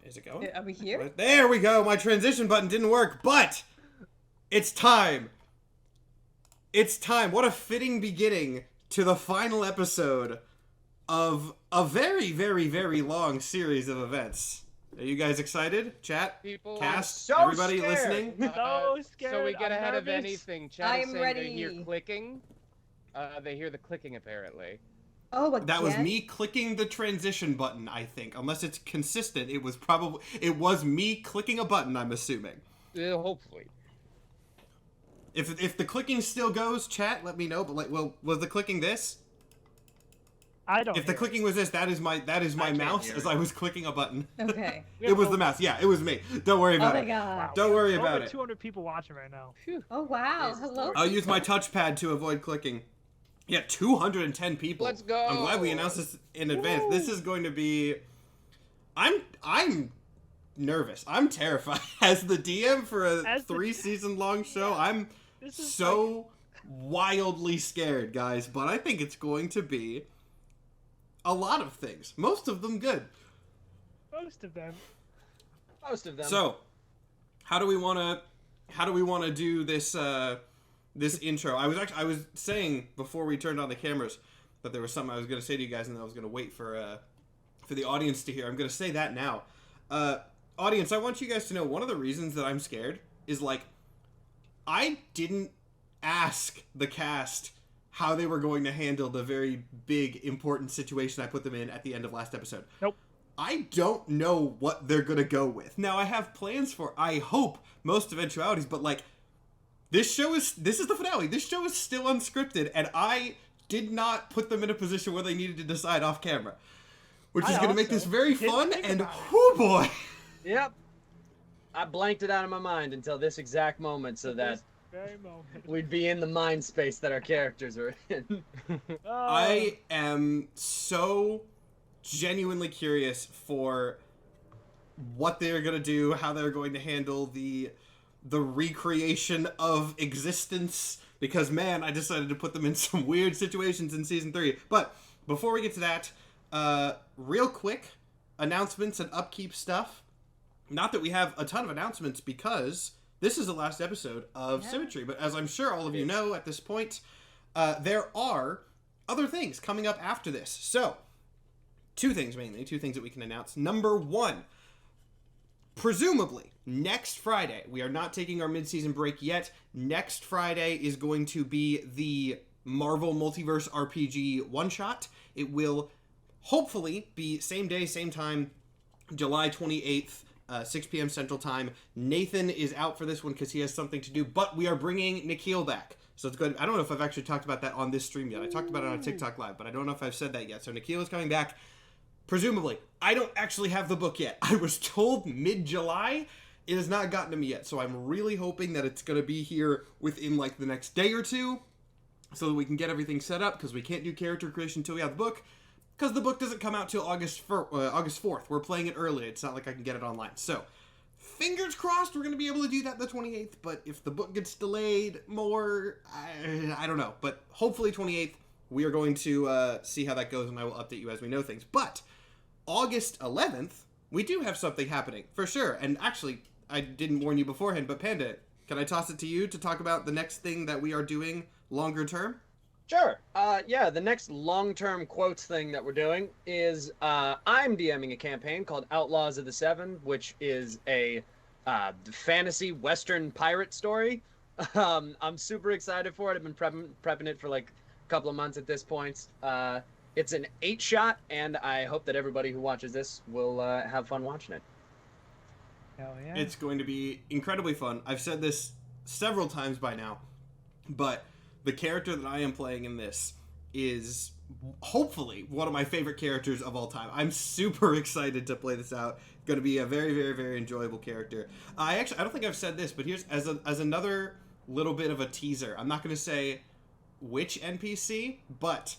Is it going? Are we here? There we go. My transition button didn't work, but it's time. It's time. What a fitting beginning to the final episode of a very, very, very long series of events. Are you guys excited? Chat? People, Cast? so Everybody scared. listening? so scared. So we get I'm ahead of nervous. anything. Chat I'm is saying ready. they hear clicking. They hear the clicking apparently. Oh, again? That was me clicking the transition button, I think. Unless it's consistent, it was me clicking a button, I'm assuming. Hopefully. If the clicking still goes, chat, let me know. But was the clicking this? I don't. If the clicking was this, that is my mouse as I was clicking a button. Okay. It was the mouse. Yeah, it was me. Don't worry about Oh it. my god. Don't worry Over about it. 200 people watching right now. Oh wow. Jesus Hello. Lord. I'll use my touchpad to avoid clicking. Yeah, 210 people. Let's go. I'm glad we announced this in advance. This is going to be... I'm nervous. I'm terrified. As the DM for a 3-season long show, I'm so wildly scared, guys. But I think it's going to be a lot of things. Most of them good. Most of them. So, how do we want to do this this intro? I was saying before we turned on the cameras that there was something I was going to say to you guys, and I was going to wait for the audience to hear. I'm going to say that now. Audience, I want you guys to know one of the reasons that I'm scared is I didn't ask the cast how they were going to handle the very big, important situation I put them in at the end of last episode. Nope. I don't know what they're going to go with. Now, I have plans for, I hope, most eventualities, but this is the finale. This show is still unscripted, and I did not put them in a position where they needed to decide off camera. Which is going to make this very fun, and whoo boy! Yep. I blanked it out of my mind until this exact moment so that Very moment. we'd be in the mind space that our characters are in. I am so genuinely curious for what they're going to do, how they're going to handle the recreation of existence, because man, I decided to put them in some weird situations in season 3. But before we get to that, real quick announcements and upkeep stuff. Not that we have a ton of announcements because this is the last episode of Symmetry, but as I'm sure all of you know at this point, there are other things coming up after this. So, two things that we can announce. Number one, presumably, next Friday, we are not taking our mid-season break yet. Next Friday is going to be the Marvel Multiverse RPG one-shot. It will hopefully be same day, same time, July 28th, 6 p.m. Central Time. Nathan is out for this one because he has something to do, but we are bringing Nikhil back. So it's good. I don't know if I've actually talked about that on this stream yet. I talked about it on TikTok Live, but I don't know if I've said that yet. So Nikhil is coming back. Presumably. I don't actually have the book yet. I was told mid-July. It has not gotten to me yet. So I'm really hoping that it's going to be here within the next day or two so that we can get everything set up, because we can't do character creation until we have the book. Because the book doesn't come out till August 4th. We're playing it early. It's not like I can get it online. So, fingers crossed we're going to be able to do that the 28th. But if the book gets delayed more, I don't know. But hopefully 28th, we are going to see how that goes, and I will update you as we know things. But August 11th, we do have something happening, for sure. And actually, I didn't warn you beforehand, but Panda, can I toss it to you to talk about the next thing that we are doing longer term? Sure. Yeah, the next long-term quotes thing that we're doing is I'm DMing a campaign called Outlaws of the Seven, which is a fantasy Western pirate story. I'm super excited for it. I've been prepping it for a couple of months at this point. It's an 8-shot, and I hope that everybody who watches this will have fun watching it. Hell yeah. It's going to be incredibly fun. I've said this several times by now, but the character that I am playing in this is hopefully one of my favorite characters of all time. I'm super excited to play this out. It's going to be a very, very, very enjoyable character. I don't think I've said this, but here's as another little bit of a teaser. I'm not going to say which NPC, but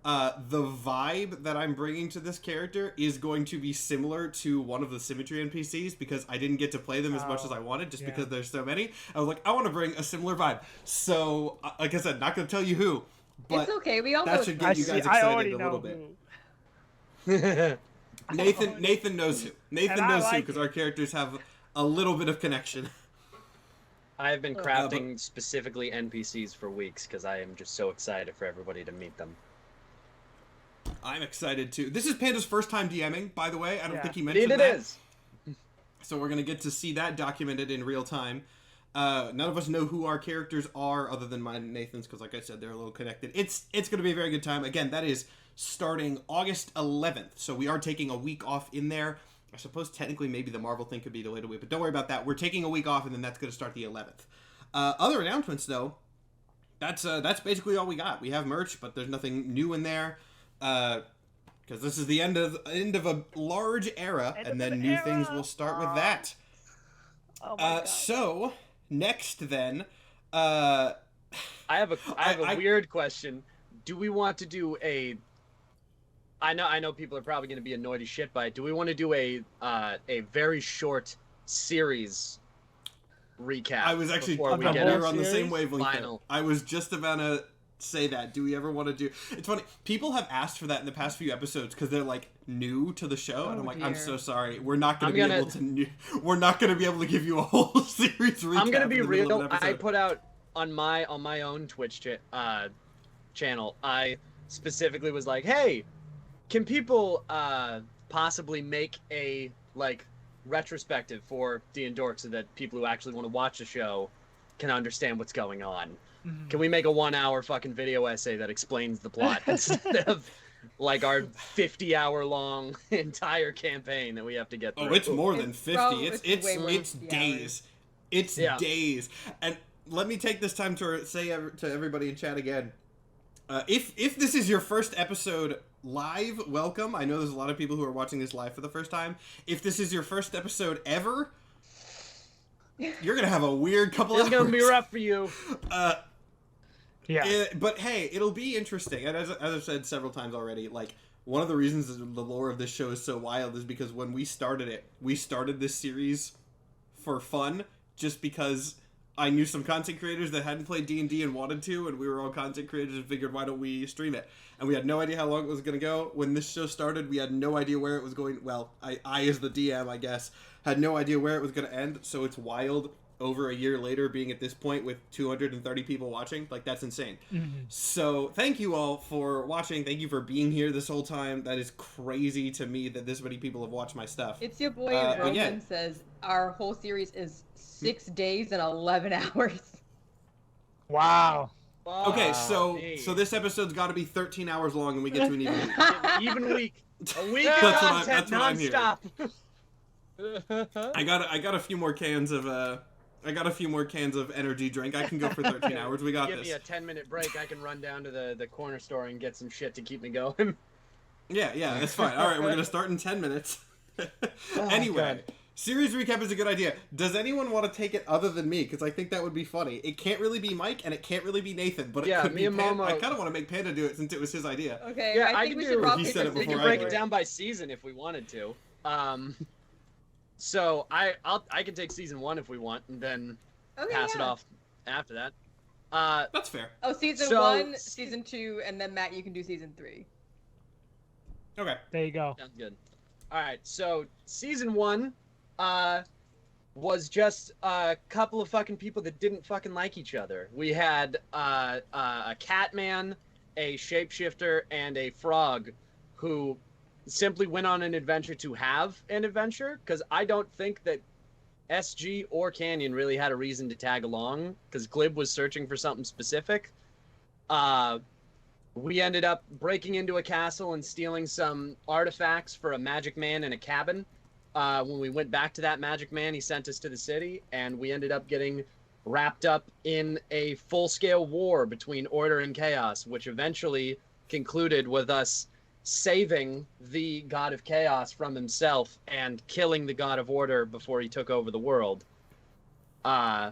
the vibe that I'm bringing to this character is going to be similar to one of the Symmetry NPCs, because I didn't get to play them as much as I wanted, just because there's so many. I was like, I want to bring a similar vibe. So, like I said, not going to tell you who, but it's okay. We all that know should it's get you guys excited I already a know little bit. Nathan knows who. Nathan And I knows who like because it. our characters have a little bit of connection. I have been crafting specifically NPCs for weeks because I am just so excited for everybody to meet them. I'm excited too. This is Panda's first time DMing, by the way. I don't Yeah. think he mentioned Indeed it that. is. So we're gonna get to see that documented in real time. None of us know who our characters are other than mine and Nathan's because, like I said, they're a little connected. It's gonna be a very good time. Again, that is starting August 11th. So we are taking a week off in there. I suppose technically maybe the Marvel thing could be delayed a week, but don't worry about that. We're taking a week off, and then that's going to start the 11th. Other announcements, though, that's basically all we got. We have merch, but there's nothing new in there because this is the end of a large era, and then new things will start with that. Oh my God. So next, then, I have a I- weird question. Do we want to do a? I know people are probably going to be annoyed as shit by it. Do we want to do a very short series recap? I was actually before we we get were into on the same series? wavelength. there. Final. I was just about to say that. Do we ever want to do? It's funny. People have asked for that in the past few episodes because they're like new to the show, and I'm like, I'm dear. so sorry. We're not going I'm to be gonna- able to. We're not going to be able to give you a whole series recap. I'm gonna be in the middle of real. an I episode. put out on my own Twitch channel. I specifically was like, hey, can people possibly make a like retrospective for D&Dorks so that people who actually want to watch the show can understand what's going on? Mhm. Can we make a 1 hour fucking video essay that explains the plot instead of like our 50-hour long entire campaign that we have to get through? Oh, it's more than It's 50. probably- It's it's way more than it's 50 days. It's Yeah. days. And let me take this time to say to everybody in chat again. If this is your first episode live, welcome. I know there's a lot of people who are watching this live for the first time. If this is your first episode ever, you're gonna have a weird couple It's hours. gonna be rough for you. Yeah. But hey, it'll be interesting. And as I've said several times already, like one of the reasons that the lore of this show is so wild is because when we started this series for fun, just because I knew some content creators that hadn't played D&D and wanted to, and we were all content creators and figured, why don't we stream it? And we had no idea how long it was going to go. When this show started, we had no idea where it was going. Well, I as the DM, I guess, had no idea where it was going to end. So it's wild over a year later being at this point with 230 people watching. Like, that's insane. Mhm. So thank you all for watching. Thank you for being here this whole time. That is crazy to me that this many people have watched my stuff. It's your boy but Roman yeah. says our whole series is 6 days and 11 hours. Wow. Okay, so Hey. this episode's got to be 13 hours long, and we get to an even week. Even week. A week of That's content what I'm hearing. nonstop. I got a few more cans of energy drink. I can go for 13 hours. We got Give me a this. 10-minute break. I can run down to the corner store and get some shit to keep me going. Yeah, that's fine. All right, we're gonna start in 10 minutes. Anyway, series recap is a good idea. Does anyone want to take it other than me? Because I think that would be funny. It can't really be Mike, and it can't really be Nathan, but it Yeah, could me be and Panda. Momo- I kind of want to make Panda do it since it was his idea. Okay, Yeah, I I think can we do- should rock He paper said it We scissors can before I break do it it. down by season if we wanted to. So I can take season 1 if we want, and then Okay, pass it yeah. off after that. That's fair. Oh, season So- 1, season 2, and then Matt, you can do season 3. Okay. There you go. Sounds good. All right, so season 1 was just a couple of fucking people that didn't fucking like each other. We had a cat man, a shapeshifter, and a frog who simply went on an adventure to have an adventure, because I don't think that SG or Canyon really had a reason to tag along, because Glib was searching for something specific. We ended up breaking into a castle and stealing some artifacts for a magic man in a cabin. When we went back to that magic man, he sent us to the city, and we ended up getting wrapped up in a full-scale war between Order and Chaos, which eventually concluded with us saving the God of Chaos from himself and killing the God of Order before he took over the world. I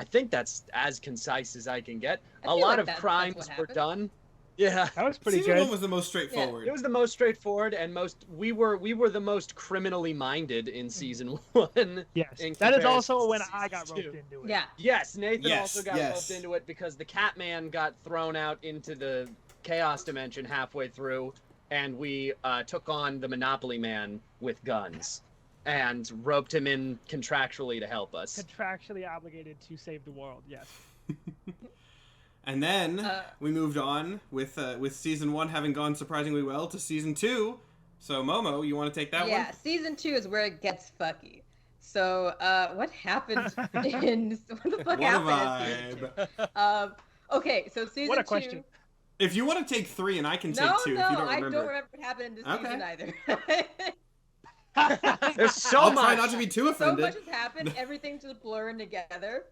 think that's as concise as I can get. I A feel lot like of that's crimes what were happened. done. Yeah. That was pretty Season good. 1 was the most straightforward. It was the most straightforward and we were the most criminally minded in season 1. Yes. in That is comparison also to when season I got 2. roped into it. Yeah. Yes, Nathan Yes, also got yes. roped into it because the Catman got thrown out into the Chaos Dimension halfway through, and we took on the Monopoly Man with guns and roped him in contractually to help us. Contractually obligated to save the world. Yes. And then we moved on with season 1 having gone surprisingly well to season 2. So Momo, you want to take that one? Yeah, season 2 is where it gets fucky. So, what happened in... What the fuck What a happened in season 2? Okay, so season 2... What a question. If you want to take 3 and I can take 2 if you don't remember. I don't remember what happened in this season either. There's so I'll much. try not to be too So offended. much has happened. Everything's just blurring together.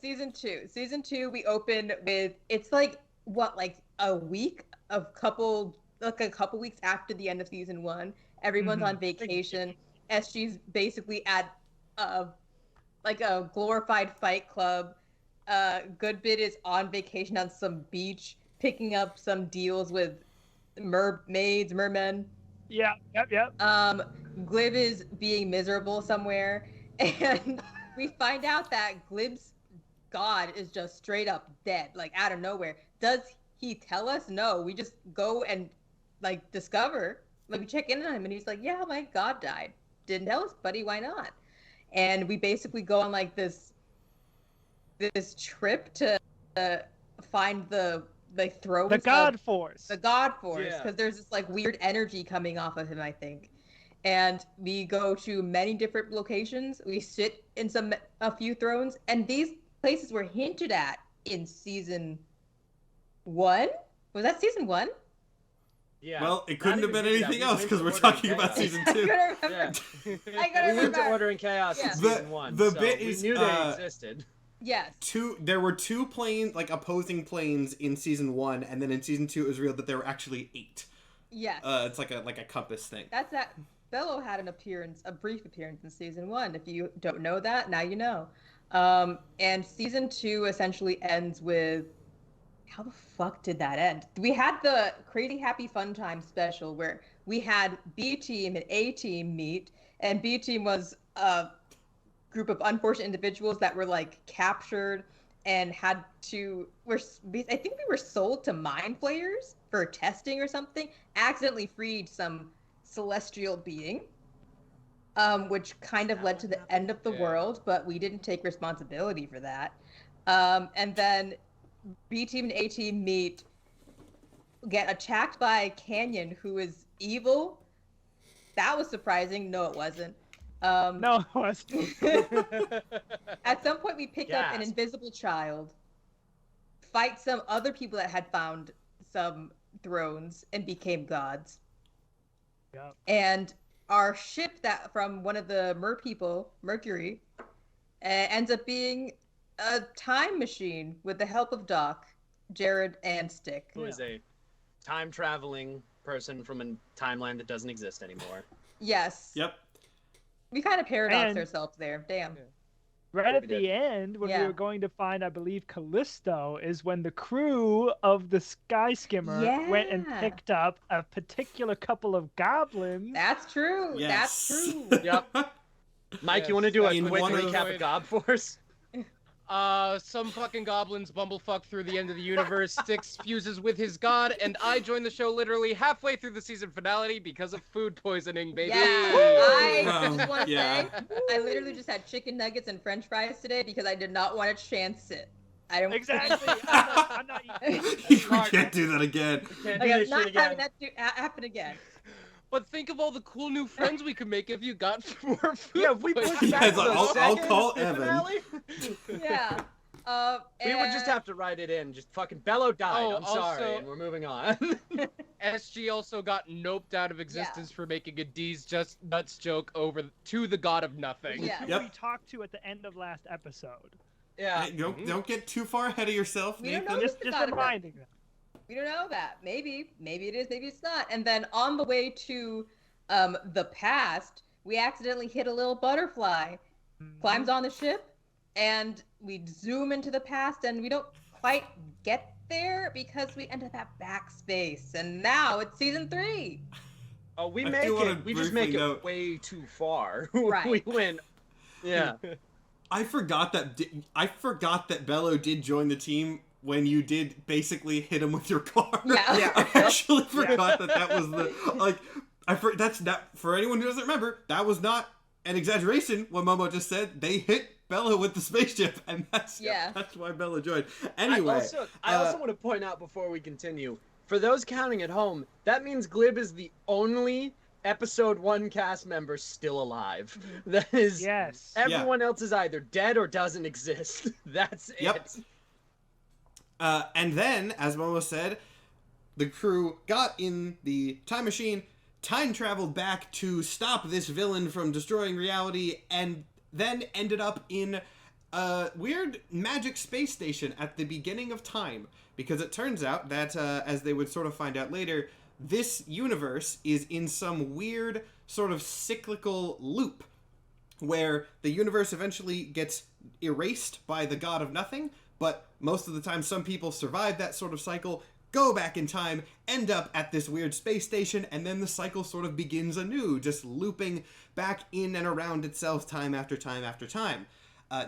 Season 2. Season 2, we open with... It's like, what, like a week of a couple weeks after the end of season 1. Everyone's on vacation. SG's basically at like a glorified fight club. Goodbit is on vacation on some beach, picking up some deals with mermen. Yeah. Yep. Glib is being miserable somewhere, and we find out that Glib's god is just straight up dead, like out of nowhere. Does he tell us? No, we just go and like discover, like we check in on him, and he's like, "Yeah, my god died." Didn't tell us, buddy. Why not? And we basically go on like this trip to find the thrones. The God Force. The God Force, Yeah. because there's this like weird energy coming off of him, I think. And we go to many different locations. We sit in a few thrones, and these places were hinted at in season 1. Was that season 1? Yeah. Well, it couldn't have Not been even anything that. else We because we're went to talking about Ordering season I 2. couldn't Yeah. remember. I couldn't We went to remember. Ordering Chaos Yeah. in season 1. The so bit we is, knew they existed. Yes. There were 2 planes, like opposing planes in season 1, and then in season 2 it was revealed that there were actually 8. Yes. It's like a compass thing. That's that. Bello had a brief appearance in season 1. If you don't know that, now you know. And season 2 essentially ends with, how the fuck did that end? We had the Crazy Happy Fun Time special where we had B Team and A Team meet, and B Team was a group of unfortunate individuals that were like captured and I think we were sold to mind flayers for testing or something. Accidentally freed some celestial being, which kind of led to the end of the world, but we didn't take responsibility for that. And then B Team and A Team meet, get attacked by Canyon, who is evil. That was surprising. No, it wasn't. No, it wasn't. At some point, we picked up an Gasp. invisible child, fight some other people that had found some thrones and became gods. Yep. And our ship that from one of the people, Mercury, ends up being a time machine with the help of Doc, Jared, and Stick. Who is a time-traveling person from a timeline that doesn't exist anymore. Yes. Yep. We kind of paradoxed And- ourselves there. Damn. Yeah. Right We at did. the end, when we Yeah. were going to find, I believe, Callisto, is when the crew of the Sky Skimmer went and Yeah. picked up a particular couple of goblins. That's true. Yes. That's true. Yep. Mike, Yes, you want to do a in quick one of- recap of God Force? Some fucking goblins bumblefuck through the end of the universe, Styx fuses with his god, and I joined the show literally halfway through the season finale because of food poisoning, baby. Yeah, I Wow. just want to Yeah. say, I literally just had chicken nuggets and French fries today because I did not want to chance it. I don't Exactly. I'm not eating. we can't do that again. Can't Like, do I'm this not shit having again. that happen again. But think of all the cool new friends we could make if you got more food. Yeah, if we push poisoning. back Guys, to the I'll second call Evan. finale, Yeah. we would just and- have to write it in. Just fucking Bello died. Oh, I'm sorry, also- and we're moving on. SG also got noped out of existence for making a D's just nuts joke over to the god of nothing. Yeah. Who Yep. we talked to at the end of last episode. yeah. Hey, don't get too far ahead of yourself, We don't Nathan. know. Just the God of reminding them. We don't know that. Maybe it is, maybe it's not. And then on the way to the past, we accidentally hit a little butterfly, climbs on the ship, and we zoom into the past, and we don't quite get there because we end up at Backspace, and now it's season 3. Oh, we I make do wanna it. We just briefly make it note- way too far. Right. We win. Yeah. I forgot that Bello did join the team when you did basically hit him with your car. Yeah. I actually forgot that was the like. That's not for anyone who doesn't remember. That was not an exaggeration. What Momo just said. They hit Bella with the spaceship, and that's why Bella joined. Anyway, I also want to point out before we continue, for those counting at home, that means Glib is the only episode 1 cast member still alive. That is, everyone else is either dead or doesn't exist. That's it. And then, as Momo said, the crew got in the time machine, time traveled back to stop this villain from destroying reality, and then ended up in a weird magic space station at the beginning of time. Because it turns out that, as they would sort of find out later, this universe is in some weird sort of cyclical loop where the universe eventually gets erased by the god of nothing, but most of the time some people survive that sort of cycle, go back in time, end up at this weird space station, and then the cycle sort of begins anew, just looping back in and around itself time after time after time.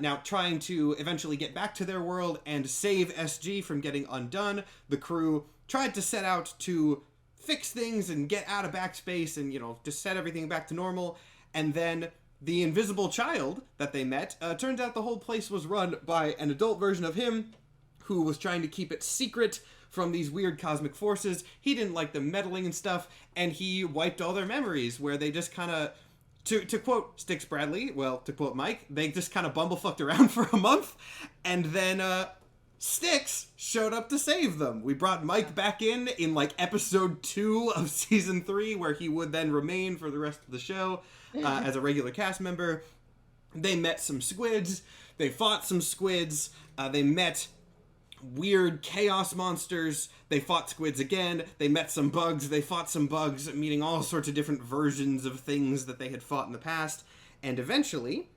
Now, trying to eventually get back to their world and save SG from getting undone, the crew tried to set out to fix things and get out of Backspace and, just set everything back to normal. And then the invisible child that they met, turns out the whole place was run by an adult version of him who was trying to keep it secret from these weird cosmic forces. He didn't like them meddling and stuff, and he wiped all their memories, where they just kind of, to quote Styx Bradley, to quote Mike, they just kind of bumblefucked around for a month, and then Styx showed up to save them. We brought Mike back in like episode 2 of season 3, where he would then remain for the rest of the show as a regular cast member. They met some squids, they fought some squids, they met weird chaos monsters, they fought squids again, they met some bugs, they fought some bugs, meeting all sorts of different versions of things that they had fought in the past, and eventually,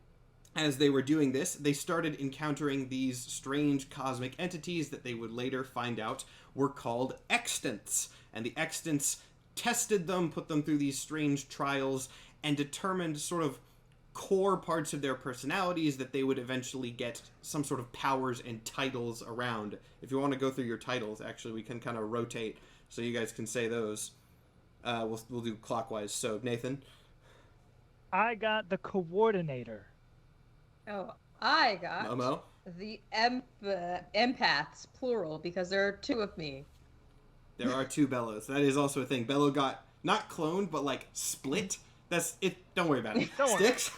as they were doing this, they started encountering these strange cosmic entities that they would later find out were called extants, and the extants tested them, put them through these strange trials, and determined sort of core parts of their personalities that they would eventually get some sort of powers and titles around. If you want to go through your titles, actually, we can kind of rotate so you guys can say those. We'll do clockwise. So, Nathan? I got the coordinator. Oh, I got Momo? the empaths, plural, because there are 2 of me. There are 2 Bellos. That is also a thing. Bello got, not cloned, but like split. That's it. Don't worry about it. Styx?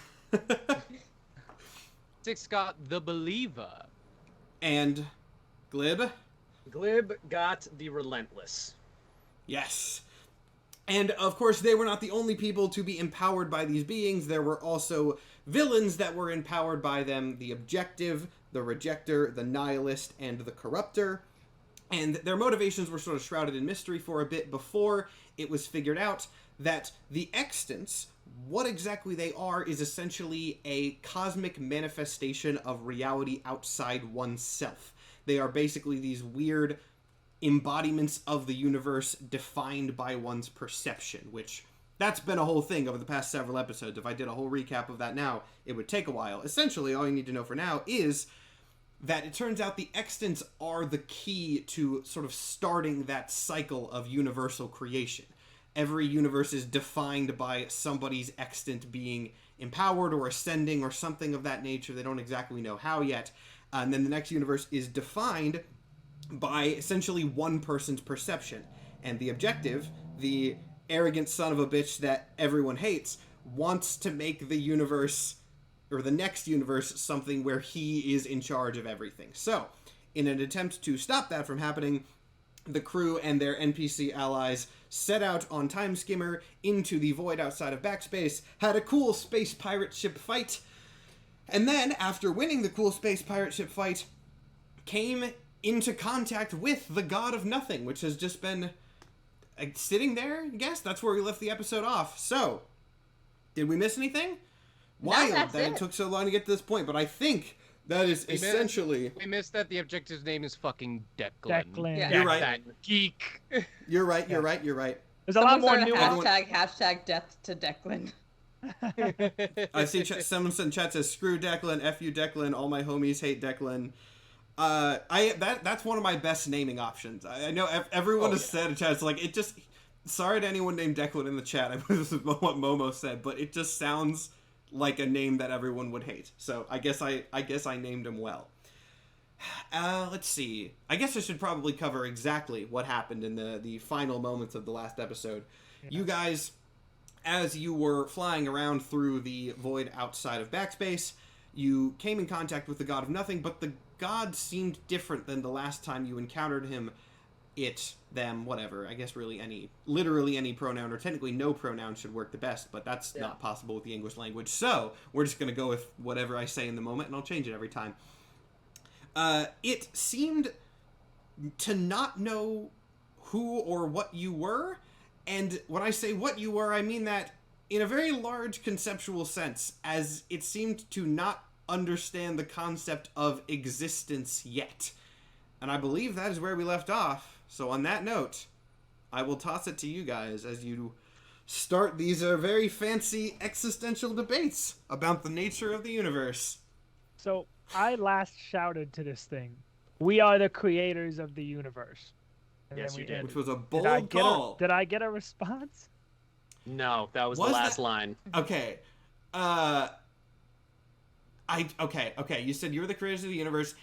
Styx got the believer. And Glib? Glib got the relentless. Yes. And, of course, they were not the only people to be empowered by these beings. There were also villains that were empowered by them. The Objective, the Rejector, the Nihilist, and the Corruptor. And their motivations were sort of shrouded in mystery for a bit before it was figured out that the extants, what exactly they are, is essentially a cosmic manifestation of reality outside oneself. They are basically these weird embodiments of the universe defined by one's perception, which that's been a whole thing over the past several episodes. If I did a whole recap of that now, it would take a while. Essentially, all you need to know for now is that it turns out the extants are the key to sort of starting that cycle of universal creation. Every universe is defined by somebody's extant being empowered or ascending or something of that nature. They don't exactly know how yet. And then the next universe is defined by essentially one person's perception. And the Objective, the arrogant son of a bitch that everyone hates, wants to make the universe, or the next universe, something where he is in charge of everything. So, in an attempt to stop that from happening, the crew and their NPC allies set out on Time Skimmer into the void outside of Backspace, had a cool space pirate ship fight, and then, after winning the cool space pirate ship fight, came into contact with the God of Nothing, which has just been sitting there, I guess? That's where we left the episode off. So, did we miss anything? Wild that it took so long to get to this point, but I think that is essentially... We missed that the Objective's name is fucking Declan. Declan. Yeah. You're right. That geek. You're right, you're right, you're right. There's a lot more Someone nuance. started hashtag death to Declan. I see someone in chat says, screw Declan, F you Declan, all my homies hate Declan. That's one of my best naming options. I know everyone has said in chat. It's like, it just. Sorry to anyone named Declan in the chat. I this is what Momo said, but it just sounds like a name that everyone would hate. So I guess I named him well. Let's see. I guess I should probably cover exactly what happened in the final moments of the last episode. Yeah. You guys, as you were flying around through the void outside of Backspace, you came in contact with the God of Nothing, but the God seemed different than the last time you encountered him. It, them, whatever. I guess literally any pronoun, or technically no pronoun should work the best, but that's not possible with the English language. So we're just going to go with whatever I say in the moment, and I'll change it every time. It seemed to not know who or what you were, and when I say what you were, I mean that in a very large conceptual sense, as it seemed to not understand the concept of existence yet. And I believe that is where we left off. So on that note, I will toss it to you guys as you start these very fancy existential debates about the nature of the universe. So I last shouted to this thing, "We are the creators of the universe." And yes, you did. Which was a bold call. Did I get a response? No, that was the last line. Okay. Okay. You said you were the creators of the universe.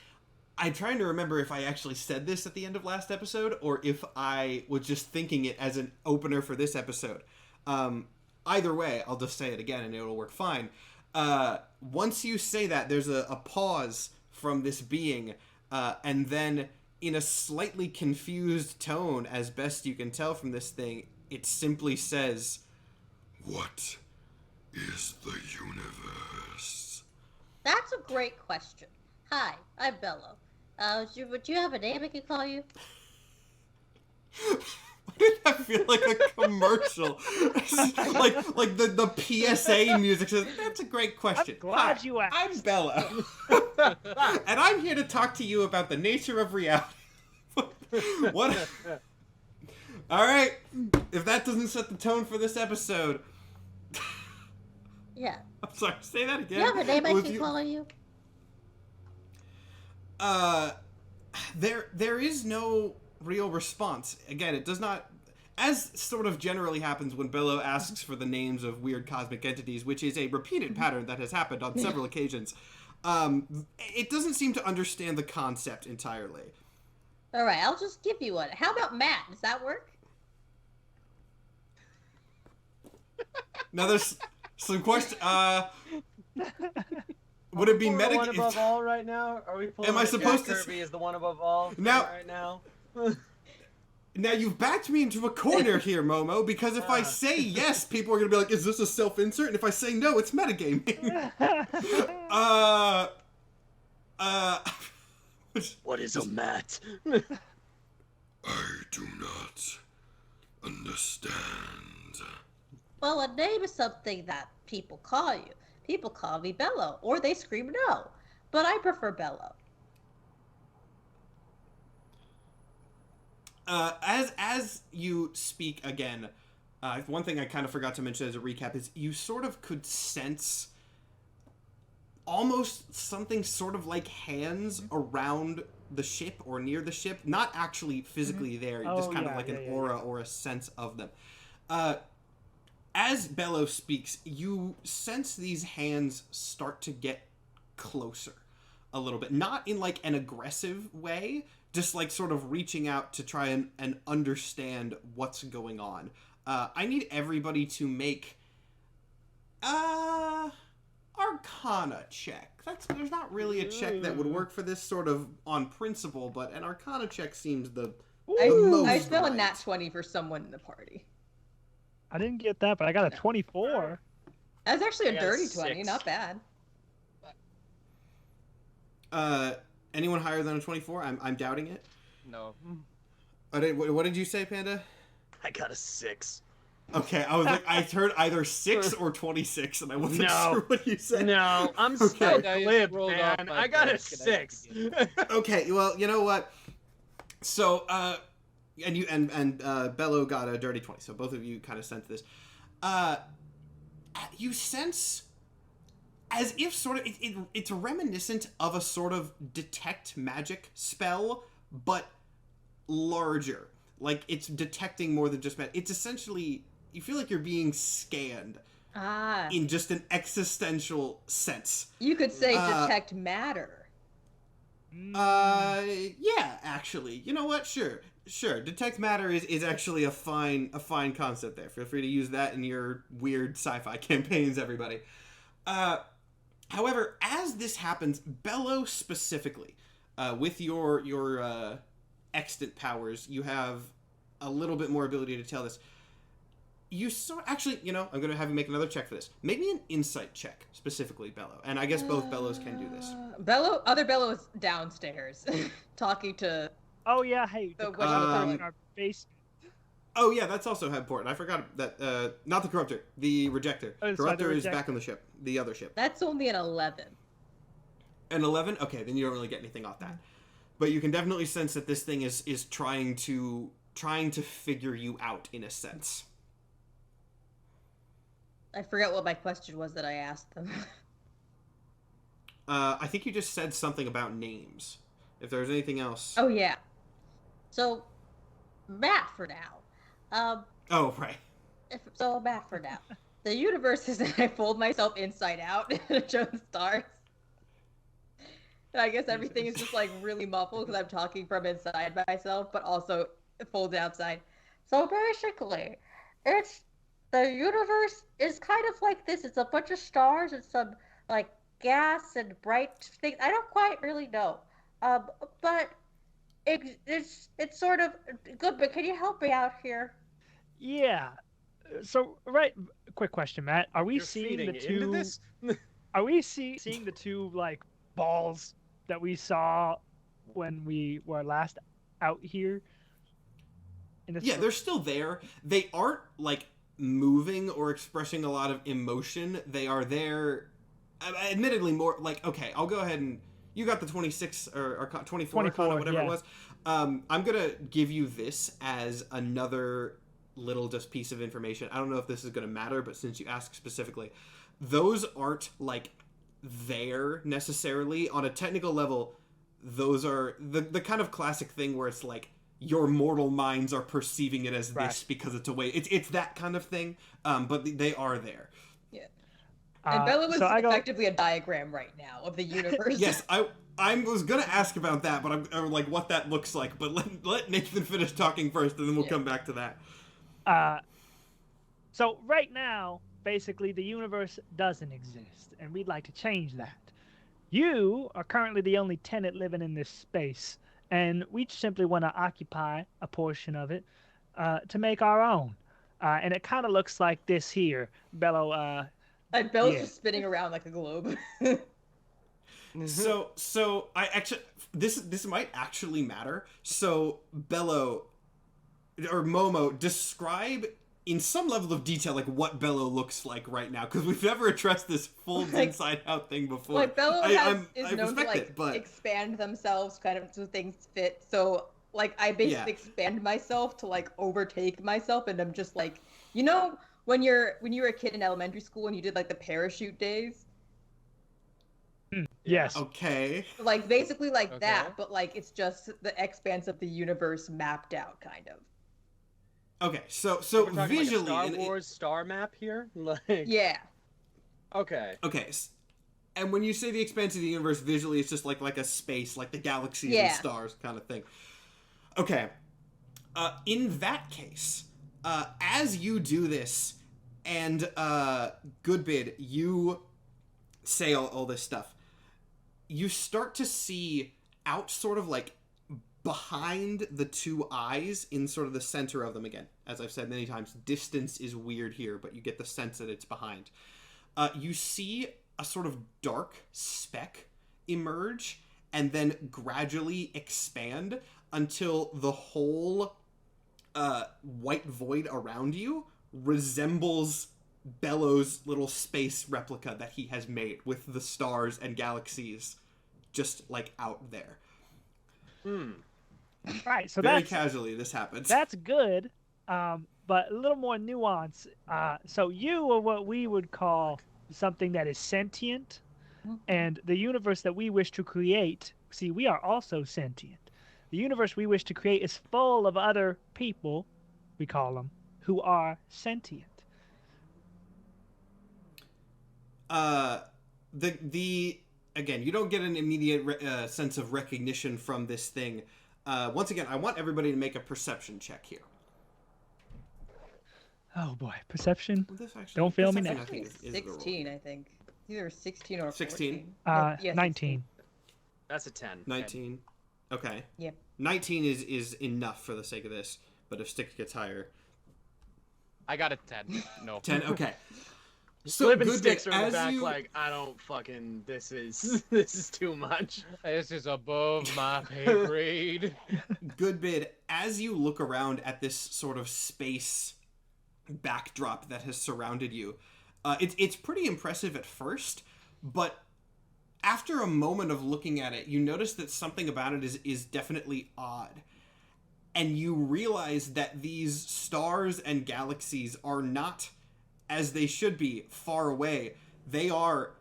I'm trying to remember if I actually said this at the end of last episode or if I was just thinking it as an opener for this episode. Either way, I'll just say it again and it'll work fine. Once you say that, there's a pause from this being, and then in a slightly confused tone, as best you can tell from this thing, it simply says, "What is the universe?" That's a great question. Hi, I'm Bello. Would you have a name I could call you? Why did that feel like a commercial? like the PSA music says, "That's a great question. I'm glad you asked. I'm Bello. And I'm here to talk to you about the nature of reality." What? All right. If that doesn't set the tone for this episode. Yeah. I'm sorry, say that again. You have a name I can call you? There is no real response. Again, it does not, as sort of generally happens when Bello asks for the names of weird cosmic entities, which is a repeated pattern that has happened on several occasions. It doesn't seem to understand the concept entirely. All right, I'll just give you one. How about Matt? Does that work? Now there's some question. Would it be meta? One above all right now? Are we pulling? Am I supposed Jack to? Kirby is the one above all now, right now. Now you've backed me into a corner here, Momo, because if I say yes, people are gonna be like, "Is this a self-insert?" And if I say no, it's metagaming. What is a mat? I do not understand. Well, a name is something that people call you. People call me Bello, or they scream no. But I prefer Bello. As you speak again, one thing I kind of forgot to mention as a recap is you sort of could sense almost something sort of like hands around the ship or near the ship. Not actually physically there, just kind of like an aura or a sense of them. As Bello speaks, you sense these hands start to get closer a little bit. Not in like an aggressive way, just like sort of reaching out to try and understand what's going on. I need everybody to make Arcana check. There's not really a check that would work for this sort of on principle, but an Arcana check seems the most I spell right. a nat 20 for someone in the party. I didn't get that, but I got a 24. That's actually a I got dirty 6. 20, not bad. Anyone higher than a 24? I'm doubting it. No. What did you say, Panda? I got a 6. Okay, I was like, I heard either 6 or 26, and I wasn't sure what you said. No, I'm so Okay. glib, Rolled man. off my I got a desk and I 6. Okay, well, you know what? So, and you and Bello got a dirty 20, so both of you kind of sense this. You sense as if sort of it's reminiscent of a sort of detect magic spell, but larger. Like it's detecting more than just magic. It's essentially, you feel like you're being scanned in just an existential sense. You could say detect matter. Yeah, actually. You know what? Sure. Detect matter is actually a fine concept there. Feel free to use that in your weird sci-fi campaigns, everybody. However, as this happens, Bello specifically, with your extant powers, you have a little bit more ability to tell this. You saw, actually, you know, I'm going to have you make another check for this. Make me an insight check, specifically Bello. And I guess both Bellos can do this. Other Bello is downstairs, talking to... Oh, yeah, hey, the corruptor in our basement. Oh, yeah, that's also important. I forgot that, not the corruptor, the rejector. Oh, Corruptor is back on the ship, the other ship. That's only an 11. An 11? Okay, then you don't really get anything off that. But you can definitely sense that this thing is trying to figure you out, in a sense. I forget what my question was that I asked them. I think you just said something about names. If there's anything else. Oh, yeah. So, Matt for now. Oh, right. Matt for now. The universe is that I fold myself inside out and show the stars. And I guess everything is just like really muffled because I'm talking from inside myself, but also folded outside. So basically, the universe is kind of like this. It's a bunch of stars and some like gas and bright things. I don't quite really know. But it's sort of good. But can you help me out here? Yeah. So, right. Quick question, Matt. Are we You're seeing the feeding into two? this? Are we seeing the two like balls that we saw when we were last out here? Yeah, they're still there. They aren't like moving or expressing a lot of emotion. They are there, admittedly more like, okay, I'll go ahead and you got the 26 or 24 arcana, whatever it was. I'm gonna give you this as another little just piece of information. I don't know if this is gonna matter, but since you asked specifically, those aren't like there necessarily on a technical level. Those are the kind of classic thing where it's like your mortal minds are perceiving it as this because it's a way. It's that kind of thing. But they are there. Yeah. And Bella was so effectively a diagram right now of the universe. Yes, I was gonna ask about that, but I'm like what that looks like. But let Nathan finish talking first, and then we'll come back to that. So right now, basically, the universe doesn't exist, and we'd like to change that. You are currently the only tenant living in this space, and we simply want to occupy a portion of it to make our own. And it kind of looks like this here, Bello. And Bella's just spinning around like a globe. So I actually this might actually matter. So Bello or Momo, describe in some level of detail like what Bello looks like right now, because we've never addressed this folds inside out thing before. Like Bello is known to like it, but... expand themselves kind of so things fit. So like I basically expand myself to like overtake myself, and I'm just like, you know, when you were a kid in elementary school and you did like the parachute days. Yes. Okay. Like basically like that, but like it's just the expanse of the universe mapped out, kind of. Okay, so We're talking visually, like a Star Wars star map here, like Yeah. Okay. Okay, and when you say the expanse of the universe, visually, it's just like a space, like the galaxies and stars kind of thing. Okay, in that case, as you do this, and Goodbid, you say all this stuff, you start to see out sort of like behind the two eyes in sort of the center of them again. As I've said many times, distance is weird here, but you get the sense that it's behind. You see a sort of dark speck emerge and then gradually expand until the whole white void around you resembles Bello's little space replica that he has made with the stars and galaxies just like out there. Right, so very casually this happens. That's good, but a little more nuance. So you are what we would call something that is sentient, Mhm. and the universe that we wish to create, see, we are also sentient. The universe we wish to create is full of other people, we call them, who are sentient. The again, you don't get an immediate sense of recognition from this thing. Once again, I want everybody to make a perception check here. Oh boy, perception. Well, this actually, Don't fail me perception, now. I think, is the roll. 16, I think. Either 16 or 16? 14. Yeah, 19. That's a 10. 19. Okay. Yeah. 19 is enough for the sake of this, but if Stick gets higher. I got a 10. No. 10, okay. So Glib and good Sticks bit, are in the as back you- like, I don't fucking, this is too much. This is above my pay grade. Good bit, as you look around at this sort of space backdrop that has surrounded you, it's pretty impressive at first, but after a moment of looking at it, you notice that something about it is definitely odd. And you realize that these stars and galaxies are not, as they should be, far away. They are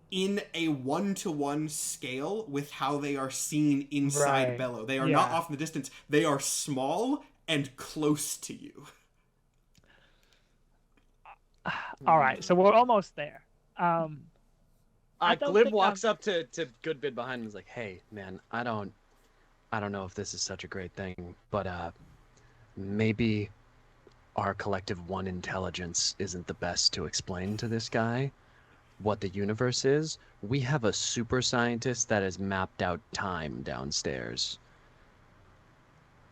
in a 1-to-1 scale with how they are seen inside Right. Bello. They are Yeah. not off in the distance. They are small and close to you. All right, so we're almost there. I don't Glib think walks up to Goodbid behind him and is like, hey, man, I don't know if this is such a great thing, but maybe our collective one intelligence isn't the best to explain to this guy what the universe is. We have a super scientist that has mapped out time downstairs.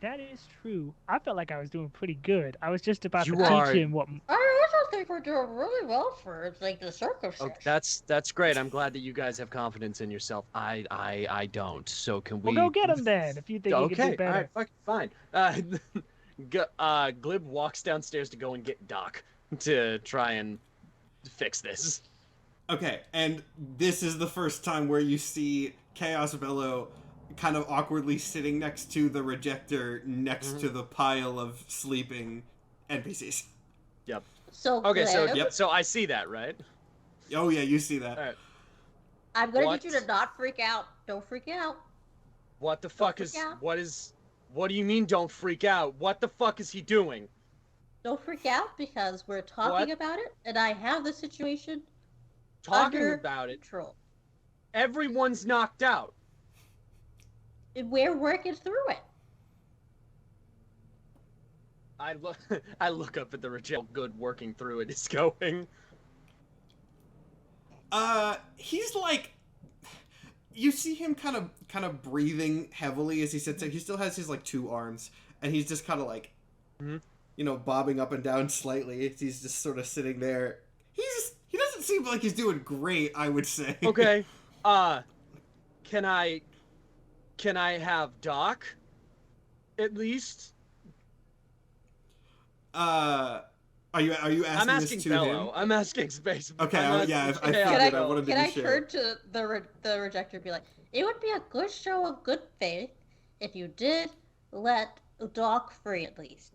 That is true. I felt like I was doing pretty good. I was just about You to are- teach him what. I also think we're doing really well for like the Oh, circumstance. that's great. I'm glad that you guys have confidence in yourself. I don't. So can we? Well, go get him then if you think you can do better. All right, fucking fine. Glib walks downstairs to go and get Doc to try and fix this. Okay, and this is the first time where you see Chaos Bello kind of awkwardly sitting next to the rejector, next to the pile of sleeping NPCs. Yep. So Okay, so Glib, Yep. so I see that, right? Oh yeah, you see that. All right. I'm gonna What? need you to not freak out. Don't freak out. What the fuck freak is? out. What do you mean? Don't freak out. What the fuck is he doing? Don't freak out because we're talking What? about it, and I have the situation Talking under about it. control. Everyone's knocked out. And we're working through it. I look up at the reject. Good working through it is going. He's like, you see him kind of breathing heavily as he sits there. He still has his like 2 arms, and he's just kind of like, you know, bobbing up and down slightly. He's just sort of sitting there. He doesn't seem like he's doing great, I would say. Okay. Can I have Doc? At least. Are you asking I'm asking this to Bello. him? I'm asking Space. Okay, I'm yeah, asking I Chaos figured Bello. I wanted to Can be I sure. turn to the rejector and be like, it would be a good show of good faith if you did let Doc free at least.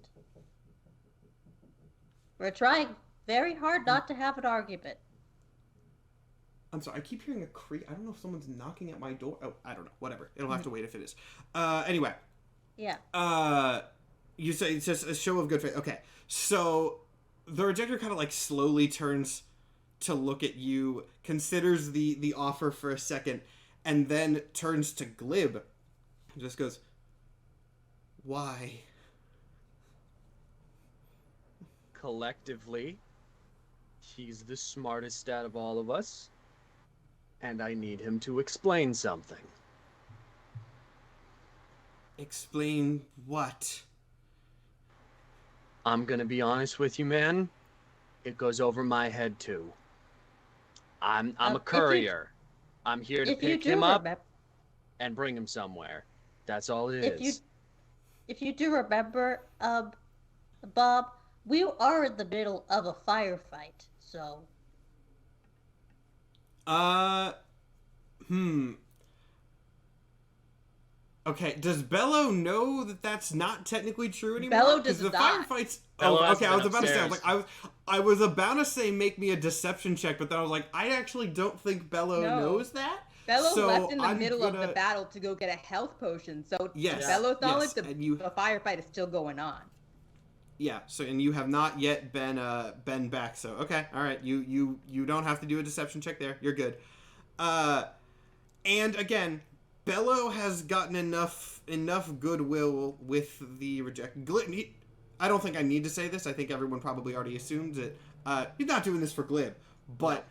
We're trying very hard not to have an argument. I'm sorry, I keep hearing a creak. I don't know if someone's knocking at my door. Oh, I don't know. Whatever. It'll have to wait if it is. Anyway. Yeah. You say it's just a show of good faith. Okay. So the rejector kind of like slowly turns to look at you, considers the offer for a second, and then turns to Glib. And just goes, "Why?" Collectively, he's the smartest out of all of us, and I need him to explain something. Explain what? I'm gonna be honest with you, man. It goes over my head too. I'm a If you- courier. I'm here to If you pick do him up remember, and bring him somewhere. That's all it is. if you do remember, Bob, we are in the middle of a firefight, so Okay, does Bello know that that's not technically true anymore? Bello does the not. firefights. Bello Oh, has okay. I been was about to say, upstairs. I was about to say, make me a deception check, but then I was like, I actually don't think Bello No. knows that. Bello So left in the I'm middle of gonna- the battle to go get a health potion. So Yes, to Bello's knowledge, yes, and you- the firefight is still going on. Yeah. So and you have not yet been back. So okay, all right. You don't have to do a deception check there. You're good. And again, Bello has gotten enough goodwill with the reject. I don't think I need to say this. I think everyone probably already assumes it. He's not doing this for Glib, but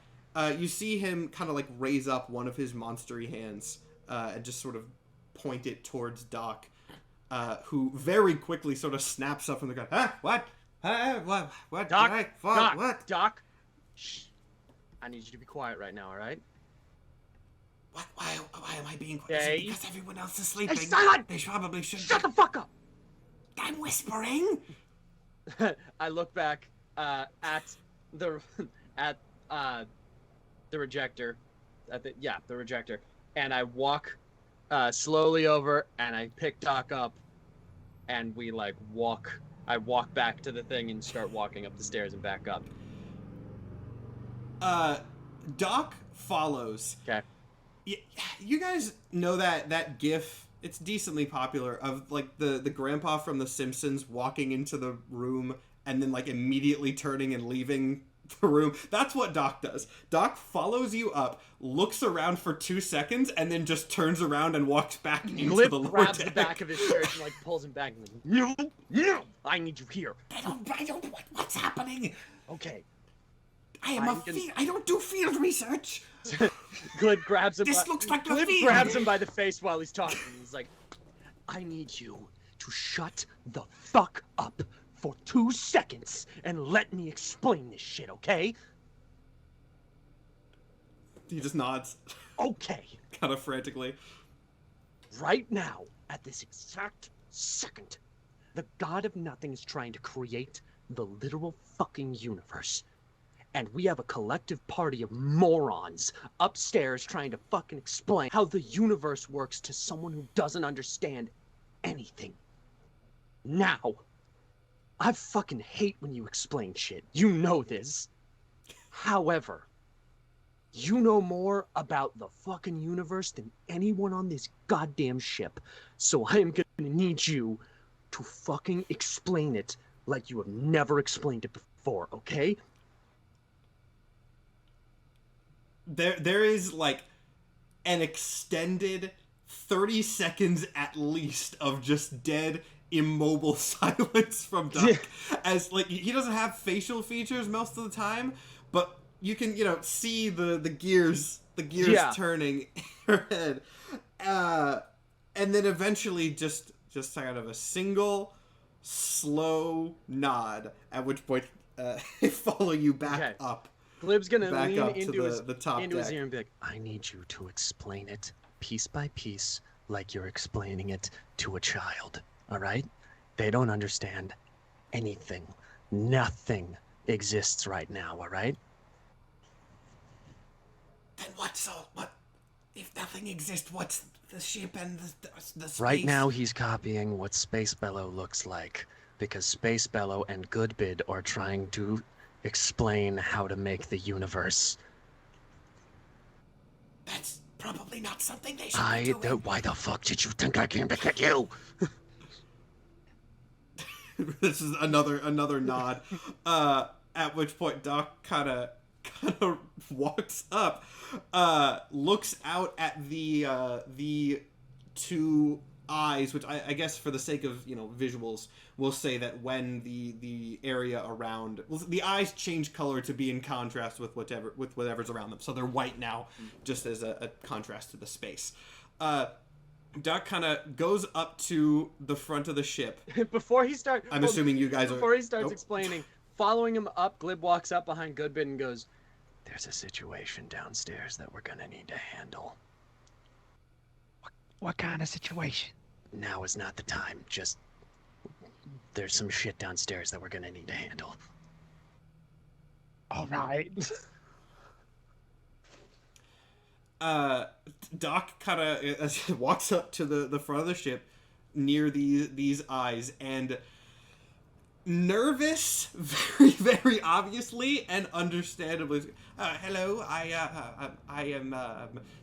you see him kind of like raise up one of his monstery hands and just sort of point it towards Doc, who very quickly sort of snaps up from the ground. What? What? Doc, Doc, What? Doc. Shh. I need you to be quiet right now, all right? What? Why am I being quiet? Is it Okay. because everyone else is sleeping? Hey, silent! They probably should. Shut the fuck up! I'm whispering. I look back at the rejector, the rejector, and I walk slowly over and I pick Doc up, and we like walk. I walk back to the thing and start walking up the stairs and back up. Doc follows. Okay. You guys know that GIF? It's decently popular of like the grandpa from The Simpsons walking into the room and then like immediately turning and leaving the room. That's what Doc does. Doc follows you up, looks around for 2 seconds, and then just turns around and walks back into Glib the lower grabs deck. the back of his shirt and like pulls him back. And like, no, I need you here. I don't. What's happening? Okay. I don't do field research. Glib grabs him. This looks like the Glib field. grabs him by the face while he's talking. He's like, I need you to shut the fuck up for 2 seconds and let me explain this shit, okay? He just nods, Okay. kind of frantically. Right now, at this exact second, the God of Nothing is trying to create the literal fucking universe. And we have a collective party of morons upstairs trying to fucking explain how the universe works to someone who doesn't understand anything. Now, I fucking hate when you explain shit. You know this. However, you know more about the fucking universe than anyone on this goddamn ship. So I am gonna need you to fucking explain it like you have never explained it before, okay? There is like an extended 30 seconds at least of just dead immobile silence from Doc, as like he doesn't have facial features most of the time, but you can see the gears turning in her head, and then eventually just kind of a single slow nod, at which point they follow you back up. Glib's gonna Back lean up to into his the top into his deck. ear and be like, I need you to explain it piece by piece like you're explaining it to a child, all right? They don't understand anything. Nothing exists right now, all right? Then what if nothing exists? What's the ship and the space? Right now he's copying what Space Bellow looks like, because Space Bellow and Goodbid are trying to explain how to make the universe. That's probably not something they should be doing. Why the fuck did you think I came to get you? This is another nod. At which point Doc kind of walks up, looks out at the two eyes, which I guess for the sake of visuals, we'll say that when the area around, the eyes change color to be in contrast with whatever's around them, so they're white now, just as a contrast to the space. Doc kind of goes up to the front of the ship. Before he starts, I'm assuming you guys before are. he starts explaining, following him up, Glib walks up behind Goodbid and goes, "There's a situation downstairs that we're gonna need to handle. What kind of situation? Now is not the time. Just there's some shit downstairs that we're gonna need to handle." All right. Doc kind of walks up to the front of the ship near these eyes and nervous, very, very obviously and understandably. Hello, I am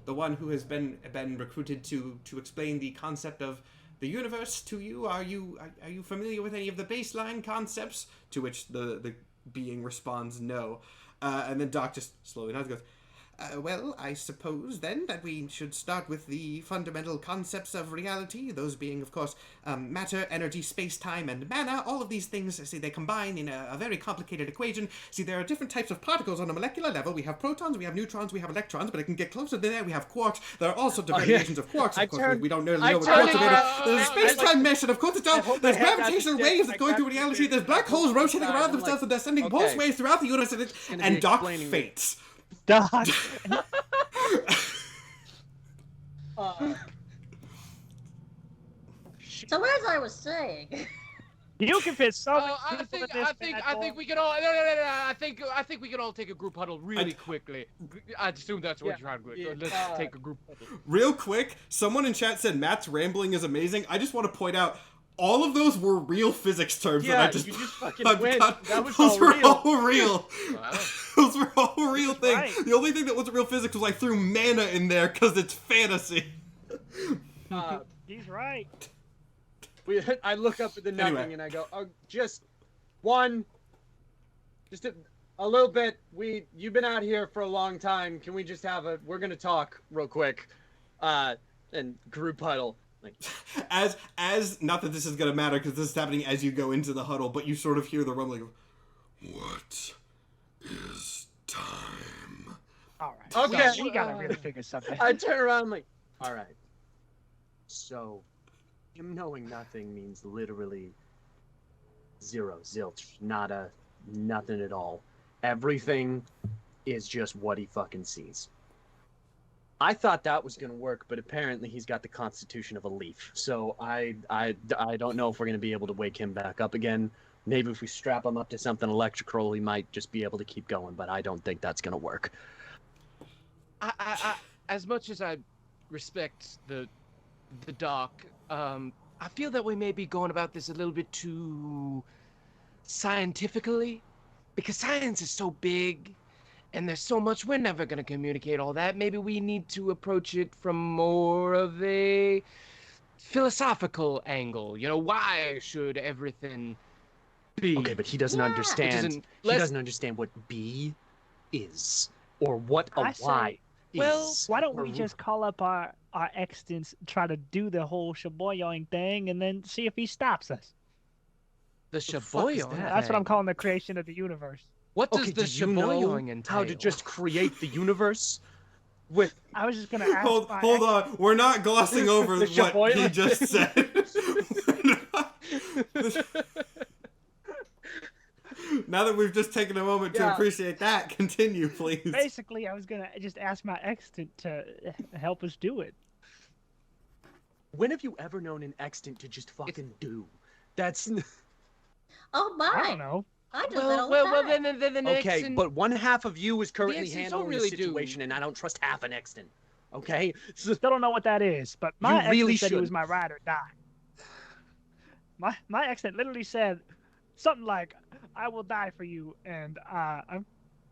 the one who has been recruited to explain the concept of the universe to you. Are you familiar with any of the baseline concepts? To which the being responds, no. And then Doc just slowly nods and goes, well, I suppose, then, that we should start with the fundamental concepts of reality, those being, of course, matter, energy, space-time, and mana. All of these things, see, they combine in a very complicated equation. See, there are different types of particles on a molecular level. We have protons, we have neutrons, we have electrons, but it can get closer than that. We have quarks. There are all sorts of variations of quarks. Of course, we don't really know what quarks are. There's a space-time mesh, and of course, it's all, there's gravitational waves that go through reality. There's black holes rotating around themselves, and they're sending pulse waves throughout the universe, and Doc faints. Doc. So as I was saying, You can fit so many I people in this bad boy. we can all. No. I think we can all take a group huddle really quickly. I assume that's what you're trying to do. Let's take a group huddle. Real quick, someone in chat said Matt's rambling is amazing. I just want to point out all of those were real physics terms that I just you just fucking went. That was those all were real. all real. Wow. Those were all real things. right. The only thing that wasn't real physics was I threw mana in there because it's fantasy. He's right. I look up at the nothing Anyway. and I go, oh, just one, just a little bit. You've been out here for a long time. Can we just we're gonna talk real quick, and group huddle. Like, As not that this is gonna matter because this is happening as you go into the huddle, but you sort of hear the rumbling of, what is time? All right. Okay. So we gotta really figure something. I turn around like, all right. So, him knowing nothing means literally zero, zilch, nada, nothing at all. Everything is just what he fucking sees. I thought that was gonna work, but apparently he's got the constitution of a leaf. So I don't know if we're gonna be able to wake him back up again. Maybe if we strap him up to something electrical, he might just be able to keep going. But I don't think that's gonna work. I as much as I respect the doc, I feel that we may be going about this a little bit too scientifically, because science is so big and there's so much, we're never going to communicate all that. Maybe we need to approach it from more of a philosophical angle. You know, why should everything be? Okay, but he doesn't understand. He doesn't understand what B is or what a I say- Y is. well, Why don't we just call up our extents, try to do the whole shaboyoing thing, and then see if he stops us? The fuck is shaboyoing. that? That's what I'm calling the creation of the universe. What does Okay, the do you know shaboyoing entail? how to just create the universe with I was just gonna ask. Hold on. We're not glossing over The what he Shaboy- just said. Now that we've just taken a moment to Yeah. appreciate that, continue, please. Basically, I was gonna just ask my extant to help us do it. when have you ever known an extant to just fucking do? That's oh I don't my, know. I do that all well, the time. then the next. okay, and- but one half of you is currently extants don't handling really the do. situation, and I don't trust half an extant. Okay, so, Still don't know what that is, but my You extant really said he was should. my ride or die. My extant literally said something like, "I will die for you," and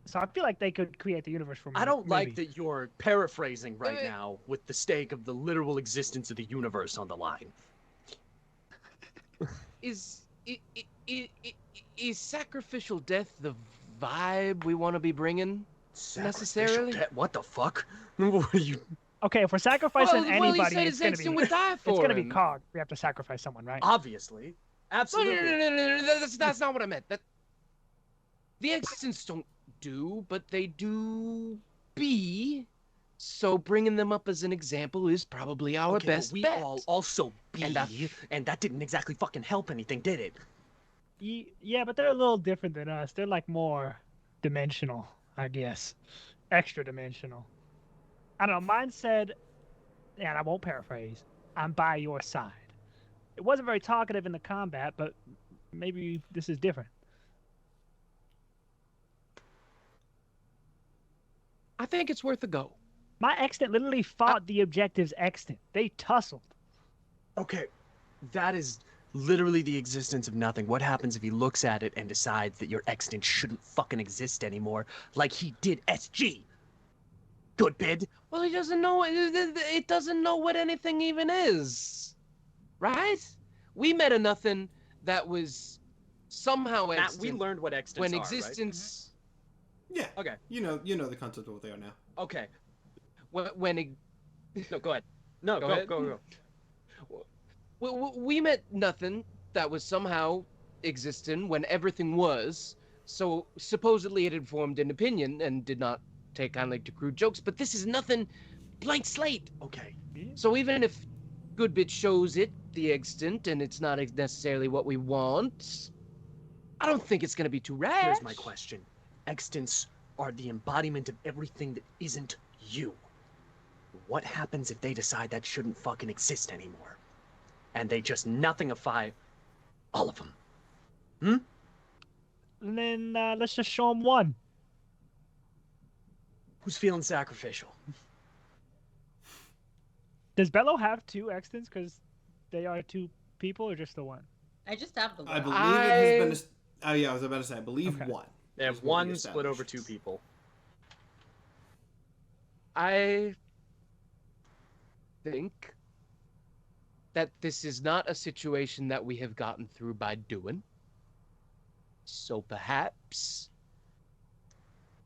so I feel like they could create the universe for me. I don't like maybe. that you're paraphrasing right Wait. now with the stake of the literal existence of the universe on the line. is sacrificial death the vibe we want to be bringing? Necessarily? What the fuck? What are you? Okay, if we're sacrificing he anybody, said it's his gonna extant be would die for it's gonna be him. Cog. We have to sacrifice someone, right? Obviously, absolutely. No, that's not what I meant. That the extants don't do, but they do be. So bringing them up as an example is probably our Okay, but best we bet. all also be, And and that didn't exactly fucking help anything, did it? Yeah, but they're a little different than us. They're like more dimensional, I guess. Extra dimensional. I don't know. Mine said, and I won't paraphrase, "I'm by your side." It wasn't very talkative in the combat, but maybe this is different. I think it's worth a go. My extant literally fought the objective's extant. They tussled. Okay, that is literally the existence of nothing. What happens if he looks at it and decides that your extant shouldn't fucking exist anymore, like he did SG? Good bid. Well, he doesn't know. It doesn't know what anything even is, right? We met a nothing that was somehow Matt, extant. we learned what extants when are, existence. Yeah. Okay. You know the concept of what they are now. Okay. When No, go ahead. No, Go go, ahead. go. we met nothing that was somehow existing when everything was. So supposedly it had formed an opinion and did not take kindly to crude jokes. But this is nothing, blank slate. Okay. So even if Goodbit shows it the extant and it's not necessarily what we want, I don't think it's gonna be too rash. Here's my question. Extants are the embodiment of everything that isn't you. What happens if they decide that shouldn't fucking exist anymore? And they just nothingify all of them? And then let's just show them one. Who's feeling sacrificial? Does Bello have two extants because they are two people, or just the one? I just have the one. I believe it has been. Oh yeah, I was about to say. I believe Okay. one. They is have what we one split over established. 2 people. I think that this is not a situation that we have gotten through by doing. So perhaps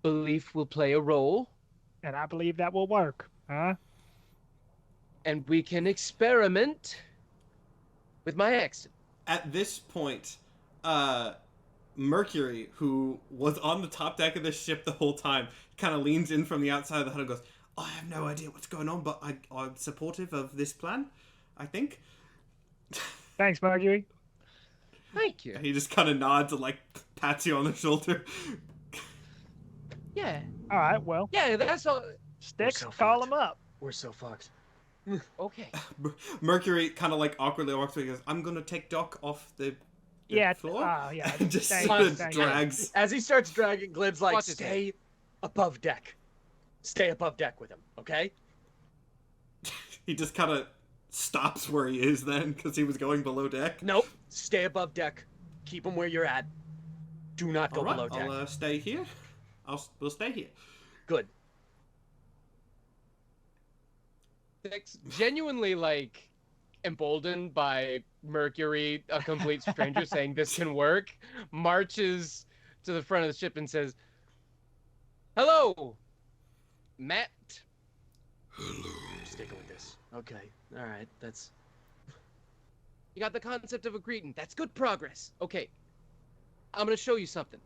belief will play a role, And I believe that will work. Huh? and we can experiment with my exit. At this point, Mercury, who was on the top deck of this ship the whole time, kind of leans in from the outside of the HUD and goes, I have no idea what's going on, but I'm supportive of this plan, I think. Thanks, Mercury. Thank you. He just kind of nods and, like, pats you on the shoulder. Yeah, All right, well, yeah, that's all. Stick, so call fucked. him up. We're so fucked. Okay. Mercury kind of, like, awkwardly walks away and goes, I'm going to take Doc off the Yeah, floor. yeah. And just thank sort you, of thank you. drags. As he starts dragging, Glib's like, Watch his stay above deck. Stay above deck with him, okay? He just kind of stops where he is then, because he was going below deck. Nope. Stay above deck. Keep him where you're at. Do not go All right, below deck. I'll stay here. We'll stay here. Good. Six, genuinely, like, emboldened by Mercury, a complete stranger, saying this can work, marches to the front of the ship and says, hello, Matt. Sticking with this. Okay. All right. That's... You got the concept of a greeting. That's good progress. Okay. I'm going to show you something.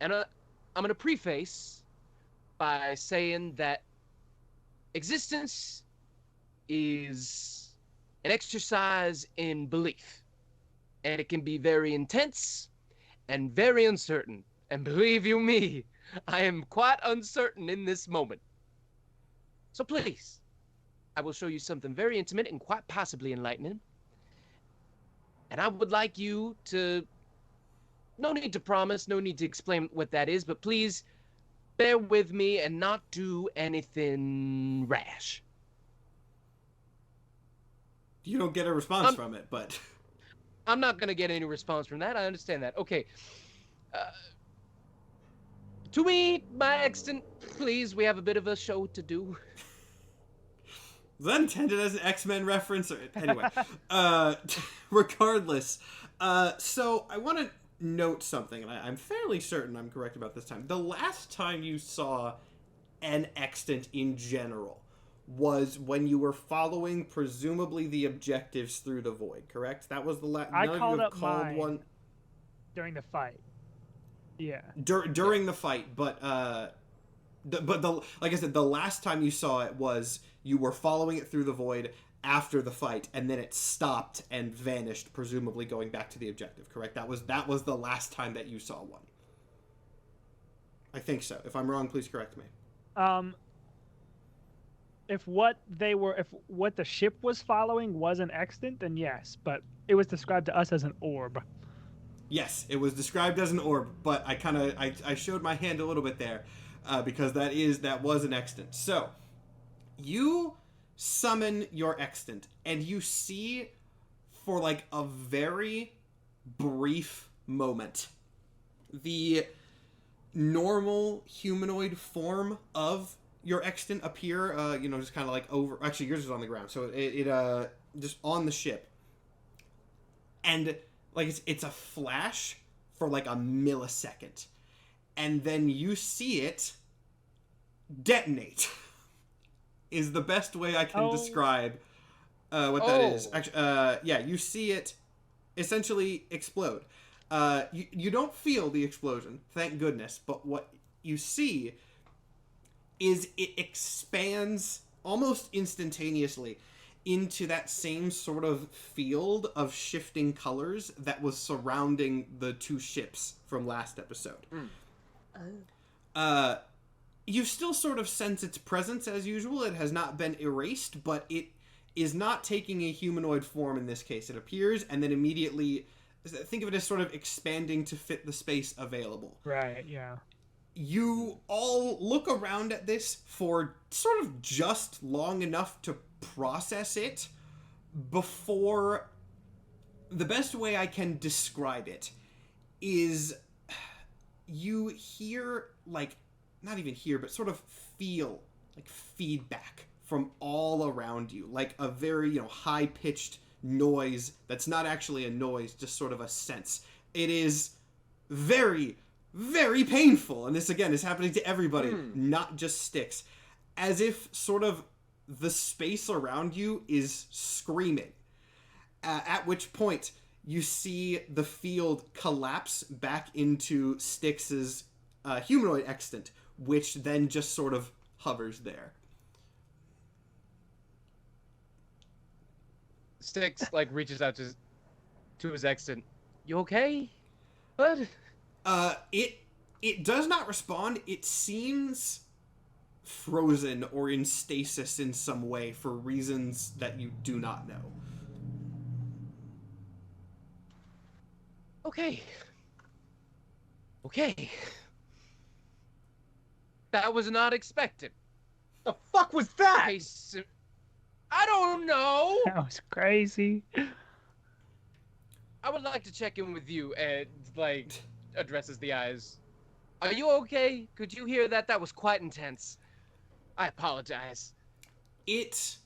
And I'm going to preface by saying that existence is an exercise in belief. And it can be very intense and very uncertain. And believe you me, I am quite uncertain in this moment. So please, I will show you something very intimate and quite possibly enlightening. And I would like you to, no need to promise, no need to explain what that is, but please bear with me and not do anything rash. You don't get a response from it, but... I'm not going to get any response from that. I understand that. Okay. To me, my extant, please, we have a bit of a show to do. Was that intended as an X-Men reference? Or, anyway, regardless. So I want to note something, and I'm fairly certain I'm correct about this time. The last time you saw an extant in general was when you were following, presumably, the objectives through the void, correct? That was the last... I None called of you have up called mine. one During the fight. Yeah. during the fight, but like I said, the last time you saw it was you were following it through the void after the fight, and then it stopped and vanished, presumably going back to the objective, correct? That was the last time that you saw one. I think so. If I'm wrong, please correct me. If what the ship was following was an extant, then yes, but it was described to us as an orb. Yes, it was described as an orb, but I showed my hand a little bit there, because that was an extant. So, You summon your extant, and you see, for like a very brief moment, the normal humanoid form of your extant appear, just kind of like over. Actually, yours is on the ground, so it just on the ship, and like it's a flash for like a millisecond, and then you see it detonate. Is the best way I can describe what that is. Actually, you see it essentially explode. You don't feel the explosion, thank goodness, but what you see is it expands almost instantaneously into that same sort of field of shifting colors that was surrounding the two ships from last episode. You still sort of sense its presence as usual. It has not been erased, but it is not taking a humanoid form in this case. It appears and then immediately, think of it as sort of expanding to fit the space available. Right, yeah. You all look around at this for sort of just long enough to process it before... The best way I can describe it is you hear, like, not even hear, but sort of feel, like, feedback from all around you. Like a very, high-pitched noise that's not actually a noise, just sort of a sense. It is very, very painful. And this, again, is happening to everybody, not just Styx. As if sort of the space around you is screaming. At which point, you see the field collapse back into Styx's humanoid extant, which then just sort of hovers there. Styx, like, reaches out to his extant. You okay? Bud? It does not respond. It seems frozen or in stasis in some way for reasons that you do not know. Okay. That was not expected. The fuck was that? I don't know. That was crazy. I would like to check in with you, and, like, addresses the eyes. Are you okay? Could you hear that? That was quite intense. I apologize. It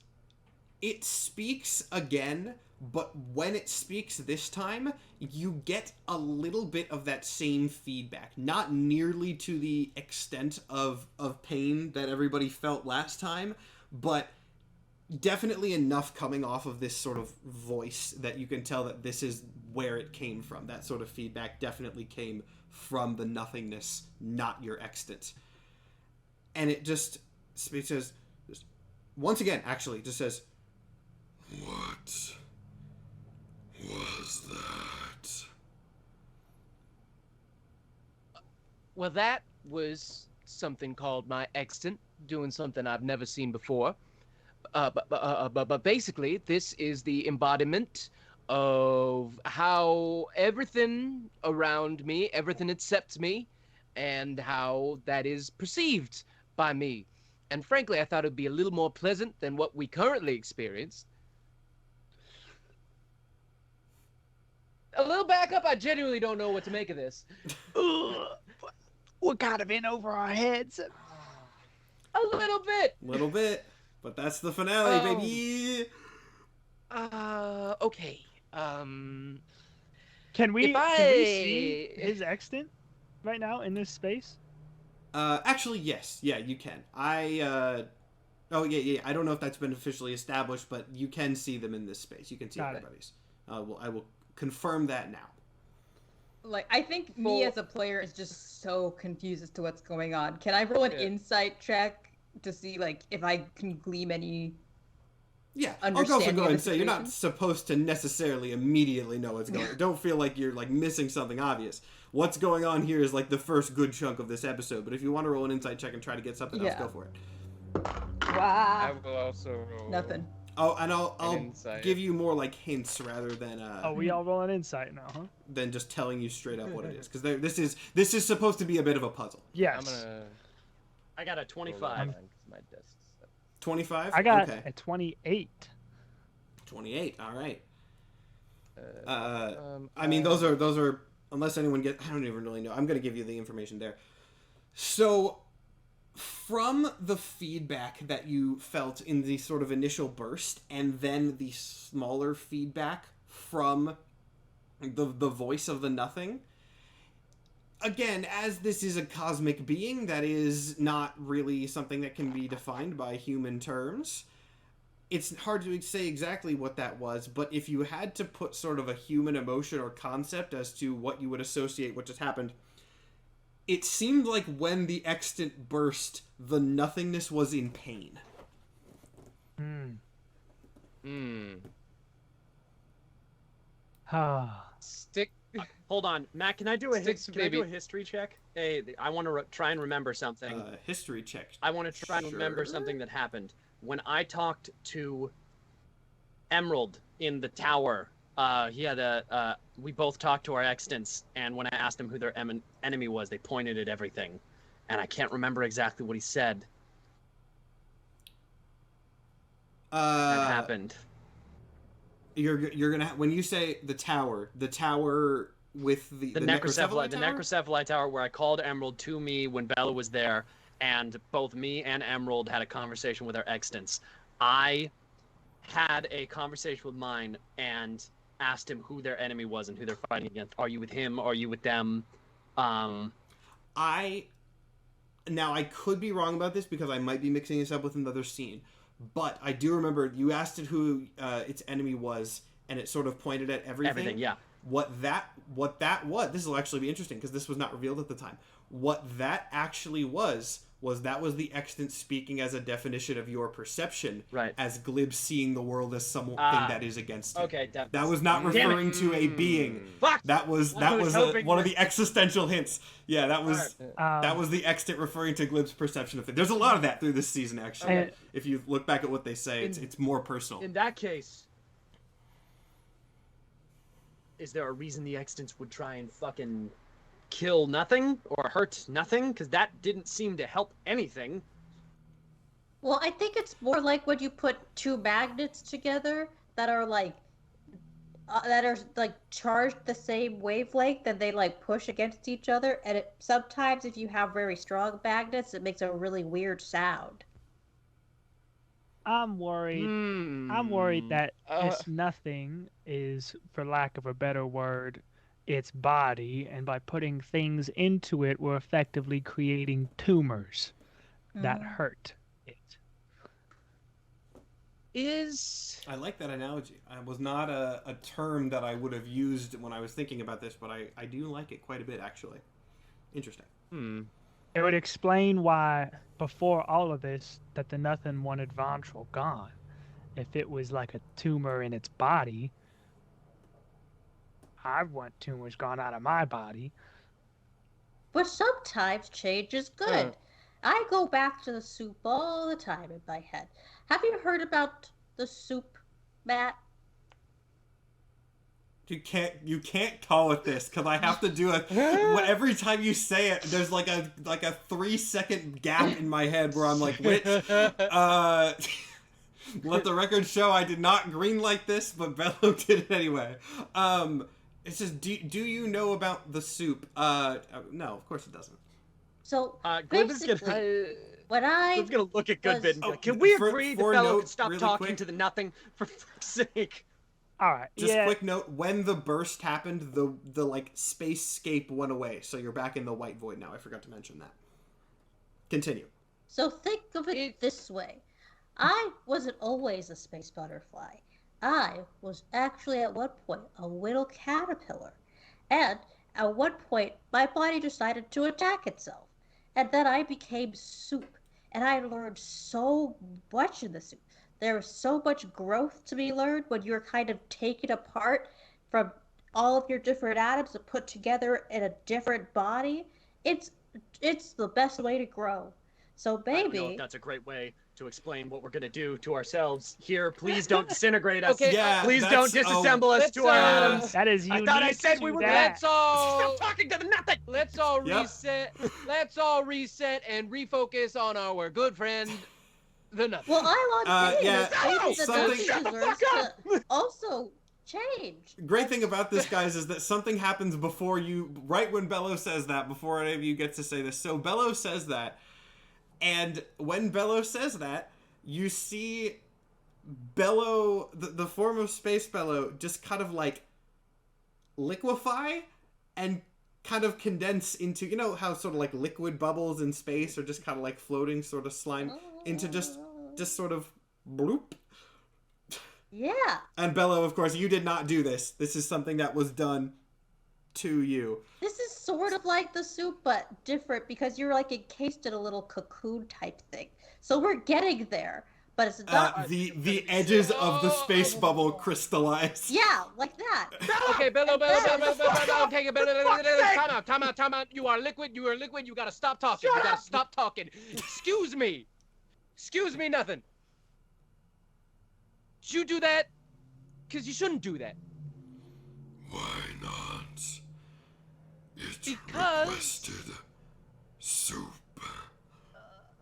speaks again, but when it speaks this time, you get a little bit of that same feedback. Not nearly to the extent of pain that everybody felt last time, but definitely enough coming off of this sort of voice that you can tell that this is where it came from. That sort of feedback definitely came from the nothingness, not your extant. And it just speaks as, once again, actually, just says, "What was that?" Well, that was something called my extant, doing something I've never seen before. But basically, this is the embodiment of how everything around me, everything accepts me, and how that is perceived by me. And frankly, I thought it would be a little more pleasant than what we currently experience. A little backup, I genuinely don't know what to make of this. We're kind of in over our heads. A little bit. But that's the finale, baby. Okay. Can we see his extant right now in this space? Actually, yes. Yeah, you can. I don't know if that's been officially established, but you can see them in this space. You can see everybody's. I will confirm that now. Like, I think me as a player is just so confused as to what's going on. Can I roll an insight check to see, like, if I can glean any I'll go for going and say you're not supposed to necessarily immediately know what's going on. Don't feel like you're, like, missing something obvious. What's going on here is, like, the first good chunk of this episode, but if you want to roll an insight check and try to get something else, go for it. I will also roll... Nothing. Oh, and I'll give you more, like, hints rather than... we all roll an insight now, huh? Than just telling you straight up what it is. Because this is supposed to be a bit of a puzzle. Yes. I got a 25. 25? I got okay. a 28. 28. All right. I mean, those are unless anyone I don't even really know. I'm going to give you the information there. So, from the feedback that you felt in the sort of initial burst, and then the smaller feedback from the voice of the nothing, again, as this is a cosmic being that is not really something that can be defined by human terms, it's hard to say exactly what that was, but if you had to put sort of a human emotion or concept as to what you would associate what just happened, it seemed like when the extant burst, the nothingness was in pain. Stick. Hold on, Matt. Can I do a Sticks, can I do a history check? Hey, I want to try and remember something. History check. I want to try and remember Sure. something that happened when I talked to Emerald in the tower. He had we both talked to our extants, and when I asked him who their enemy was, they pointed at everything, and I can't remember exactly what he said. That happened. You're gonna when you say the tower with the necrocephaly tower, where I called Emerald to me when Bella was there, and both me and Emerald had a conversation with our extants. I had a conversation with mine and asked him who their enemy was and who they're fighting against. Are you with him? Are you with them? Now I could be wrong about this because I might be mixing this up with another scene, but I do remember you asked it who its enemy was, and it sort of pointed at everything. Everything, yeah. What that was, this will actually be interesting because this was not revealed at the time. What that actually was that was the extant speaking as a definition of your perception, right? As Glib seeing the world as something that is against him. Okay, that was not referring to a being. Fuck! That was one of the existential hints. Yeah, that was the extant referring to Glib's perception of things. There's a lot of that through this season, actually. Okay. If you look back at what they say, it's more personal. In that case, is there a reason the extants would try and fucking kill nothing or hurt nothing? Because that didn't seem to help anything. Well, I think it's more like when you put two magnets together that are charged the same wavelength, and they like push against each other. And sometimes if you have very strong magnets, it makes a really weird sound. I'm worried. I'm worried that this nothing is, for lack of a better word, its body, and by putting things into it, we're effectively creating tumors that hurt it. I like that analogy. It was not a term that I would have used when I was thinking about this, but I do like it quite a bit, actually. Interesting. It would explain why, before all of this, that the nothing wanted Vantral gone. If it was like a tumor in its body, I want tumors gone out of my body. But sometimes change is good. I go back to the soup all the time in my head. Have you heard about the soup, Matt? You can't call it this because I have to do every time you say it. There's like a 3-second gap in my head where I'm like, which? Let the record show I did not greenlight this, but Bello did it anyway. It says, do you know about the soup? No, of course it doesn't. So Glib is basically, Glib's gonna look at Goodbid and be like, can we agree the fellow can stop really talking quick. to the nothing, for fuck's sake? All right. Just quick note: when the burst happened, the like spacescape went away, so you're back in the white void now. I forgot to mention that. Continue. So think of it this way: I wasn't always a space butterfly. I was actually at one point a little caterpillar, and at one point my body decided to attack itself, and then I became soup, and I learned so much in the soup. There was so much growth to be learned when you're kind of taken apart from all of your different atoms and put together in a different body. It's the best way to grow. So maybe I don't know if that's a great way to explain what we're gonna do to ourselves here. Please don't disintegrate us. Okay, Yeah, please don't disassemble us let's, to our atoms. That is unique. I thought I said we were that. Let's all Stop talking to the nothing. let's all Yep. reset. Let's all reset and refocus on our good friend the nothing. Well, all I'm saying yeah, is maybe the something- nothing deserves to also change. Great thing about this, guys, is that something happens before you, right when Bello says that, before any of you get to say this. So Bello says that, and when Bello says that, you see Bello, the form of Space Bello, just kind of like liquefy and kind of condense into, you know how sort of like liquid bubbles in space are just kind of like floating sort of slime into just sort of bloop. Yeah. And Bello, of course, you did not do this. This is something that was done to you. This is sort of like the soup, but different because you're like encased in a little cocoon type thing. So we're getting there, but it's not. The edges of the space bubble crystallize. Yeah, like that. Okay, Bello, okay, Bello, time out. You are liquid, you gotta stop talking. You gotta stop talking. Excuse me, nothing. Did you do that? Because you shouldn't do that. Why not? It Because- requested soup.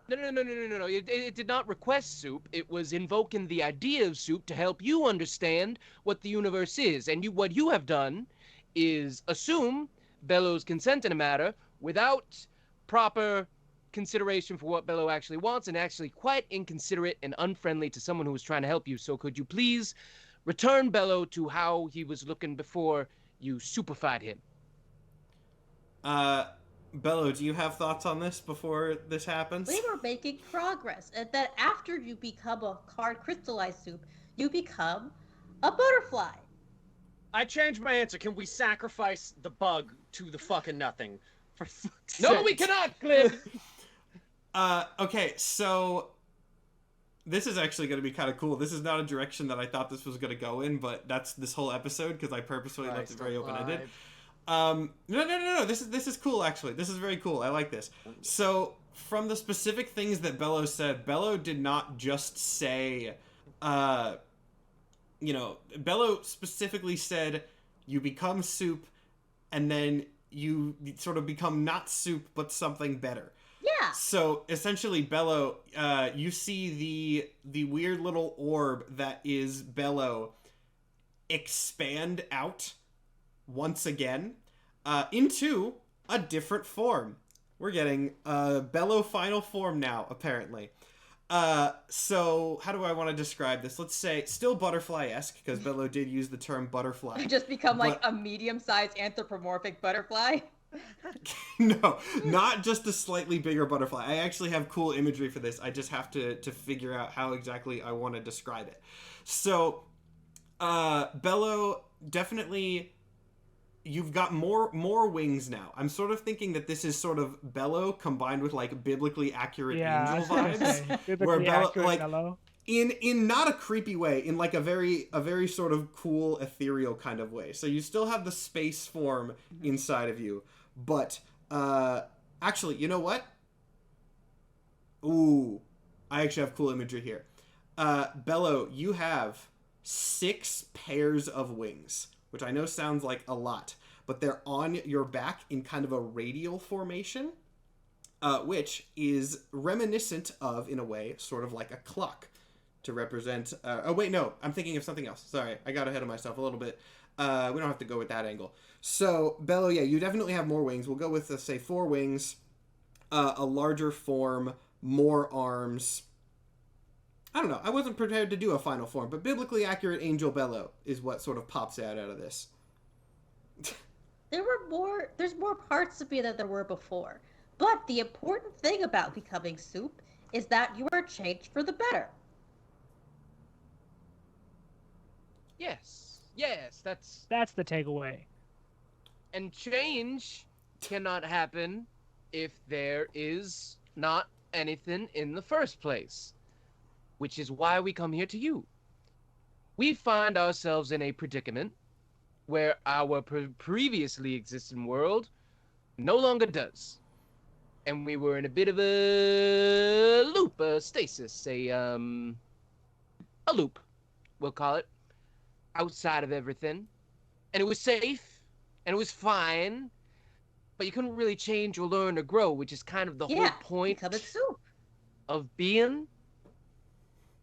No. It did not request soup. It was invoking the idea of soup to help you understand what the universe is. And what you have done is assume Bello's consent in a matter without proper consideration for what Bello actually wants, and actually quite inconsiderate and unfriendly to someone who was trying to help you. So could you please return Bello to how he was looking before you soupified him? Bello, do you have thoughts on this before this happens? We were making progress, and then after you become a hard crystallized soup, you become a butterfly. I changed my answer. Can we sacrifice the bug to the fucking nothing? For fuck's No, sake. we cannot, Cliff! Okay, so this is actually going to be kind of cool. This is not a direction that I thought this was going to go in, but that's this whole episode because I purposefully left it very open-ended. No. This is cool, actually. This is very cool. I like this. So, from the specific things that Bello said, Bello did not just say, Bello specifically said, you become soup, and then you sort of become not soup, but something better. Yeah. So essentially, Bello, you see the weird little orb that is Bello expand out once again into a different form. We're getting Bello final form now, apparently. So how do I want to describe this? Let's say still butterfly-esque, because Bello did use the term butterfly. You just become like But- a medium-sized anthropomorphic butterfly. No, not just a slightly bigger butterfly. I actually have cool imagery for this. I just have to figure out how exactly I want to describe it. So, Bello, definitely, you've got more wings now. I'm sort of thinking that this is sort of Bello combined with like biblically accurate I angel was gonna vibes. say, Where biblically Bello, accurate like, Bello. in not a creepy way, in like a very sort of cool ethereal kind of way. So you still have the space form inside of you, but actually, you know what? Ooh, I actually have cool imagery here. Bello, you have 6 pairs of wings, which I know sounds like a lot, but they're on your back in kind of a radial formation, which is reminiscent of, in a way, sort of like a clock to represent... oh, wait, no, I'm thinking of something else. Sorry, I got ahead of myself a little bit. We don't have to go with that angle. So, Bello, yeah, you definitely have more wings. We'll go with, let's say, 4 wings, a larger form, more arms. I don't know. I wasn't prepared to do a final form, but biblically accurate Angel Bello is what sort of pops out of this. There's more parts of me than there were before. But the important thing about becoming soup is that you are changed for the better. Yes, that's... That's the takeaway. And change cannot happen if there is not anything in the first place. Which is why we come here to you. We find ourselves in a predicament where our previously existing world no longer does. And we were in a bit of a loop, a stasis, a loop, we'll call it, outside of everything. And it was safe, and it was fine, but you couldn't really change or learn or grow, which is kind of the whole point become a soup. of being.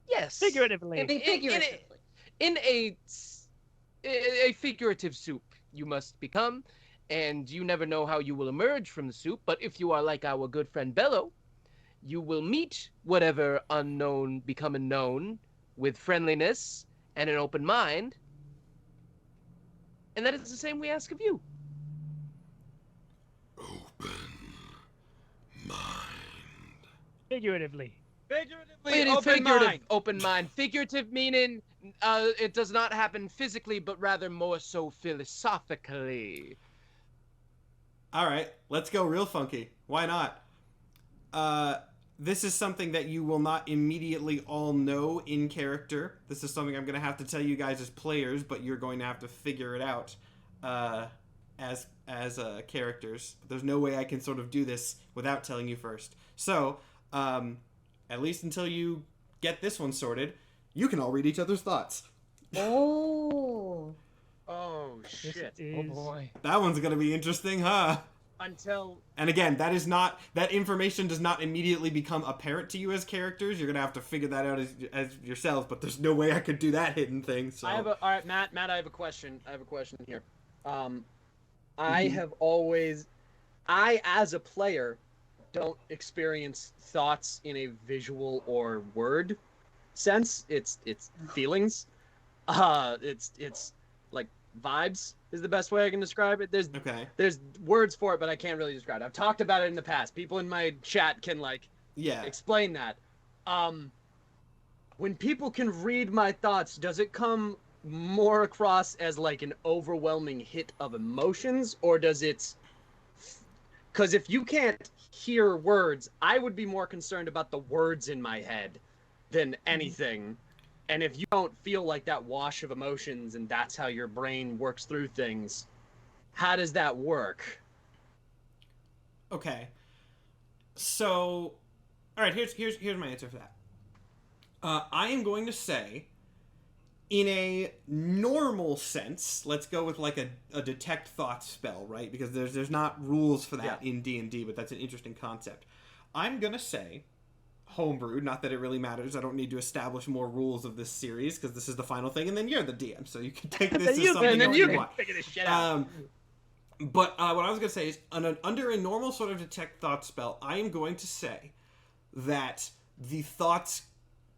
Yes. Figuratively. I think figuratively. In a figurative soup you must become, and you never know how you will emerge from the soup, but if you are like our good friend Bello, you will meet whatever unknown becoming known with friendliness and an open mind, and that is the same we ask of you. Open mind. Figuratively. Figuratively, It is open figurative, mind. open mind. Figurative meaning it does not happen physically, but rather more so philosophically. All right, let's go real funky. Why not? This is something that you will not immediately all know in character. This is something I'm going to have to tell you guys as players, but you're going to have to figure it out as characters. There's no way I can sort of do this without telling you first. So, at least until you get this one sorted, you can all read each other's thoughts. Oh. Oh This shit. is... Oh boy. That one's going to be interesting, huh? Until And again, that information does not immediately become apparent to you as characters. You're gonna have to figure that out as yourself. But there's no way I could do that hidden thing. So all right, Matt, I have a question. Here. I have always, as a player, don't experience thoughts in a visual or word sense. It's feelings. It's like vibes is the best way I can describe it. There's words for it, but I can't really describe it. I've talked about it in the past. People in my chat can explain that. When people can read my thoughts, does it come more across as like an overwhelming hit of emotions, or does it? Because if you can't hear words, I would be more concerned about the words in my head than anything. And if you don't feel like that wash of emotions and that's how your brain works through things, how does that work? okay. So, all right. Here's my answer for that. I am going to say, in a normal sense, let's go with like a detect thoughts spell, right? Because there's not rules for that in D&D, but that's an interesting concept. I'm gonna say homebrew, not that it really matters. I don't need to establish more rules of this series because this is the final thing, and then you're the DM, so you can take this as something else you want. Figure this shit out. But what I was going to say is, under a normal sort of detect thought spell, I am going to say that the thoughts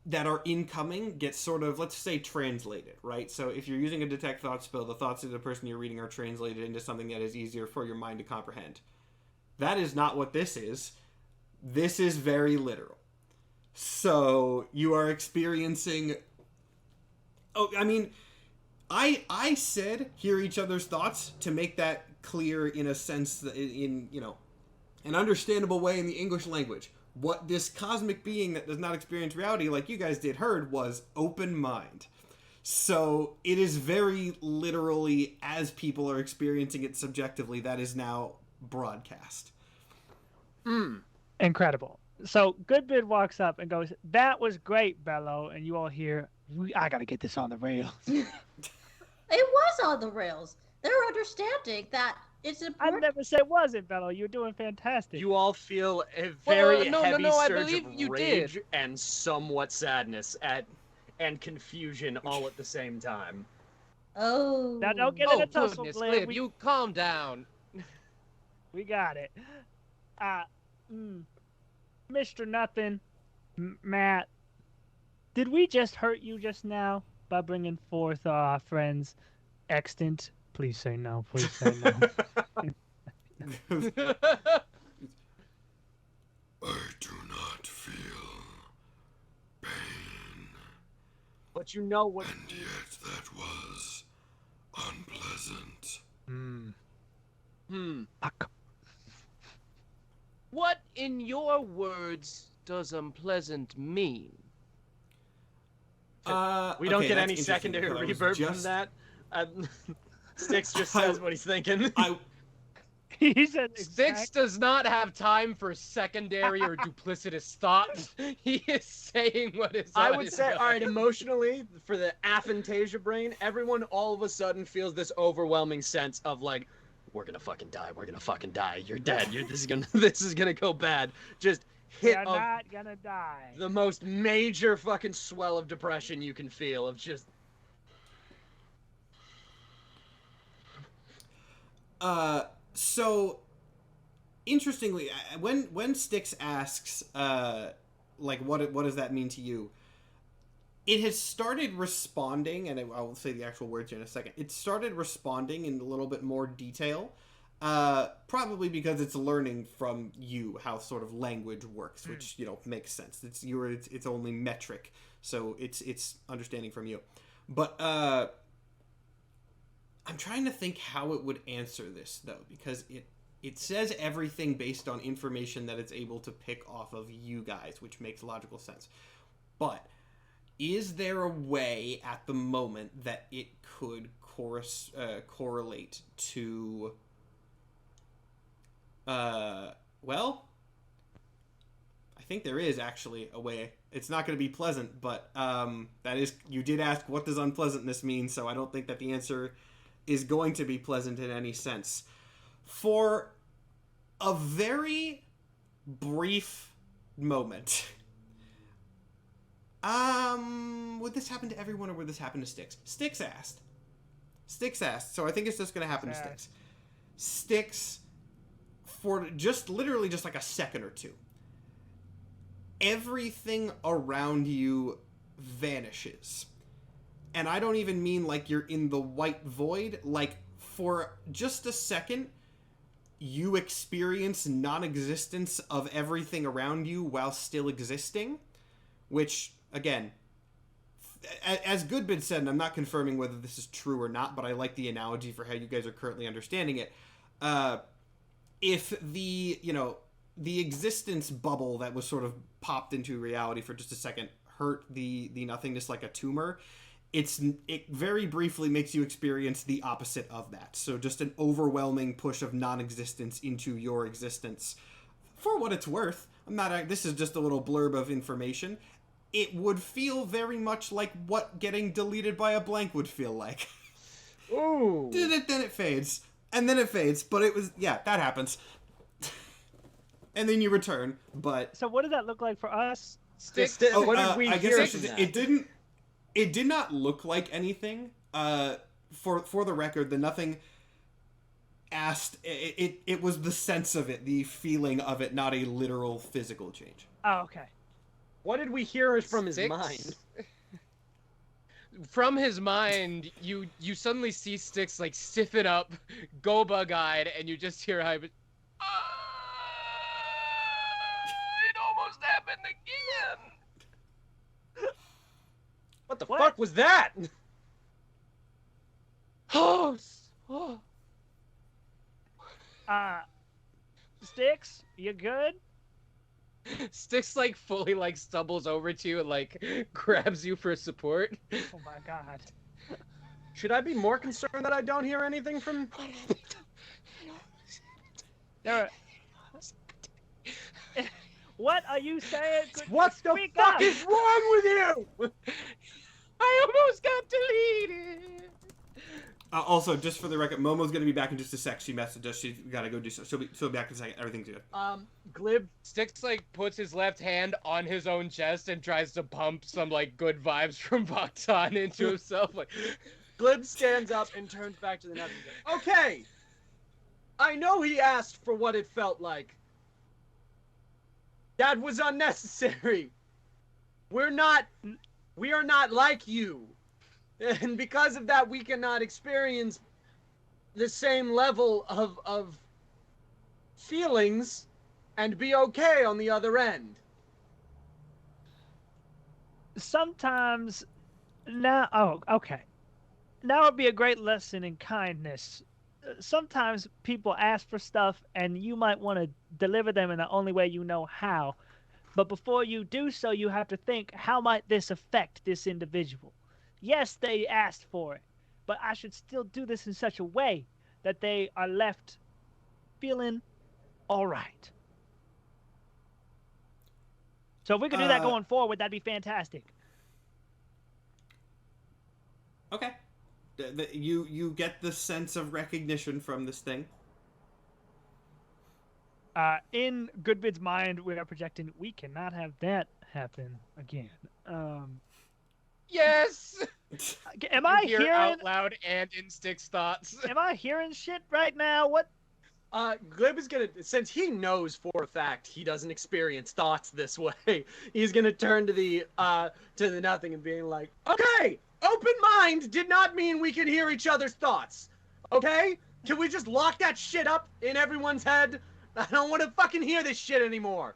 that are incoming get sort of, let's say, translated, right? So if you're using a detect thought spell, the thoughts of the person you're reading are translated into something that is easier for your mind to comprehend. That is not what this is. This is very literal. So you are experiencing... Oh, I mean, I said hear each other's thoughts to make that clear in a sense that in an understandable way in the English language. What this cosmic being that does not experience reality like you guys did heard was open mind. So it is very literally, as people are experiencing it subjectively, that is now broadcast. Incredible. So Goodbid walks up and goes, "That was great, Bello," and you all hear, "I gotta get this on the rails." It was on the rails. They're understanding that it's I important. never said wasn't, Bello. You're doing fantastic. You all feel a very no, heavy I surge believe of you rage did. and somewhat sadness and confusion all at the same time. Oh. Now don't get in Oh, a tussle, goodness, Glib. Glib, you calm down. We got it. Mr. Nothing, Matt, did we just hurt you just now by bringing forth our friends extant? Please say no. Please say no. I do not feel pain, But you know what? and yet that was unpleasant. Fuck. What, in your words, does unpleasant mean? We don't Okay, get that's any interesting, secondary because I was reverb from just- that. Styx just says what he's thinking. He said Styx does not have time for secondary or duplicitous thought. He is saying what is I on would his say, mind. all right, emotionally, for the aphantasia brain, everyone all of a sudden feels this overwhelming sense of like, we're gonna fucking die. We're gonna fucking die. You're dead. This is gonna go bad. Just We hit are of not gonna die. the most major fucking swell of depression you can feel, of just... So interestingly, when Styx asks, like, what does that mean to you? It has started responding, and I'll say the actual words here in a second. It started responding in a little bit more detail, probably because it's learning from you how sort of language works, which makes sense. It's only metric, so it's understanding from you. But I'm trying to think how it would answer this though, because it says everything based on information that it's able to pick off of you guys, which makes logical sense. But is there a way at the moment that it could correlate to... well, I think there is actually a way. It's not going to be pleasant, but that is... You did ask, what does unpleasantness mean? So I don't think that the answer is going to be pleasant in any sense. For a very brief moment... would this happen to everyone, or would this happen to Styx? Styx asked, so I think it's just going to happen to Styx. Styx, for literally just like a second or two, everything around you vanishes. And I don't even mean like you're in the white void. Like, for just a second, you experience non-existence of everything around you while still existing, which... Again, as Goodbid said, and I'm not confirming whether this is true or not, but I like the analogy for how you guys are currently understanding it. If the existence bubble that was sort of popped into reality for just a second hurt the nothingness like a tumor, it very briefly makes you experience the opposite of that. So just an overwhelming push of non-existence into your existence. For what it's worth, this is just a little blurb of information. It would feel very much like what getting deleted by a blank would feel like. Ooh. Then it fades. And then it fades. But it was... Yeah, that happens. And then you return, but... So what does that look like for us? What did we hear from that? It did not look like anything. For the record, the nothing asked... It was the sense of it, the feeling of it, not a literal physical change. Oh, okay. What did we hear from his Styx? mind? From his mind, you suddenly see Styx like stiffen up, go bug-eyed, and you just hear him. It almost happened again. What the fuck was that? Oh. Styx, you good? Styx like fully like stumbles over to you and like grabs you for support. Oh my god. Should I be more concerned that I don't hear anything from... What are you saying? What the Speak fuck up. is wrong with you? I almost got deleted. Also, just for the record, Momo's going to be back in just a sec. She messaged us. She's got to go do so. She'll be back in a second. Everything's good. Glib Styx like puts his left hand on his own chest and tries to pump some like good vibes from Baktan into himself. Like, Glib stands up and turns back to the nothing. Okay, I know he asked for what it felt like. That was unnecessary. We are not like you. And because of that, we cannot experience the same level of feelings and be okay on the other end. Sometimes, okay. Now would be a great lesson in kindness. Sometimes people ask for stuff and you might want to deliver them in the only way you know how. But before you do so, you have to think, how might this affect this individual? Yes, they asked for it, but I should still do this in such a way that they are left feeling all right. So if we could do that going forward, that'd be fantastic. Okay. You get the sense of recognition from this thing. In Goodbid's mind, we are projecting we cannot have that happen again. Yes. Am I Hear hearing? out loud and in Styx's thoughts. Am I hearing shit right now? What? Glib is gonna, since he knows for a fact he doesn't experience thoughts this way, he's gonna turn to the nothing and being like, okay, open mind did not mean we can hear each other's thoughts. Okay? Can we just lock that shit up in everyone's head? I don't want to fucking hear this shit anymore.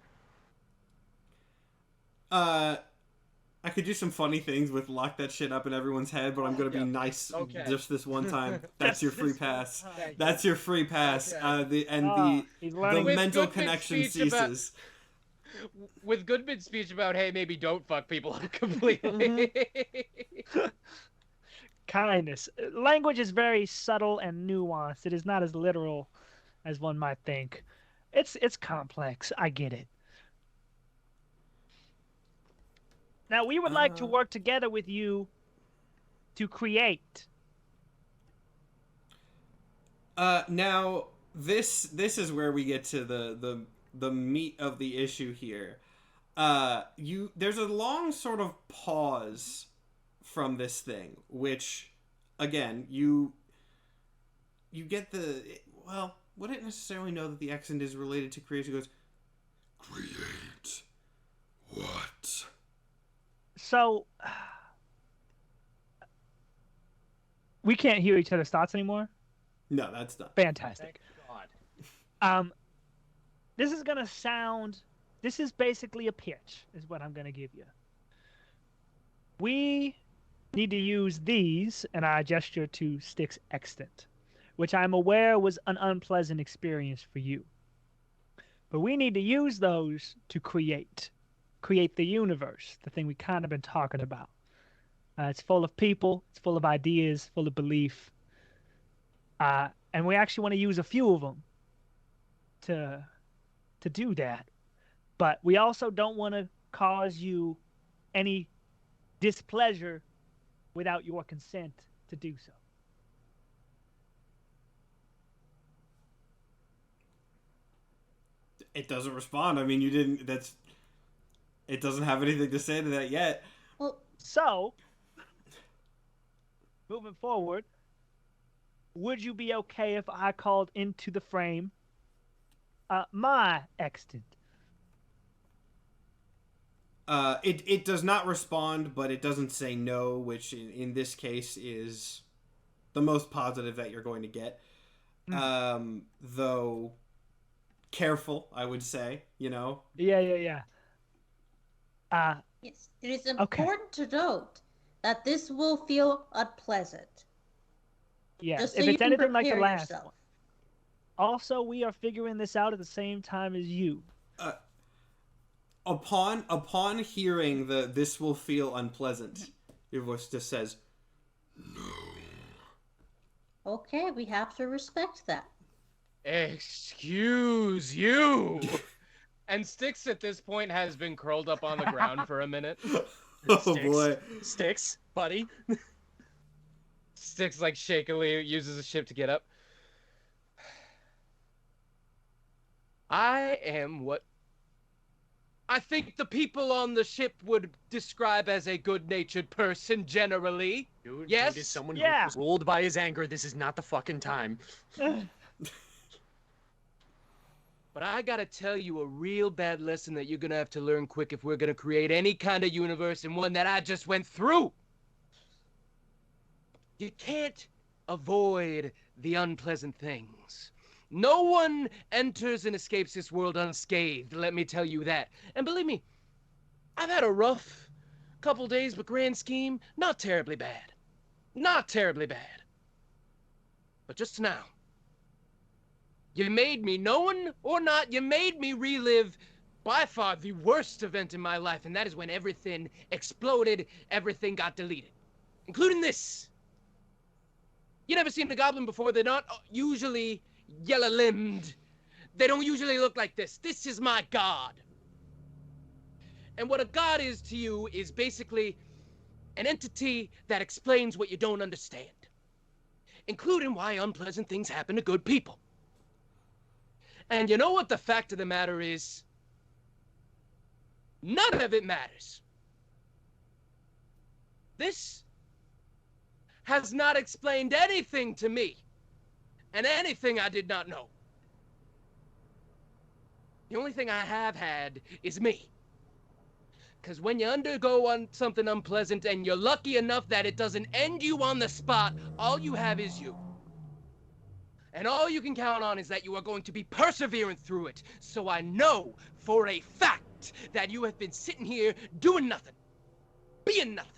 I could do some funny things with lock that shit up in everyone's head, but I'm gonna be nice just this one time. That's your free pass. That's your free pass. Okay. The mental connection ceases. With Goodman's speech about, hey, maybe don't fuck people up completely. Kindness. Language is very subtle and nuanced. It is not as literal as one might think. It's complex. I get it. Now, we would like to work together with you to create. Now, this is where we get to the meat of the issue here. There's a long sort of pause from this thing, which, again, you get wouldn't necessarily know that the accent is related to creation. It goes, Create what? So, we can't hear each other's thoughts anymore? no, that's done. Fantastic. Thank God. This is going to sound... This is basically a pitch, is what I'm going to give you. We need to use these, and I gesture to Styx Extant, which I'm aware was an unpleasant experience for you. But we need to use those to create the universe, the thing we kind of been talking about. It's full of people, it's full of ideas, full of belief. And we actually want to use a few of them to do that. But we also don't want to cause you any displeasure without your consent to do so. It doesn't respond. I mean, you didn't... It doesn't have anything to say to that yet. Well, So, moving forward, would you be okay if I called into the frame my extant? It does not respond, but it doesn't say no, which in this case is the most positive that you're going to get. Though careful, I would say, Yeah. yes, it is important to note that this will feel unpleasant. Yes, Just so if you it's can anything like the prepare last yourself. one. Also, we are figuring this out at the same time as you. Upon hearing this will feel unpleasant, your voice just says, Okay, we have to respect that. Excuse you. And Styx at this point has been curled up on the ground for a minute. oh boy. Styx, buddy. Styx like shakily uses a ship to get up. I am what I think the people on the ship would describe as a good-natured person generally. Dude, Yes? Dude is someone Yeah. who's ruled by his anger. This is not the fucking time. But I gotta tell you a real bad lesson that you're gonna have to learn quick if we're gonna create any kind of universe, and one that I just went through. You can't avoid the unpleasant things. No one enters and escapes this world unscathed, let me tell you that. And believe me, I've had a rough couple days, but grand scheme, not terribly bad. Not terribly bad. But just now, you made me, known or not, you made me relive by far the worst event in my life, and that is when everything exploded, everything got deleted. Including this. You never seen a goblin before, they're not usually yellow-limbed. They don't usually look like this. This is my god. And what a god is to you is basically an entity that explains what you don't understand, including why unpleasant things happen to good people. And you know what the fact of the matter is? None of it matters. This has not explained anything to me, and anything I did not know. The only thing I have had is me. Because when you undergo something unpleasant and you're lucky enough that it doesn't end you on the spot, all you have is you. And all you can count on is that you are going to be perseverant through it. So I know for a fact that you have been sitting here doing nothing, being nothing.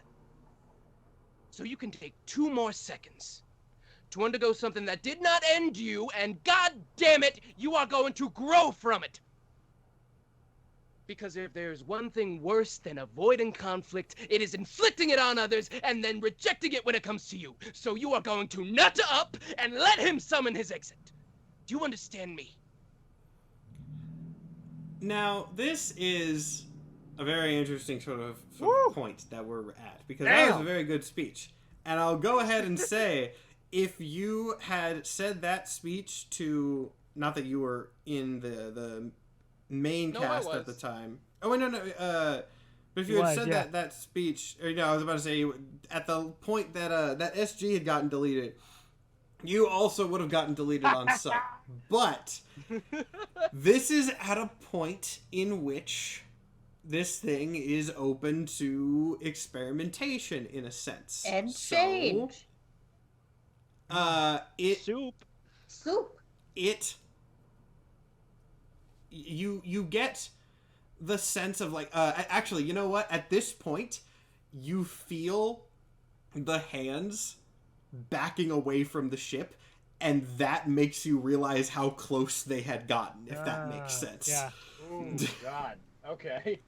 So you can take 2 more seconds to undergo something that did not end you, and god damn it, you are going to grow from it. Because if there's one thing worse than avoiding conflict, it is inflicting it on others and then rejecting it when it comes to you. So you are going to nut up and let him summon his exit. Do you understand me? Now, this is a very interesting sort of point that we're at, because Damn. that was a very good speech. And I'll go ahead and say, if you had said that speech to, not that you were in the main cast at the time. Oh, wait, no. But if you had said that speech, or I was about to say, at the point that that SG had gotten deleted, you also would have gotten deleted on site. But this is at a point in which this thing is open to experimentation, in a sense. And change. Soup. You get the sense of like, actually, you know what? At this point, you feel the hands backing away from the ship, and that makes you realize how close they had gotten, if that makes sense. Yeah. Oh, God. Okay.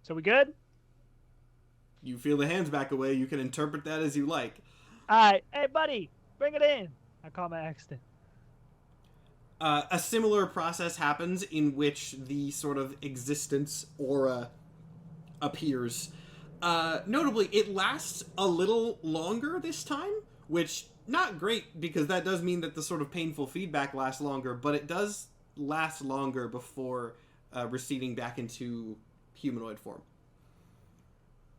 So we good? You feel the hands back away. You can interpret that as you like. All right. Hey, buddy, bring it in. I call my accident. A similar process happens in which the sort of existence aura appears. Notably, it lasts a little longer this time, which, not great, because that does mean that the sort of painful feedback lasts longer, but it does last longer before receding back into humanoid form.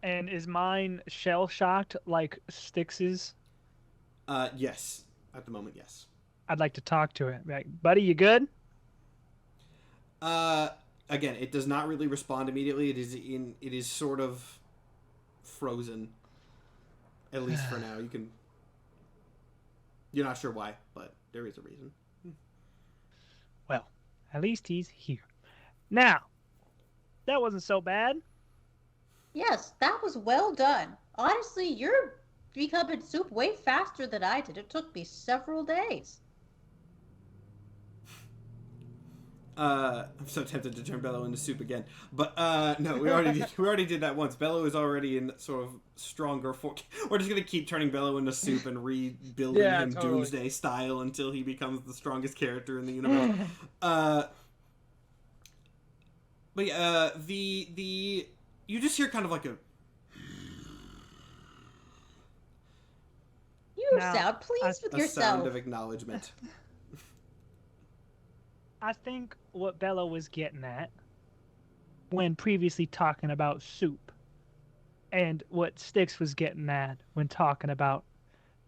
And is mine shell-shocked like Styx's? Yes. At the moment, yes. I'd like to talk to it. Like, buddy, you good? Again, it does not really respond immediately. It is sort of frozen. At least for now. You're not sure why, but there is a reason. Well, at least he's here. Now, that wasn't so bad. Yes, that was well done. Honestly, you're becoming soup way faster than I did. It took me several days. I'm so tempted to turn Bello into soup again, but no, we already did that once. Bello is already in sort of stronger form. We're just gonna keep turning Bello into soup and rebuilding him totally. Doomsday style until he becomes the strongest character in the universe. But yeah, the you just hear kind of like a. You sound pleased with yourself. A sound of acknowledgement. I think what Bella was getting at when previously talking about soup, and what Styx was getting at when talking about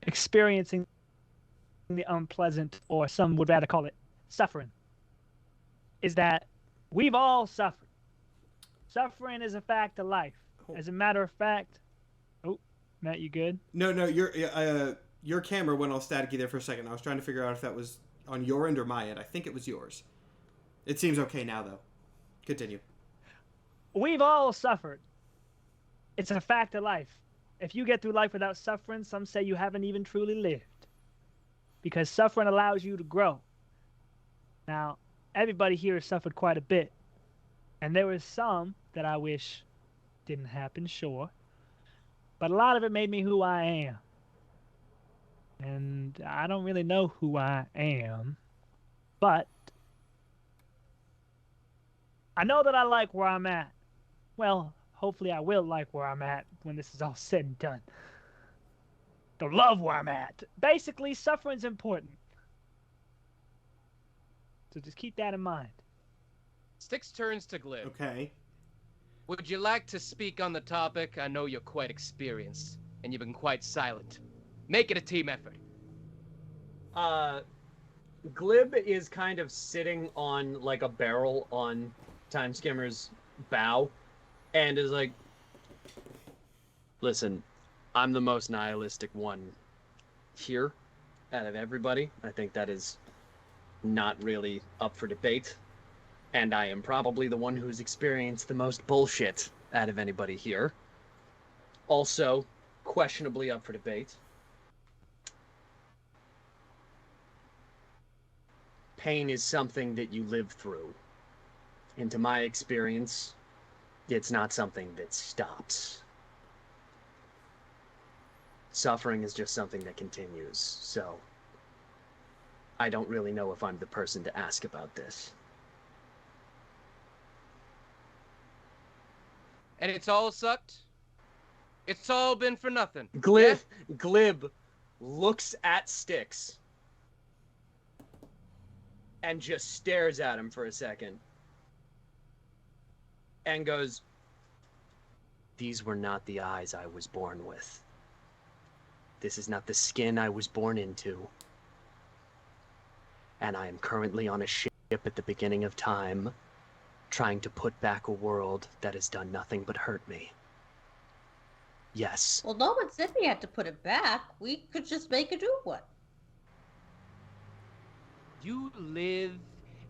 experiencing the unpleasant, or some would rather call it suffering, is that we've all suffered. Suffering is a fact of life. As a matter of fact, Matt, you good? No, your camera went all staticky there for a second. I was trying to figure out if that was on your end or my end. I think it was yours. It seems okay now, though. Continue. We've all suffered. It's a fact of life. If you get through life without suffering, some say you haven't even truly lived. Because suffering allows you to grow. Now, everybody here has suffered quite a bit. And there was some that I wish didn't happen, sure. But a lot of it made me who I am. And I don't really know who I am. But I know that I like where I'm at. Well, hopefully I will like where I'm at when this is all said and done. Don't love where I'm at. Basically, suffering's important. So just keep that in mind. Styx turns to Glib. Okay. Would you like to speak on the topic? I know you're quite experienced, and you've been quite silent. Make it a team effort. Glib is kind of sitting on like a barrel on Time Skimmer's bow and is like, listen, I'm the most nihilistic one here out of everybody. I think that is not really up for debate. And I am probably the one who's experienced the most bullshit out of anybody here. Also, questionably up for debate. Pain is something that you live through. And to my experience, it's not something that stops. Suffering is just something that continues. So, I don't really know if I'm the person to ask about this. And it's all sucked? It's all been for nothing. Glib looks at Styx and just stares at him for a second and goes, these were not the eyes I was born with. This is not the skin I was born into. And I am currently on a ship at the beginning of time, trying to put back a world that has done nothing but hurt me. Yes. Well, no one said we had to put it back. We could just make a new one. You live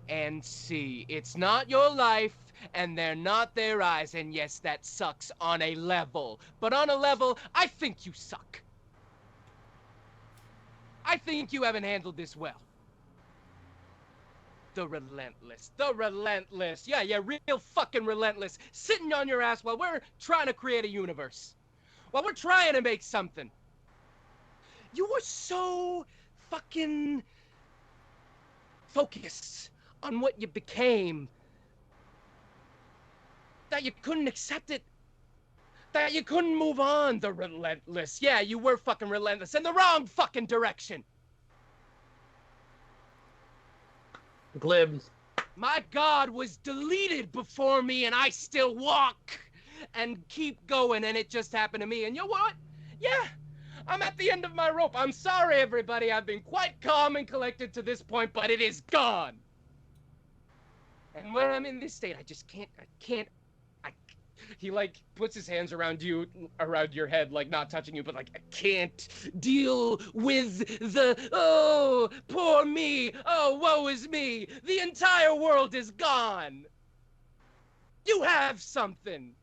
and see. It's not your life, and they're not their eyes, and yes, that sucks on a level. But on a level, I think you suck. I think you haven't handled this well. The relentless. Yeah, real fucking relentless. Sitting on your ass while we're trying to create a universe. While we're trying to make something. You were so fucking focused on what you became that you couldn't accept it. That you couldn't move on. The relentless. Yeah, you were fucking relentless in the wrong fucking direction. Glib. My God was deleted before me, and I still walk and keep going, and it just happened to me. And you know what? Yeah, I'm at the end of my rope. I'm sorry, everybody. I've been quite calm and collected to this point, but it is gone. And when I'm in this state, I just can't. He, like, puts his hands around you, around your head, like, not touching you, but, like, I can't deal with the, oh, poor me, oh, woe is me, the entire world is gone. You have something.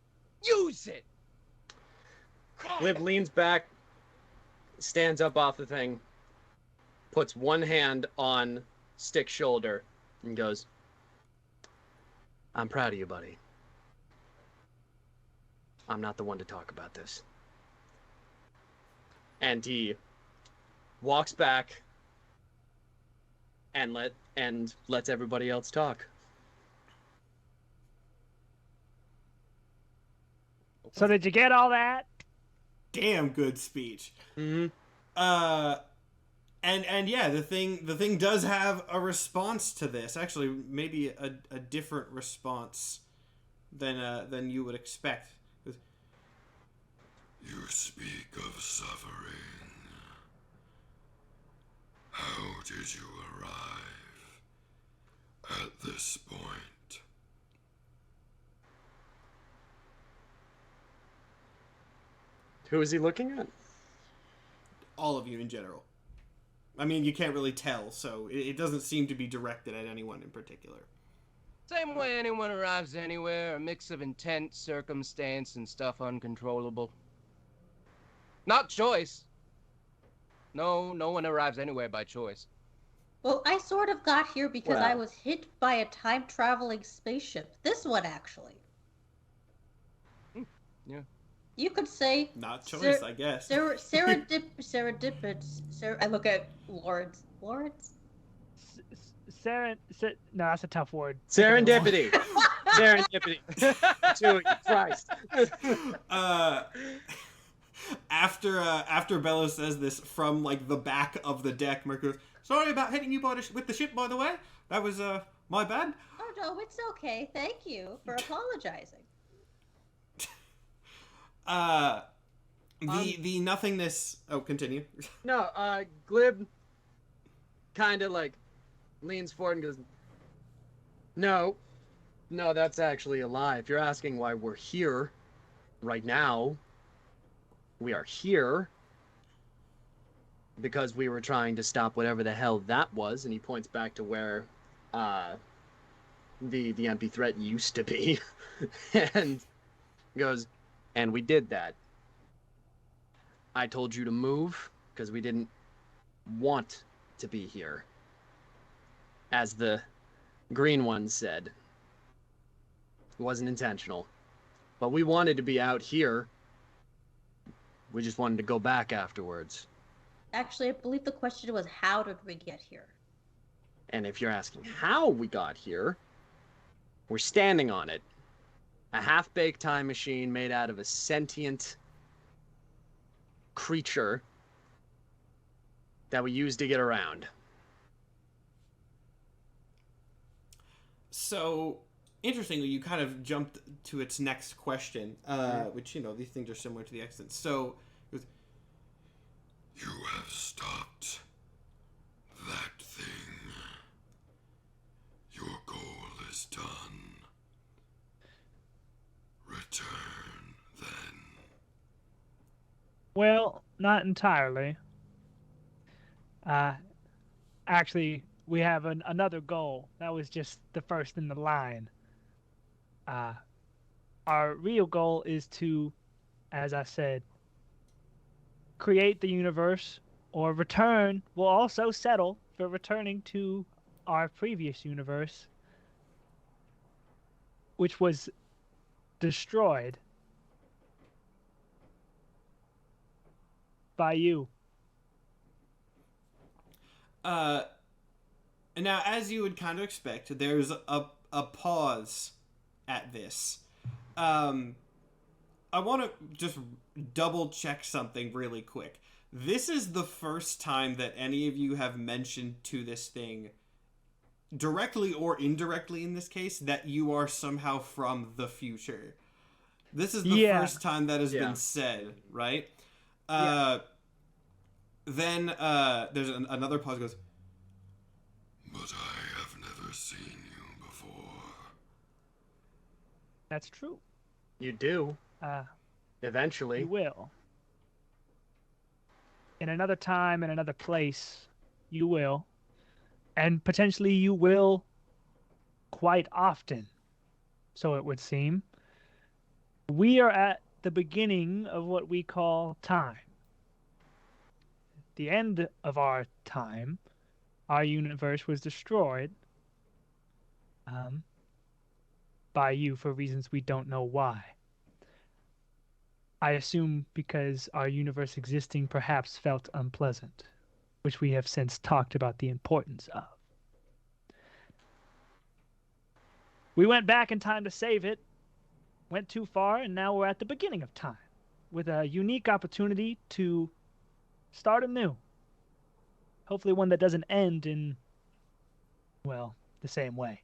Use it. Glib leans back, stands up off the thing, puts one hand on Stick's shoulder, and goes, I'm proud of you, buddy. I'm not the one to talk about this. And he walks back and lets everybody else talk. So did you get all that? Damn good speech. Mm-hmm. And yeah, the thing does have a response to this. Actually, maybe a different response than you would expect. You speak of suffering. How did you arrive at this point? Who is he looking at? All of you in general. I mean, you can't really tell, so it doesn't seem to be directed at anyone in particular. Same way anyone arrives anywhere, a mix of intent, circumstance, and stuff uncontrollable. Not choice. No one arrives anywhere by choice. Well, I sort of got here because I Wow. was hit by a time-traveling spaceship. This one, actually. Yeah. You could say... Not choice, I guess. Serendipitous. I look at Lawrence. Lawrence? No, that's a tough word. Serendipity. Serendipity. Dude, Christ. After Bello says this from like the back of the deck, Merc goes, "Sorry about hitting you with the ship, by the way. That was my bad. Oh no, it's okay. Thank you for apologizing. The nothingness. Oh, continue. No, Glib kind of like leans forward and goes, no, that's actually a lie. If you're asking why we're here right now, we are here because we were trying to stop whatever the hell that was. And he points back to where the empty threat used to be. And goes, and we did that. I told you to move because we didn't want to be here. As the green one said. It wasn't intentional. But we wanted to be out here. We just wanted to go back afterwards. Actually, I believe the question was, how did we get here? And if you're asking how we got here, we're standing on it. A half-baked time machine made out of a sentient creature that we use to get around. So, interestingly, you kind of jumped to its next question, which, these things are similar to the accident. So, You have stopped that thing. Your goal is done. Return, then. Well, not entirely. Actually, we have another goal. That was just the first in the line. Our real goal is to, as I said, create the universe, or return. We'll also settle for returning to our previous universe, which was destroyed by you. Now, as you would kind of expect, there's a pause at this. I want to just double check something really quick. This is the first time that any of you have mentioned to this thing, directly or indirectly in this case, that you are somehow from the future. This is the first time that has been said, right? Then there's another pause. Goes, but I have never seen you before. That's true. You do. Eventually. You will. In another time, in another place, you will. And potentially you will quite often, so it would seem. We are at the beginning of what we call time. The end of our time, our universe was destroyed by you for reasons we don't know why. I assume because our universe existing perhaps felt unpleasant, which we have since talked about the importance of. We went back in time to save it, went too far, and now we're at the beginning of time, with a unique opportunity to start anew. Hopefully one that doesn't end in, well, the same way.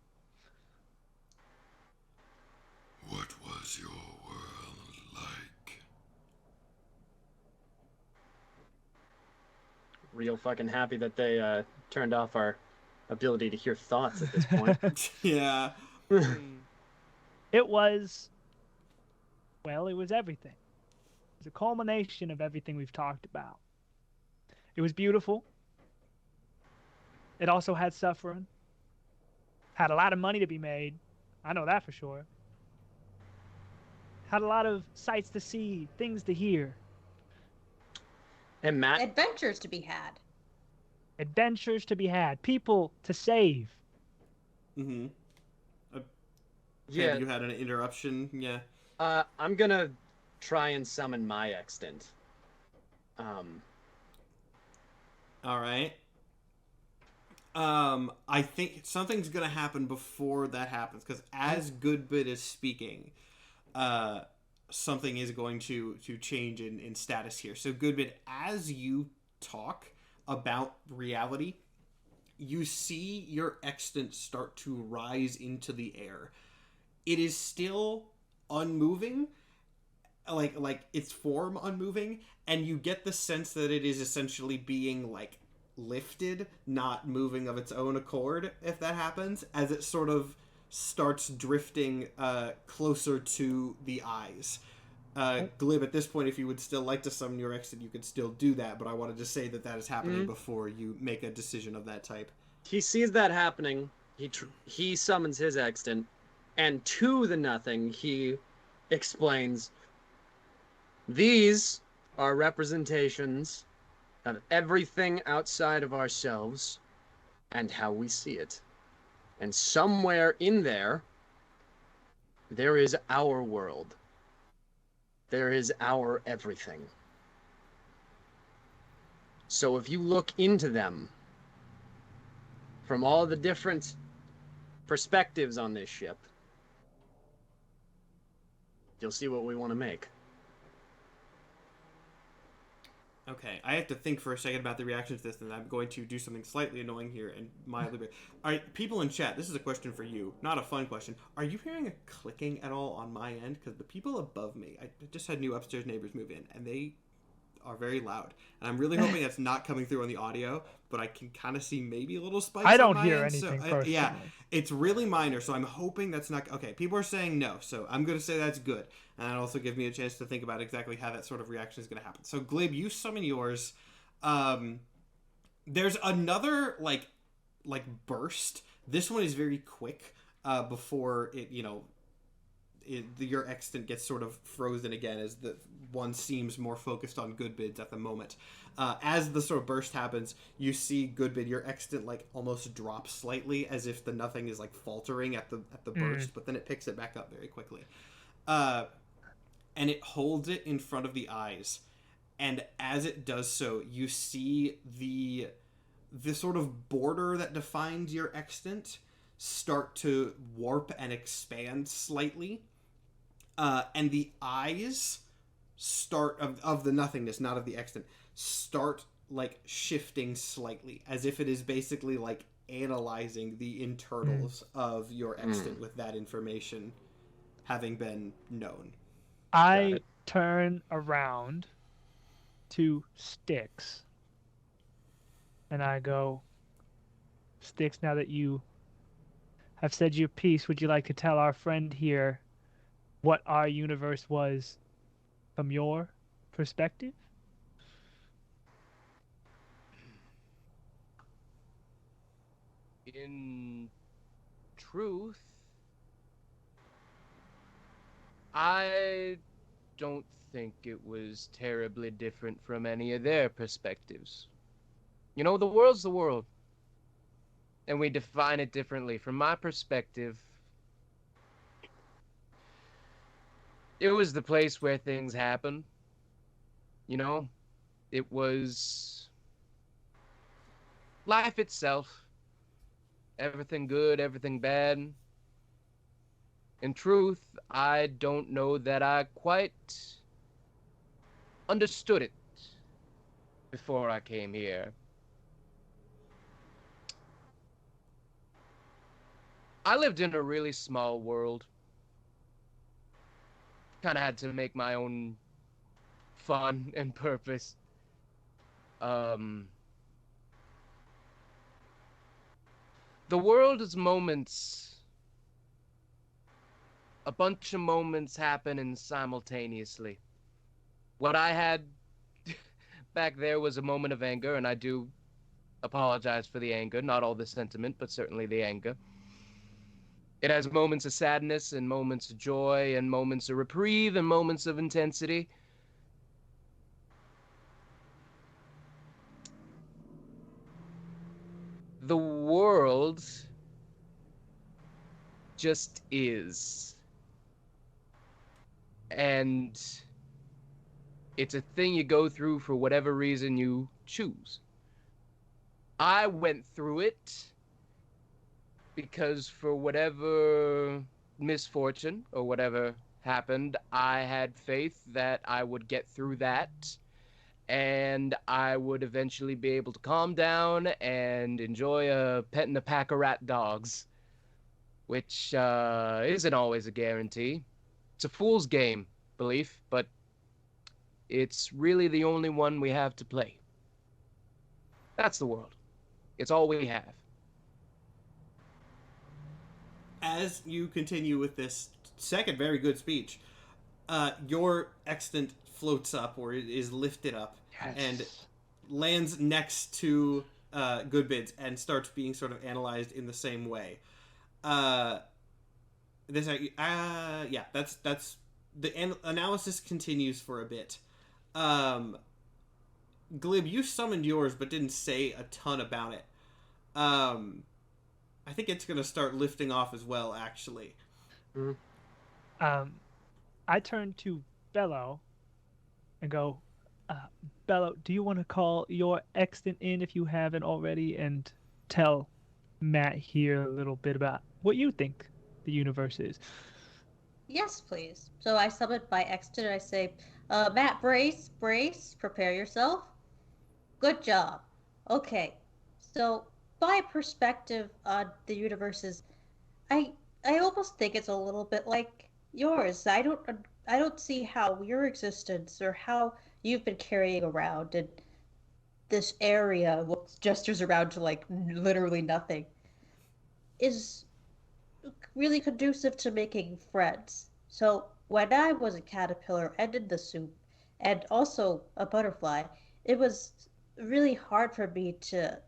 What was your world like? Real fucking happy that they turned off our ability to hear thoughts at this point. yeah. It was, well, it was everything. It was a culmination of everything we've talked about. It was beautiful. It also had suffering. Had a lot of money to be made. I know that for sure. Had a lot of sights to see, things to hear. And Matt? Adventures to be had. Adventures to be had. People to save. Mm-hmm. Yeah. You had an interruption. Yeah. I'm gonna try and summon my extant. All right. I think something's gonna happen before that happens, because as Goodbit is speaking, something is going to change in status here. So Goodbit, as you talk about reality, you see your extant start to rise into the air. It is still unmoving, like its form unmoving, and you get the sense that it is essentially being like lifted, not moving of its own accord, if that happens, as it sort of starts drifting closer to the eyes. Glib, at this point, if you would still like to summon your extant, you could still do that, but I wanted to say that is happening before you make a decision of that type. He sees that happening. He summons his extant, and to the nothing, he explains, these are representations of everything outside of ourselves and how we see it. And somewhere in there is our world. There is our everything. So if you look into them from all the different perspectives on this ship, you'll see what we want to make. Okay, I have to think for a second about the reaction to this, and I'm going to do something slightly annoying here and mildly. All right, people in chat, this is a question for you, not a fun question. Are you hearing a clicking at all on my end? Because the people above me, I just had new upstairs neighbors move in, and they are very loud. And I'm really hoping that's not coming through on the audio, but I can kind of see maybe a little spikes I on don't my hear end, anything so, personally. yeah, it's really minor, so I'm hoping that's not... Okay, people are saying no, so I'm going to say that's good. And that'll also give me a chance to think about exactly how that sort of reaction is going to happen. So, Glib, you summon yours. There's another, like burst. This one is very quick before it, your extant gets sort of frozen again as the one seems more focused on Goodbid's at the moment. As the sort of burst happens, you see Goodbid, your extant, like almost drop slightly as if the nothing is like faltering at the burst, but then it picks it back up very quickly. And it holds it in front of the eyes. And as it does so, you see the sort of border that defines your extant start to warp and expand slightly. And the eyes start of the nothingness, not of the extant, start like shifting slightly, as if it is basically like analyzing the internals of your extant with that information having been known. I turn around to Styx and I go, Styx, now that you have said your piece, would you like to tell our friend here what our universe was from your perspective? In truth, I don't think it was terribly different from any of their perspectives. You know, the world's the world, and we define it differently. From my perspective, it was the place where things happen. You know, it was life itself. Everything good, everything bad. In truth, I don't know that I quite understood it before I came here. I lived in a really small world. Kind of had to make my own fun and purpose. The world is moments. A bunch of moments happening simultaneously. What I had back there was a moment of anger, and I do apologize for the anger. Not all the sentiment, but certainly the anger. It has moments of sadness and moments of joy and moments of reprieve and moments of intensity. The world just is. And it's a thing you go through for whatever reason you choose. I went through it because for whatever misfortune or whatever happened, I had faith that I would get through that and I would eventually be able to calm down and enjoy a pet and a pack of rat dogs, which isn't always a guarantee. It's a fool's game, belief, but it's really the only one we have to play. That's the world. It's all we have. As you continue with this second very good speech, your extant floats up, or is lifted up, and lands next to Goodbids and starts being sort of analyzed in the same way. That's the analysis continues for a bit. Glib, you summoned yours but didn't say a ton about it. I think it's gonna start lifting off as well, actually. I turn to Bello and go, Bello, do you want to call your extant in if you haven't already, and tell Matt here a little bit about what you think the universe is? Yes, please. So I summon my extant and I say, Matt, brace, prepare yourself. Good job. Okay, so my perspective on the universe is, I almost think it's a little bit like yours. I don't see how your existence or how you've been carrying around in this area, what gestures around to like literally nothing, is really conducive to making friends. So when I was a caterpillar and in the soup, and also a butterfly, it was really hard for me to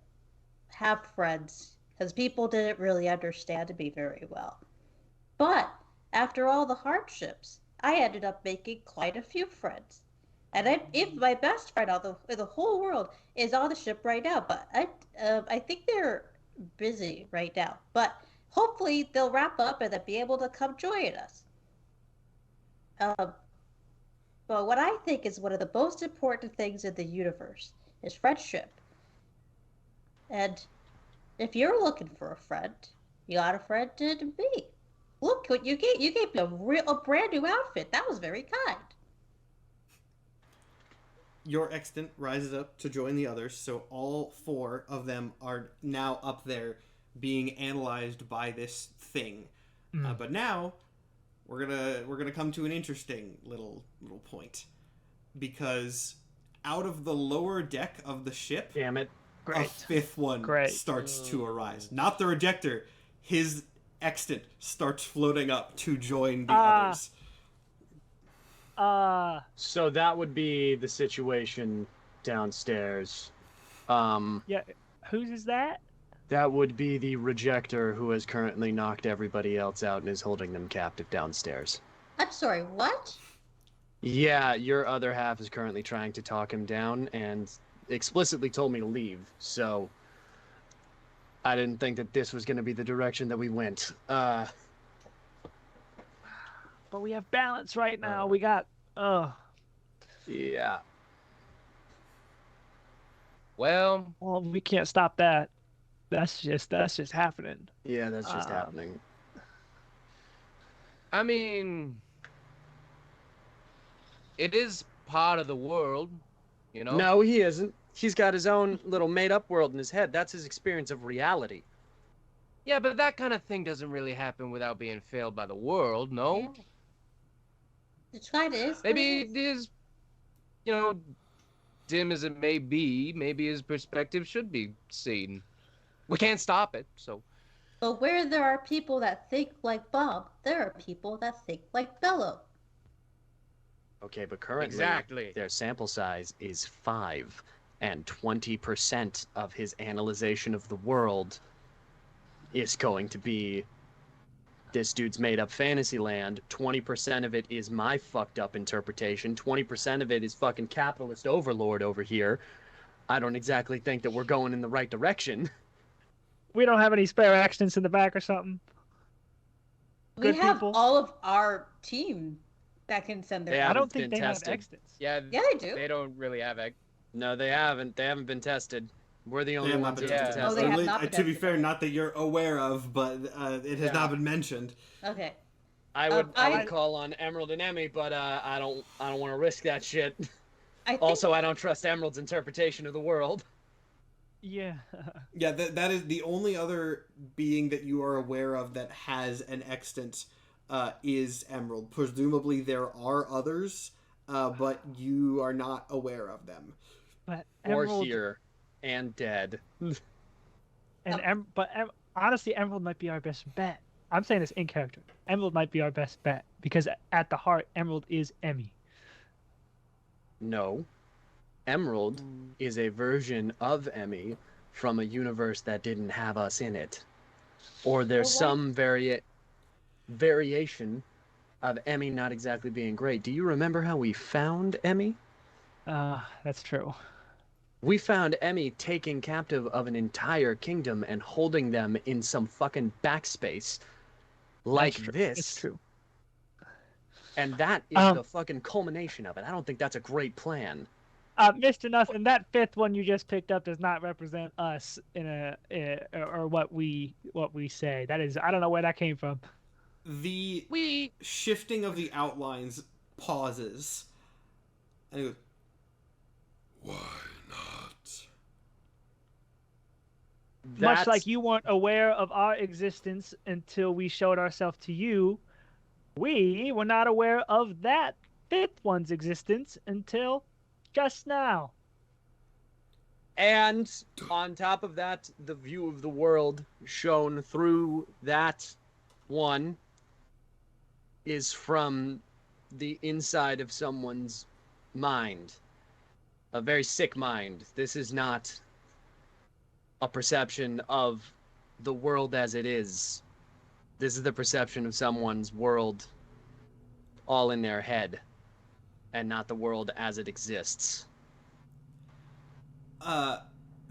have friends because people didn't really understand me very well. But after all the hardships, I ended up making quite a few friends. And if my best friend in the whole world is on the ship right now, but I think they're busy right now. But hopefully they'll wrap up and they'll be able to come join us. But what I think is one of the most important things in the universe is friendship. And if you're looking for a friend, you got a friend in me. Look what you gave. You gave me a brand new outfit. That was very kind. Your extant rises up to join the others, so all four of them are now up there being analyzed by this thing. But now we're gonna come to an interesting little point, because out of the lower deck of the ship, Damn it. a fifth one starts to arise. Not the rejector. His extant starts floating up to join the others. So that would be the situation downstairs. Yeah, whose is that? That would be the rejector who has currently knocked everybody else out and is holding them captive downstairs. I'm sorry, what? Yeah, your other half is currently trying to talk him down and explicitly told me to leave, so I didn't think that this was going to be the direction that we went. But we have balance right now. We got, Yeah. Well, we can't stop that. That's just happening. Yeah, that's just happening. I mean, it is part of the world, you know? No, he isn't. He's got his own little made-up world in his head. That's his experience of reality. Yeah, but that kind of thing doesn't really happen without being failed by the world, no? Yeah. It kind of is. Maybe it is, you know, dim as it may be, maybe his perspective should be seen. We can't stop it, so. But where there are people that think like Bob, there are people that think like Bello. Okay, but currently Exactly. their sample size is 5, and 20% of his analyzation of the world is going to be this dude's made up fantasy land. 20% of it is my fucked up interpretation. 20% of it is fucking capitalist overlord over here. I don't exactly think that we're going in the right direction. We don't have any spare accidents in the back or something. We Good have people. all of our team that can send their. Yeah, I don't it's think been they tested. have exits. Yeah, Yeah, they do. They don't really have egg. No, they haven't. They haven't been tested. We're the only They have ones not that been have been tested. Oh, they tested. have not been To be tested. fair, not that you're aware of, but it has not been mentioned. Okay. I would I- call on Emerald and Emmy, but I don't want to risk that shit. I think Also, I don't trust Emerald's interpretation of the world. Yeah. Yeah, that is the only other being that you are aware of that has an extant is Emerald. Presumably there are others, but you are not aware of them. But Or Emerald here. And dead. honestly, Emerald might be our best bet. I'm saying this in character. Emerald might be our best bet because at the heart, Emerald is Emmy. No. Emerald is a version of Emmy from a universe that didn't have us in it. Or there's Well, some variation of Emmy not exactly being great. Do you remember how we found Emmy? That's true. We found Emmy taking captive of an entire kingdom and holding them in some fucking backspace like That's true. this. It's true. And that is the fucking culmination of it. I don't think that's a great plan. Mr. Nothing, that fifth one you just picked up does not represent us or what we say. That is, I don't know where that came from. The shifting of the outlines pauses. And he goes, Why not? Much like you weren't aware of our existence until we showed ourselves to you, we were not aware of that fifth one's existence until just now. And on top of that, the view of the world shown through that one is from the inside of someone's mind. A very sick mind. This is not a perception of the world as it is. This is the perception of someone's world all in their head, and not the world as it exists.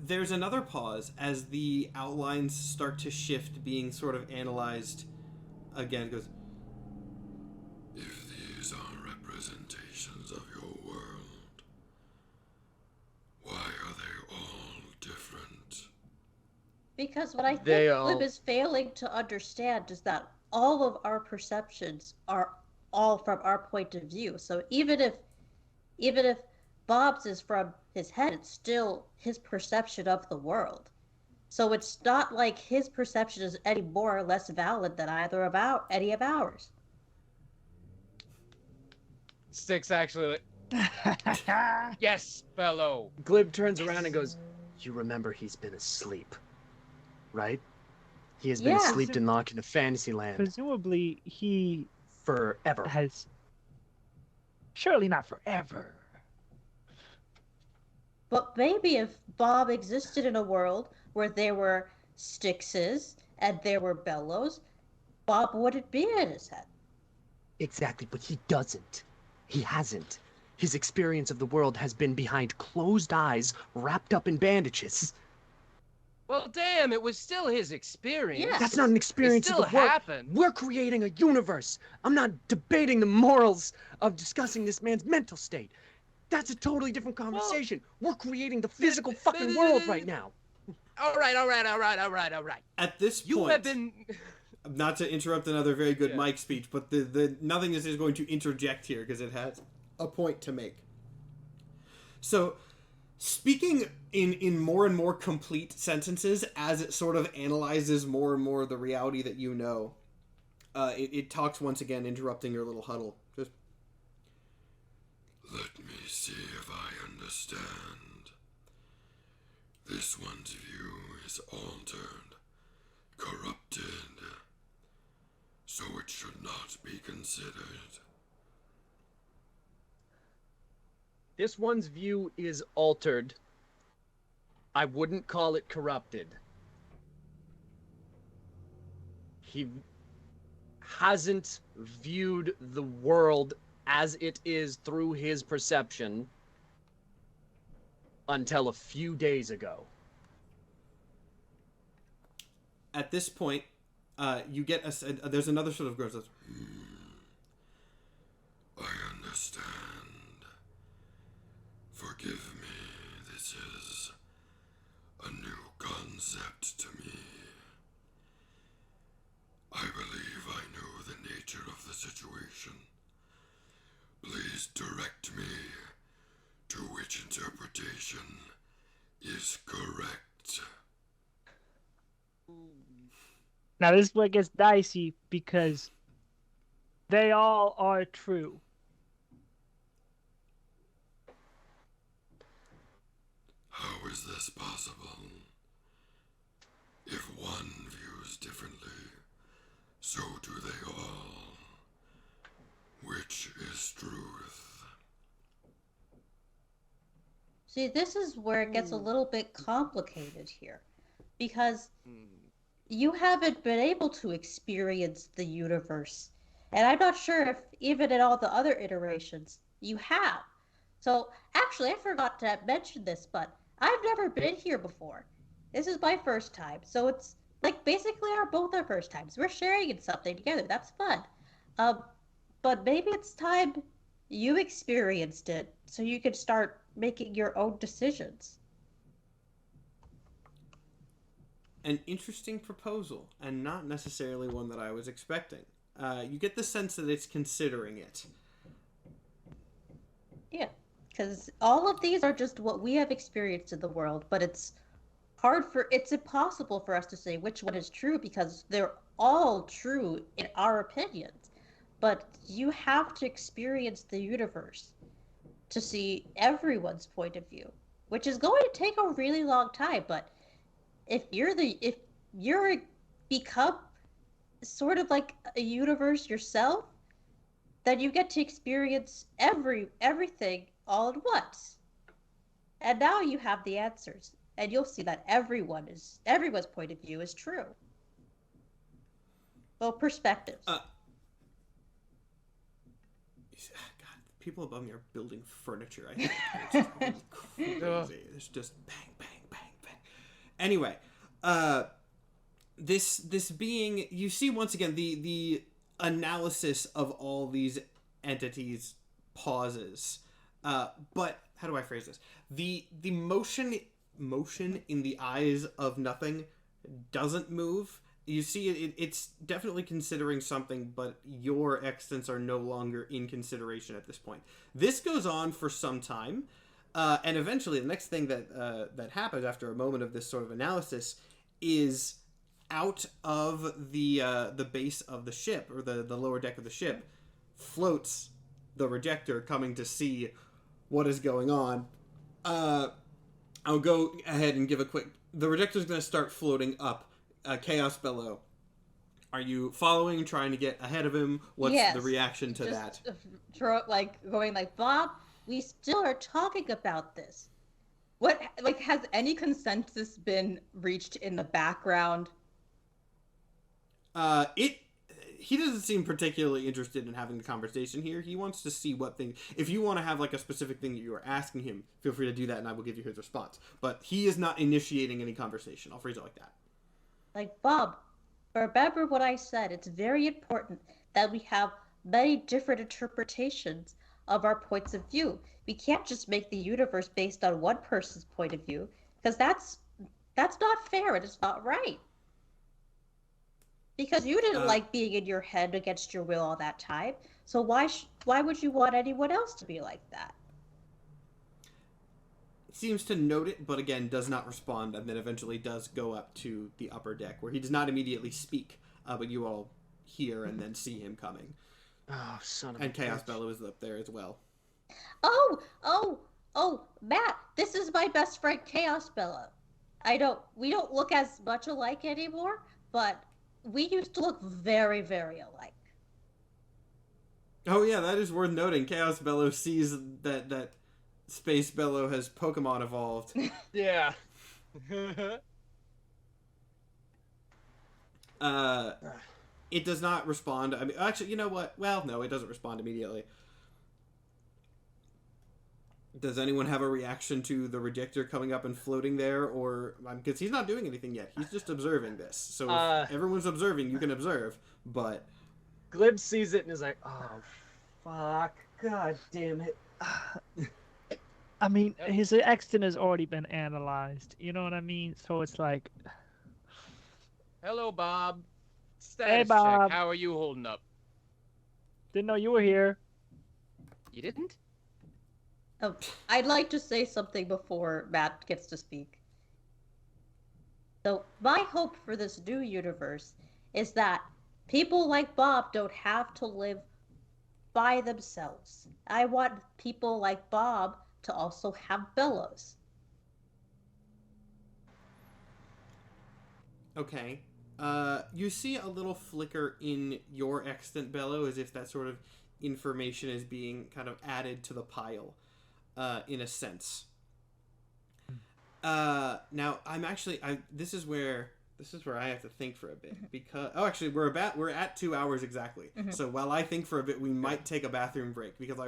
there's another pause as the outlines start to shift, being sort of analyzed again. It goes, If these are representations of your world, why are they all different? Because what I think They all- Glib is failing to understand is that all of our perceptions are all from our point of view. So even if Bob's is from his head, it's still his perception of the world. So it's not like his perception is any more or less valid than either of any of ours. Six actually. Yes, fellow. Glib turns around and goes, "You remember he's been asleep, right? He has been Yeah. asleep and locked in a fantasy land Presumably, he forever." has. Surely not forever. But maybe if Bob existed in a world where there were Styxes and there were Bellows, Bob wouldn't be in his head. Exactly, but he doesn't. He hasn't. His experience of the world has been behind closed eyes, wrapped up in bandages. Well, damn, it was still his experience. Yeah. That's not an experience It of still the world. happened. We're creating a universe. I'm not debating the morals of discussing this man's mental state. That's a totally different conversation. We're creating the physical fucking world right now. All right. at this You point, have been. not to interrupt another very good Yeah. Mike speech, but the nothingness is going to interject here because it has a point to make. So, speaking in more and more complete sentences as it sort of analyzes more and more the reality that you know, it talks once again, interrupting your little huddle. Just, Let me see if I understand. This one's view is altered, corrupted, so it should not be considered. This one's view is altered. I wouldn't call it corrupted. He hasn't viewed the world as it is through his perception until a few days ago. at this point, you get there's another sort of gross. I understand. Forgive me, this is a new concept to me. I believe I know the nature of the situation. Please direct me to Now this is where it gets dicey because they all are true. How is this possible? If one views differently, so do they all. Which is truth? See, this is where it gets a little bit complicated here. Because you haven't been able to experience the universe. And I'm not sure if even in all the other iterations you have. So, actually, I forgot to mention this, but I've never been here before. This is my first time. So it's like basically both our first times. We're sharing in something together. That's fun. But maybe it's time you experienced it so you can start making your own decisions. An interesting proposal, and not necessarily one that I was expecting. You get the sense that it's considering it. Yeah, because all of these are just what we have experienced in the world, but it's impossible for us to say which one is true because they're all true in our opinions. But you have to experience the universe to see everyone's point of view, which is going to take a really long time, but if you're become sort of like a universe yourself, then you get to experience everything all at once. And now you have the answers, and you'll see that everyone's point of view is true. Well, perspectives. God, people above me are building furniture. I think it's crazy. It's just bang, bang, bang, bang. Anyway, this being, you see once again the analysis of all these entities pauses. But how do I phrase this? The motion in the eyes of nothing doesn't move. You see it's definitely considering something, but your extents are no longer in consideration at this point. This goes on for some time, and eventually the next thing that happens after a moment of this sort of analysis is out of the base of the ship, or the lower deck of the ship, floats the Rejector coming to see what is going on. I'll go ahead and give a quick... The Rejector's going to start floating up. Chaos Bellow, are you following, trying to get ahead of him? What's the reaction to that? Going like, Bob, we still are talking about this. What, like, has any consensus been reached in the background? He doesn't seem particularly interested in having the conversation here. He wants to see what thing. If you want to have like a specific thing that you are asking him, feel free to do that, and I will give you his response. But he is not initiating any conversation. I'll phrase it like that. Like, Bob, remember what I said. It's very important that we have many different interpretations of our points of view. We can't just make the universe based on one person's point of view, because that's not fair and it's not right. Because you didn't like being in your head against your will all that time, so why would you want anyone else to be like that? Seems to note it, but again does not respond, and then eventually does go up to the upper deck, where he does not immediately speak, but you all hear and then see him coming. Oh, son of and a Chaos bitch. Bellow is up there as well. Oh, Matt, this is my best friend Chaos Bellow. We don't look as much alike anymore, but we used to look very, very alike. Oh yeah, that is worth noting. Chaos Bellow sees that Space Bellow has Pokemon evolved. Yeah. It does not respond. I mean, actually, you know what? Well, no, it doesn't respond immediately. Does anyone have a reaction to the Rejector coming up and floating there? Or, because he's not doing anything yet. He's just observing this. So if everyone's observing, you can observe. But Glib sees it and is like, oh, fuck. God damn it. I mean, his extent has already been analyzed. You know what I mean? So it's like... Hello, Bob. Status Bob. check. How are you holding up? Didn't know you were here. You didn't? Oh, I'd like to say something before Matt gets to speak. So, my hope for this new universe is that people like Bob don't have to live by themselves. I want people like Bob to also have bellows. Okay. You see a little flicker in your extant bellow as if that sort of information is being kind of added to the pile, in a sense. Now this is where I have to think for a bit because actually we're at 2 hours exactly. So while I think for a bit, we might take a bathroom break because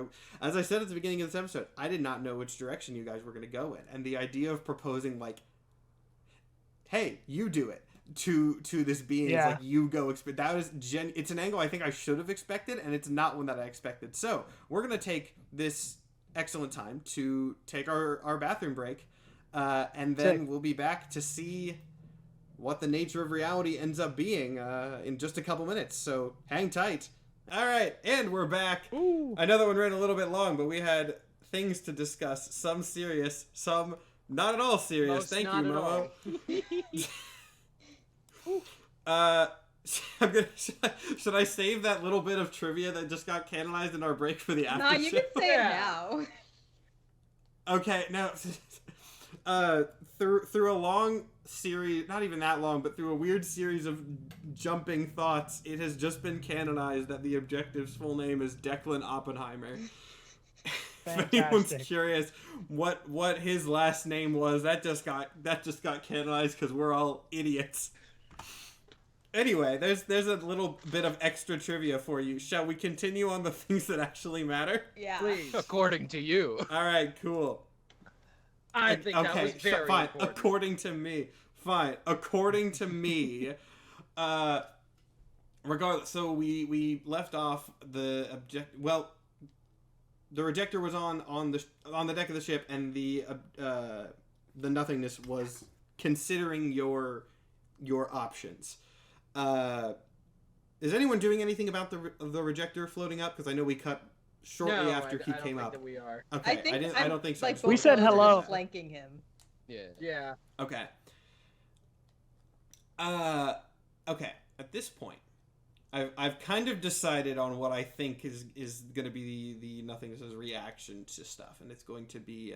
as I said at the beginning of this episode, I did not know which direction you guys were going to go in, and the idea of proposing like, hey, you do it to this being is like you go that is it's an angle I think I should have expected, and it's not one that I expected. So we're gonna take this excellent time to take our bathroom break, and then we'll be back to see what the nature of reality ends up being in just a couple minutes. So hang tight. All right, and we're back. Ooh. I know that one ran a little bit long, but we had things to discuss, some serious, some not at all serious. Most Thank you, not at Momo. all. Should I save that little bit of trivia that just got canonized in our break for the after No, you show? can say it now. Okay, now through a long series, not even that long, but through a weird series of jumping thoughts, it has just been canonized that the Objective's full name is Declan Oppenheimer. If anyone's curious what his last name was, that just got canonized because we're all idiots. Anyway, there's a little bit of extra trivia for you. Shall we continue on the things that actually matter? Yeah. Please. According to you. All right, cool. I think that was very fine. important. According to me, fine. According to me, regardless. So we left off the object. Well, the rejector was on the deck of the ship, and the nothingness was considering your options. Is anyone doing anything about the rejector floating up? Because I know we cut shortly after he came up. That we are. Okay, I don't think so. Like, We both said of us are hello. flanking him. Yeah. Yeah. Okay. Okay. At this point, I've kind of decided on what I think is going to be the nothingness's reaction to stuff, and it's going to be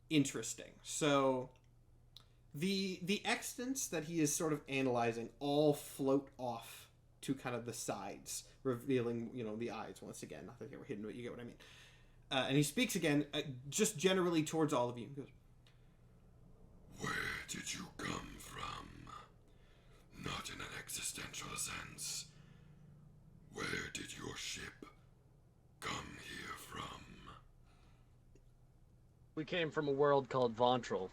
interesting. So, the extents that he is sort of analyzing all float off to kind of the sides, revealing the eyes once again. Not that they were hidden, but you get what I mean. And he speaks again, just generally towards all of you. He goes, Where did you come from? Not in an existential sense. Where did your ship come here from? We came from a world called Vontrol.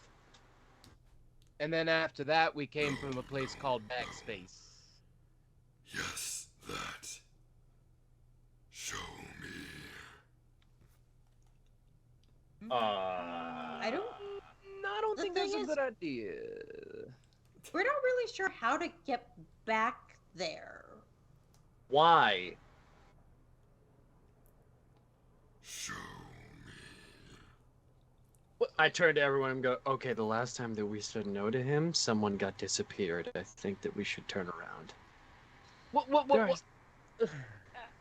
And then after that, we came from a place called Backspace. Yes, that. Show me. I don't. I don't The think that's thing a is- good idea. We're not really sure how to get back there. Why? Show me. I turn to everyone and go, okay, the last time that we said no to him, someone got disappeared. I think that we should turn around. What?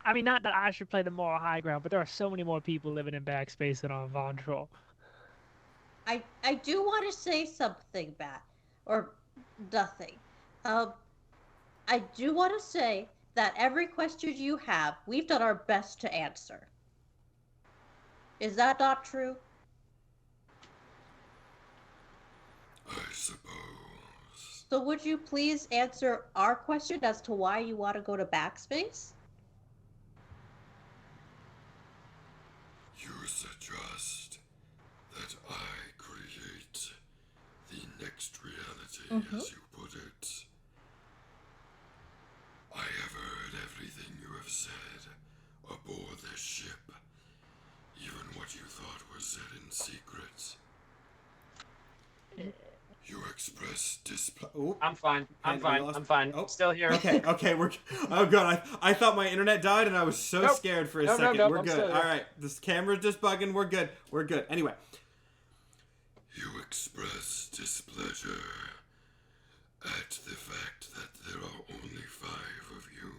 I mean, not that I should play the moral high ground, but there are so many more people living in Backspace than on Vontrol. I do want to say something bad, or nothing. I do want to say that every question you have, we've done our best to answer. Is that not true? I suppose. So would you please answer our question as to why you want to go to Backspace? You suggest that I create the next reality, as you put it. I have heard everything you have said aboard this ship, even what you thought was said in secret. You express displeasure. "Oh, I'm fine. I'm And fine. we lost- I'm fine. Oh. Still here. okay, we're. Oh god, I thought my internet died, and I was so Nope. scared for a Nope, second. nope, We're I'm good. still here. All right, this camera's just bugging. We're good. We're good. Anyway, You express displeasure at the fact that there are only 5 of you.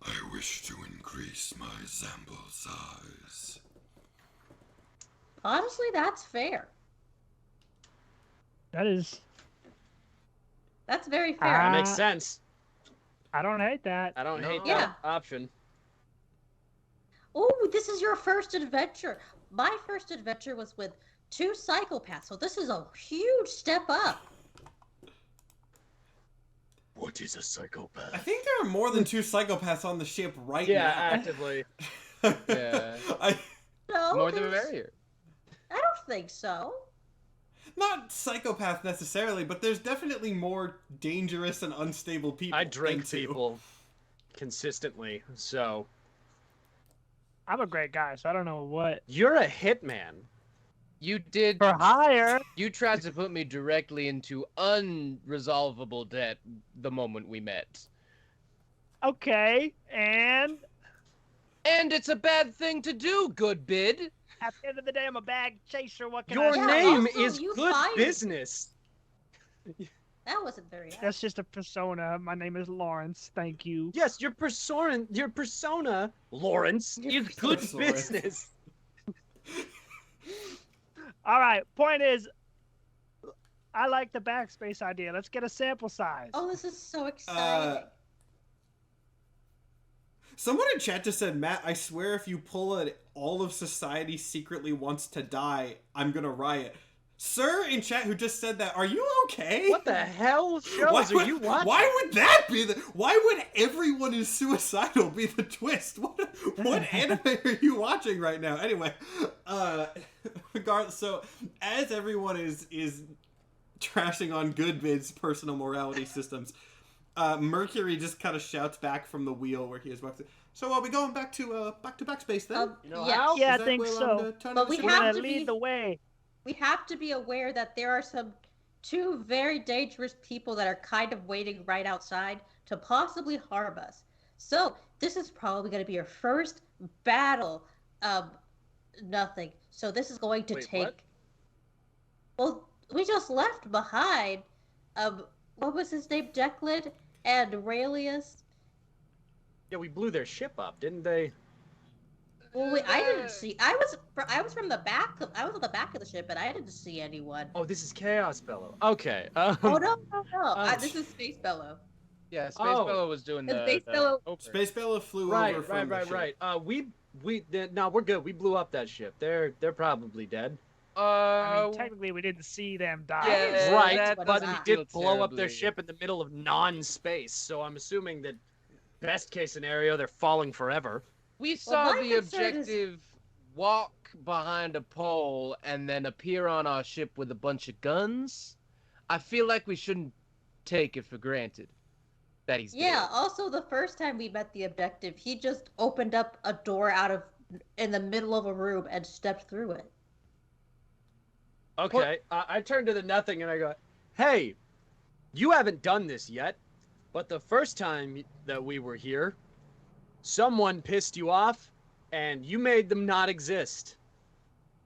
I wish to increase my sample size. Honestly, that's fair. That's very fair. That makes sense. I don't hate that. I don't hate Yeah. that option. Oh, this is your first adventure. My first adventure was with 2 psychopaths, so this is a huge step up. What is a psychopath? I think there are more than 2 psychopaths on the ship right Yeah, now. actively. Yeah. No, More the there's- merrier. I don't think so. Not psychopath necessarily, but there's definitely more dangerous and unstable people. I drink than 2. people consistently, so... I'm a great guy, so I don't know what. You're a hitman. You did. For hire. You tried to put me directly into unresolvable debt the moment we met. Okay, and And it's a bad thing to do, good bid. at the end of the day, I'm a bag chaser. What can Your I say? name also, is you Good fired me. Business. That wasn't very nice. That's just a persona. My name is Lawrence. Thank you. Yes, your persona, Lawrence, is Good persona. Business. All right. Point is, I like the backspace idea. Let's get a sample size. Oh, this is so exciting. Someone in chat just said, Matt, I swear if you pull it, all of society secretly wants to die, I'm gonna riot. Sir in chat who just said that, are you okay? What the hell shows are you watching? Why would that be why would everyone is suicidal be the twist? What anime are you watching right now? Anyway, regardless, so as everyone is trashing on Goodbid's personal morality systems, Mercury just kind of shouts back from the wheel where he is walking. So are we going back to Backspace then? You know yes. how? Yeah, I Is that think where so. I'm, turning But the we ship We're have around? gonna to lead be- the way. We have to be aware that there are some 2 very dangerous people that are kind of waiting right outside to possibly harm us. So this is probably going to be your first battle. Nothing. So this is going to Wait, take. what? Well, we just left behind. What was his name? Declan and Aurelius. Yeah, we blew their ship up, didn't they? Well, wait, I didn't see. I was from the back. I was on the back of the ship, and I didn't see anyone. Oh, this is Chaos Bellow. Okay. Oh no! Um, This is Space Bellow. Yeah, Space Oh. Fellow was doing And the Space Fellow- opener. Space Bella flew Right, over from the ship. right. No, we're good. We blew up that ship. They're probably dead. I mean, technically, we didn't see them die. yeah, Right, that but but does we not did feel blow up their terribly. ship in the middle of non-space, so I'm assuming that best case scenario, they're falling forever. We saw my the concern is- objective walk behind a pole and then appear on our ship with a bunch of guns. I feel like we shouldn't take it for granted that he's Yeah. dead. Also, the first time we met the objective, he just opened up a door in the middle of a room and stepped through it. Okay, I turn to the nothing and I go, hey, you haven't done this yet, but the first time that we were here, someone pissed you off and you made them not exist.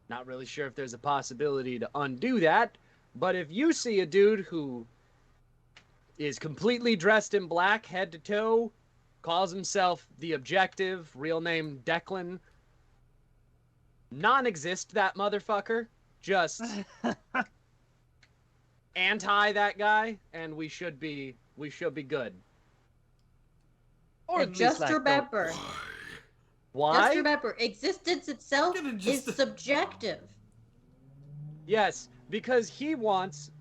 Not really sure if there's a possibility to undo that, but if you see a dude who is completely dressed in black, head to toe, calls himself the Objective, real name Declan, non-exist that motherfucker, just anti that guy, and we should be good. Or at And least, just like, remember, Why? just Why? remember, existence itself Gotta is just- subjective. Yes, because he wants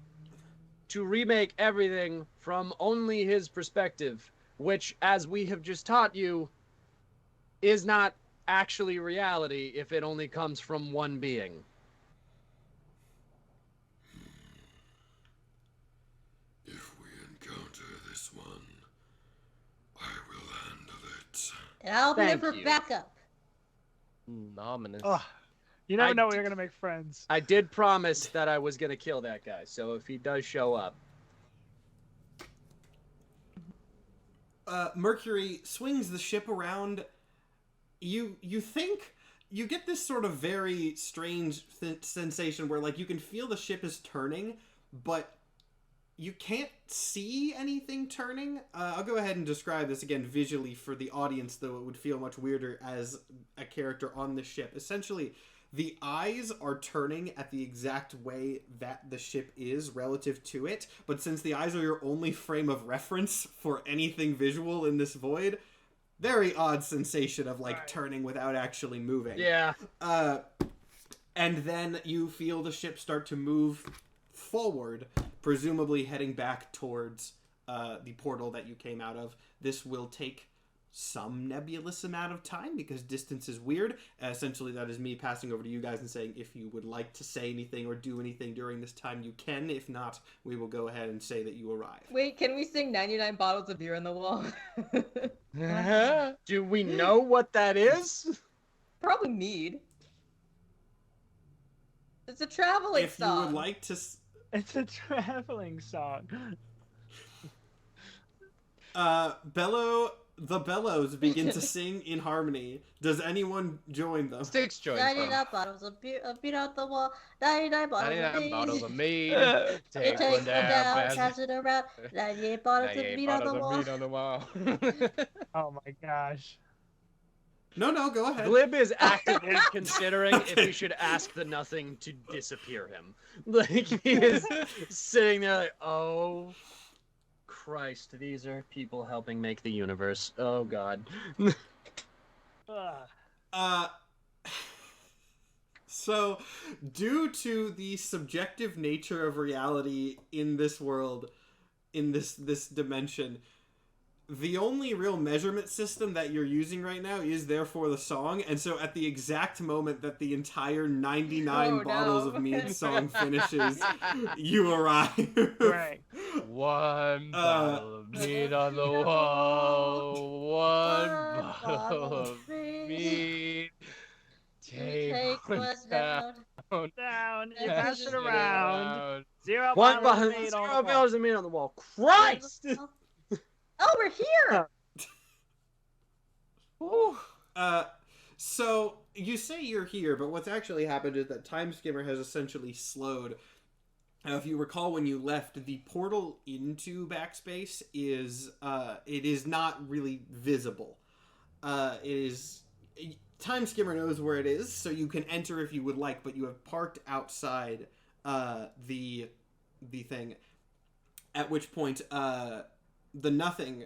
to remake everything from only his perspective, which, as we have just taught you, is not actually reality if it only comes from one being. If we encounter this one, I will handle it. And I'll be there Thank for you. backup. Ominous. Ugh. You never I know when d- you're gonna make friends. I did promise that I was going to kill that guy, so if he does show up. Mercury swings the ship around. You think you get this sort of very strange sensation where like you can feel the ship is turning, but You can't see anything turning. I'll go ahead and describe this again visually for the audience, though it would feel much weirder as a character on the ship. Essentially, the eyes are turning at the exact way that the ship is relative to it, but since the eyes are your only frame of reference for anything visual in this void, very odd sensation of, like, turning without actually moving. Yeah. And then you feel the ship start to move forward, presumably heading back towards the portal that you came out of. This will take some nebulous amount of time because distance is weird. Essentially, that is me passing over to you guys and saying if you would like to say anything or do anything during this time, you can. If not, we will go ahead and say that you arrive. Wait, can we sing 99 bottles of beer on the wall? Do we know what that is? Probably mead. It's a traveling If song. you would like to... It's a traveling song. The Bellows begin to sing in harmony. Does anyone join them? Sticks joins 99 bottles of beer out the wall. 99 bottles of 99 bottles of mead. mead. Take one down, pass it around. 98 bottles of 98 mead on the bottles of wall. mead on the wall. Oh my gosh. No, go ahead. Glib is actively considering if we should ask the Nothing to disappear him. Like, he is sitting there like, oh, Christ, these are people helping make the universe. Oh, God. So, due to the subjective nature of reality in this world, in this dimension, the only real measurement system that you're using right now is therefore the song, and so at the exact moment that the entire 99 bottles of mead song finishes, you arrive. Right. One bottle of mead on the wall. One bottle of mead. Take one down. Down. You And pass just it around. Zero One bottles bottle, of mead on the zero wall. bottles of meat on the wall. Christ! Oh, we're here! So you say you're here, but what's actually happened is that Time Skimmer has essentially slowed. Now, if you recall when you left, the portal into Backspace is it is not really visible. Time Skimmer knows where it is, so you can enter if you would like, but you have parked outside the thing. At which point, the Nothing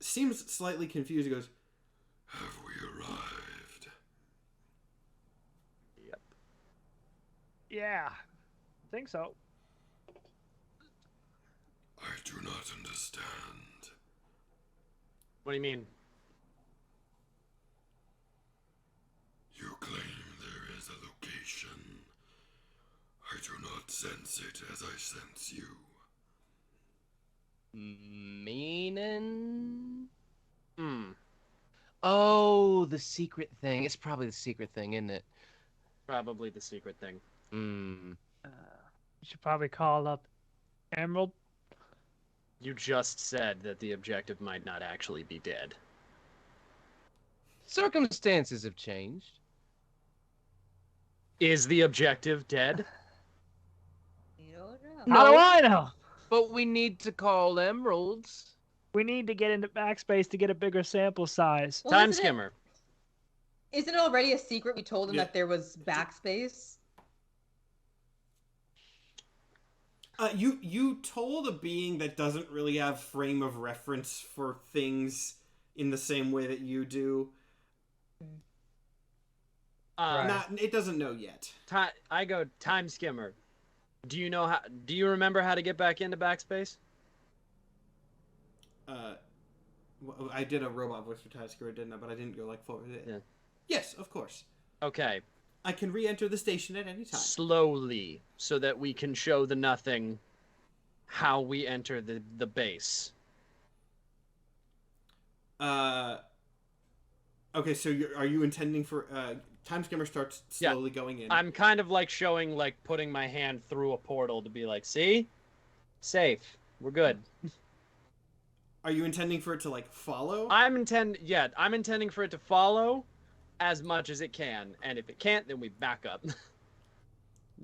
seems slightly confused. He goes, Have we arrived? Yep. Yeah. I think so. I do not understand. What do you mean? You claim there is a location. I do not sense it as I sense you. Meaning? Hmm. Oh, the secret thing. It's probably the secret thing, isn't it? Probably the secret thing. Hmm. You should probably call up Emerald. You just said that the objective might not actually be dead. Circumstances have changed. Is the objective dead? You don't know. How do I know? But we need to call emeralds. We need to get into Backspace to get a bigger sample size. Well, Time isn't Skimmer. Isn't it already a secret? We told him Yeah. that there was backspace. You told a being that doesn't really have frame of reference for things in the same way that you do. It doesn't know yet. I go Time Skimmer. Do you know how? Do you remember how to get back into Backspace? I did a robot voice for Time Skimmer, didn't I? But I didn't go like forward. Yeah. Yes, of course. Okay. I can re-enter the station at any time. Slowly, so that we can show the Nothing how we enter the base. Okay, so are you intending for Time Skimmer starts slowly going in? I'm kind of like showing, like putting my hand through a portal to be like, see, safe, we're good. Are you intending for it to like follow? I'm intending for it to follow as much as it can, and if it can't, then we back up.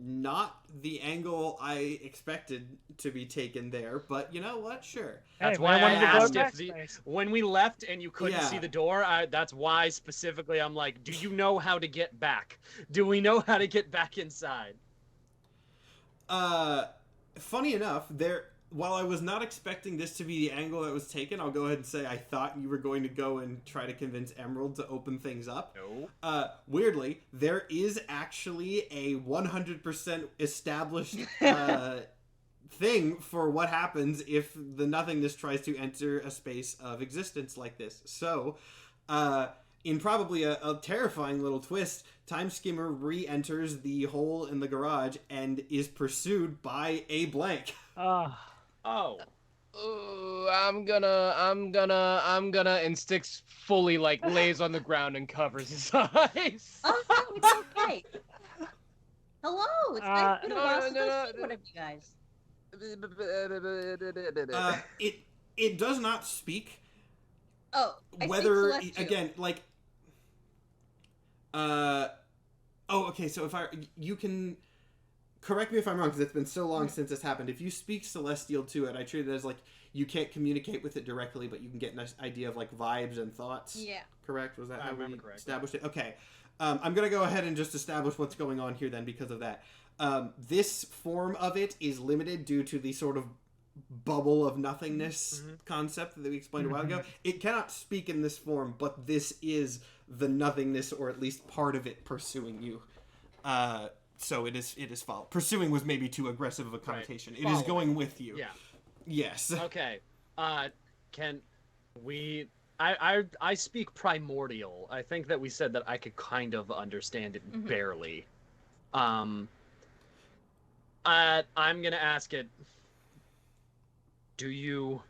not the angle I expected to be taken there, but you know what? Sure. That's Hey, why I wanted to go asked to if Backspace. when we left and you couldn't Yeah. see the door, that's why specifically I'm like, do you know how to get back? Do we know how to get back inside? Funny enough, while I was not expecting this to be the angle that was taken, I'll go ahead and say I thought you were going to go and try to convince Emerald to open things up. No. Weirdly, there is actually a 100% established thing for what happens if the nothingness tries to enter a space of existence like this. So, in probably a terrifying little twist, Time Skimmer re-enters the hole in the garage and is pursued by a blank. Oh. Ooh, I'm gonna, and Styx fully like lays on the ground and covers his eyes. Oh, no, it's okay. Hello, it's been a no, while no, since no, I've seen no. one of you guys. It does not speak. Oh, I Whether speak Celestial. again, like, okay. So you can correct me if I'm wrong, because it's been so long since this happened. If you speak Celestial to it, I treat it as like you can't communicate with it directly, but you can get an idea of like vibes and thoughts. Yeah. Correct? Was that I how we remember correctly. established it? Okay. I'm gonna go ahead and just establish what's going on here then, because of that. This form of it is limited due to the sort of bubble of nothingness concept that we explained a while ago. It cannot speak in this form, but this is the nothingness, or at least part of it, pursuing you. So it is follow. Pursuing was maybe too aggressive of a connotation. It is Following. going with you. Yeah. Yes. Okay. Can we? I speak primordial. I think that we said that I could kind of understand it barely. I'm gonna ask it. Do you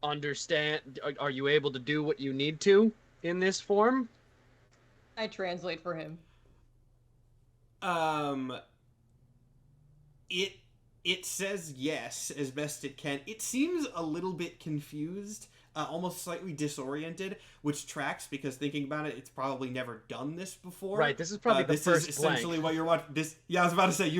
understand? Are you able to do what you need to in this form? I translate for him. It says yes as best it can. It seems a little bit confused, almost slightly disoriented, which tracks because thinking about it, it's probably never done this before. Right. This is probably the this first is essentially blank. what you're watching. This, yeah, I was about to say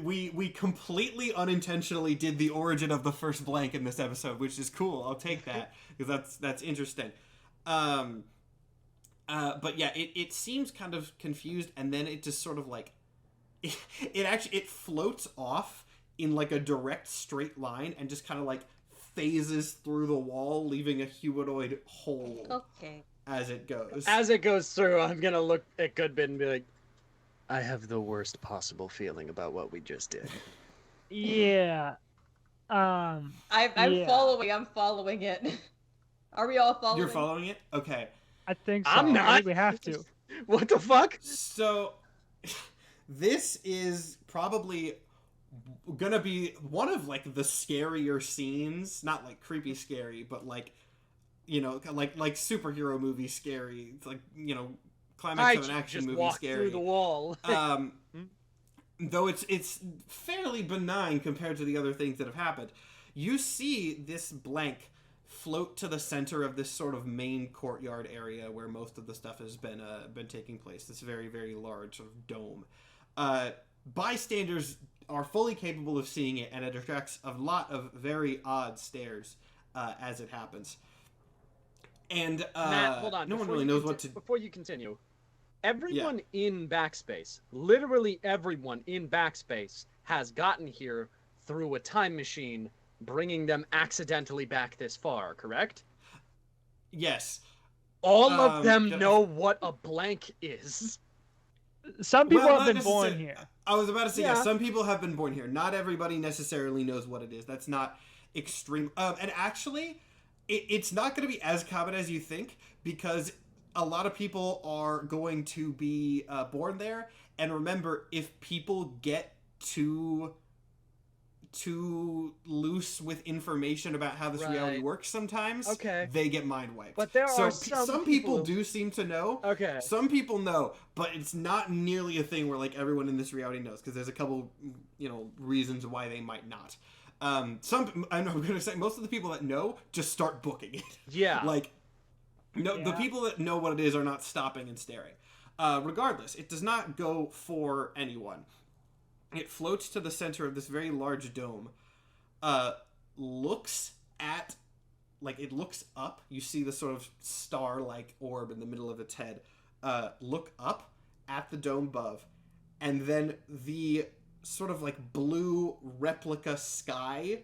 we completely unintentionally did the origin of the first blank in this episode, which is cool. I'll take that because that's interesting. But yeah, it seems kind of confused, and then it just sort of like it floats off in like a direct straight line and just kind of like phases through the wall, leaving a humanoid hole Okay. as it goes. As it goes through, I'm gonna look at Goodbin and be like, I have the worst possible feeling about what we just did. Yeah. I'm Yeah. following. I'm following it. Are we all following? You're following it? Okay. I think so. I'm I not. think we have to. What the fuck? So this is probably gonna be one of like the scarier scenes, not like creepy scary, but like, you know, like superhero movie scary. It's like, you know, climax of an action just movie walk scary. through the wall. Though it's fairly benign compared to the other things that have happened. You see this blank float to the center of this sort of main courtyard area where most of the stuff has been taking place. This very, very large sort of dome. Bystanders are fully capable of seeing it, and it attracts a lot of very odd stares as it happens. And Matt, hold on. no one before really you knows what to. Before you continue, everyone in Backspace, literally everyone in Backspace, has gotten here through a time machine, bringing them accidentally back this far. Correct? Yes. All of them yeah. know what a blank is. Some people Well, have not been born necessar- here. I was about to say, Yeah. yes, some people have been born here. Not everybody necessarily knows what it is. That's not extreme. And actually, it's not going to be as common as you think, because a lot of people are going to be born there. And remember, if people get too loose with information about how this reality Right. works sometimes, Okay. they get mind wiped. But there so are some people people- do seem to know. Okay. Some people know, but it's not nearly a thing where like everyone in this reality knows, because there's a couple, you know, reasons why they might not. I'm gonna say most of the people that know just start booking it. Yeah. Like, no, the Yeah. people that know what it is are not stopping and staring. Regardless, it does not go for anyone. It floats to the center of this very large dome. Looks at, like, it looks up. You see the sort of star-like orb in the middle of its head. Look up at the dome above, and then the sort of like blue replica sky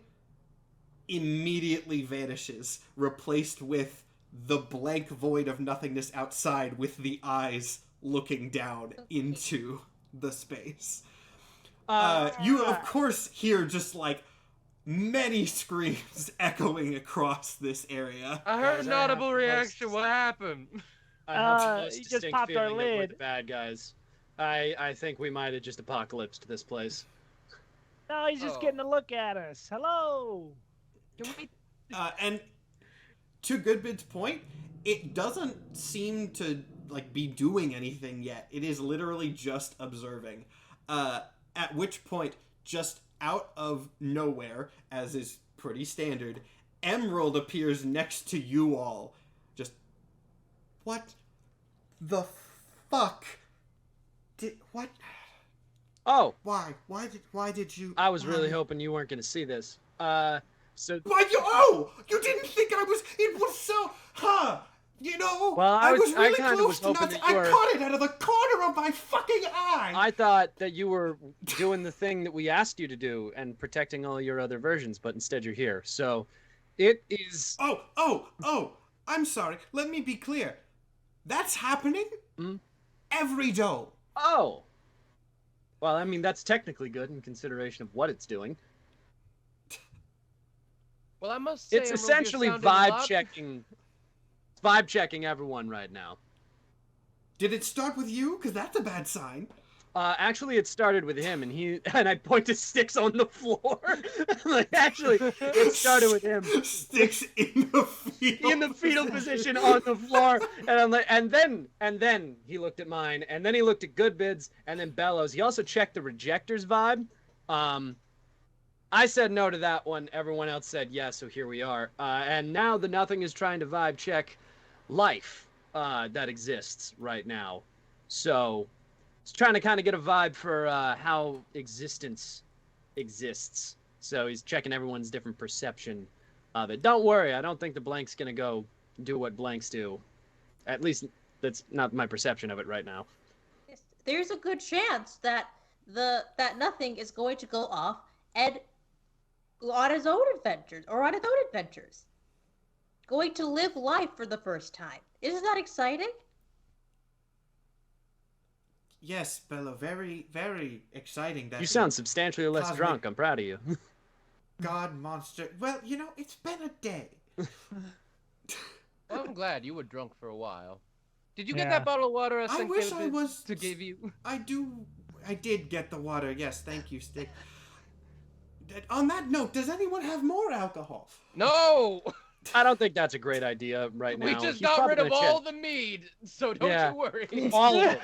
immediately vanishes, replaced with the blank void of nothingness outside with the eyes looking down into the space. You, of course, hear just like many screams echoing across this area. I heard an audible reaction. What happened? I have the most he just distinct popped our feeling that we're lid. the bad guys. I think we might have just apocalypsed this place. No, he's just Oh. getting a look at us. Hello. Can we? And to Goodbid's point, it doesn't seem to like be doing anything yet. It is literally just observing. At which point, just out of nowhere, as is pretty standard, Emerald appears next to you all. Just, what the fuck? What? Oh, Why? Why did you? I was really why? hoping you weren't going to see this. So Why you? Oh, you didn't think I was? It was so, You know, Well, I was- I really kinda close was to hoping not. that I you were- caught it out of the corner of my fucking eye. I thought that you were doing the thing that we asked you to do and protecting all your other versions, but instead you're here. So it is. Oh! I'm sorry. Let me be clear. That's happening every dome. Oh! Well, I mean, that's technically good in consideration of what it's doing. Well, I must say, It's Emerald, essentially you're sounding a lot- vibe checking everyone right now. Did it start with you? Because that's a bad sign. Actually, it started with him, and I point to sticks on the floor. Like, actually, it started with him. Sticks in the fetal In the fetal position on the floor, and I'm like, and then he looked at mine, and then he looked at Goodbid's, and then Bellows. He also checked the rejectors vibe. I said no to that one. Everyone else said yes, so here we are. And now the Nothing is trying to vibe check life that exists right now. So he's trying to kind of get a vibe for how existence exists. So he's checking everyone's different perception of it. Don't worry, I don't think the blank's gonna go do what blanks do. At least that's not my perception of it right now. There's a good chance that that Nothing is going to go off and on his own adventures, going to live life for the first time. Isn't that exciting? Yes, Bella. Very, very exciting. That You sound substantially less Cosmic- drunk. I'm proud of you. God monster. Well, you know, it's been a day. Well, I'm glad you were drunk for a while. Did you get Yeah. that bottle of water I I sent wish David I was. to give you? I did get the water. Yes, thank you, Stick. On that note, does anyone have more alcohol? No! I don't think that's a great idea right now. We just He's got probably rid of gonna all check the mead, so don't Yeah. you worry. all of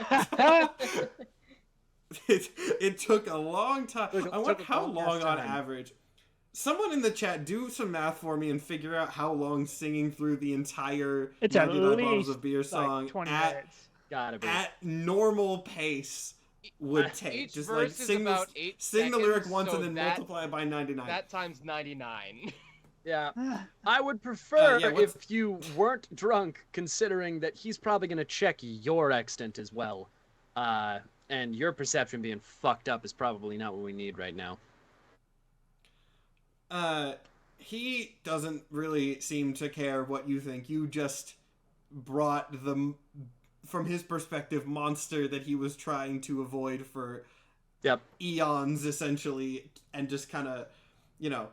it. It took a long time. It I wonder took a how long-ass long on time. average. Someone in the chat, do some math for me and figure out how long singing through the entire It's at 99 bottles least of beer song like 20 at minutes. Gotta be. normal pace would take. Each Just verse like is sing about the 8 sing the lyric seconds, once so and then that, multiply it by 99. That times 99. Yeah. I would prefer yeah, what's- if you weren't drunk, considering that he's probably going to check your extant as well. And your perception being fucked up is probably not what we need right now. He doesn't really seem to care what you think. You just brought the, from his perspective, monster that he was trying to avoid for Yep. eons, essentially, and just kind of, you know,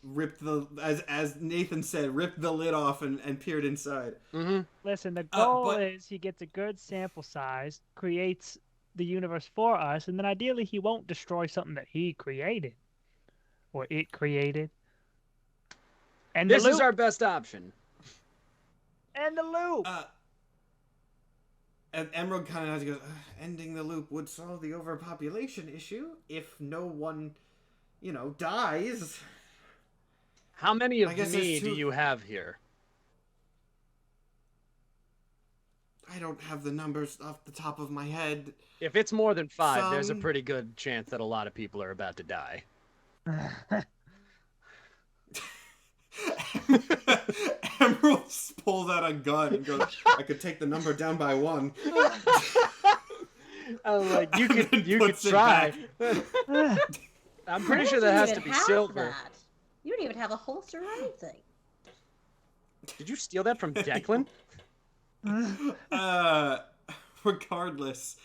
ripped the, as Nathan said, ripped the lid off and peered inside. Mm-hmm. Listen, the goal but- is he gets a good sample size, creates the universe for us, and then ideally he won't destroy something that he created. Or it created. And This the loop. is our best option. And the loop. And Emerald kind of goes, ending the loop would solve the overpopulation issue if no one, you know, dies. How many of I guess me there's do two- you have here? I don't have the numbers off the top of my head. If it's more than 5, there's a Some- pretty good chance that a lot of people are about to die. Emerald pulls out a gun and goes, I could take the number down by 1. I'm like, you And then could puts it try. back. I'm pretty sure Why that don't has you to even be have silver. that? You don't even have a holster or anything. Did you steal that from Declan? Regardless,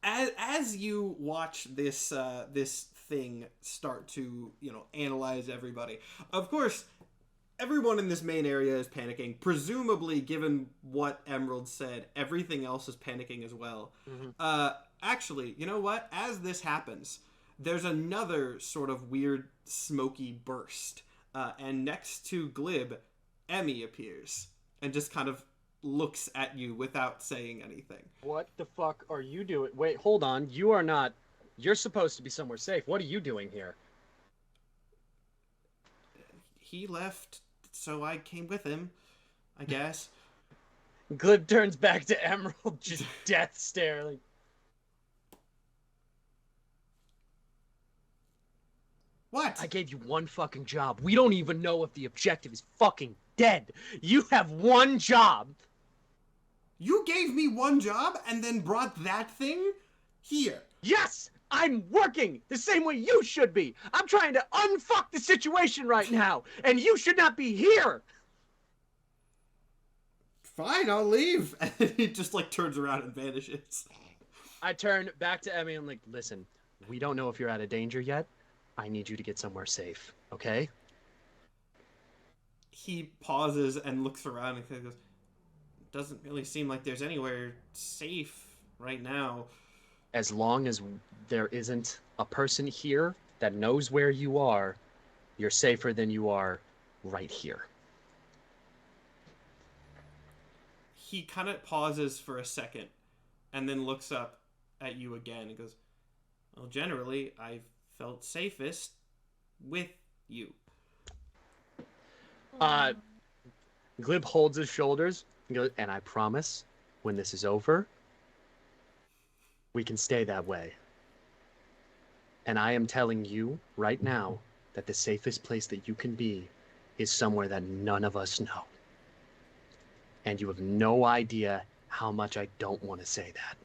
as you watch this this thing start to, analyze everybody, of course, everyone in this main area is panicking. Presumably, given what Emerald said, everything else is panicking as well. Mm-hmm. Actually, you know what? As this happens, there's another sort of weird smoky burst, and next to Glib, Emmy appears and just kind of looks at you without saying anything. What the fuck are you doing? Wait, hold on. You are not... You're supposed to be somewhere safe. What are you doing here? He left, so I came with him, I guess. Glib turns back to Emerald, just death stare. Like, What? I gave you one fucking job. We don't even know if the objective is fucking dead. You have one job. You gave me one job and then brought that thing here. Yes, I'm working the same way you should be. I'm trying to unfuck the situation right now, and you should not be here. Fine, I'll leave. And he just turns around and vanishes. I turn back to Emmy and like, listen, we don't know if you're out of danger yet. I need you to get somewhere safe, okay? He pauses and looks around and goes, doesn't really seem like there's anywhere safe right now. As long as there isn't a person here that knows where you are, you're safer than you are right here. He kind of pauses for a second and then looks up at you again and goes, well, generally, I've felt safest with you. Glib holds his shoulders and goes, and I promise, when this is over, we can stay that way. And I am telling you right now that the safest place that you can be is somewhere that none of us know. And you have no idea how much I don't want to say that.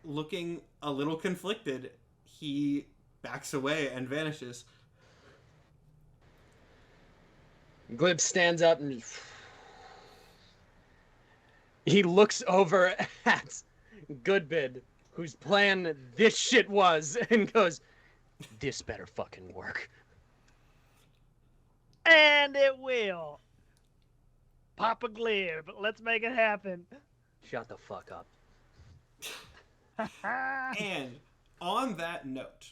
Looking a little conflicted, he backs away and vanishes. Glib stands up and he looks over at Goodbid, whose plan this shit was, and goes, this better fucking work. And it will. Papa Glib, let's make it happen. Shut the fuck up. And on that note,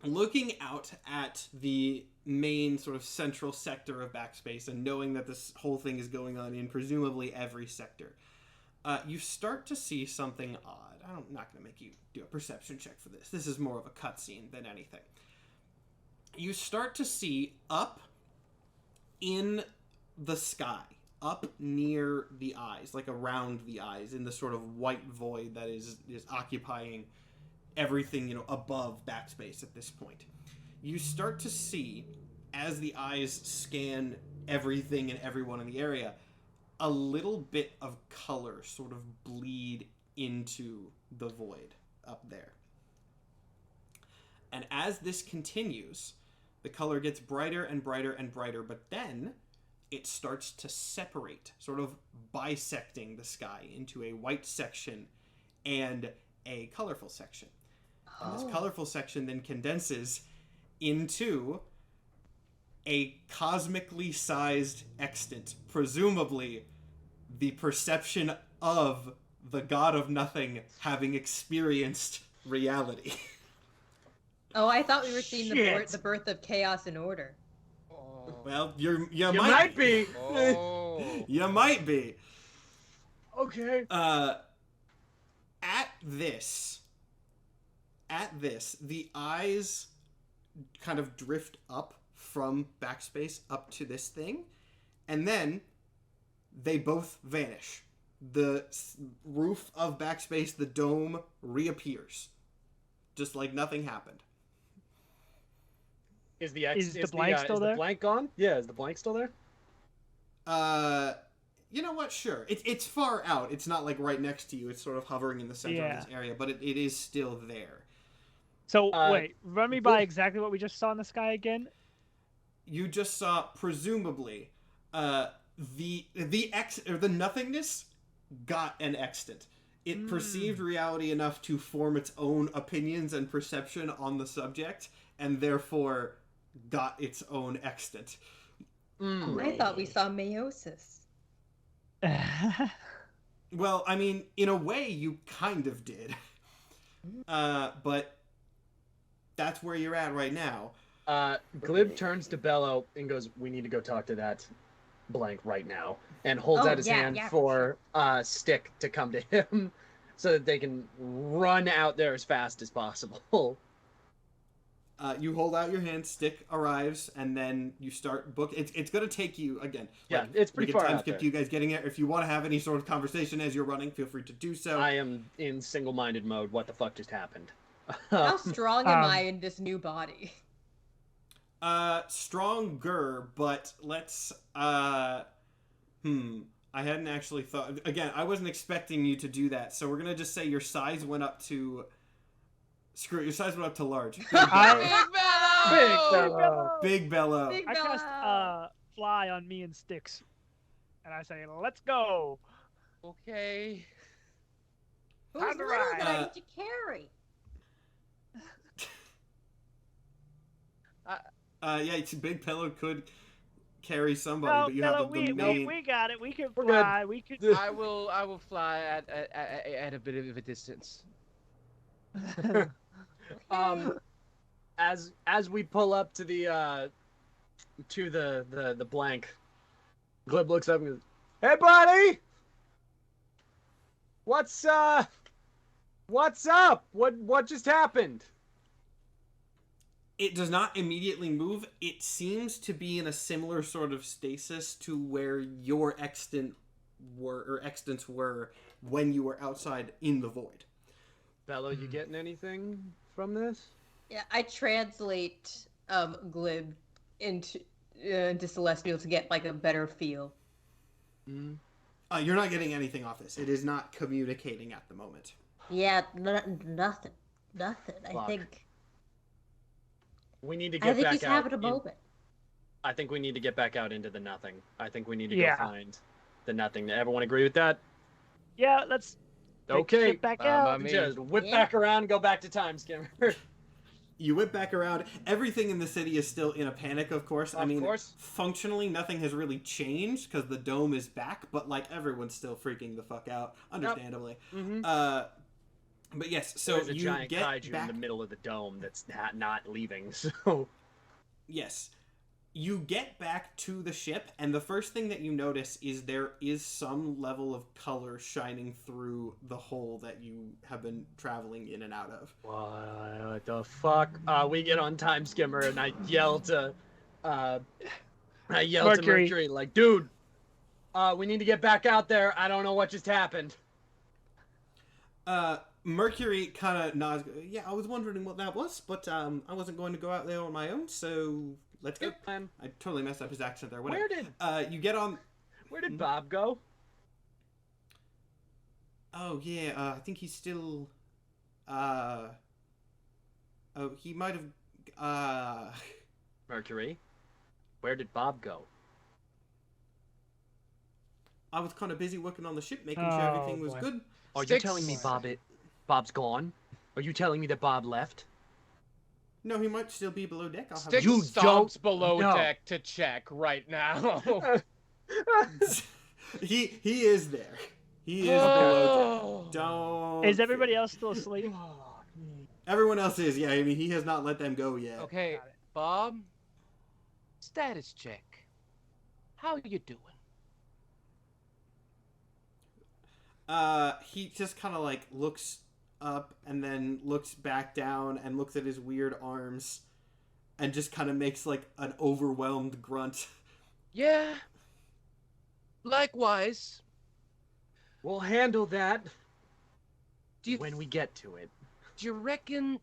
looking out at the main sort of central sector of Backspace and knowing that this whole thing is going on in presumably every sector, you start to see something odd. I'm not going to make you do a perception check for this. This is more of a cutscene than anything. You start to see up in the sky, up near the eyes, like around the eyes, in the sort of white void that is occupying everything, above Backspace at this point. You start to see, as the eyes scan everything and everyone in the area, a little bit of color sort of bleed into the void up there. And as this continues, the color gets brighter and brighter and brighter, but then it starts to separate, sort of bisecting the sky into a white section and a colorful section. And this colorful section then condenses into a cosmically sized extant, presumably the perception of the god of nothing having experienced reality. Oh, I thought we were seeing Shit. the birth of chaos and order. Well, you You might might be. Oh. You might be. Okay. At this, the eyes kind of drift up from Backspace up to this thing, and then they both vanish. The roof of Backspace, the dome, reappears. Just like nothing happened. Is the blank still there? The blank gone? Yeah, is the blank still there? You know what? Sure. It's far out. It's not like right next to you. It's sort of hovering in the center of this area, but it is still there. So wait, run me by exactly what we just saw in the sky again. You just saw presumably the nothingness got an extant. It perceived reality enough to form its own opinions and perception on the subject, and therefore got its own extant. I thought we saw meiosis. Well, I mean, in a way, you kind of did. But that's where you're at right now. Glib turns to Bello and goes, "We need to go talk to that blank right now," and holds out his hand for Stick to come to him so that they can run out there as fast as possible. You hold out your hand, Stick arrives, and then you start book. It's going to take you, again. Yeah, like, it's pretty far time out skip there. you guys getting it. If you want to have any sort of conversation as you're running, feel free to do so. I am in single-minded mode. What the fuck just happened? How strong am I in this new body? Stronger, but let's, I hadn't actually thought, again, I wasn't expecting you to do that, so we're gonna just say your size went up to, screw it, your size went up to large. Big Bello! Big Bello! Big I Bello! cast fly on me and Sticks, and I say, "Let's go." Okay. Who's Time to little ride. that I need to carry? Yeah, Big Bello could carry somebody, No, but you Bello, have the main... we got it. We can We're fly. We can. I will fly at a bit of a distance. As we pull up to the blank, Glib looks up and goes, "Hey, buddy! What's up? What just happened?" It does not immediately move. It seems to be in a similar sort of stasis to where your extants were when you were outside in the void. Bello, you getting anything from this? Yeah, I translate Glib into Celestial to get like a better feel. You're not getting anything off this. It is not communicating at the moment. Yeah, nothing. I Fuck. think. We need to I get think back he's out. having a moment. I think we need to get back out into the nothing. I think we need to Yeah. go find the nothing. Everyone agree with that? Yeah, let's. Okay. Get back by out. me. Just whip Yeah. back around, go back to time skimmer. You whip back around. Everything in the city is still in a panic, of course. I mean, functionally, nothing has really changed because the dome is back, but, like, everyone's still freaking the fuck out, understandably. But yes, so there's a you giant get kaiju back... in the middle of the dome that's not leaving, so... Yes. You get back to the ship, and the first thing that you notice is there is some level of color shining through the hole that you have been traveling in and out of. What the fuck? We get on time skimmer, and I yell to Mercury, like, "Dude, we need to get back out there. I don't know what just happened." Mercury kind of nods. Yeah, I was wondering what that was, but I wasn't going to go out there on my own, so let's go. I totally messed up his accent there. Whatever. You get on? Where did Bob go? Oh yeah, I think he's still. Oh, he might have. Mercury, where did Bob go? I was kind of busy working on the ship, making sure everything was good. Are you telling me Bob's gone? Are you telling me that Bob left? No, he might still be below deck. Stick You stomps don't below know. deck to check right now. he is there. He is below deck. Don't. Is everybody else still asleep? Everyone else is. Yeah, I mean, he has not let them go yet. Okay, Bob. Status check. How you doing? He just kind of like looks up and then looks back down and looks at his weird arms and just kind of makes like an overwhelmed grunt. Yeah. Likewise. We'll handle that Do you when we get to it. Do you reckon?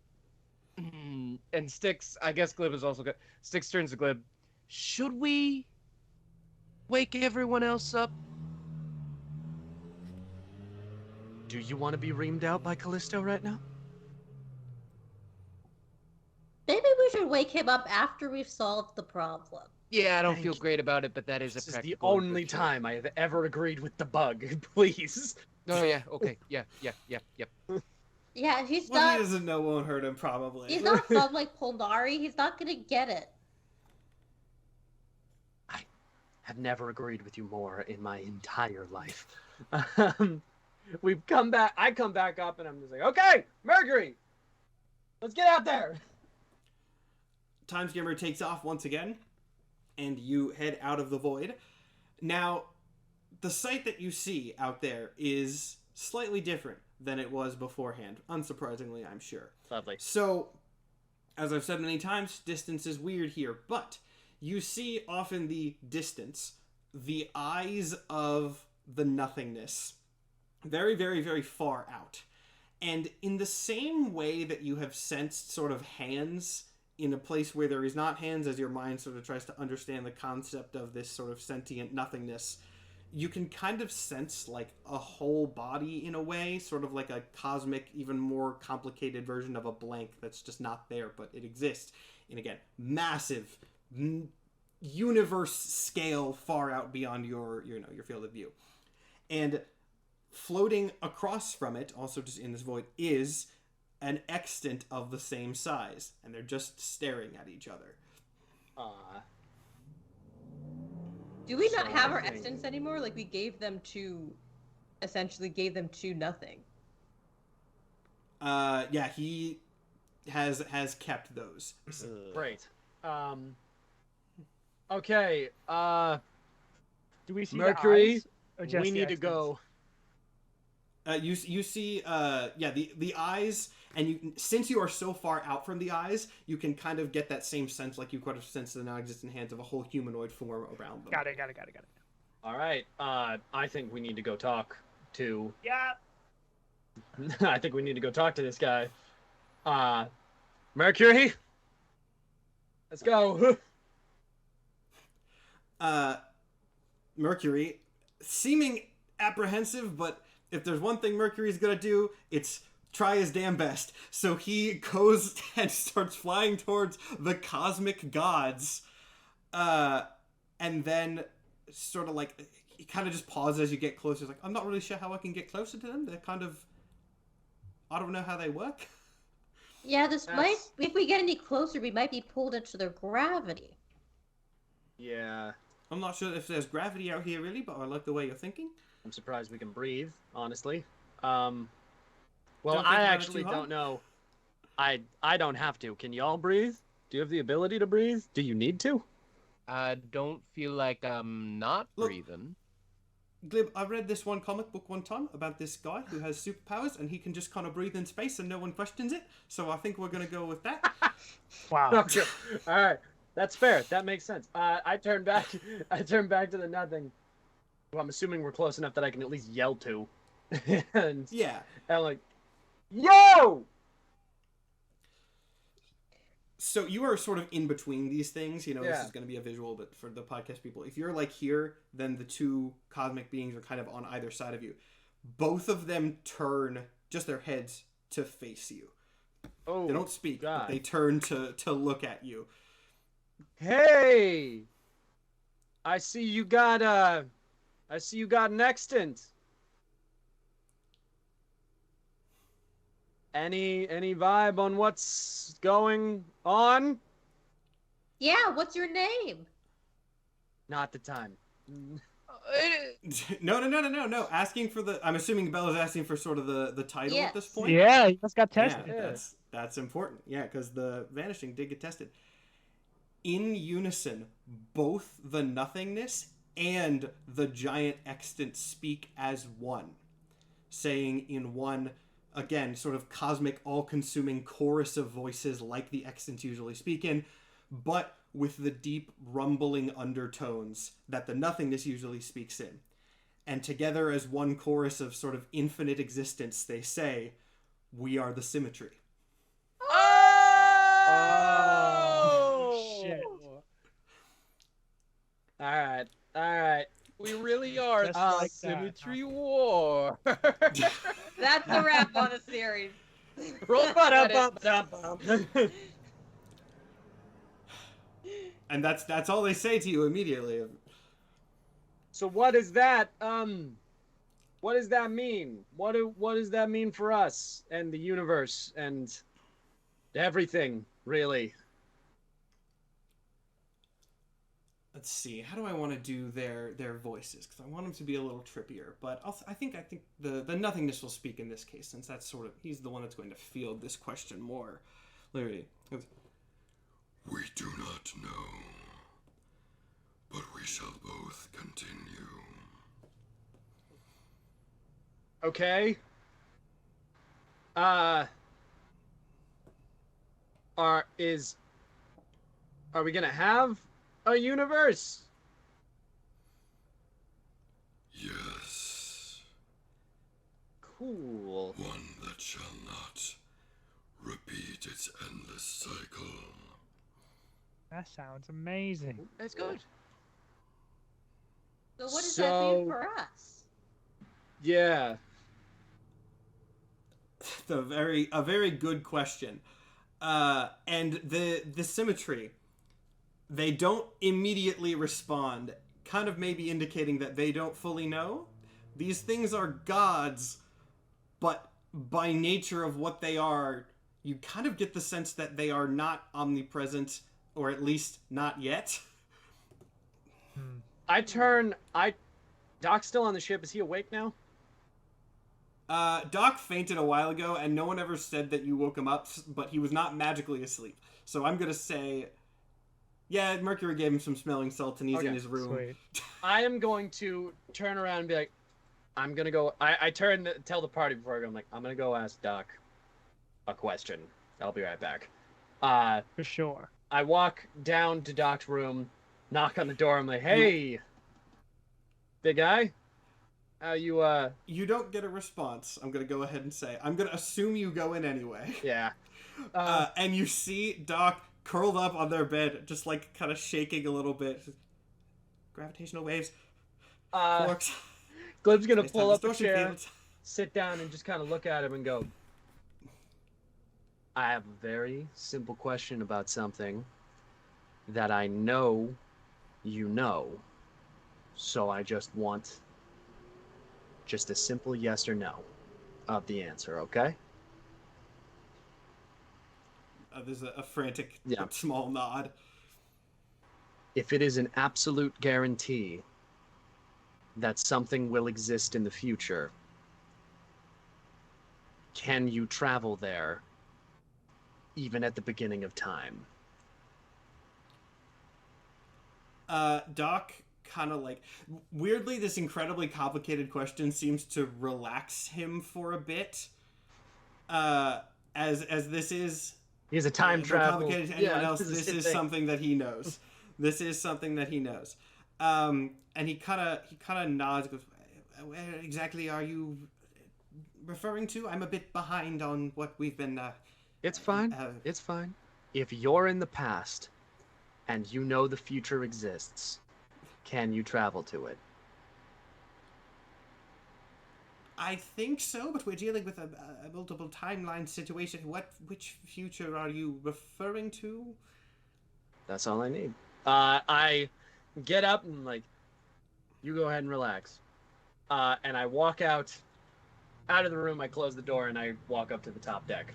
And Styx, I guess Glib is also good. Styx turns to Glib. Should we wake everyone else up? Do you want to be reamed out by Callisto right now? Maybe we should wake him up after we've solved the problem. Yeah, I don't Thank feel you. great about it, but that is This a is the practical and only good choice. time I have ever agreed with the bug. Please. Oh yeah, okay, yeah. Yeah, he's What he not. doesn't know won't hurt him, probably. He's not dumb like Polnari. He's not gonna get it. I have never agreed with you more in my entire life. We've come back. I come back up and I'm just like, okay, Mercury, let's get out there. Timeskimmer takes off once again, and you head out of the void. Now, the sight that you see out there is slightly different than it was beforehand, unsurprisingly, I'm sure. Lovely. So, as I've said many times, distance is weird here, but you see off in the distance the eyes of the nothingness, very, very, very far out. And in the same way that you have sensed sort of hands in a place where there is not hands, as your mind sort of tries to understand the concept of this sort of sentient nothingness, you can kind of sense like a whole body in a way, sort of like a cosmic, even more complicated version of a blank that's just not there, but it exists. And again, massive, universe scale, far out beyond your field of view. And floating across from it, also just in this void, is an extant of the same size, and they're just staring at each other. Do we not So have I our think- extents anymore? Like we essentially gave them to nothing. Yeah, he has kept those. Great. Okay. Do we see Mercury, the eyes, or just we the need to extents? go. You see the eyes, and you, since you are so far out from the eyes, you can kind of get that same sense, like you could have sensed the non-existent hands of a whole humanoid form around them. Got it. All right. I think we need to go talk to. Yeah. I think we need to go talk to this guy. Mercury. Let's go. Mercury, seeming apprehensive, but if there's one thing Mercury's gonna do, it's try his damn best. So he goes and starts flying towards the cosmic gods, and then sort of like he kind of just pauses as you get closer. He's like, I'm not really sure how I can get closer to them. They're kind of, I don't know how they work. Yeah, this might. If we get any closer, we might be pulled into their gravity. Yeah. I'm not sure if there's gravity out here really, but I like the way you're thinking. I'm surprised we can breathe, honestly. Well, Don't think I about it actually too hard. don't know. I don't have to. Can y'all breathe? Do you have the ability to breathe? Do you need to? I don't feel like I'm not Look. breathing. Glib, I read this one comic book one time about this guy who has superpowers and he can just kind of breathe in space and no one questions it. So I think we're going to go with that. Wow. Okay. All right. That's fair. That makes sense. I turn back to the nothing. Well, I'm assuming we're close enough that I can at least yell to. and Yeah. I'm like, yo! So you are sort of in between these things. You know, this Yeah. is going to be a visual, but for the podcast people, if you're like here, then the two cosmic beings are kind of on either side of you. Both of them turn just their heads to face you. Oh, They don't speak, God. but they turn to look at you. Hey! I see you got an extant. Any vibe on what's going on? Yeah, what's your name? Not the time. No. Asking for the. I'm assuming Bella's asking for sort of the title at this Yes. point. Yeah, you just got Yeah, tested. that's important. Yeah, because the vanishing did get tested. In unison, both the nothingness and the giant extant speak as one, saying in one, again, sort of cosmic, all-consuming chorus of voices like the extants usually speak in, but with the deep rumbling undertones that the nothingness usually speaks in. And together as one chorus of sort of infinite existence, they say, "We are the symmetry." Oh! Shit. All right. We really are Just the like that, Symmetry War. That's the wrap on the series. And that's all they say to you immediately. So what does that what does that mean? What does that mean for us and the universe and everything, really? Let's see. How do I want to do their voices? Because I want them to be a little trippier. But I think the nothingness will speak in this case, since that's sort of he's the one that's going to field this question more. Literally. We do not know, but we shall both continue. Okay. Are we gonna have a universe? Yes, Cool. one that shall not repeat its endless cycle. That sounds amazing. That's good. So what does that mean So- for us? Yeah. A very good question. And the symmetry, they don't immediately respond, kind of maybe indicating that they don't fully know. These things are gods, but by nature of what they are, you kind of get the sense that they are not omnipresent, or at least not yet. Doc's still on the ship. Is he awake now? Doc fainted a while ago, and no one ever said that you woke him up, but he was not magically asleep. So I'm gonna say, yeah, Mercury gave him some smelling salts, and he's in Okay, his room. Sweet. I am going to turn around and be like, I'm gonna go. I tell the party before I go. I'm like, I'm gonna go ask Doc a question. I'll be right back. For sure. I walk down to Doc's room, knock on the door. I'm like, hey, big guy, how you? You don't get a response. I'm gonna go ahead and say, I'm gonna assume you go in anyway. Yeah. And you see Doc curled up on their bed, just like kind of shaking a little bit. Gravitational waves. Quarks. Glib's gonna Space-time pull up a distortion chair, fields. sit down, and just kind of look at him and go, I have a very simple question about something that I know you know. So I just want just a simple yes or no of the answer, okay? There's a frantic, Yeah. small nod. If it is an absolute guarantee that something will exist in the future, can you travel there even at the beginning of time? Doc kind of like weirdly, this incredibly complicated question seems to relax him for a bit. As this is He has a time more travel. complicated to anyone else, this this shit is thing. something that he knows. This is something that he knows. And he kind of nods. Goes, where exactly are you referring to? I'm a bit behind on what we've been. It's fine. It's fine. If you're in the past and you know the future exists, can you travel to it? I think so, but we're dealing with a multiple timeline situation. Which future are you referring to? That's all I need. I get up and like, you go ahead and relax. And I walk out of the room. I close the door and I walk up to the top deck.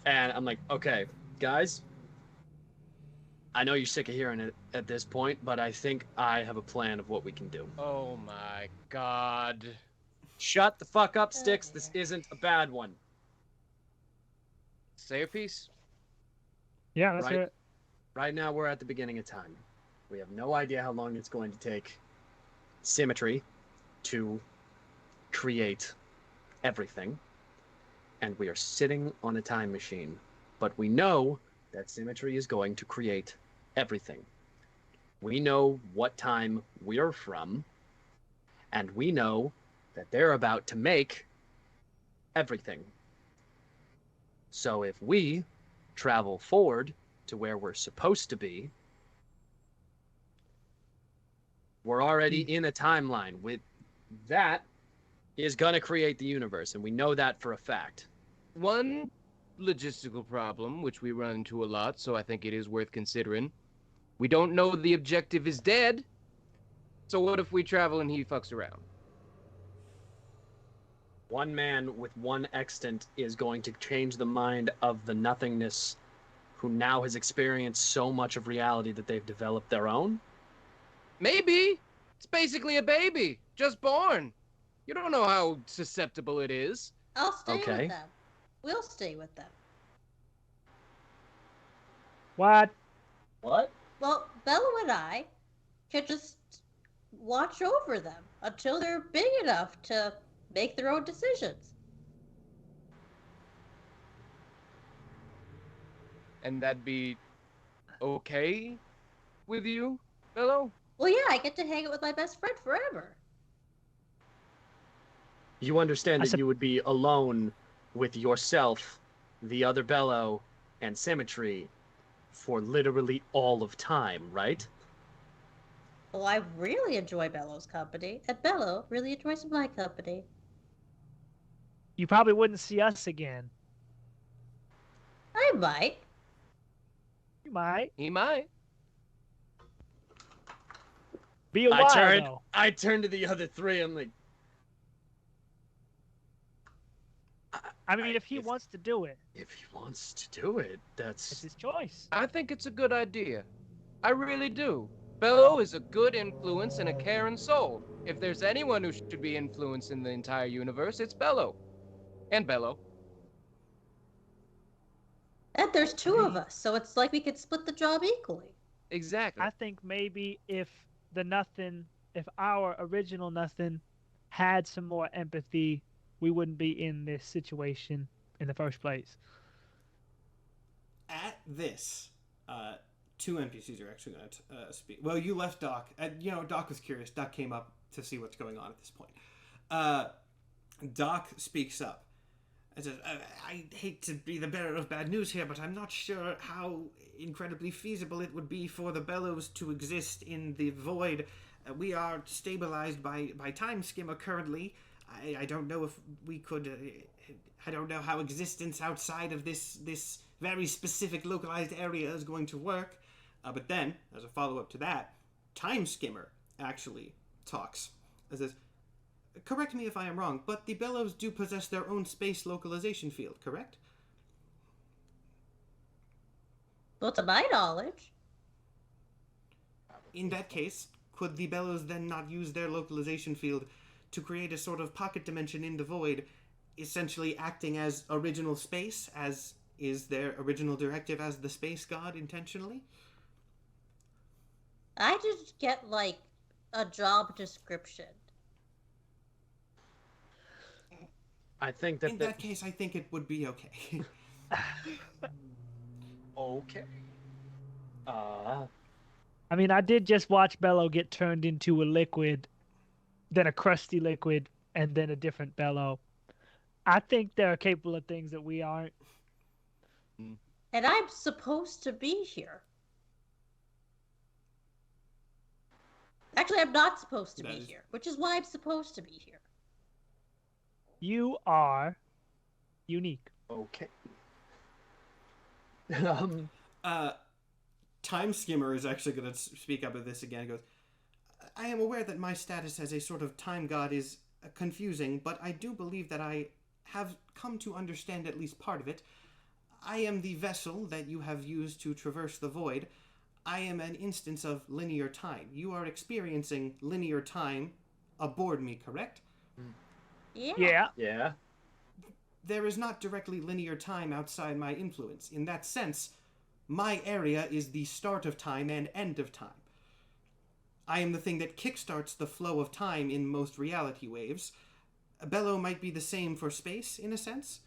And I'm like, okay, guys, I know you're sick of hearing it at this point, but I think I have a plan of what we can do. Oh my god. Shut the fuck up, Sticks. This isn't a bad one. Say your piece. Yeah, that's Right. it. Right now, we're at the beginning of time. We have no idea how long it's going to take Symmetry to create everything. And we are sitting on a time machine. But we know that symmetry is going to create everything. We know what time we're from, and we know that they're about to make everything. So if we travel forward to where we're supposed to be, we're already in a timeline. With that is going to create the universe, and we know that for a fact. One logistical problem, which we run into a lot, so I think it is worth considering. We don't know the objective is dead, so what if we travel and he fucks around? One man with one extant is going to change the mind of the nothingness who now has experienced so much of reality that they've developed their own. Maybe. It's basically a baby, just born. You don't know how susceptible it is. I'll stay Okay. with them. We'll stay with them. What? What? Well, Bello and I can just watch over them until they're big enough to make their own decisions. And that'd be okay with you, Bello? Well, yeah, I get to hang out with my best friend forever. You understand that you would be alone with yourself, the other Bello, and Symmetry for literally all of time, right? Well, I really enjoy Bello's company, and Bello really enjoys my company. You probably wouldn't see us again. I might. You might. He might. Be a while, turn though. to the other three. I'm like, I mean, if he wants to do it, if he wants to do it, it's that's his choice. I think it's a good idea. I really do. Bello is a good influence and a caring soul. If there's anyone who should be influencing the entire universe, it's Bello. And Bello. And there's two of us, so it's like we could split the job equally. Exactly. I think maybe if our original nothing had some more empathy, we wouldn't be in this situation in the first place. At this, two NPCs are actually going to speak. Well, you left Doc. Doc was curious. Doc came up to see what's going on at this point. Doc speaks up and says, I hate to be the bearer of bad news here, but I'm not sure how incredibly feasible it would be for the Bellows to exist in the void. We are stabilized by Time Skimmer currently. I don't know if we could... I don't know how existence outside of this very specific localized area is going to work. But then, as a follow-up to that, Time Skimmer actually talks. It says, correct me if I am wrong, but the Bellows do possess their own space localization field, correct? Well, to my knowledge. In that case, could the Bellows then not use their localization field to create a sort of pocket dimension in the void, essentially acting as original space, as is their original directive as the space god intentionally? I just get, a job description. I think that in that case, I think it would be okay. okay. I mean, I did just watch Bello get turned into a liquid, then a crusty liquid, and then a different Bello. I think they're capable of things that we aren't. And I'm supposed to be here. Actually, I'm not supposed to be here, which is why I'm supposed to be here. You are unique. Okay. Time Skimmer is actually going to speak up at this again. He goes, I am aware that my status as a sort of time god is confusing, but I do believe that I have come to understand at least part of it. I am the vessel that you have used to traverse the void. I am an instance of linear time. You are experiencing linear time aboard me, correct? Yeah. Yeah. There is not directly linear time outside my influence. In that sense, my area is the start of time and end of time. I am the thing that kickstarts the flow of time in most reality waves. Bello might be the same for space, in a sense.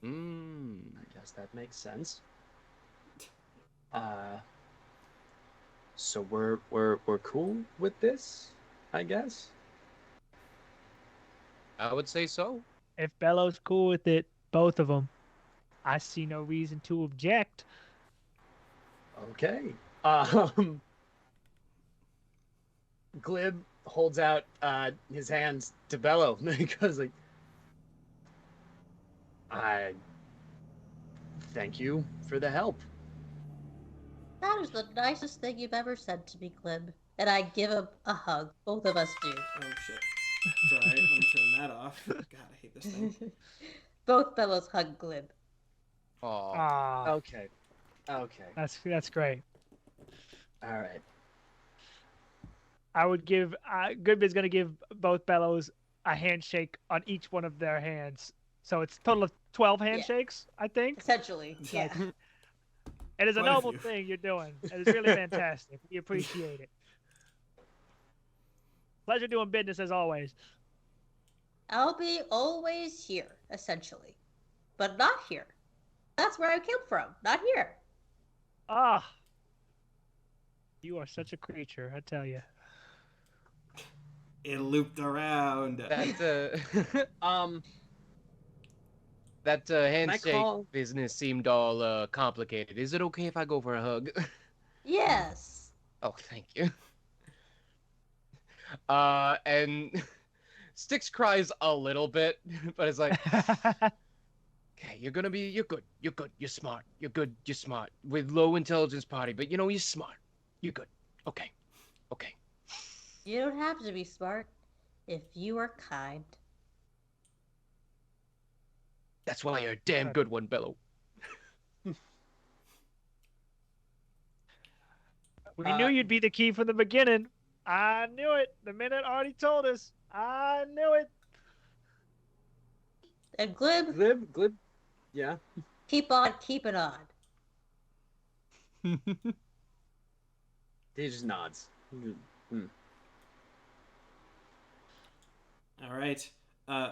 I guess that makes sense. So we're cool with this, I guess. I would say so. If Bello's cool with it, both of them, I see no reason to object. Okay. Glib holds out his hands to Bello because like I thank you for the help. That is the nicest thing you've ever said to me, Glib. And I give him a hug. Both of us do. Oh shit. Sorry, let me turn that off. God, I hate this thing. Both fellows hug Glib. Aw. Ah, Okay. Okay. that's great. All right. I would give Goodman's gonna give both Bellows a handshake on each one of their hands. So it's a total of 12 handshakes, I think. Essentially, yeah. It is a Quite a noble few. thing you're doing. It is really fantastic. We appreciate it. Pleasure doing business as always. I'll be always here, essentially. But not here. That's where I came from, not here. Ah, you are such a creature, I tell you. It looped around. That that I handshake call- business seemed all complicated. Is it okay if I go for a hug? Yes. Oh, thank you. And Styx cries a little bit, but it's like, okay, you're good, you're smart, you're good, you're smart. With low intelligence party, but you know, you're smart. You're good. Okay. Okay. You don't have to be smart if you are kind. That's why you're a damn good one, Bello. We knew you'd be the key from the beginning. I knew it. The minute Artie told us. I knew it. And Glib, Glib. Yeah. keep on keeping on. He just nods. All right.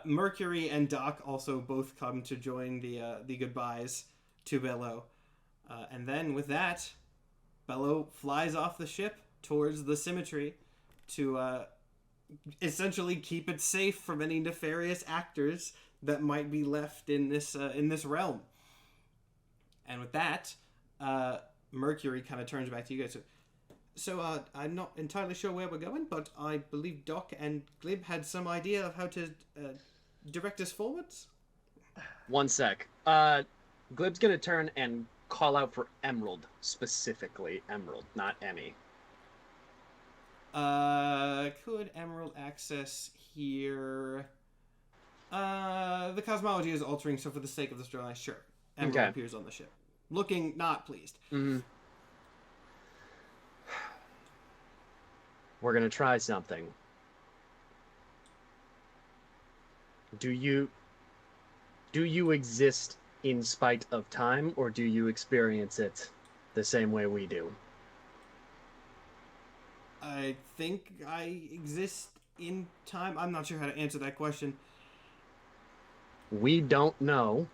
Mercury and Doc also both come to join the goodbyes to Bello. And then with that, Bello flies off the ship towards the Symmetry to essentially keep it safe from any nefarious actors that might be left in this realm. And with that, Mercury kind of turns back to you guys. So I'm not entirely sure where we're going, but I believe Doc and Glib had some idea of how to direct us forwards. One sec. Glib's gonna turn and call out for Emerald, specifically Emerald, not Emmy. Could Emerald access here? The cosmology is altering, so for the sake of the storyline, sure. Emerald Okay. appears on the ship, looking not pleased. Mm-hmm. We're gonna try something. Do you exist in spite of time, or do you experience it the same way we do? I think I exist in time. I'm not sure how to answer that question. We don't know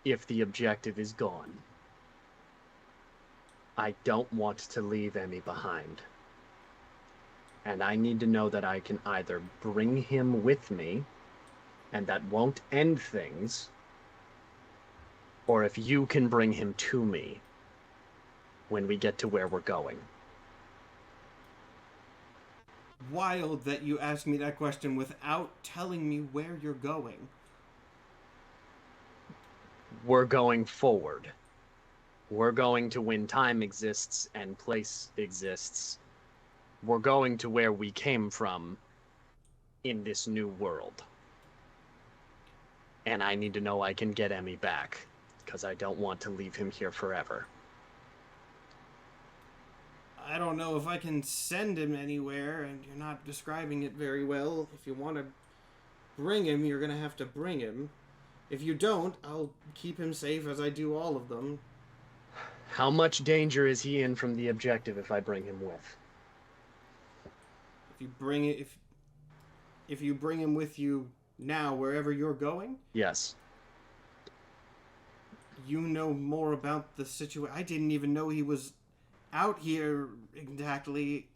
if the objective is gone. I don't want to leave Emmy behind. And I need to know that I can either bring him with me, and that won't end things, or if you can bring him to me when we get to where we're going. Wild that you asked me that question without telling me where you're going. We're going forward. We're going to when time exists and place exists. We're going to where we came from in this new world. And I need to know I can get Emmy back, because I don't want to leave him here forever. I don't know if I can send him anywhere, and you're not describing it very well. If you want to bring him, you're going to have to bring him. If you don't, I'll keep him safe as I do all of them. How much danger is he in from the objective if I bring him with? If you bring it, if you bring him with you now, wherever you're going, Yes. you know more about the situation. I didn't even know he was out here exactly.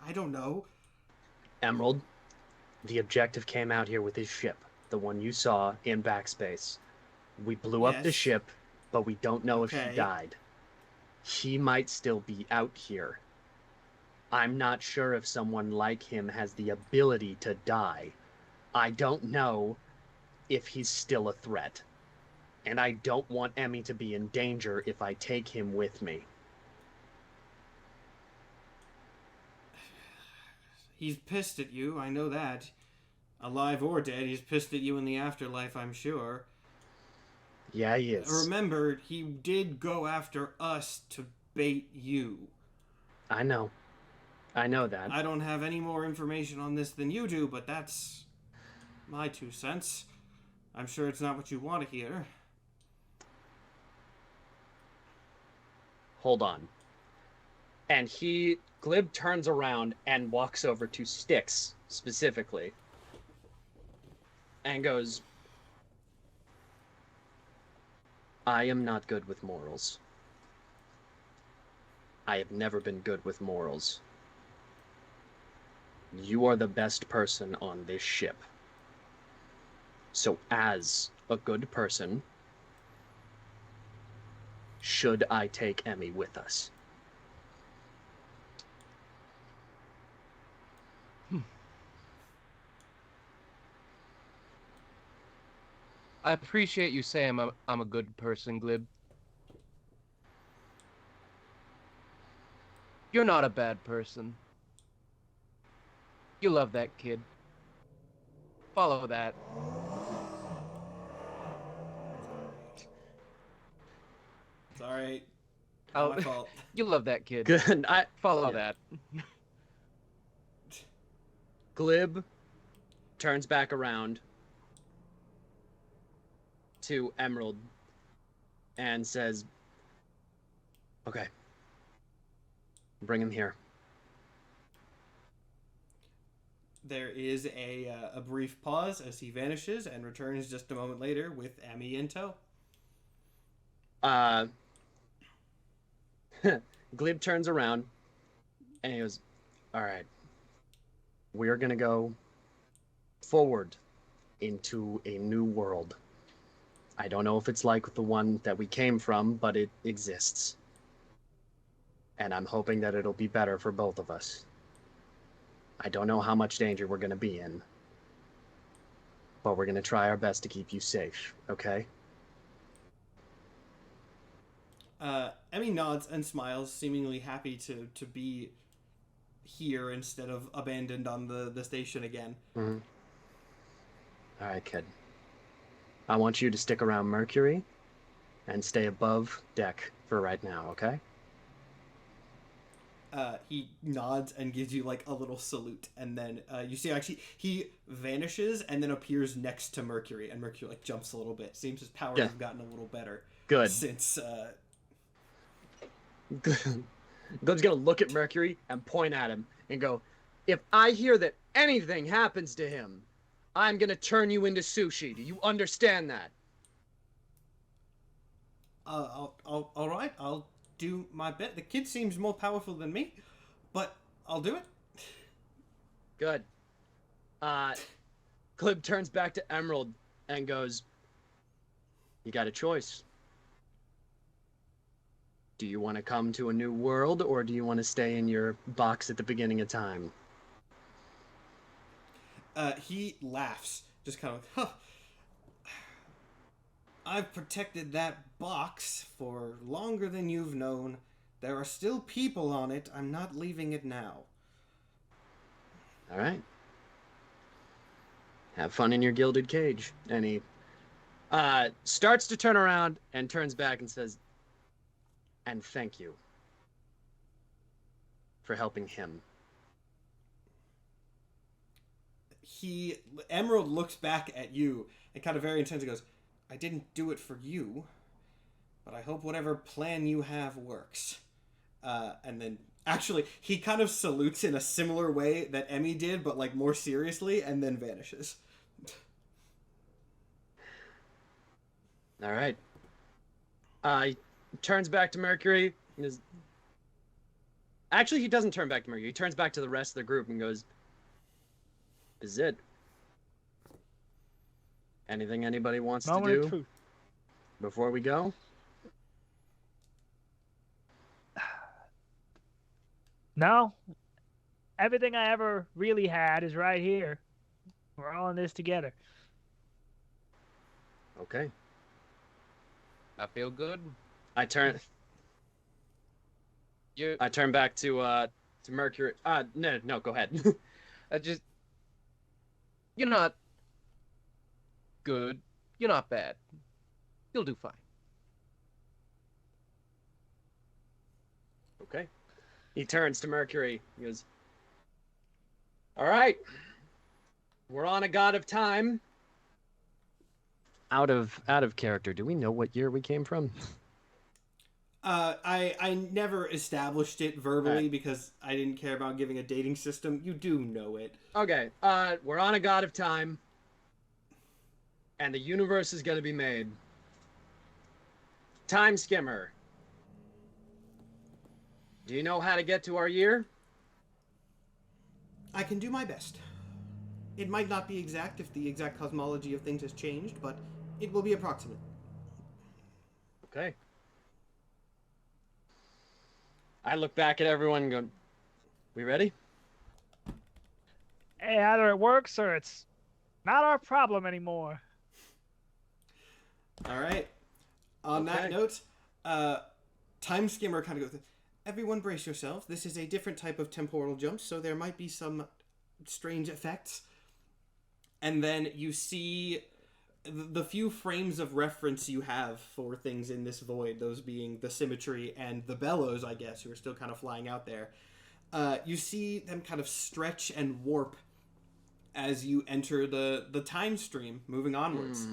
I don't know. Emerald, the objective came out here with his ship, the one you saw in Backspace. We blew up the Yes. ship, but we don't know if Okay. he died. He might still be out here. I'm not sure if someone like him has the ability to die. I don't know if he's still a threat. And I don't want Emmy to be in danger if I take him with me. He's pissed at you, I know that. Alive or dead, he's pissed at you in the afterlife, I'm sure. Yeah, he is. Remember, he did go after us to bait you. I know. I know that. I don't have any more information on this than you do, but that's my 2 cents. I'm sure it's not what you want to hear. Hold on. And Glib turns around and walks over to Styx, specifically, and goes, I am not good with morals. I have never been good with morals. You are the best person on this ship. So as a good person, should I take Emmy with us? I appreciate you saying I'm a good person, Glib. You're not a bad person. You love that kid. Follow that. It's alright. Not my fault. You love that kid. Good. Follow that. Glib turns back around to Emerald and says, okay, bring him here. There is a brief pause as he vanishes and returns just a moment later with Emmy in tow. Glib turns around and he goes, all right, we're going to go forward into a new world. I don't know if it's like the one that we came from, but it exists. And I'm hoping that it'll be better for both of us. I don't know how much danger we're going to be in, but we're going to try our best to keep you safe, okay? Emmy nods and smiles, seemingly happy to be here instead of abandoned on the station again. Mm-hmm. All right, kid. I want you to stick around Mercury and stay above deck for right now, okay? He nods and gives you like a little salute, and then you see actually he vanishes and then appears next to Mercury, and Mercury like jumps a little bit. Seems his powers have gotten a little better. Good. Since Glib's gonna look at Mercury and point at him and go, if I hear that anything happens to him, I'm gonna turn you into sushi. Do you understand that? all right, I'll do my best. The kid seems more powerful than me, but I'll do it. Good. Glib turns back to Emerald and goes, you got a choice. Do you want to come to a new world, or do you want to stay in your box at the beginning of time? He laughs, just kind of, huh. I've protected that box for longer than you've known. There are still people on it. I'm not leaving it now. All right. Have fun in your gilded cage. And he starts to turn around and turns back and says, and thank you for helping him. Emerald looks back at you and kind of very intensely goes, I didn't do it for you, but I hope whatever plan you have works. And then, actually, he kind of salutes in a similar way that Emmy did, but like more seriously, and then vanishes. All right. He turns back to Mercury. And Actually, he doesn't turn back to Mercury. He turns back to the rest of the group and goes, "Is it? Anything anybody wants Moment to of do truth. before we go?" No. Everything I ever really had is right here. We're all in this together. Okay. I feel good. I turn You, back to Mercury. No, go ahead. you're not good. You're not bad. You'll do fine. Okay. He turns to Mercury. He goes, "All right. We're on a god of time." Out of character, do we know what year we came from? I never established it verbally Alright. because I didn't care about giving a dating system. You do know it. Okay. We're on a god of time, and the universe is gonna be made. Time skimmer. Do you know how to get to our year? I can do my best. It might not be exact if the exact cosmology of things has changed, but it will be approximate. Okay. I look back at everyone and go, "We ready?" Hey, either it works or it's not our problem anymore. All right. On that Okay. note, Time Skimmer kind of goes, "Everyone brace yourselves. This is a different type of temporal jump, so there might be some strange effects." And then you see the few frames of reference you have for things in this void, those being the symmetry and the bellows, I guess, who are still kind of flying out there. You see them kind of stretch and warp as you enter the time stream, moving onwards.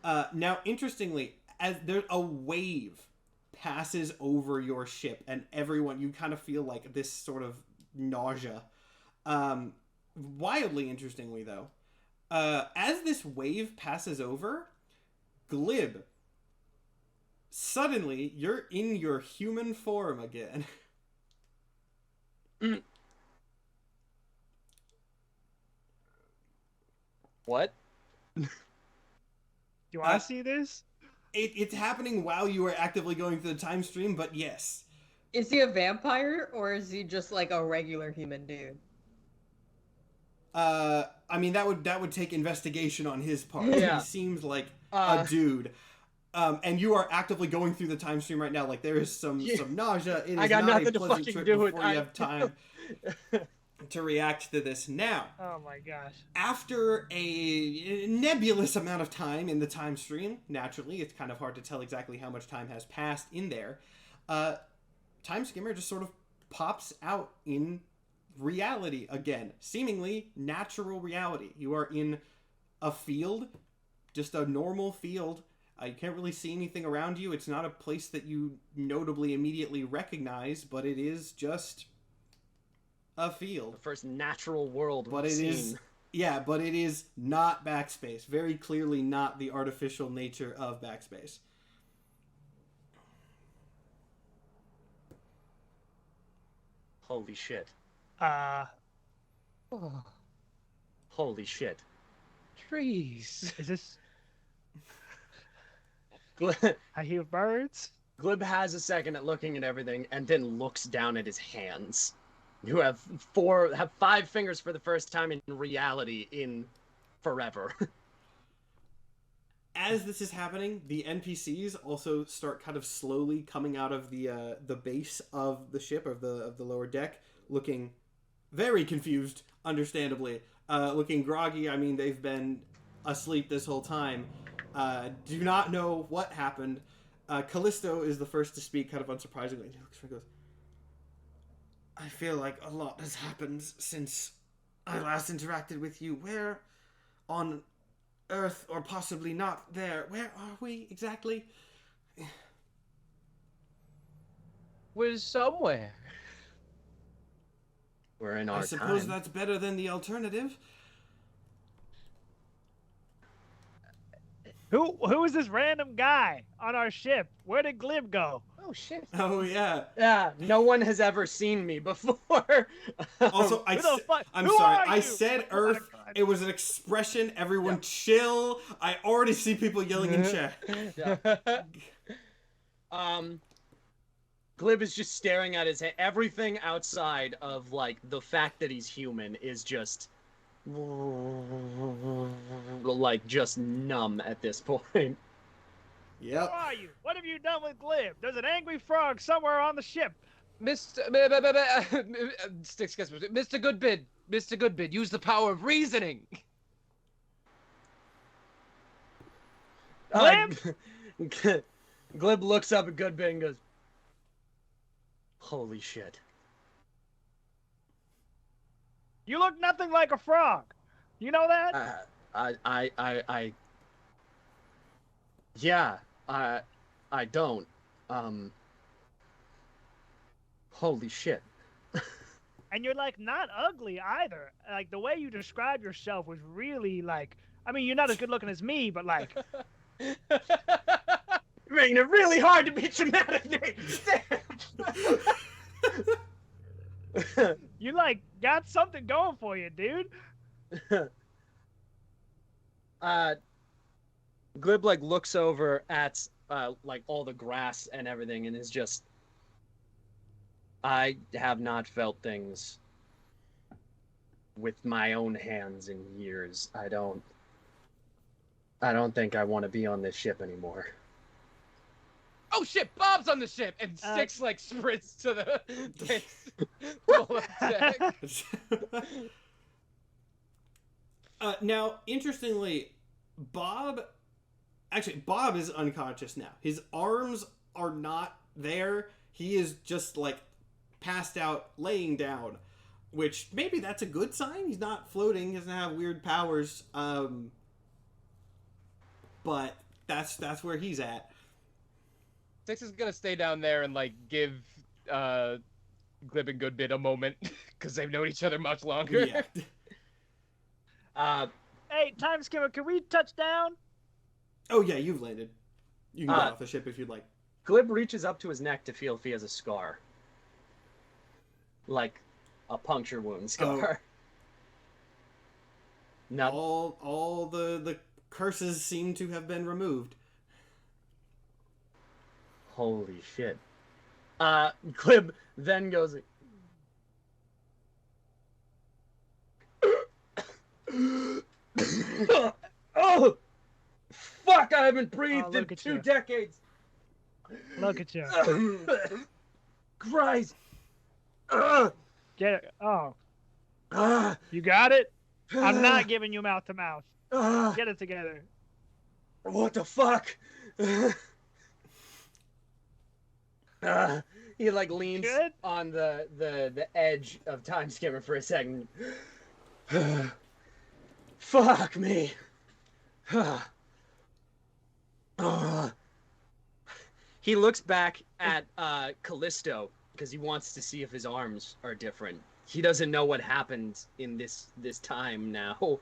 Now, interestingly, as there a wave passes over your ship, and everyone, you kind of feel like this sort of nausea. Wildly interestingly, though, as this wave passes over, Glib, suddenly you're in your human form again. What? Do you want to see this? It's happening while you are actively going through the time stream, but yes. Is he a vampire or is he just like a regular human dude? I mean that would take investigation on his part. Yeah. He seems like a dude. And you are actively going through the time stream right now. Like there is some nausea. It is I got not nothing a to pleasant fucking trip do with before you have time to react to this. Now, Oh my gosh. after a nebulous amount of time in the time stream, naturally, it's kind of hard to tell exactly how much time has passed in there. Time Skimmer just sort of pops out in reality again, seemingly natural reality. You are in a field, just a normal field. You can't really see anything around you. It's not a place that you notably immediately recognize, but it is just a field. The first natural world But we've it seen. is, yeah, but it is not Backspace. Very clearly not the artificial nature of Backspace. Holy shit. Holy shit. Trees. Is this? Glib I hear birds. has a second at looking at everything and then looks down at his hands. You have 5 fingers for the first time in reality in forever. As this is happening, the NPCs also start kind of slowly coming out of the base of the ship, of the lower deck, looking very confused, understandably. Looking groggy. I mean, they've been asleep this whole time. Do not know what happened. Callisto is the first to speak, kind of unsurprisingly. He looks and goes, "I feel like a lot has happened since I last interacted with you. Where on Earth, or possibly not there, where are we exactly?" We're somewhere. We're in I our suppose time. that's better than the alternative. Who is this random guy on our ship? Where did Glib go? Oh shit. Oh yeah. Yeah, no one has ever seen me before. Also, Who the fuck? I'm Who sorry. are I you? said Oh my Earth. God. It was an expression. Everyone chill. I already see people yelling in chat. Glib is just staring at his head. Everything outside of like the fact that he's human is just like just numb at this point. Who Yep. are you? What have you done with Glib? There's an angry frog somewhere on the ship. Mr. Mr. Goodbid, Mr. Goodbid, use the power of reasoning. Glib looks up at Goodbin and goes, "Holy shit!" You look nothing like a frog. You know that? Yeah, I don't. Holy shit. And you're like not ugly either. Like the way you described yourself was really like. I mean, you're not as good looking as me, but like. Making it really hard to be dramatic. You like got something going for you, dude. Glib like looks over at like all the grass and everything and is just, I have not felt things with my own hands in years. I don't think I want to be on this ship anymore. Oh shit, Bob's on the ship, and Six like sprints to the deck. Now, interestingly, Bob is unconscious now. His arms are not there. He is just like passed out, laying down, which maybe that's a good sign. He's not floating. He doesn't have weird powers. But that's where he's at. Six is gonna stay down there and like give Glib and Goodbid a moment because they've known each other much longer. Yeah. Hey, time skimmer, can we touch down? Oh yeah, you've landed. You can get off the ship if you'd like. Glib reaches up to his neck to feel if he has a scar. Like a puncture wound scar. Not All the curses seem to have been removed. Holy shit. Glib then goes, "Oh, fuck, I haven't breathed in look at 2 you. decades. Look at you. Christ. Get it. Oh, Ah, you got it? I'm not giving you mouth to mouth. ah, Get it together. what the fuck?" He like leans Good? on the edge of time skimmer for a second. Fuck me. He looks back at Callisto because he wants to see if his arms are different. He doesn't know what happened in this time now.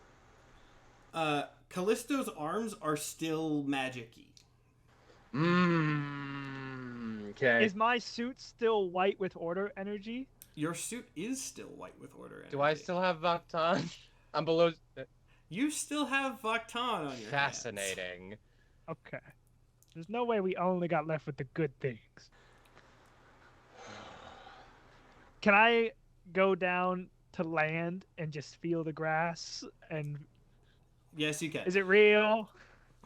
Callisto's arms are still magic-y. Okay. Is my suit still white with order energy? Your suit is still white with order energy. Do I still have Vaktan? I'm below. You still have Vaktan on your hands. Fascinating. Okay. There's no way we only got left with the good things. Can I go down to land and just feel the grass? And Yes, you can. is it real?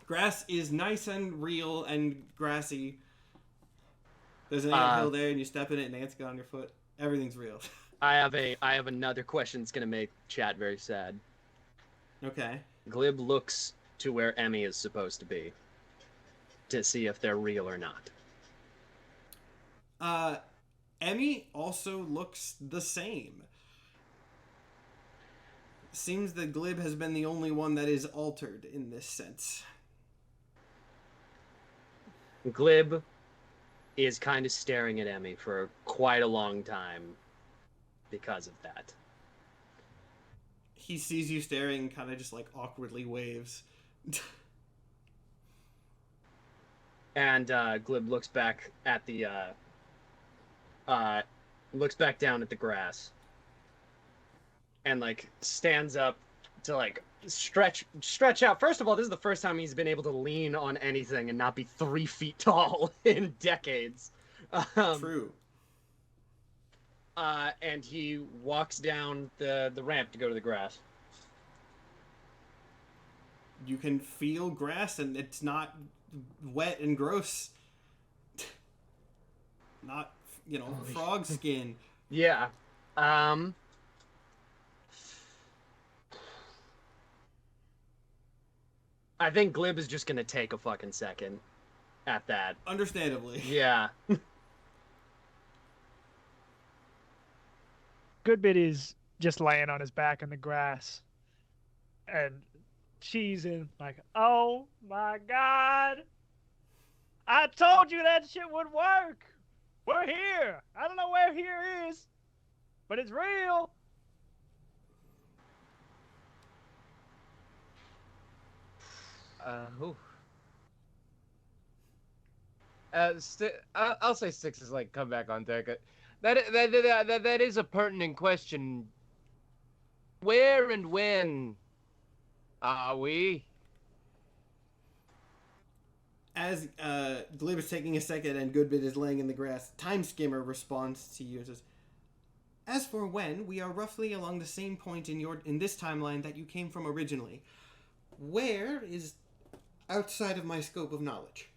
Grass is nice and real and grassy. There's an anthill there, and you step in it, and ants get on your foot. Everything's real. I have another question that's gonna make chat very sad. Okay. Glib looks to where Emmy is supposed to be to see if they're real or not. Emmy also looks the same. Seems that Glib has been the only one that is altered in this sense. Glib is kind of staring at Emmy for quite a long time because of that. He sees you staring, kind of just like awkwardly waves. And Glib looks back at the looks back down at the grass, and like stands up to like stretch out. First of all, this is the first time he's been able to lean on anything and not be 3 feet tall in decades. True. And he walks down the ramp to go to the grass. You can feel grass, and it's not wet and gross. Not, frog skin. Yeah. I think Glib is just gonna take a fucking second at that. Understandably. Yeah. Goodbit is just laying on his back in the grass and cheesing like, oh my god, I told you that shit would work. We're here. I don't know where here is, but it's real. Who? I'll say Six is like come back on deck. That is a pertinent question. Where and when are we? As Glib is taking a second and Goodbit is laying in the grass, Time Skimmer responds to you and says, "As for when, we are roughly along the same point in this timeline that you came from originally. Where is outside of my scope of knowledge."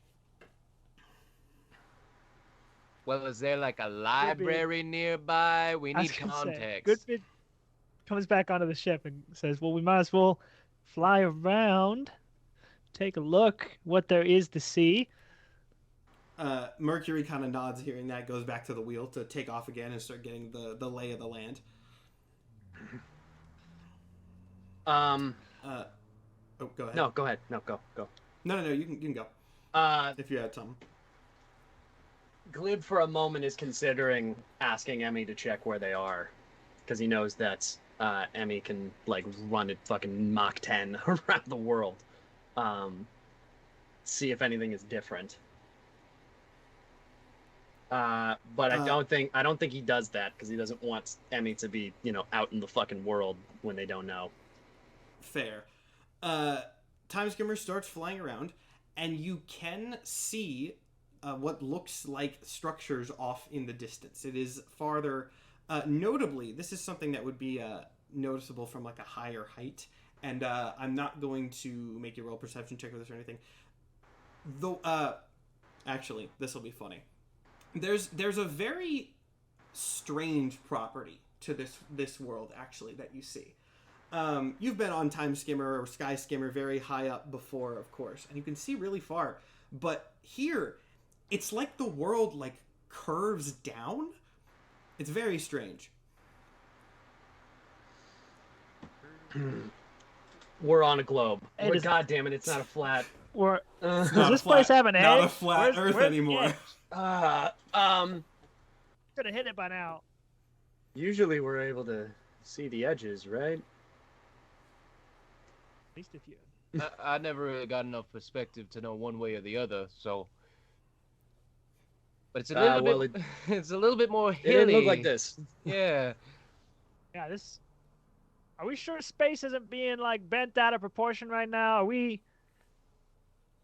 Well, is there like a library nearby? We need context. Goodbit comes back onto the ship and says, well, we might as well fly around, take a look what there is to see. Mercury kind of nods hearing that, goes back to the wheel to take off again and start getting the lay of the land. Oh, go ahead. No, go ahead. No, go. No, you can go. If you had something. Glib for a moment is considering asking Emmy to check where they are, because he knows that Emmy can like run at fucking Mach 10 around the world. See if anything is different. But I don't think he does that because he doesn't want Emmy to be, out in the fucking world when they don't know. Fair. Time Skimmer starts flying around, and you can see what looks like structures off in the distance. It is farther. Notably, this is something that would be noticeable from like a higher height, and I'm not going to make you roll a perception check with this or anything. Though, actually, this will be funny. There's a very strange property to this world actually that you see. You've been on Time Skimmer or Sky Skimmer very high up before, of course, and you can see really far. But here, it's like the world like curves down. It's very strange. We're on a globe. God damn it, it's not a flat. Does this place have an edge? Not a flat Earth anymore. Could have hit it by now. Usually we're able to see the edges, right? At least if you. I never really got enough perspective to know one way or the other, so. But it's a little bit. It's a little bit more hilly. It didn't look like this. Yeah. Yeah, this. Are we sure space isn't being like bent out of proportion right now? Are we?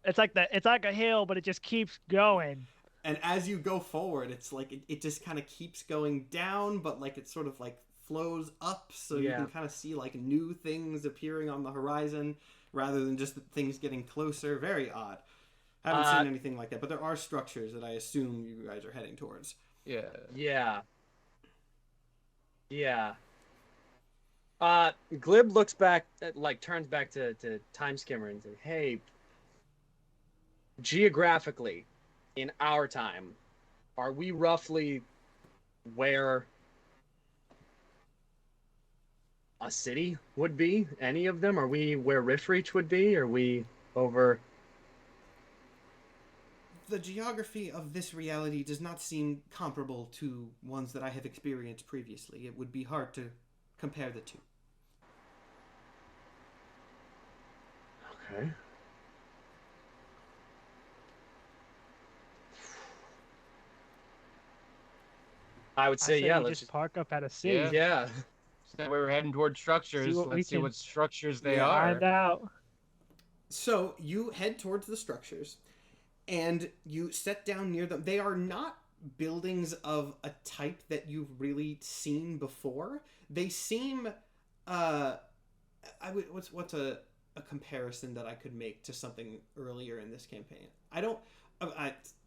It's like a hill, but it just keeps going. And as you go forward, it's like it just kind of keeps going down, but like it sort of like flows up, so you can kind of see like new things appearing on the horizon rather than just things getting closer. Very odd. I haven't seen anything like that, but there are structures that I assume you guys are heading towards. Yeah. Glib looks back, turns back to Time Skimmer and says, "Hey, geographically, in our time, are we roughly where a city would be? Any of them? Are we where Riftreach would be? Are we over?" The geography of this reality does not seem comparable to ones that I have experienced previously. It would be hard to compare the two. Okay. I would I say, say yeah, we let's just park up at a city. Yeah. yeah. Said we were heading toward structures. what we Let's see can- what structures they Yeah. are. Find out. So you head towards the structures, and you set down near them. They are not buildings of a type that you've really seen before. They seem, what's a comparison that I could make to something earlier in this campaign?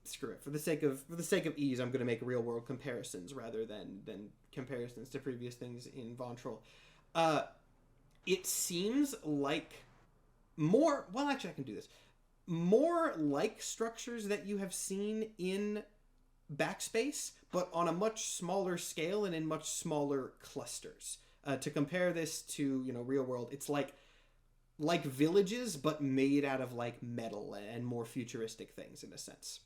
Screw it. For the sake of ease, I'm going to make real world comparisons rather than comparisons to previous things in Vontrol. It seems like more. Well, actually, I can do this. More like structures that you have seen in Backspace, but on a much smaller scale and in much smaller clusters. To compare this to real world, it's like villages, but made out of like metal and more futuristic things in a sense.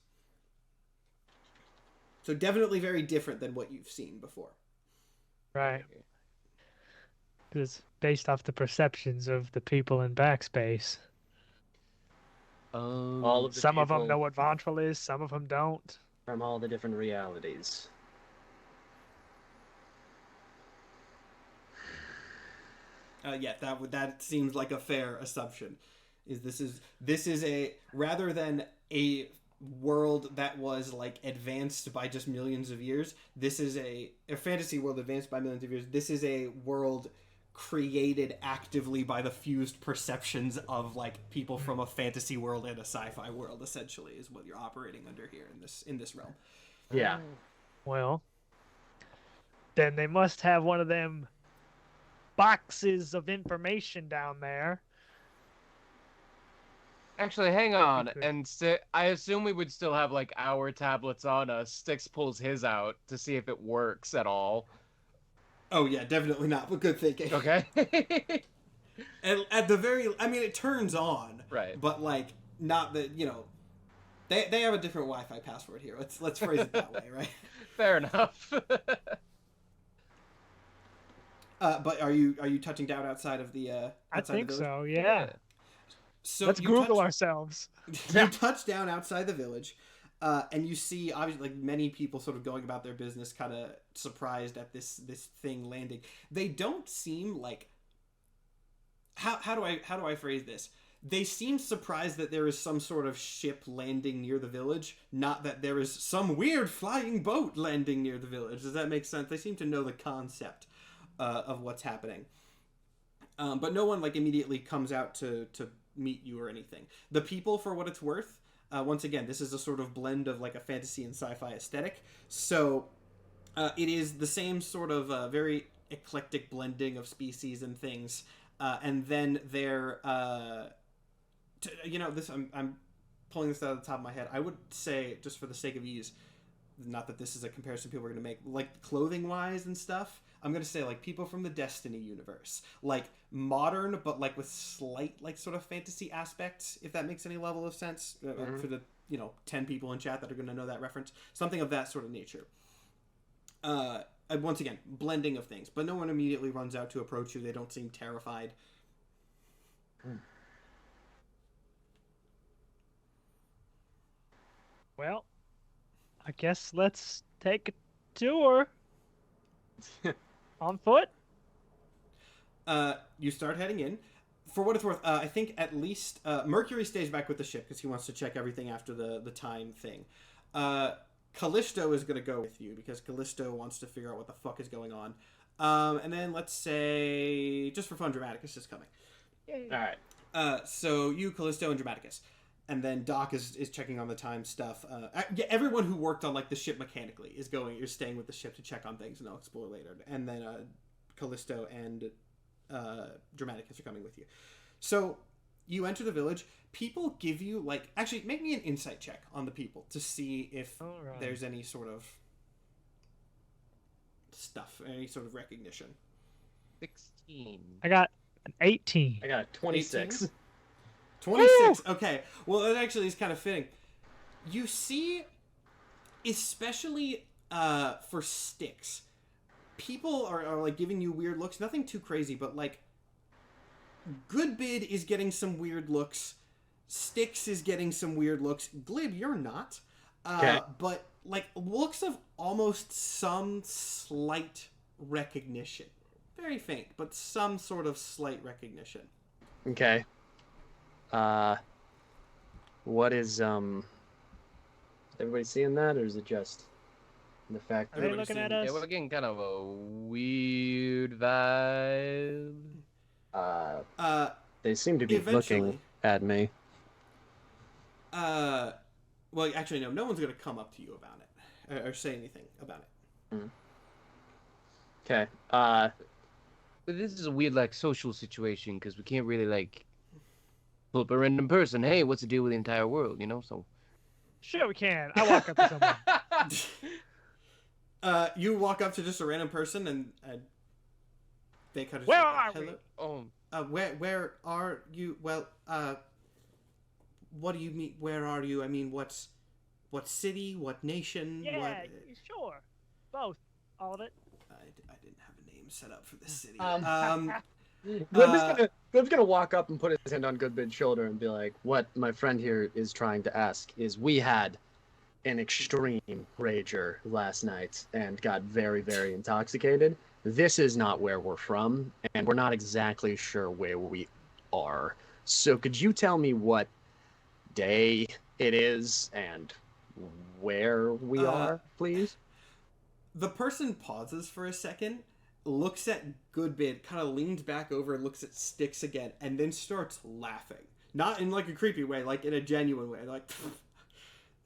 So definitely very different than what you've seen before. Right. Because based off the perceptions of the people in Backspace. All of the Some of them people know what Vontrol is, some of them don't. from all the different realities. Yeah, that seems like a fair assumption. This is a, rather than a world that was like advanced by just millions of years, this is a fantasy world advanced by millions of years. This is a world created actively by the fused perceptions of like people from a fantasy world and a sci-fi world, essentially, is what you're operating under here in this realm. Yeah. Well, then they must have one of them boxes of information down there. Actually, hang on. could. And I assume we would still have like our tablets on us. Styx pulls his out to see if it works at all. Oh yeah, definitely not, but good thinking. Okay. And at the very, I mean, it turns on, Right. but like not the, they have a different Wi-Fi password here. Let's phrase it that way, right? Fair enough. But are you touching down outside of the? I Outside think the village? so, yeah. So Let's you Google touch- ourselves. You touch down outside the village, and you see obviously like many people sort of going about their business, kind of surprised at this thing landing. They don't seem like. How do I phrase this? They seem surprised that there is some sort of ship landing near the village, not that there is some weird flying boat landing near the village. Does that make sense? They seem to know the concept of what's happening, but no one like immediately comes out to meet you or anything. The people, for what it's worth, once again, this is a sort of blend of like a fantasy and sci-fi aesthetic. So it is the same sort of very eclectic blending of species and things. And then they're, this I'm pulling this out of the top of my head. I would say, just for the sake of ease, not that this is a comparison people are going to make, like clothing wise and stuff, I'm going to say like people from the Destiny universe, like modern, but like with slight like sort of fantasy aspects, if that makes any level of sense for the 10 people in chat that are going to know that reference, something of that sort of nature. Once again, blending of things, but no one immediately runs out to approach you. They don't seem terrified. Well, I guess let's take a tour. On foot? You start heading in. For what it's worth, I think at least Mercury stays back with the ship because he wants to check everything after the time thing. Callisto is going to go with you because Callisto wants to figure out what the fuck is going on. And then let's say, just for fun, Dramaticus is coming. Yay. All right. So you, Callisto, and Dramaticus. And then Doc is checking on the time stuff. Yeah, everyone who worked on like the ship mechanically is staying with the ship to check on things, and they'll explore later. And then Callisto and Dramaticus are coming with you. So you enter the village. People give you actually make me an insight check on the people to see if there's any sort of stuff, any sort of recognition. 16. I got an 18. I got 26. 26. Okay. Well, that actually is kind of fitting. You see, especially for Styx, people are like giving you weird looks. Nothing too crazy, but like Goodbid is getting some weird looks. Styx is getting some weird looks. Glib, you're not. Okay. But like looks of almost some slight recognition. Very faint, but some sort of slight recognition. Okay. What is everybody seeing that, or is it just the fact Are that they looking at us? Yeah, we're getting kind of a weird vibe. they seem to be Eventually. looking at me? Well, actually, no one's gonna come up to you about it or say anything about it. Okay. But this is a weird, like, social situation because we can't really, like, pull up a random person. Hey, what's the deal with the entire world, you know? So. Sure, we can. I walk up to someone. You walk up to just a random person and they kind of Where say, are hello. Oh, Where are you? Well, what do you mean? Where are you? I mean, what city? What nation? Yeah, What? sure. Both. All of it. I didn't have a name set up for this city. Glib's gonna walk up and put his hand on Goodbid's shoulder and be like, "What my friend here is trying to ask is, we had an extreme rager last night and got very, very intoxicated. This is not where we're from, and we're not exactly sure where we are. So could you tell me what day it is and where we are, please?" The person pauses for a second, looks at Goodbid, kind of leans back over and looks at Styx again, and then starts laughing. Not in like a creepy way, like in a genuine way. Like,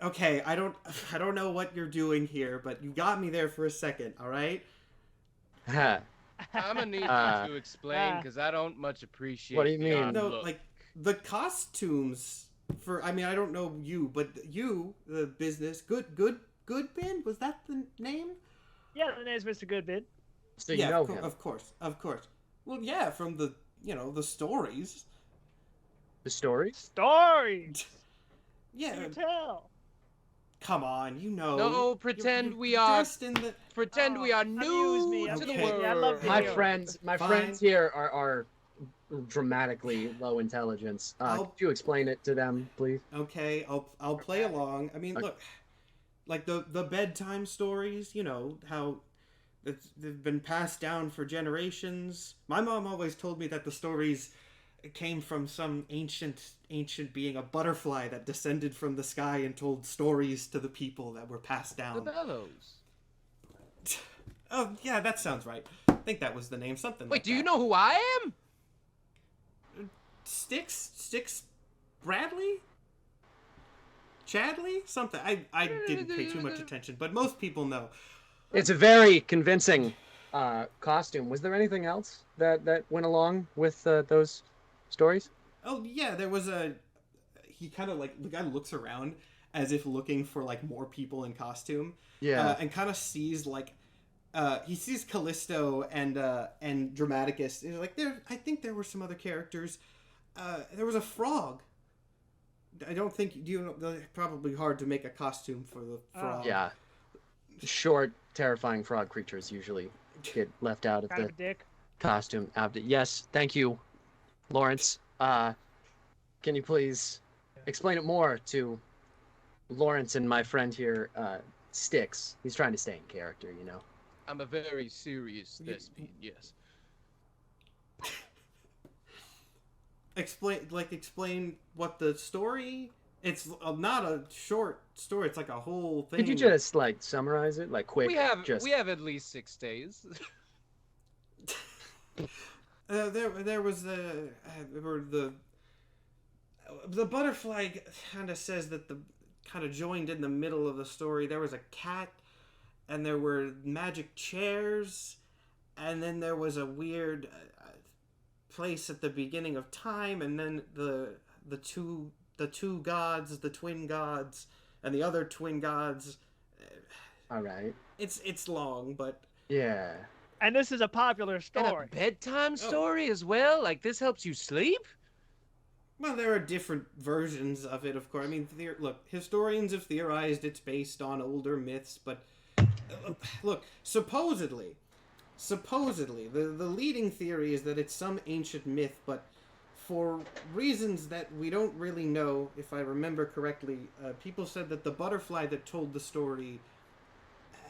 okay, I don't know what you're doing here, but you got me there for a second, all right? Ha. I'm gonna need you to explain because I don't much appreciate. What do you mean? your No, look. like the costumes for. I mean, I don't know you, but you, the business, Goodbid, was that the name? Yeah, the name's Mr. Goodbid. So you know him. Of course. Well, yeah, from the the stories. The story? Stories. Yeah, You tell. come on, you know. No, pretend you're we are. dressed in the. Pretend we are amuse new me, to amuse the me. world. Yeah, I love My video. friends Fine. here are dramatically low intelligence. Could you explain it to them, please? Okay, I'll play along. I mean, Okay. look, like the bedtime stories. You know how they've been passed down for generations. My mom always told me that the stories came from some ancient being, a butterfly that descended from the sky and told stories to the people that were passed The down. bellows. Oh yeah, that sounds right. I think that was the name. Something. Wait, like do you that. know who I am? Styx Bradley? Chadley? Something. I didn't pay too much attention, but most people know. It's a very convincing costume. Was there anything else that went along with those stories? Oh yeah, there was a. He kind of like the guy looks around as if looking for like more people in costume. Yeah. And kind of sees like. He sees Callisto and Dramaticus. He's like, I think there were some other characters. There was a frog. I don't think probably hard to make a costume for the frog. Yeah. Short, terrifying frog creatures usually get left out of Kind the of a dick. costume. Yes, thank you, Lawrence. Can you please explain it more to Lawrence and my friend here, Styx? He's trying to stay in character, you know. I'm a very serious thespian. Yes. Explain what the story. It's not a short story. It's like a whole thing. Could you just like summarize it, like quick? We have just... at least 6 days. There was the butterfly kind of says that the kind of joined in the middle of the story. There was a cat, and there were magic chairs, and then there was a weird place at the beginning of time, and then the two gods, the twin gods, and the other twin gods. All right. It's long, but Yeah. And this is a popular And story. a bedtime story as well. Like this helps you sleep. well, there are different versions of it, of course. I mean, look, historians have theorized it's based on older myths, but look, supposedly, the leading theory is that it's some ancient myth, but for reasons that we don't really know, if I remember correctly, people said that the butterfly that told the story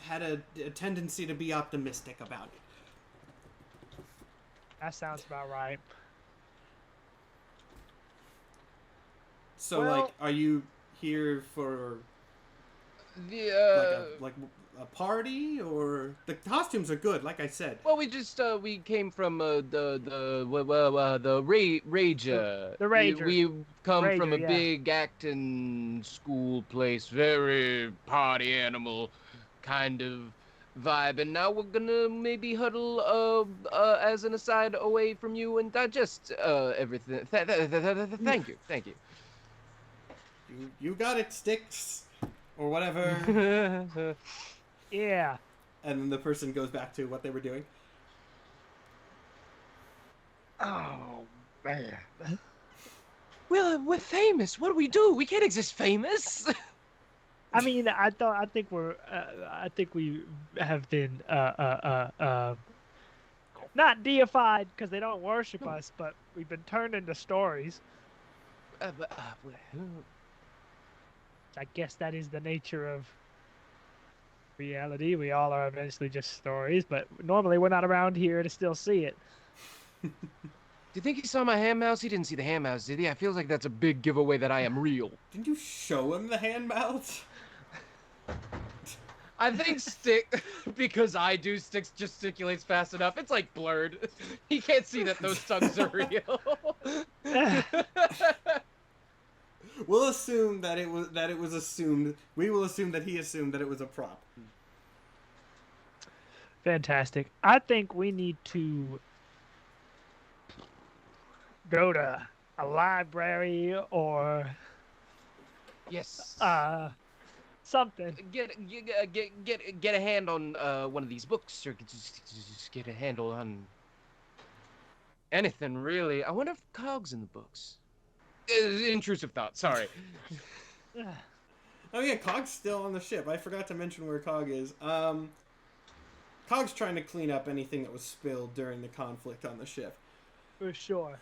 had a tendency to be optimistic about it. That sounds about right. So, Well- like, are you here for The like a party, or the costumes are good, like I said. well, we just we came from the Rager. The Rager. We come from a Rager, yeah. big acting school place, very party animal kind of vibe, and now we're gonna maybe huddle as an aside away from you and digest everything. Thank you, thank you. You got it, Sticks, or whatever. Yeah. And then the person goes back to what they were doing. Oh man. Well, we're famous. What do we do? We can't exist famous. I mean, I think we have been not deified because they don't worship us, but we've been turned into stories. I guess that is the nature of reality. We all are eventually just stories, but normally we're not around here to still see it. Do you think he saw my hand mouse? He didn't see the hand mouse, did he? I feel like that's a big giveaway that I am real. Didn't you show him the hand mouths? I think because I do, Sticks gesticulates fast enough. It's like blurred. He can't see that those tongues are real. We'll assume that it was assumed. We will assume that he assumed that it was a prop. Fantastic. I think we need to go to a library or Yes. something. Get a hand on one of these books, or just get a handle on anything really. I wonder if Cog's in the books. Intrusive thought. Sorry. Oh yeah, Cog's still on the ship. I forgot to mention where Cog is. Cog's trying to clean up anything that was spilled during the conflict on the ship. For sure.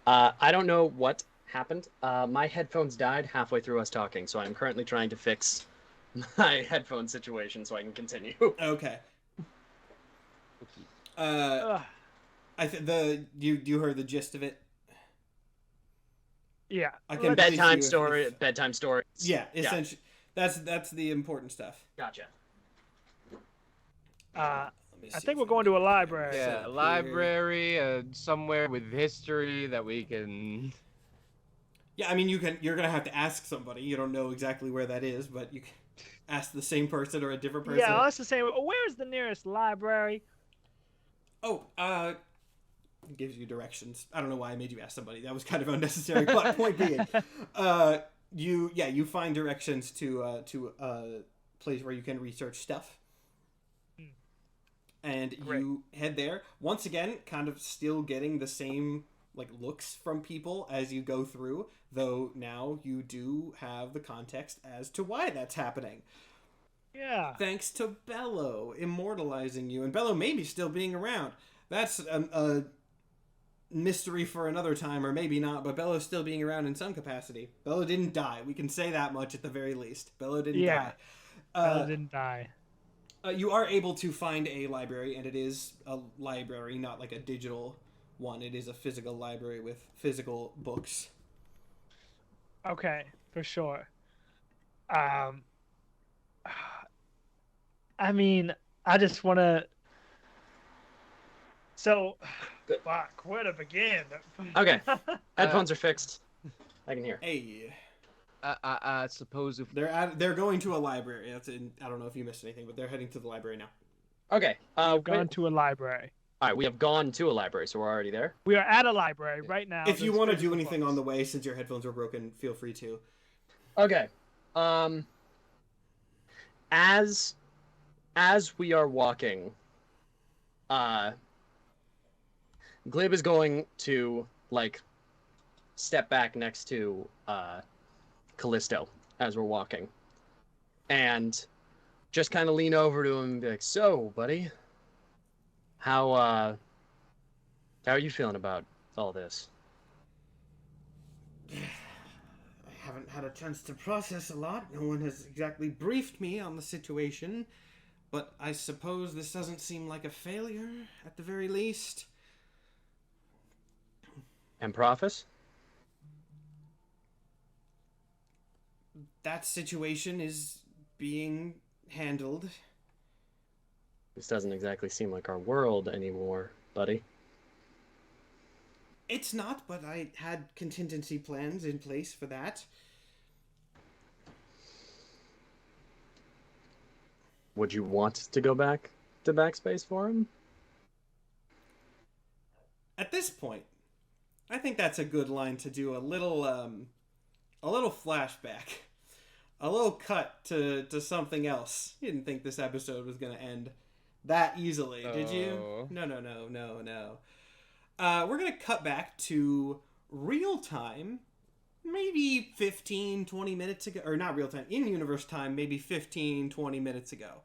I don't know what happened. My headphones died halfway through us talking, so I'm currently trying to fix my headphone situation so I can continue. Okay. Ugh. You heard the gist of it. Yeah. I can Let's- brief Bedtime you story. if- Bedtime stories. Yeah, essentially, that's the important stuff. Gotcha. Let me I see think if we're going to a can library. set Yeah, up here. library, somewhere with history that we can. Yeah, I mean you're gonna have to ask somebody. You don't know exactly where that is, but you can ask the same person or a different person. Yeah, let's just say, where's the nearest library? Oh, gives you directions. I don't know why I made you ask somebody. That was kind of unnecessary. But point being, you find directions to a place where you can research stuff, and Great. you head there. Once again, kind of still getting the same like looks from people as you go through, though now you do have the context as to why that's happening. Yeah. Thanks to Bello immortalizing you, and Bello maybe still being around. That's a mystery for another time, or maybe not, but Bello still being around in some capacity. Bello didn't die. We can say that much at the very least. Bello didn't Yeah. die. Bella didn't die. You are able to find a library, and it is a library, not like a digital one. It is a physical library with physical books. Okay, for sure. I mean, I just want to. So, Good. fuck, where to begin? Okay. Headphones are fixed. I can hear. Hey, I suppose if they're going to a library. I don't know if you missed anything, but they're heading to the library now. Okay. We've gone to a library. All right, we have gone to a library, so we're already there. We are at a library right now. If you There's want to do physical anything books. on the way, since your headphones are broken, feel free to. Okay. As we are walking, Glib is going to like step back next to Callisto as we're walking, and just kind of lean over to him and be like, "So, buddy, how are you feeling about all this?" haven't had a chance to process a lot. No one has exactly briefed me on the situation. But I suppose this doesn't seem like a failure, at the very least. And Prophets? That situation is being handled. This doesn't exactly seem like our world anymore, buddy. It's not, but I had contingency plans in place for that. Would you want to go back to Backspace for him? At this point, I think that's a good line to do a little flashback. A little cut to something else. You didn't think this episode was going to end that easily, did you? No. We're going to cut back to real time, maybe 15, 20 minutes ago. Or not real time, in-universe time, maybe 15, 20 minutes ago.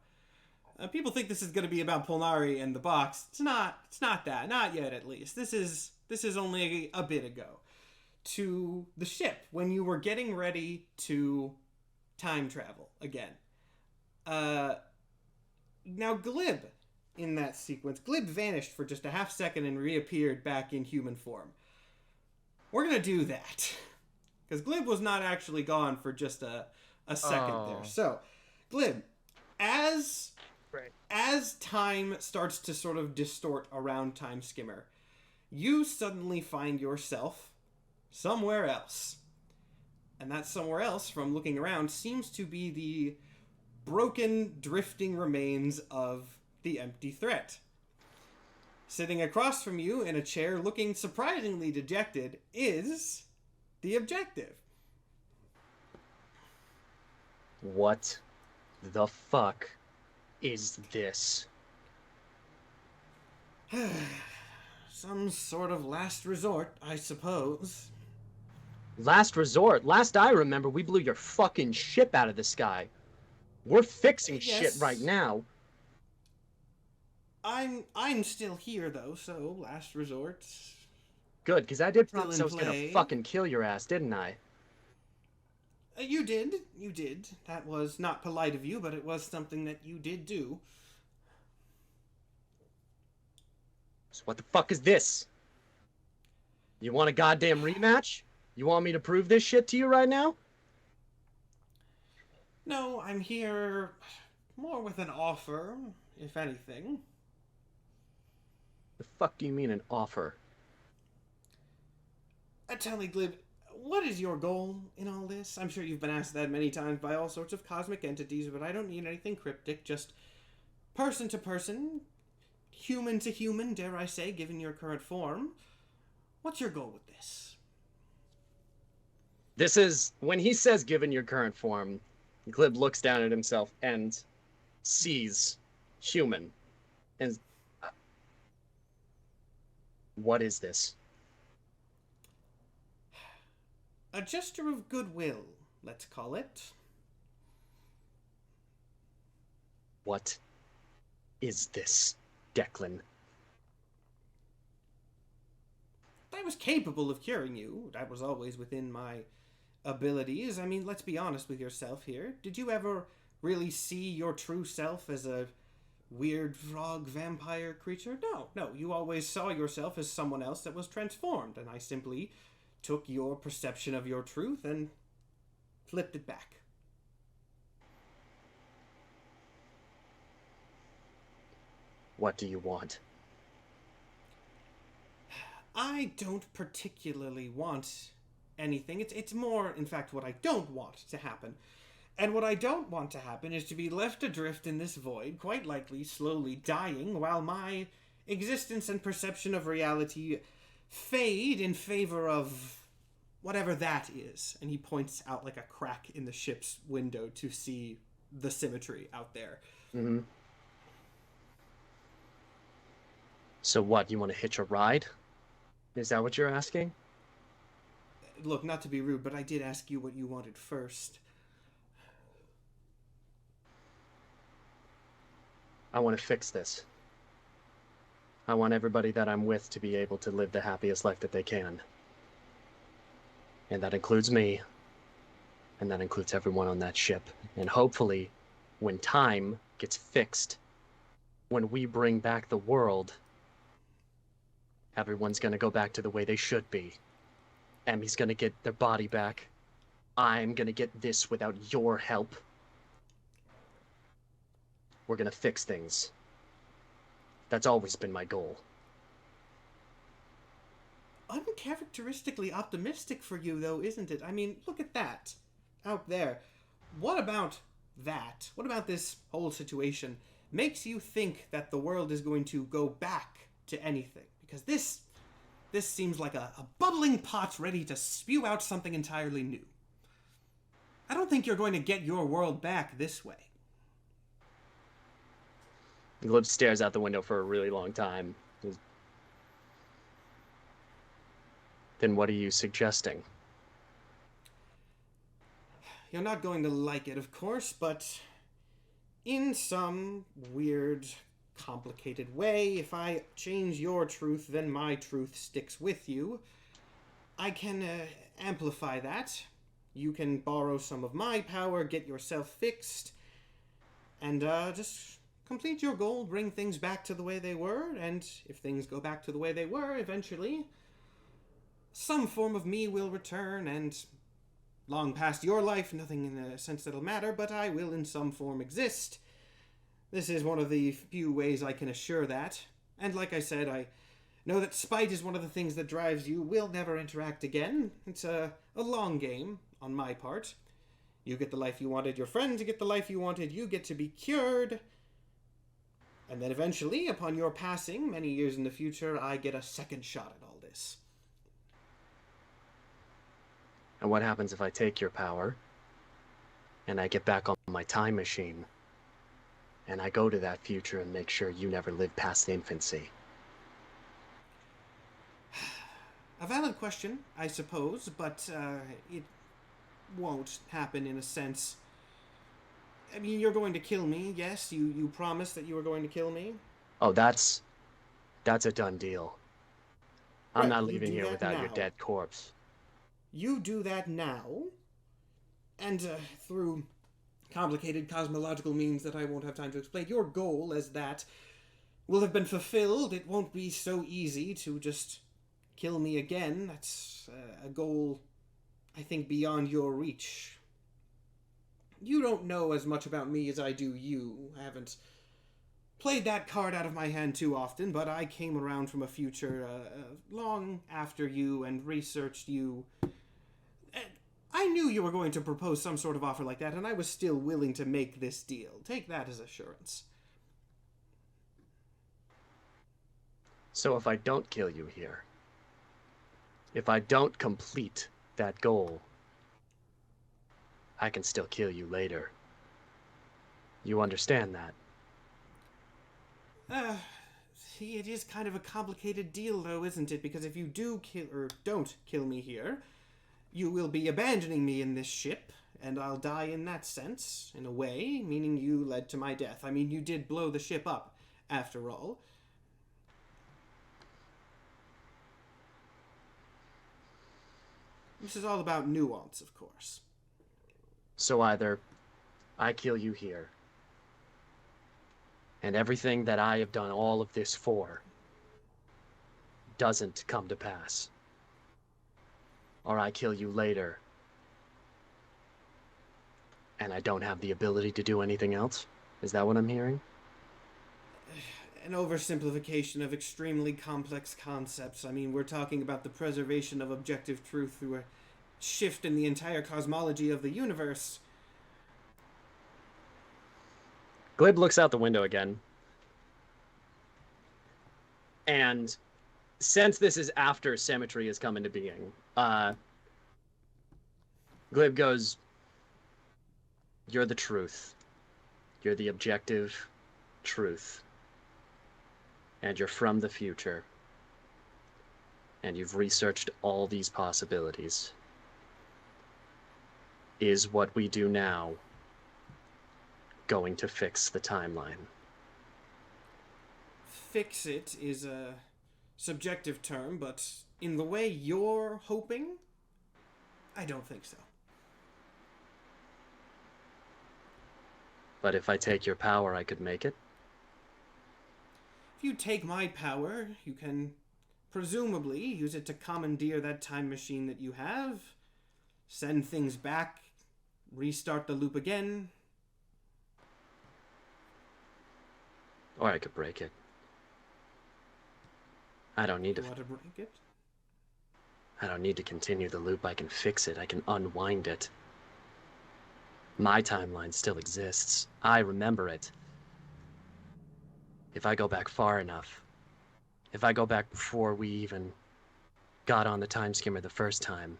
People think this is going to be about Polnari and the box. It's not that. Not yet, at least. This is only a bit ago. To the ship, when you were getting ready to time travel again. Now Glib, in that sequence, Glib vanished for just a half second and reappeared back in human form. We're gonna do that. Because Glib was not actually gone for just a second there. So, Glib, as time starts to sort of distort around Time Skimmer, you suddenly find yourself somewhere else. And that somewhere else, from looking around, seems to be the broken, drifting remains of the empty threat. Sitting across from you in a chair looking surprisingly dejected is the objective. What the fuck is this? Some sort of last resort, I suppose. Last resort? Last I remember, we blew your fucking ship out of the sky. We're fixing shit right now. I'm still here though, so last resort. Good, because I did Still promise in I was gonna play. fucking kill your ass, didn't I? You did. That was not polite of you, but it was something that you did do. So what the fuck is this? You want a goddamn rematch? You want me to prove this shit to you right now? No, I'm here more with an offer, if anything. The fuck do you mean an offer? Tell me, Glib, what is your goal in all this? I'm sure you've been asked that many times by all sorts of cosmic entities, but I don't need anything cryptic, just person to person, human to human, dare I say, given your current form. What's your goal with this? This is, when he says given your current form, Glib looks down at himself and sees human. And what is this? A gesture of goodwill, let's call it. What is this, Declan? I was capable of curing you. That was always within my abilities. I mean, let's be honest with yourself here. Did you ever really see your true self as a weird frog vampire creature? No. You always saw yourself as someone else that was transformed, and I simply took your perception of your truth and flipped it back. What do you want? I don't particularly want anything. It's more, in fact, what I don't want to happen. And what I don't want to happen is to be left adrift in this void, quite likely slowly dying, while my existence and perception of reality fade in favor of whatever that is. And he points out like a crack in the ship's window to see the symmetry out there. Mm-hmm. So what, you want to hitch a ride? Is that what you're asking? Look, not to be rude, but I did ask you what you wanted first. I want to fix this. I want everybody that I'm with to be able to live the happiest life that they can. And that includes me. And that includes everyone on that ship. And hopefully, when time gets fixed, when we bring back the world, everyone's gonna go back to the way they should be. Emmy's gonna get their body back. I'm gonna get this without your help. We're gonna fix things. That's always been my goal. Uncharacteristically optimistic for you, though, isn't it? I mean, look at that. Out there. What about that? What about this whole situation makes you think that the world is going to go back to anything? Because this seems like a bubbling pot ready to spew out something entirely new. I don't think you're going to get your world back this way. Glib stares out the window for a really long time. Then what are you suggesting? You're not going to like it, of course, but in some weird, complicated way, if I change your truth, then my truth sticks with you. I can amplify that. You can borrow some of my power, get yourself fixed, and just complete your goal, bring things back to the way they were, and if things go back to the way they were, eventually, some form of me will return, and long past your life, nothing in the sense that'll matter, but I will in some form exist. This is one of the few ways I can assure that, and like I said, I know that spite is one of the things that drives you. We'll never interact again. It's a long game on my part. You get the life you wanted, your friends get the life you wanted, you get to be cured. And then eventually, upon your passing, many years in the future, I get a second shot at all this. And what happens if I take your power, and I get back on my time machine, and I go to that future and make sure you never live past infancy? A valid question, I suppose, but it won't happen in a sense. I mean, you're going to kill me, yes? You promised that you were going to kill me? Oh, that's a done deal. I'm Right, not you leaving do here that without your now. dead corpse. You do that now, and through complicated cosmological means that I won't have time to explain, your goal as that will have been fulfilled. It won't be so easy to just kill me again. That's a goal, I think, beyond your reach. You don't know as much about me as I do you. I haven't played that card out of my hand too often, but I came around from a future long after you and researched you. I knew you were going to propose some sort of offer like that, and I was still willing to make this deal. Take that as assurance. So if I don't kill you here, if I don't complete that goal, I can still kill you later. You understand that? It is kind of a complicated deal, though, isn't it? Because if you do kill, or don't kill me here, you will be abandoning me in this ship, and I'll die in that sense, in a way, meaning you led to my death. I mean, you did blow the ship up, after all. This is all about nuance, of course. So either I kill you here, and everything that I have done all of this for doesn't come to pass, or I kill you later, and I don't have the ability to do anything else? Is that what I'm hearing? An oversimplification of extremely complex concepts. I mean, we're talking about the preservation of objective truth through a shift in the entire cosmology of the universe. Glib looks out the window again. And since this is after symmetry has come into being, Glib goes, "You're the truth. You're the objective truth. And you're from the future. And you've researched all these possibilities. Is what we do now going to fix the timeline?" Fix it is a subjective term, but in the way you're hoping, I don't think so. But if I take your power, I could make it? If you take my power, you can presumably use it to commandeer that time machine that you have, send things back, restart the loop again. Or I could break it. I don't need to. You want to break it? I don't need to continue the loop. I can fix it. I can unwind it. My timeline still exists. I remember it. If I go back far enough, if I go back before we even got on the time skimmer the first time,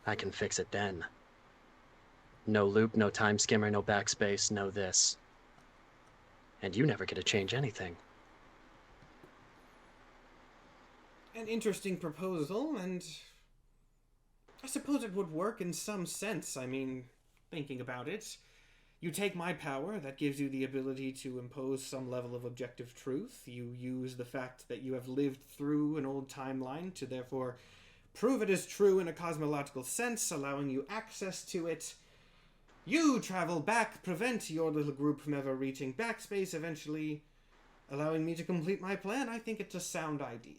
I can fix it then. No loop, no time skimmer, no backspace, no this. And you never get to change anything. An interesting proposal, and I suppose it would work in some sense. I mean, thinking about it, you take my power, that gives you the ability to impose some level of objective truth. You use the fact that you have lived through an old timeline to therefore prove it is true in a cosmological sense, allowing you access to it. You travel back, prevent your little group from ever reaching backspace, eventually allowing me to complete my plan. I think it's a sound idea.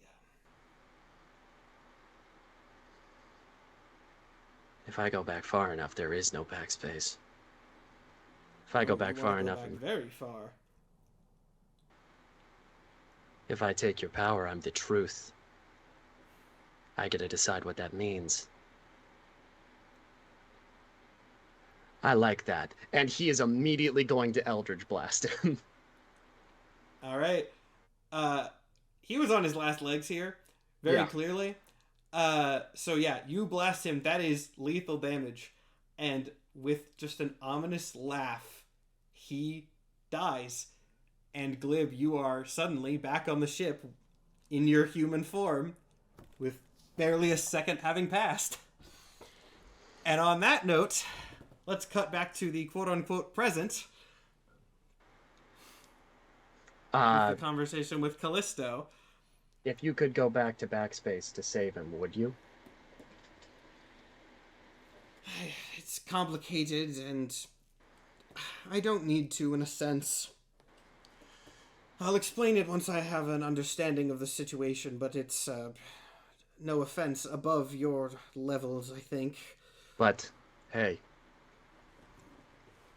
If I go back far enough, there is no backspace. If I go back far enough, back very far. If I take your power, I'm the truth. I get to decide what that means. I like that. And he is immediately going to Eldritch Blast him. Alright. He was on his last legs here, very clearly. So yeah, you blast him. That is lethal damage. And with just an ominous laugh, he dies. And Glib, you are suddenly back on the ship in your human form with barely a second having passed. And on that note, let's cut back to the quote-unquote present. With the conversation with Callisto. If you could go back to backspace to save him, would you? It's complicated, and I don't need to, in a sense. I'll explain it once I have an understanding of the situation, but it's, no offense, above your levels, I think. But, hey.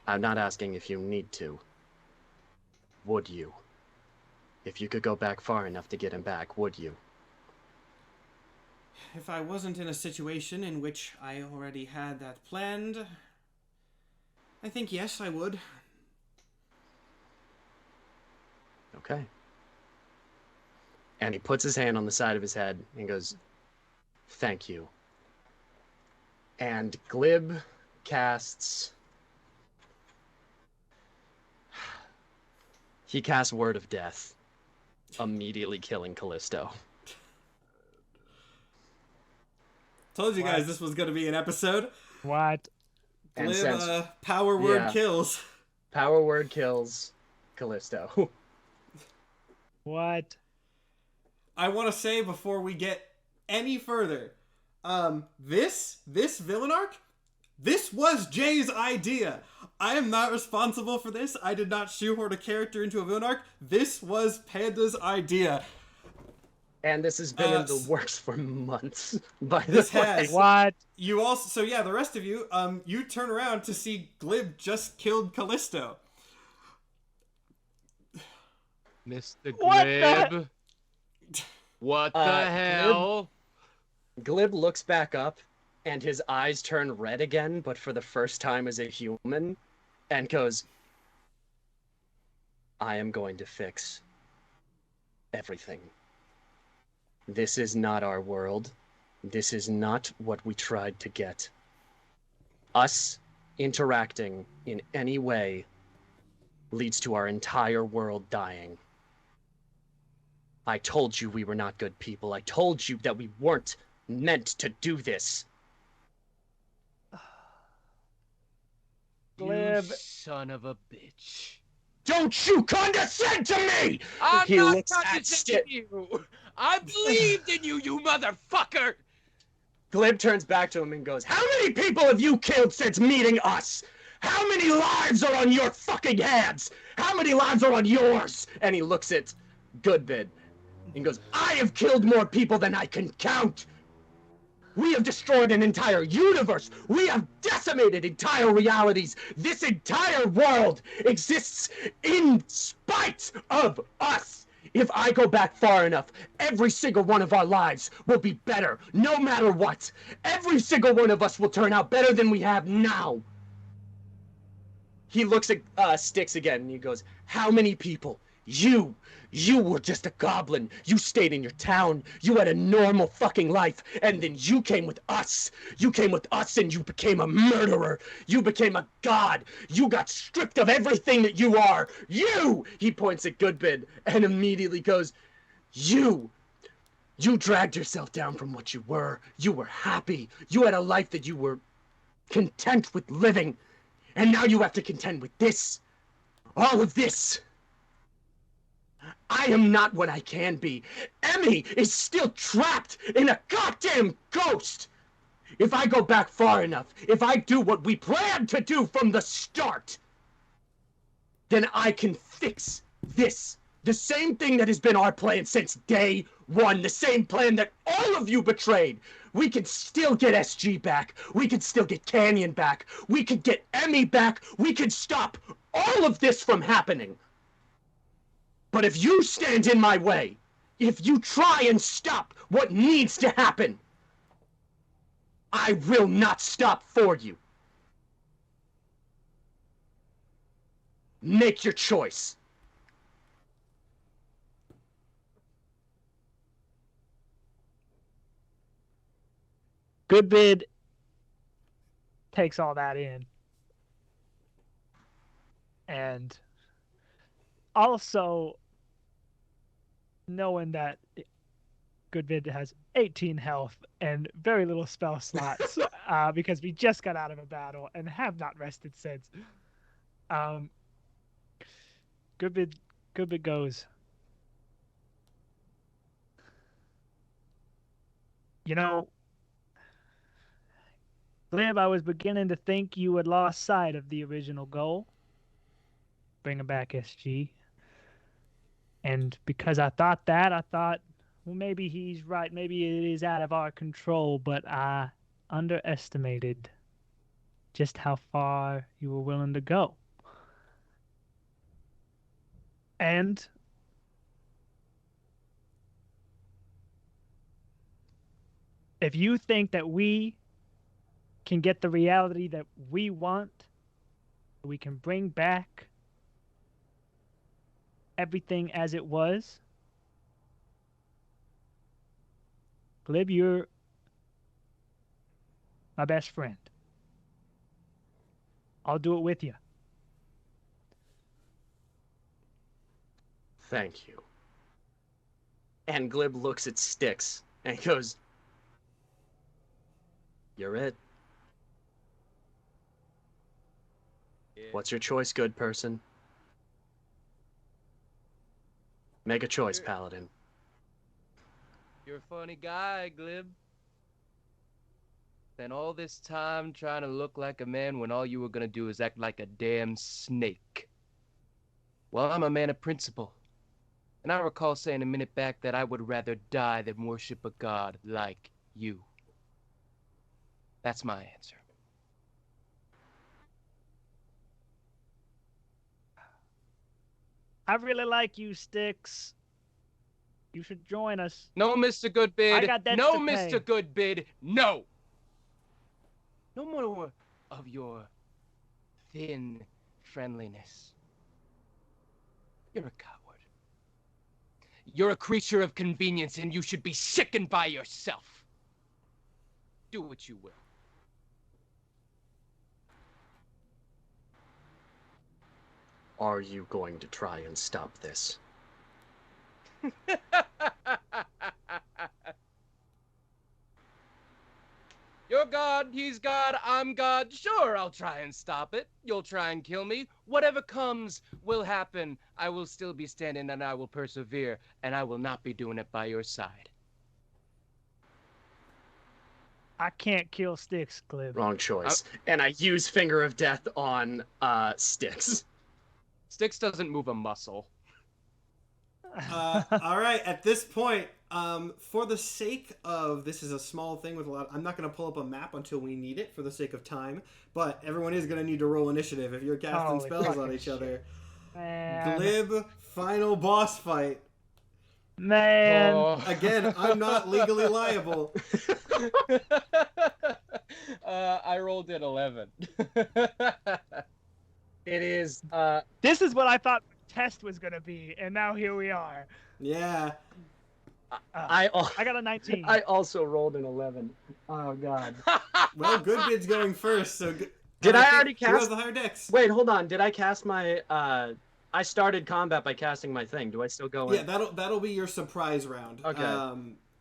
I'm not asking if you need to. Would you? If you could go back far enough to get him back, would you? If I wasn't in a situation in which I already had that planned, I think yes, I would. Okay. And he puts his hand on the side of his head and goes, "Thank you." And Glib casts... He casts Word of Death, immediately killing Callisto. Told you guys this was going to be an episode. What? Glib, power word kills. Power word kills Callisto. What? I want to say before we get any further, this villain arc, this was Jay's idea. I am not responsible for this. I did not shoehorn a character into a villain arc. This was Panda's idea. And this has been in the works for months. By this the way. has. What? You also, so yeah, the rest of you, you turn around to see Glib just killed Callisto. Mr. Glib. What the hell? Glib looks back up, and his eyes turn red again, but for the first time as a human, and goes, "I am going to fix everything. This is not our world. This is not what we tried to get. Us interacting in any way leads to our entire world dying. I told you we were not good people. I told you that we weren't meant to do this." Glib. You son of a bitch. Don't you condescend to me! I'm He not looks at condescending you. I believed in you, you motherfucker. Glib turns back to him and goes, "How many people have you killed since meeting us? How many lives are on your fucking hands? How many lives are on yours? And he looks at Goodbid and goes, I have killed more people than I can count. We have destroyed an entire universe. We have decimated entire realities. This entire world exists in spite of us. If I go back far enough, every single one of our lives will be better, no matter what. Every single one of us will turn out better than we have now. He looks at Styx again, and he goes, how many people? You were just a goblin. You stayed in your town. You had a normal fucking life. And then you came with us. You came with us and you became a murderer. You became a god. You got stripped of everything that you are. You! He points at Goodbid and immediately goes, you dragged yourself down from what you were. You were happy. You had a life that you were content with living. And now you have to contend with this. All of this. I am not what I can be. Emmy is still trapped in a goddamn ghost. If I go back far enough, if I do what we planned to do from the start, then I can fix this. The same thing that has been our plan since day one. The same plan that all of you betrayed. We can still get SG back. We can still get Canyon back. We can get Emmy back. We can stop all of this from happening. But if you stand in my way, if you try and stop what needs to happen, I will not stop for you. Make your choice. Goodbid takes all that in. And also knowing that Goodbid has 18 health and very little spell slots because we just got out of a battle and have not rested since. Goodbid goes, you know, Glib, I was beginning to think you had lost sight of the original goal, bringing back SG. And because I thought that, I thought, well, maybe he's right. Maybe it is out of our control, but I underestimated just how far you were willing to go. And if you think that we can get the reality that we want, we can bring back everything as it was, Glib, you're my best friend. I'll do it with you. Thank you. And Glib looks at Styx and goes, you're it. Yeah. What's your choice, good person? Make a choice, Paladin. You're a funny guy, Glib. Spent all this time trying to look like a man when all you were gonna do is act like a damn snake. Well, I'm a man of principle. And I recall saying a minute back that I would rather die than worship a god like you. That's my answer. I really like you, Styx. You should join us. No, Mr. Goodbid. I got debts no, to pay. Mr. Goodbid. No. No more of your thin friendliness. You're a coward. You're a creature of convenience, and you should be sickened by yourself. Do what you will. Are you going to try and stop this? You're God, he's God, I'm God. Sure, I'll try and stop it. You'll try and kill me. Whatever comes will happen. I will still be standing and I will persevere, and I will not be doing it by your side. I can't kill Sticks, Glib. Wrong choice. And I use Finger of Death on Styx. Styx doesn't move a muscle. All right, at this point, for the sake of, this is a small thing with a lot, I'm not going to pull up a map until we need it for the sake of time, but everyone is going to need to roll initiative if you're casting Holy spells on fucking each shit. other. Man. Glib, final boss fight. Man. Oh. Again, I'm not legally liable. I rolled an 11. It is This is what I thought the test was going to be, and now here we are. Yeah. I got a 19. I also rolled an 11. Oh god. Well, Goodbid's going first, so... Did I think- already Who has cast? the higher dex? Wait, hold on. Did I cast my I started combat by casting my thing. Do I still go in? Yeah, that'll be your surprise round. Okay.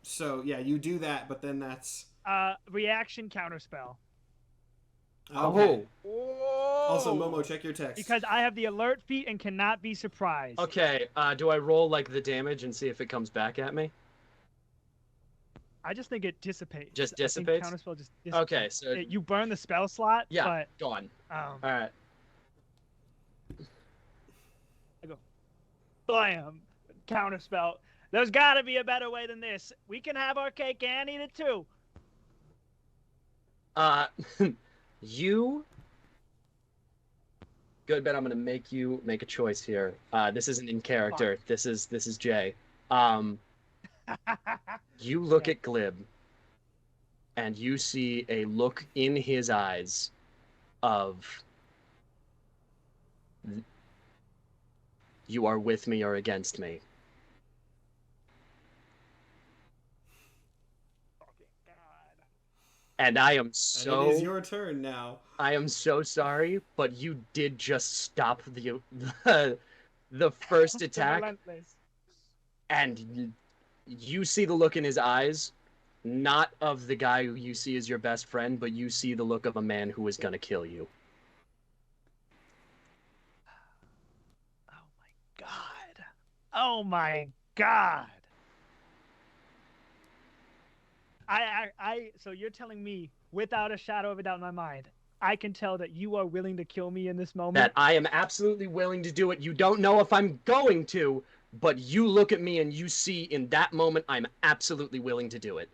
So, yeah, you do that, but then that's... Reaction counterspell. Okay. Oh. Also, Momo, check your text. Because I have the alert feat and cannot be surprised. Okay, do I roll like the damage and see if it comes back at me? I just think it dissipates. Just I think dissipates? counterspell just dissipates. Okay, so You burn the spell slot, yeah, gone. but All right. I go, blam, counterspell. There's got to be a better way than this. We can have our cake and eat it too. You. Good, bet I'm gonna make you make a choice here. This isn't in character. This is Jay. You look at Glib, and you see a look in his eyes of you are with me or against me. And I am so. And it is your turn now. I am so sorry, but you did just stop the first attack, Relentless. and you see the look in his eyes, not of the guy who you see as your best friend, but you see the look of a man who is gonna kill you. Oh my god. Oh my god. So you're telling me, without a shadow of a doubt in my mind, I can tell that you are willing to kill me in this moment? That I am absolutely willing to do it. You don't know if I'm going to, but you look at me and you see in that moment I'm absolutely willing to do it.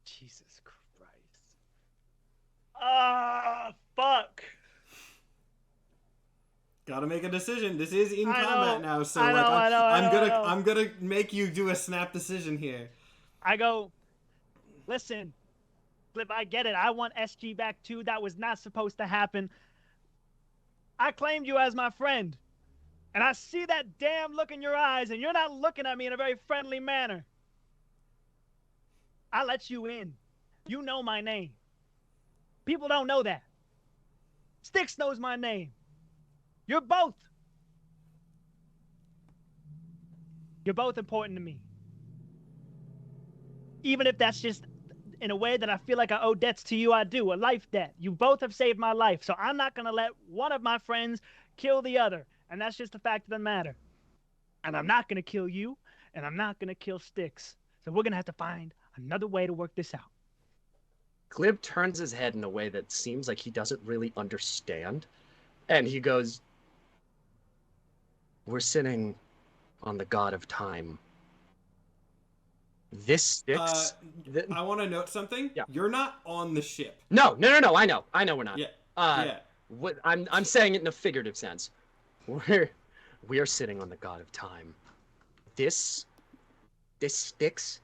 Jesus Christ. Ah, fuck. Gotta make a decision. This is in I combat know, now, so I like know, I know, I know, I know. I'm gonna make you do a snap decision here. I go, listen, Flip, I get it. I want SG back too. That was not supposed to happen. I claimed you as my friend. And I see that damn look in your eyes, and you're not looking at me in a very friendly manner. I let you in. You know my name. People don't know that. Styx knows my name. You're both. You're both important to me. Even if that's just in a way that I feel like I owe debts to you, I do. A life debt. You both have saved my life, so I'm not going to let one of my friends kill the other. And that's just the fact of the matter. And I'm not going to kill you, and I'm not going to kill Styx. So we're going to have to find another way to work this out. Glib turns his head in a way that seems like he doesn't really understand. And he goes, "We're sitting on the god of time. This Styx..." I want to note something. Yeah. You're not on the ship. No, I know we're not. Yeah. Yeah. I'm saying it in a figurative sense. We are sitting on the god of time. This Styx,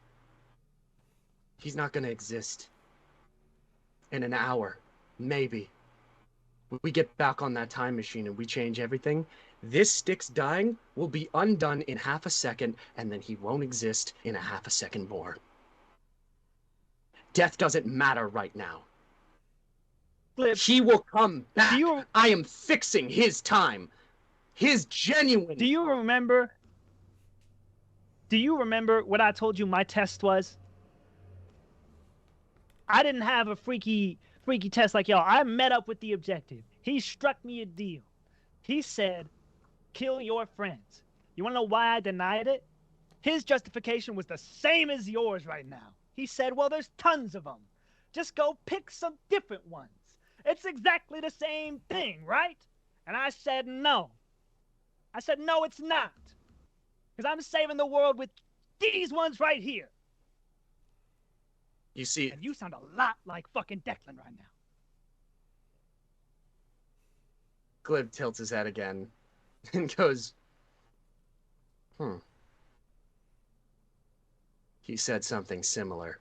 he's not gonna exist. In an hour, maybe. We get back on that time machine and we change everything. This Styx dying will be undone in half a second, and then he won't exist in a half a second more. Death doesn't matter right now. Flip, He will come back. do you I am fixing his time. His genuine... do you remember what I told you my test was? I didn't have a freaky test like y'all. I met up with the objective. He struck me a deal. He said, kill your friends. You want to know why I denied it? His justification was the same as yours right now. He said, well, there's tons of them. Just go pick some different ones. It's exactly the same thing, right? And I said, no. I said, no, it's not. Because I'm saving the world with these ones right here. You see, And you sound a lot like fucking Declan right now. Glib tilts his head again and goes, He said something similar.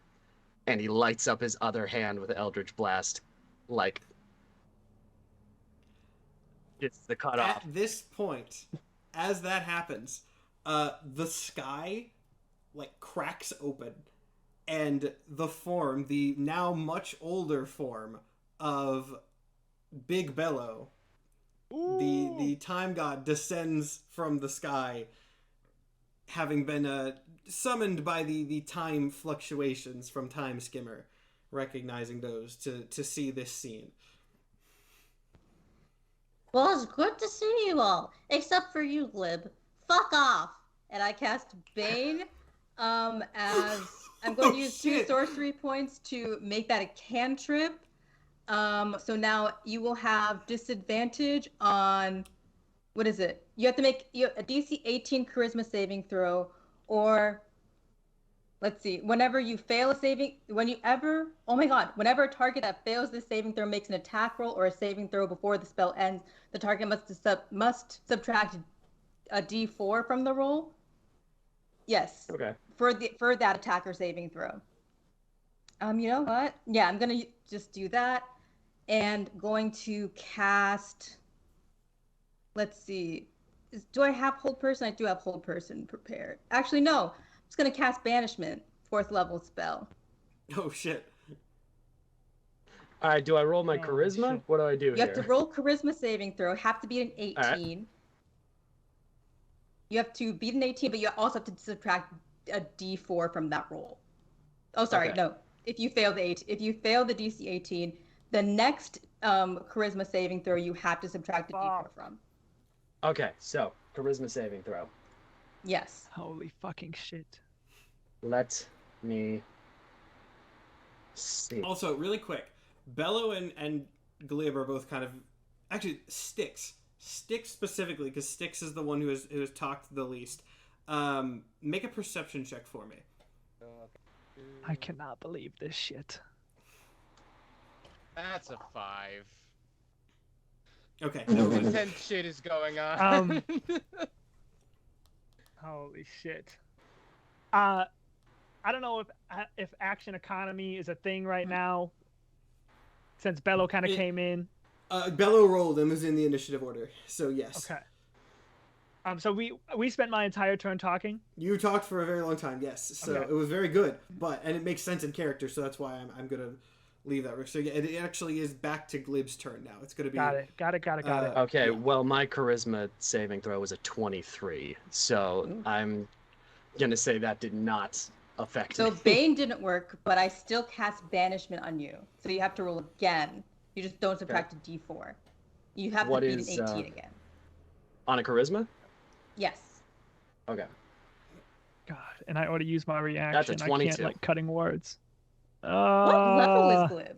And he lights up his other hand with Eldritch Blast, like it's the cutoff. At this point, as that happens, the sky like cracks open, and the form, the now much older form of Big Bellow, the time god, descends from the sky, having been summoned by the time fluctuations from Time Skimmer, recognizing those to see this scene. Well, it's good to see you all, except for you, Glib. Fuck off. And I cast Bane, as I'm going to use 2 sorcery points to make that a cantrip. So now you will have disadvantage on, what is it? You have to make a DC 18 charisma saving throw, or let's see, whenever you fail a saving, whenever a target that fails this saving throw makes an attack roll or a saving throw before the spell ends, the target must subtract a D4 from the roll. Yes. Okay. For that attack or saving throw. You know what? Yeah, I'm gonna just do that, and going to cast. Let's see. Do I have Hold Person? I do have Hold Person prepared. Actually, no. I'm just going to cast Banishment, 4th level spell. Oh, shit. All right, do I roll my charisma? Shit. What do I do You have to roll Charisma saving throw. Have to beat an 18. Right. You have to beat an 18, but you also have to subtract a D4 from that roll. Oh, sorry, Okay. no. If you fail the DC 18, the next Charisma saving throw you have to subtract a D4 from. Okay, so charisma saving throw. Yes. Holy fucking shit. Let me see. Also, really quick, Bello and Glib are both kind of, actually Styx specifically, because Styx is the one who has talked the least. Make a perception check for me. I cannot believe this shit. That's a 5. Okay. No intense shit is going on. Holy shit. I don't know if action economy is a thing right now, since Bello kind of came in. Bello rolled and was in the initiative order, so yes. Okay. So we spent my entire turn talking. You talked for a very long time, yes. So Okay. it was very good, and it makes sense in character, so that's why I'm gonna leave that. So yeah, it actually is back to Glib's turn now. It's gonna be. Got it. Okay, Yeah. well, my charisma saving throw was a 23, so I'm gonna say that did not affect So me. Bane didn't work, but I still cast Banishment on you. So you have to roll again. You just don't subtract a D4. You have What to beat is, an 18 again. On a charisma? Yes. Okay. God, and I already used my reaction. That's a I 22. can't like cutting words. What level is Glib?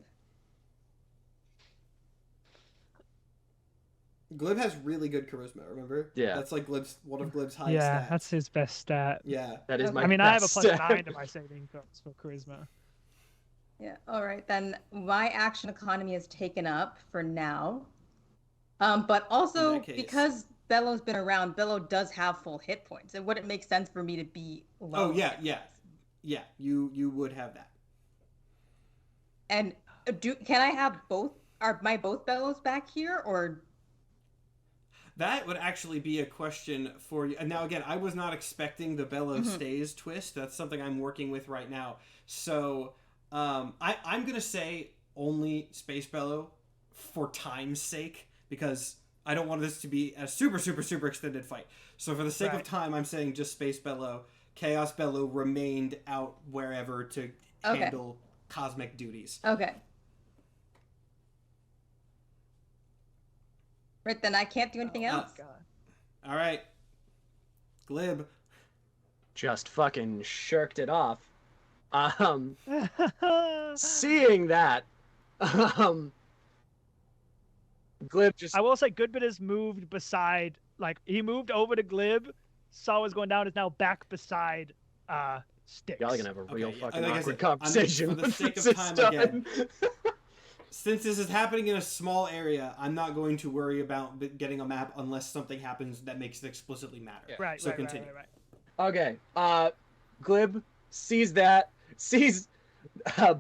Glib has really good charisma. Remember? Yeah. That's like one of Glib's highest Yeah, stats. that's his best stat. Yeah. That is my I mean, I have a best plus stat. 9 to my saving throws for charisma. Yeah. All right, then my action economy is taken up for now. But In also that case- because Bello's been around, Bello does have full hit points. It wouldn't make sense for me to be low. Oh yeah. You would have that. And can I have both? Are my both Bellos back here, or? That would actually be a question for you. And now again, I was not expecting the Bello stays twist. That's something I'm working with right now. So I'm gonna say only Space Bello for time's sake, because I don't want this to be a super extended fight. So for the sake of time, I'm saying just Space Bello. Chaos Bello remained out wherever to handle cosmic duties. Okay. Right, then I can't do anything else. God. All right, Glib. Just fucking shirked it off Um, seeing that, um, Glib just I will say Goodbit has moved beside, like, he moved over to Glib, saw what was going down, is now back beside Sticks. y'all are gonna have a real Okay, yeah, fucking like I awkward said, conversation for the once sake of this time is again, done. since this is happening in a small area, I'm not going to worry about getting a map unless something happens that makes it explicitly matter. Yeah. Right, So right, continue. right. Okay. Glib sees that, sees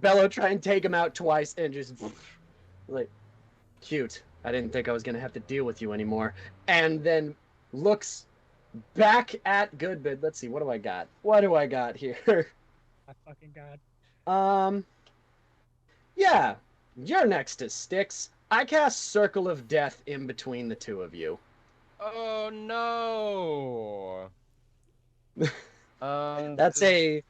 Bello try and take him out twice, and just like, cute. I didn't think I was gonna have to deal with you anymore. And then looks back at Goodbid. Let's see, what do I got? What do I got here? My fucking god. Yeah, you're next to Sticks. I cast Circle of Death in between the two of you. Oh no. That's a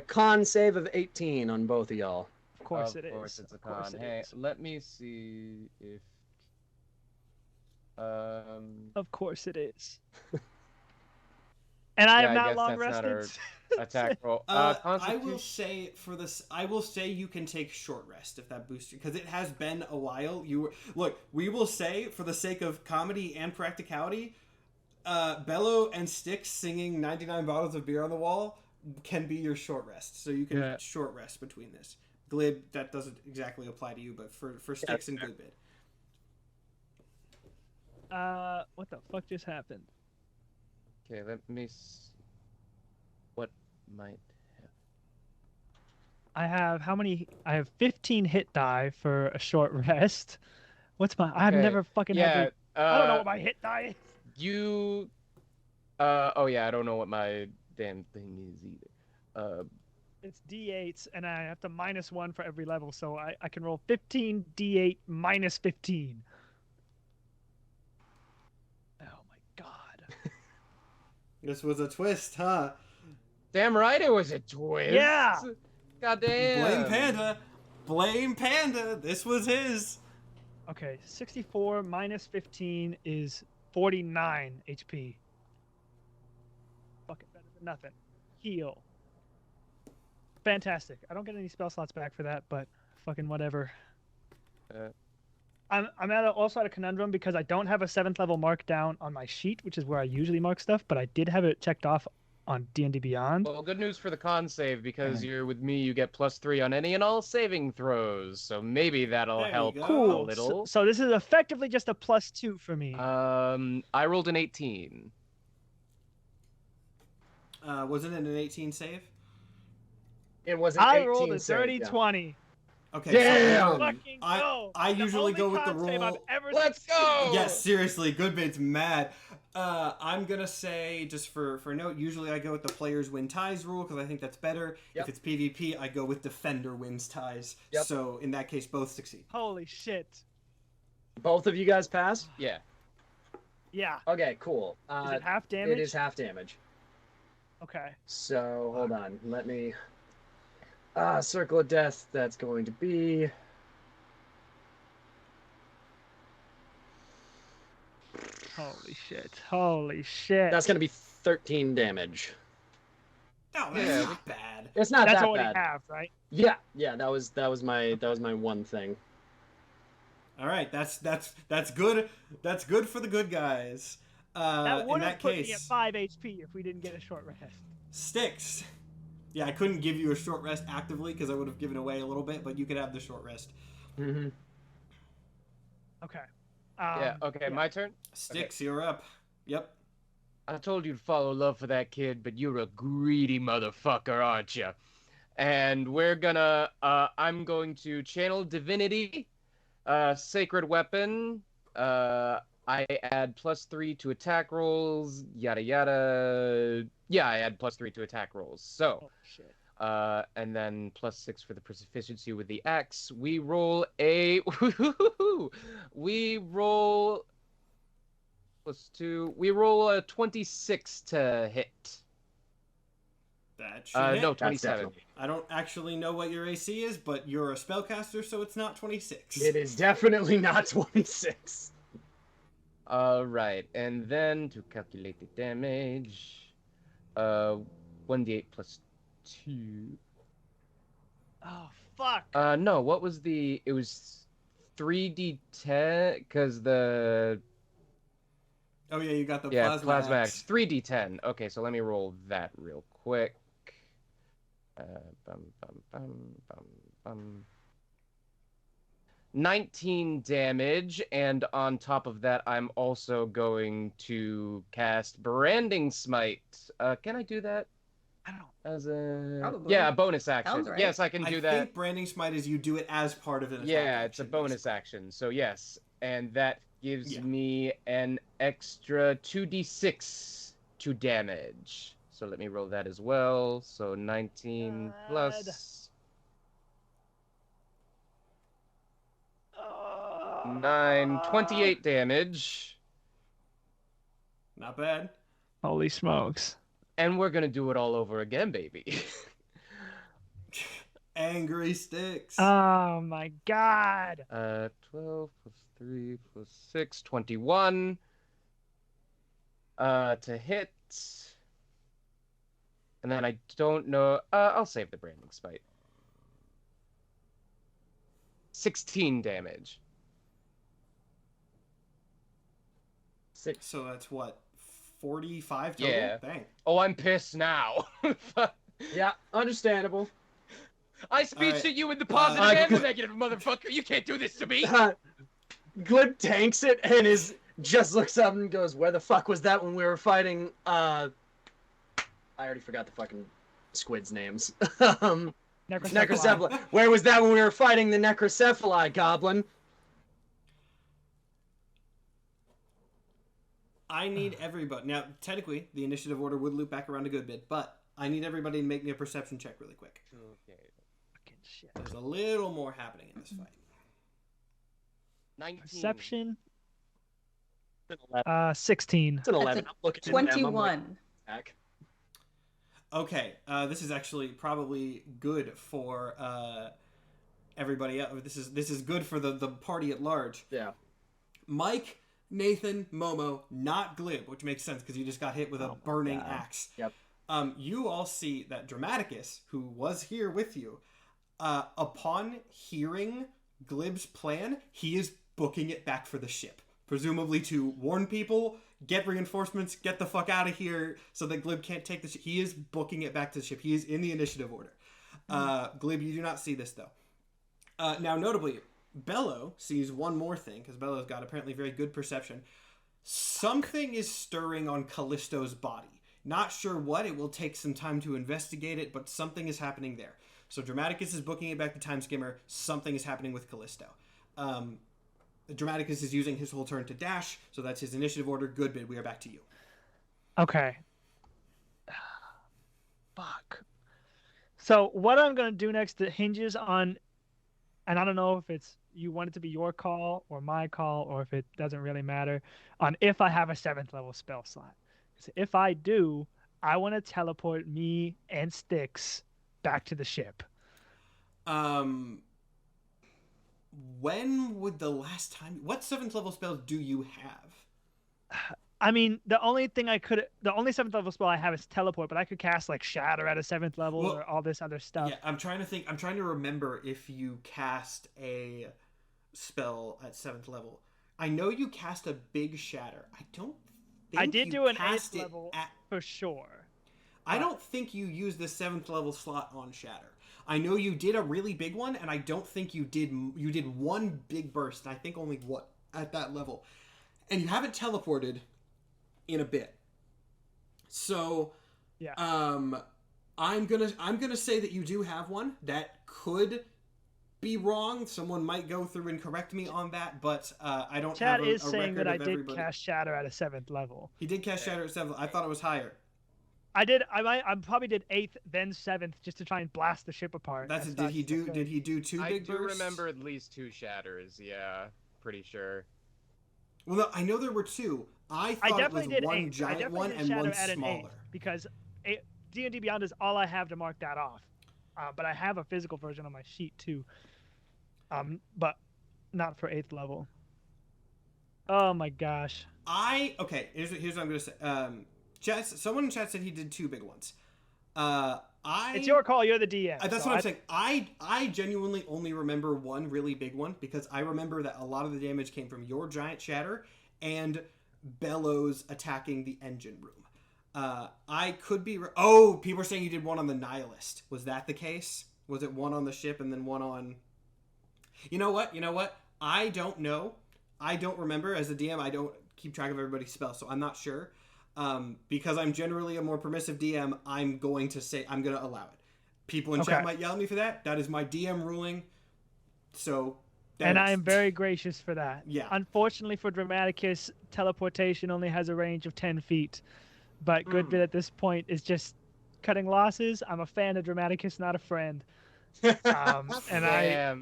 con save of 18 on both of y'all. Of course Of it course is. it's a Of course con. it Hey, is. let me see if Of course it is. And I yeah, am I not guess long that's not rested. our attack roll. I will Constitution. say for this, I will say you can take short rest if that boosts you, because it has been a while. Look, we will say for the sake of comedy and practicality, Bello and Sticks singing 99 bottles of beer on the wall can be your short rest. So you can Yeah. short rest between this. Glib, that doesn't exactly apply to you, but for Sticks and Goodbid. What the fuck just happened? Okay, let me. What might have? I have how many? I have 15 hit die for a short rest. What's my? I've Okay, never fucking had. Yeah. Like, I don't know what my hit die is. You. Oh yeah, I don't know what my damn thing is either. It's D8s, and I have to -1 for every level, so I can roll 15 D8 minus 15. Oh my god. This was a twist, huh? Damn right, it was a twist. Yeah. Goddamn. Blame Panda. Blame Panda. This was his. Okay, 64 minus 15 is 49 HP. Fucking better than nothing. Heal. Fantastic. I don't get any spell slots back for that, but fucking whatever. I'm also at a conundrum because I don't have a 7th level mark down on my sheet, which is where I usually mark stuff, but I did have it checked off on D&D Beyond. Well, good news for the con save because you're with me. You get +3 on any and all saving throws, so maybe that'll There you help go. a Cool. little. So this is effectively just a +2 for me. I rolled an 18. Wasn't it an 18 save? It was an I 18 rolled a save, dirty yeah. 20. Okay. Damn! So, Fucking go. I The usually only go with the con save I've roll. ever Let's go! Yes, seriously, Goodbid's mad. I'm gonna say, just for note, usually I go with the players win ties rule because I think that's better. Yep. If it's PvP, I go with defender wins ties. Yep. So in that case, both succeed. Holy shit. Both of you guys pass? Yeah. Yeah. Okay, cool. Is it half damage? It is half damage. Okay. So, hold on. Let me... Circle of Death, that's going to be... Holy shit. Holy shit. That's going to be 13 damage. No, that's Yeah. not bad. It's not That's that already bad. half, right? Yeah, that was my one thing. All right, that's good. That's good for the good guys. That In would that have put me at case, 5 HP if we didn't get a short rest. Sticks. Yeah, I couldn't give you a short rest actively because I would have given away a little bit, but you could have the short rest. Mm-hmm. Okay. Yeah. Okay, my turn. Sticks, you're up. Yep. I told you to follow love for that kid, but you're a greedy motherfucker, aren't you? And we're gonna, I'm going to channel divinity, sacred weapon. I add +3 to attack rolls, yada yada. Yeah, I add +3 to attack rolls. So, Oh, shit. and then +6 for the proficiency with the axe. We roll a, we roll +2. We roll a 26 to hit. That should hit. No, That's 27. definitely... I don't actually know what your AC is, but you're a spellcaster, so it's not 26. It is definitely not 26. Right, and then to calculate the damage, 1d8 +2. Oh fuck. No, what was the... It was 3d10, because the... Oh yeah, you got the Yeah, plasma, Plasma X. X. 3d10. Okay, so let me roll that real quick. Bum, bum, bum, bum, bum. 19 damage, and on top of that, I'm also going to cast Branding Smite. Can I do that? I don't know. As a... Probably. Yeah, a bonus action. Sounds right. Yes, I can do I that. think Branding Smite is you do it as part of an attack. Yeah, it's a action, bonus basically. action. So yes, and that gives Yeah. me an extra 2d6 to damage. So let me roll that as well. So 19 plus 9, 28 damage. Not bad. Holy smokes. And we're gonna do it all over again, baby. Angry sticks. Oh my god. 12 plus 3 plus 6, 21. To hit. And then I don't know. I'll save the Branding Smite. 16 damage. So that's what, 45 total? Yeah. Dang. Oh, I'm pissed now. Yeah, understandable. I speech Alright. to you in the positive I- and the negative, motherfucker. You can't do this to me. Glib tanks it and just looks up and goes, "Where the fuck was that when we were fighting?" I already forgot the fucking squid's names. Necrocephala. Where was that when we were fighting the Necrocephali, Goblin? I need everybody. Now, technically, the initiative order would loop back around a good bit, but I need everybody to make me a perception check really quick. Okay. Fucking shit. There's a little more happening in this fight. 19. Perception. It's an 11. 16. It's an 11. That's a I'm looking at them, I'm like, 21. "Heck." Okay, this is actually probably good for everybody else. This is good for the party at large. Yeah. Mike, Nathan, Momo, not Glib, which makes sense because you just got hit with a Oh my burning God. axe. Yep. You all see that Dramaticus, who was here with you, upon hearing Glib's plan, he is booking it back for the ship. Presumably to warn people, get reinforcements, get the fuck out of here, so that Glib can't take the ship. He is booking it back to the ship. He is in the initiative order. Glib, you do not see this, though. Now, notably, Bello sees one more thing, because Bello's got apparently very good perception. Something is stirring on Callisto's body. Not sure what. It will take some time to investigate it, but something is happening there. So Dramaticus is booking it back to Time Skimmer. Something is happening with Callisto. Dramaticus is using his whole turn to dash, so that's his initiative order. Good bid. We are back to you. Okay. Fuck. So what I'm gonna do next hinges on, and I don't know if it's you want it to be your call or my call, or if it doesn't really matter, on if I have a 7th level spell slot. So if I do, I want to teleport me and Styx back to the ship. When would the last time... What 7th level spells do you have? I mean, the only 7th level spell I have is teleport, but I could cast like Shatter at a 7th level Well, or all this other stuff. Yeah, I'm trying to think. I'm trying to remember if you cast a spell at 7th level. I know you cast a big Shatter. I don't think I did you do an cast 8th it level at... for sure. I don't think you used the 7th level slot on Shatter. I know you did a really big one, and I don't think you did. You did one big burst, and I think only what at that level, and you haven't teleported in a bit. So, Yeah. I'm gonna say that you do have one. That could be wrong. Someone might go through and correct me on that, but I don't Chad have is a saying record that I of did everybody. cast Shatter at a 7th level. He did cast Shatter at 7th. I thought it was higher. I did. I probably did 8th, then 7th, just to try and blast the ship apart. That's as did fast he as I do? could. Did he do two I big do bursts? remember at least 2 shatters. Yeah, pretty sure. Well, no, I know there were 2. I I thought it definitely was did one 8th. I giant definitely one did and Shatter one at an 8th, smaller. because D&D Beyond is all I have to mark that off. But I have a physical version on my sheet too. But not for 8th level. Oh my gosh. Okay, here's what I'm gonna say. Someone in chat said he did 2 big ones. It's your call. You're the DM. That's what I'm saying. I genuinely only remember one really big one because I remember that a lot of the damage came from your giant shatter and Bellows attacking the engine room. I could be... people are saying you did one on the Nihilist. Was that the case? Was it one on the ship and then one on... You know what? I don't know. I don't remember. As a DM, I don't keep track of everybody's spells, so I'm not sure. Because I'm generally a more permissive DM, I'm going to allow it. People in chat might yell at me for that. That is my DM ruling. So... And I am very gracious for that. Yeah. Unfortunately for Dramaticus, teleportation only has a range of 10 feet. But Goodbit at this point is just cutting losses. I'm a fan of Dramaticus, not a friend. And I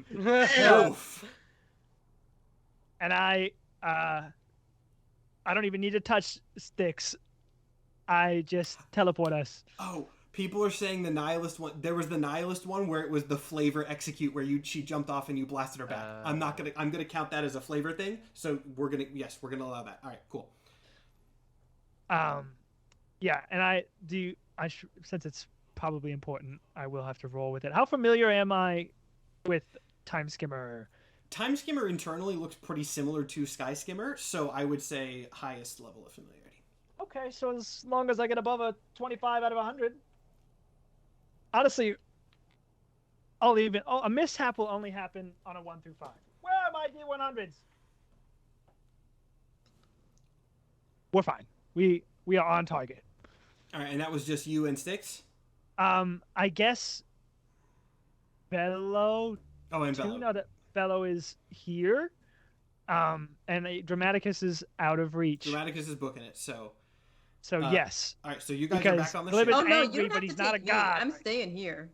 don't even need to touch sticks. I just teleport us. Oh, people are saying the Nihilist one. There was the Nihilist one where it was the flavor execute where she jumped off and you blasted her back. I'm gonna count that as a flavor thing. So we're gonna allow that. All right, cool. Yeah, and since it's probably important, I will have to roll with it. How familiar am I with Time Skimmer? Time Skimmer internally looks pretty similar to Sky Skimmer, so I would say highest level of familiarity. Okay, so as long as I get above a 25 out of 100. Honestly, a mishap will only happen on a 1 through 5. Where are my D100s? We're fine. We are on target. All right, and that was just you and Styx? I guess Bello. Oh, and Bello. Know that Bello is here. And Dramaticus is out of reach. Dramaticus is booking it, so yes. All right, so you guys are back on the ship. Oh no, angry, you don't have but he's to not a take god. me. I'm staying here.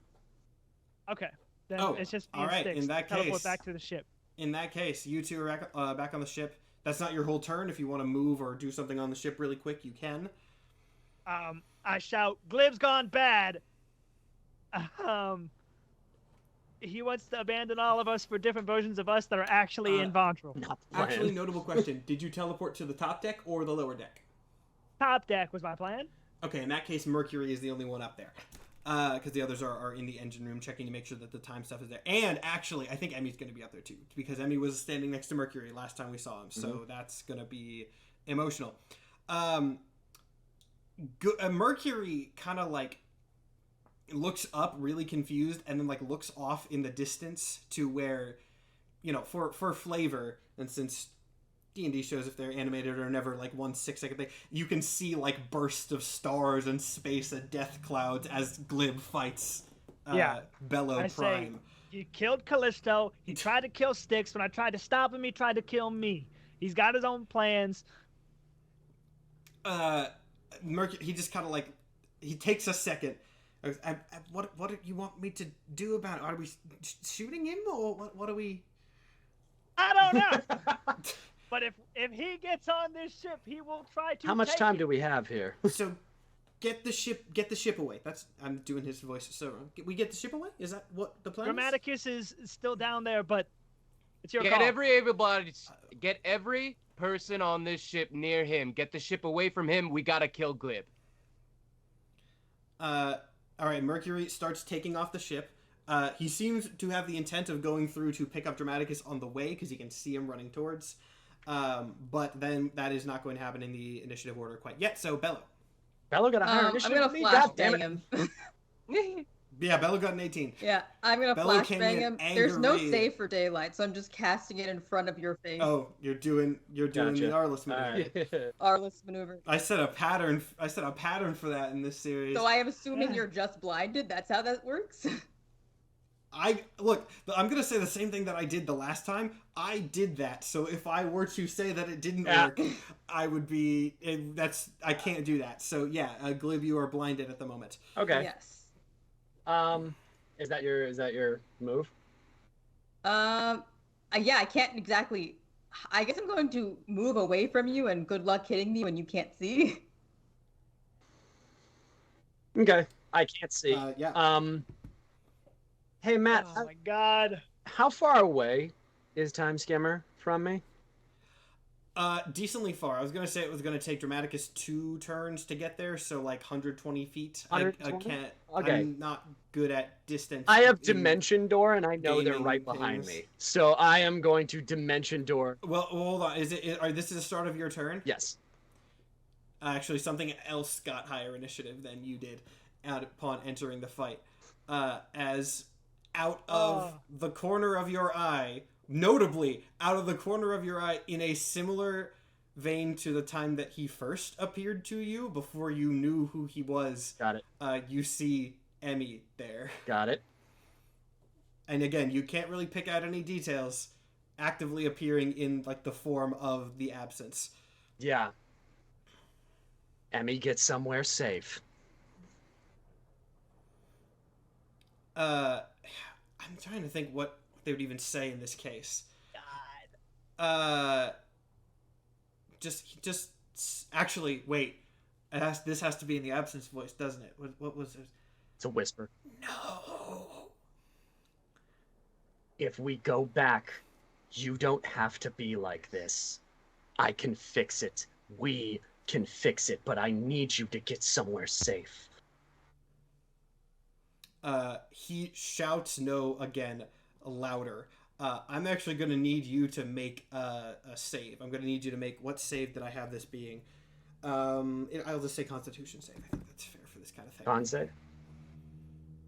Okay. Then it's just all right. Sticks. In that Teleport case, back to the ship. In that case, you two are back on the ship. That's not your whole turn. If you want to move or do something on the ship really quick, you can. I shout, "Glib's gone bad." He wants to abandon all of us for different versions of us that are actually in Vantral. Actually, notable question: did you teleport to the top deck or the lower deck? Top deck was my plan. Okay, in that case, Mercury is the only one up there. Because the others are in the engine room checking to make sure that the time stuff is there. And actually, I think Emmy's going to be up there too. Because Emmy was standing next to Mercury last time we saw him. So that's going to be emotional. Mercury kind of like looks up really confused and then like looks off in the distance to where, for flavor, and since D&D shows, if they're animated or never like 1 6-second thing, you can see like bursts of stars and space and death clouds as Glib fights Bello Prime. Say, he killed Callisto. He tried to kill Styx. When I tried to stop him, he tried to kill me. He's got his own plans. Mercury, he just kind of like, he takes a second. What do you want me to do about it? Are we shooting him or what are we? I don't know. But if he gets on this ship, he will try to. How much time do we have here? So, get the ship away. I'm doing his voice so wrong. We get the ship away? Is that what the plan Dramaticus is still down there, but it's your call. Get every person on this ship near him. Get the ship away from him. We gotta kill Glib. All right. Mercury starts taking off the ship. He seems to have the intent of going through to pick up Dramaticus on the way because he can see him running towards. But then that is not going to happen in the initiative order quite yet. So Bello got a higher initiative. I'm gonna flashbang him. Yeah, Bello got an 18. Yeah, I'm gonna flashbang him. There's no save for daylight, so I'm just casting it in front of your face. Oh, you're doing the Arliss maneuver. Right. Arliss maneuver. I set a pattern for that in this series. So I am assuming you're just blinded. That's how that works. I'm gonna say the same thing that I did the last time. I did that, so if I were to say that it didn't work, I would be. I can't do that. So yeah, Glib, you are blinded at the moment. Okay. Yes. Is that your move? Yeah, I can't exactly. I guess I'm going to move away from you, and good luck hitting me when you can't see. Okay, I can't see. Yeah. Hey, Matt. Oh my God. How far away is Time Skimmer from me? Decently far. I was gonna say it was gonna take Dramaticus 2 turns to get there, so like 120 feet. I 120? can't. Okay. I'm not good at distance. I have in- Dimension Door, and I know they're gaming right behind things. me. So I am going to Dimension Door. Well, hold on. This is the start of your turn? Yes. Actually, something else got higher initiative than you did upon entering the fight. As out of the corner of your eye, notably out of the corner of your eye, in a similar vein to the time that he first appeared to you before you knew who he was. Got it. You see Emmy there. Got it. And again, you can't really pick out any details, actively appearing in like the form of the absence. Yeah. Emmy gets somewhere safe. I'm trying to think what they would even say in this case. Just actually wait. This has to be in the absence voice, doesn't it? What was it? It's a whisper. No. If we go back, you don't have to be like this. I can fix it. We can fix it, but I need you to get somewhere safe. He shouts no again, louder. I'm actually going to need you to make a save. I'm going to need you to make, what save did I have this being? I'll just say Constitution save. I think that's fair for this kind of thing. Con save?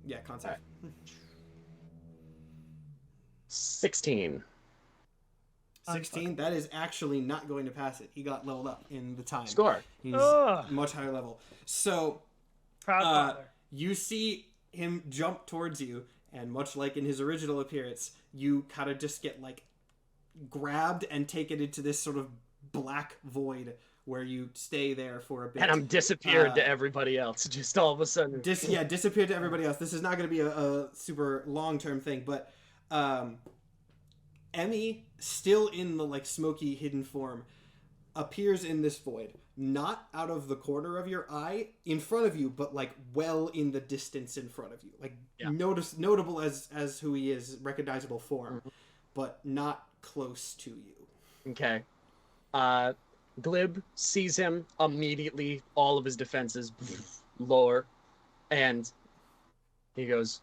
Yeah, con save. Right. 16. 16, that is actually not going to pass it. He got leveled up in the time. Score. He's Ugh. much higher level. So, Proud father. you see him jump towards you, and much like in his original appearance, you kind of just get like grabbed and taken into this sort of black void where you stay there for a bit. And I'm disappeared to everybody else, just all of a sudden. Disappeared to everybody else. This is not going to be a super long-term thing, but Emmy, still in the like smoky hidden form, appears in this void, not out of the corner of your eye in front of you, but like well in the distance in front of you, like notable as who he is, recognizable form, but not close to you. Okay. Glib sees him immediately, all of his defenses lower, and he goes,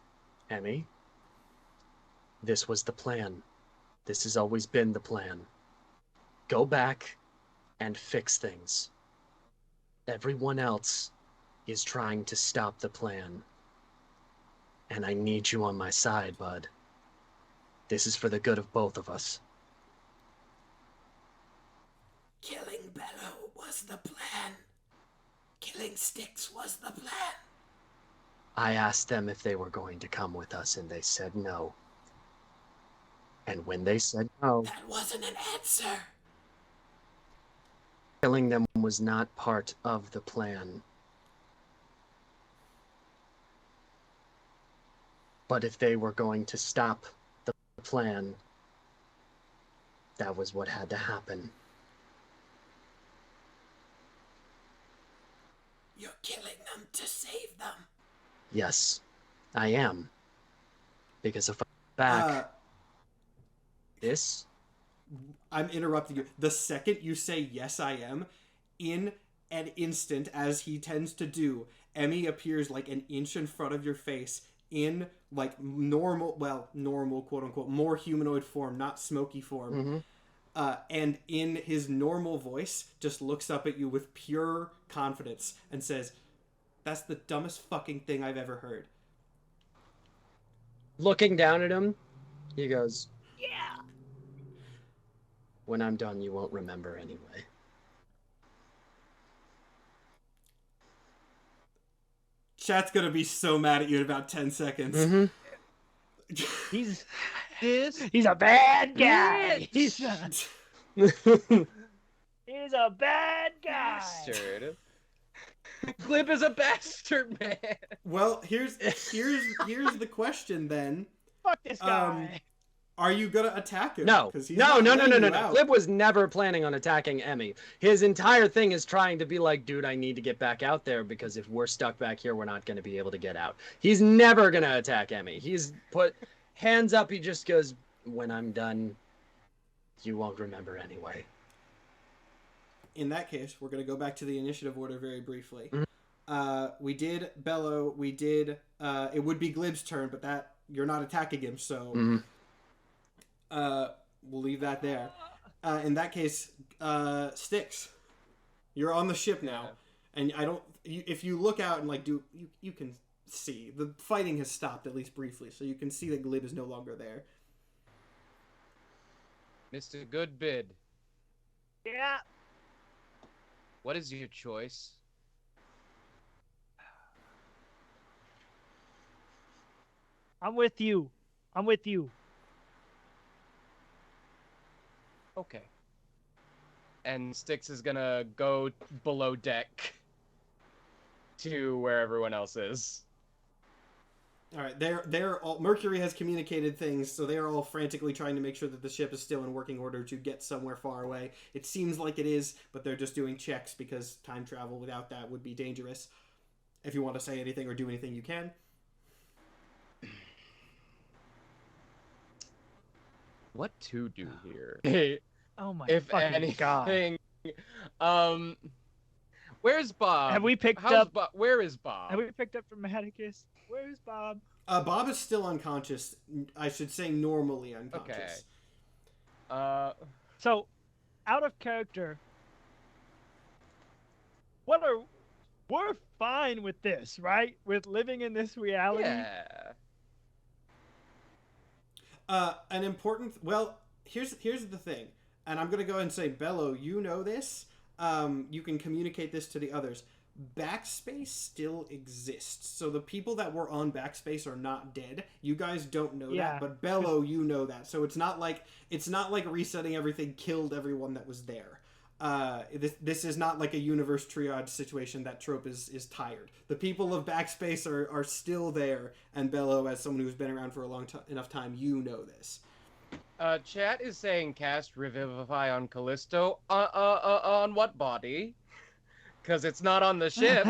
Emmy, this was the plan. This has always been the plan. Go back and fix things. Everyone else is trying to stop the plan. And I need you on my side, bud. This is for the good of both of us. Killing Bello was the plan. Killing Styx was the plan. I asked them if they were going to come with us, and they said no. And when they said no, That wasn't an answer. killing them was not part of the plan. But if they were going to stop the plan, that was what had to happen. You're killing them to save them. Yes, I am. Because if I back this, I'm interrupting you. The second you say yes I am, in an instant, as he tends to do, Emmy appears like an inch in front of your face in like normal quote unquote, more humanoid form, not smoky form. And in his normal voice, just looks up at you with pure confidence and says, "That's the dumbest fucking thing I've ever heard." looking down at him, he goes, "Yeah. When I'm done, you won't remember anyway." Chat's gonna be so mad at you in about 10 seconds. He's This a bad guy. He's a bad guy. bastard. Glib is a bastard, man. Well, here's the question then. Fuck this guy. Are you gonna attack him? No. 'Cause he's No. not letting you out. Glib was never planning on attacking Emmy. His entire thing is trying to be like, dude, I need to get back out there because if we're stuck back here, we're not going to be able to get out. He's never going to attack Emmy. He's put hands up. He just goes, when I'm done, you won't remember anyway. In that case, we're going to go back to the initiative order very briefly. Mhm. We did Bello. We did. It would be Glib's turn, but that you're not attacking him, so Mhm. we'll leave that there. In that case, Styx, you're on the ship now, and I don't. If you look out and like you can see the fighting has stopped at least briefly, so you can see that Glib is no longer there. Mr. Goodbid, Yeah. what is your choice? I'm with you. I'm with you. Okay. And Styx is gonna go below deck to where everyone else is. All right, they're all Mercury has communicated things, so they are all frantically trying to make sure that the ship is still in working order to get somewhere far away. It seems like it is, but they're just doing checks because time travel without that would be dangerous. If you want to say anything or do anything, you can. What to do here? Oh my If fucking god. anything, where's Bob? Have we picked How's up? Bob? Where is Bob? Have we picked up from Atticus? Where's Bob? Bob is still unconscious. I should say normally unconscious. Okay. So, out of character. We're fine with this, right? With living in this reality. Yeah. An important. Well, here's the thing, and I'm gonna go ahead and say, Bello, you know this. You can communicate this to the others. Backspace still exists, so the people that were on Backspace are not dead. You guys don't know that, but Bello, you know that. So it's not like resetting everything killed everyone that was there. This is not like a universe triage situation that Trope is tired. The people of Backspace are still there, and Bello, as someone who's been around for a long enough time, you know this. Chat is saying cast Revivify on Callisto. On what body? Because it's not on the ship.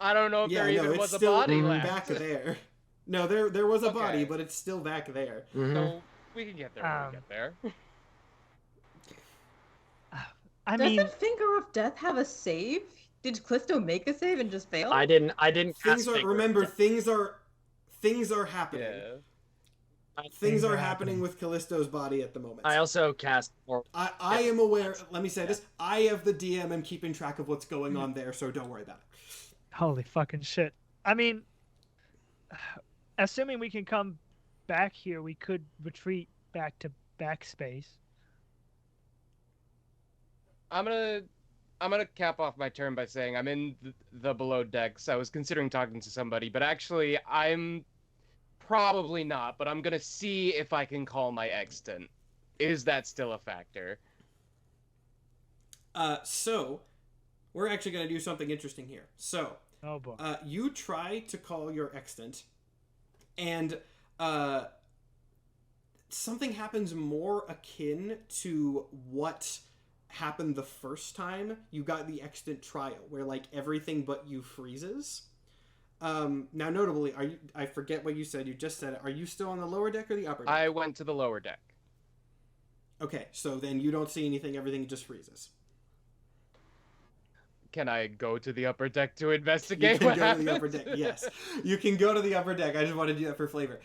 I don't know if there even was a body left. Back there. No, there was a body, but it's still back there. So we can get there when we get there. Doesn't Finger of Death have a save? Did Callisto make a save and just fail? I didn't. Things are happening. Yeah. Things are happening with Callisto's body at the moment. I also cast. I am aware. Let me say this. I, have the DM, am keeping track of what's going on there, so don't worry about it. Holy fucking shit. I mean, assuming we can come back here, we could retreat back to Backspace. I'm gonna cap off my turn by saying I'm in the below decks. I was considering talking to somebody, but actually I'm probably not. But I'm gonna see if I can call my extant. Is that still a factor? So we're actually gonna do something interesting here. So, oh boy, you try to call your extant, and something happens more akin to what happened the first time you got the extant trial, where like everything but you freezes. Now notably, I forget what you said, you just said it. Are you still on the lower deck or the upper deck? I went to the lower deck. Okay, so then you don't see anything, everything just freezes. Can I go to the upper deck to investigate what happened? To the upper deck, yes. You can go to the upper deck. I just want to do that for flavor.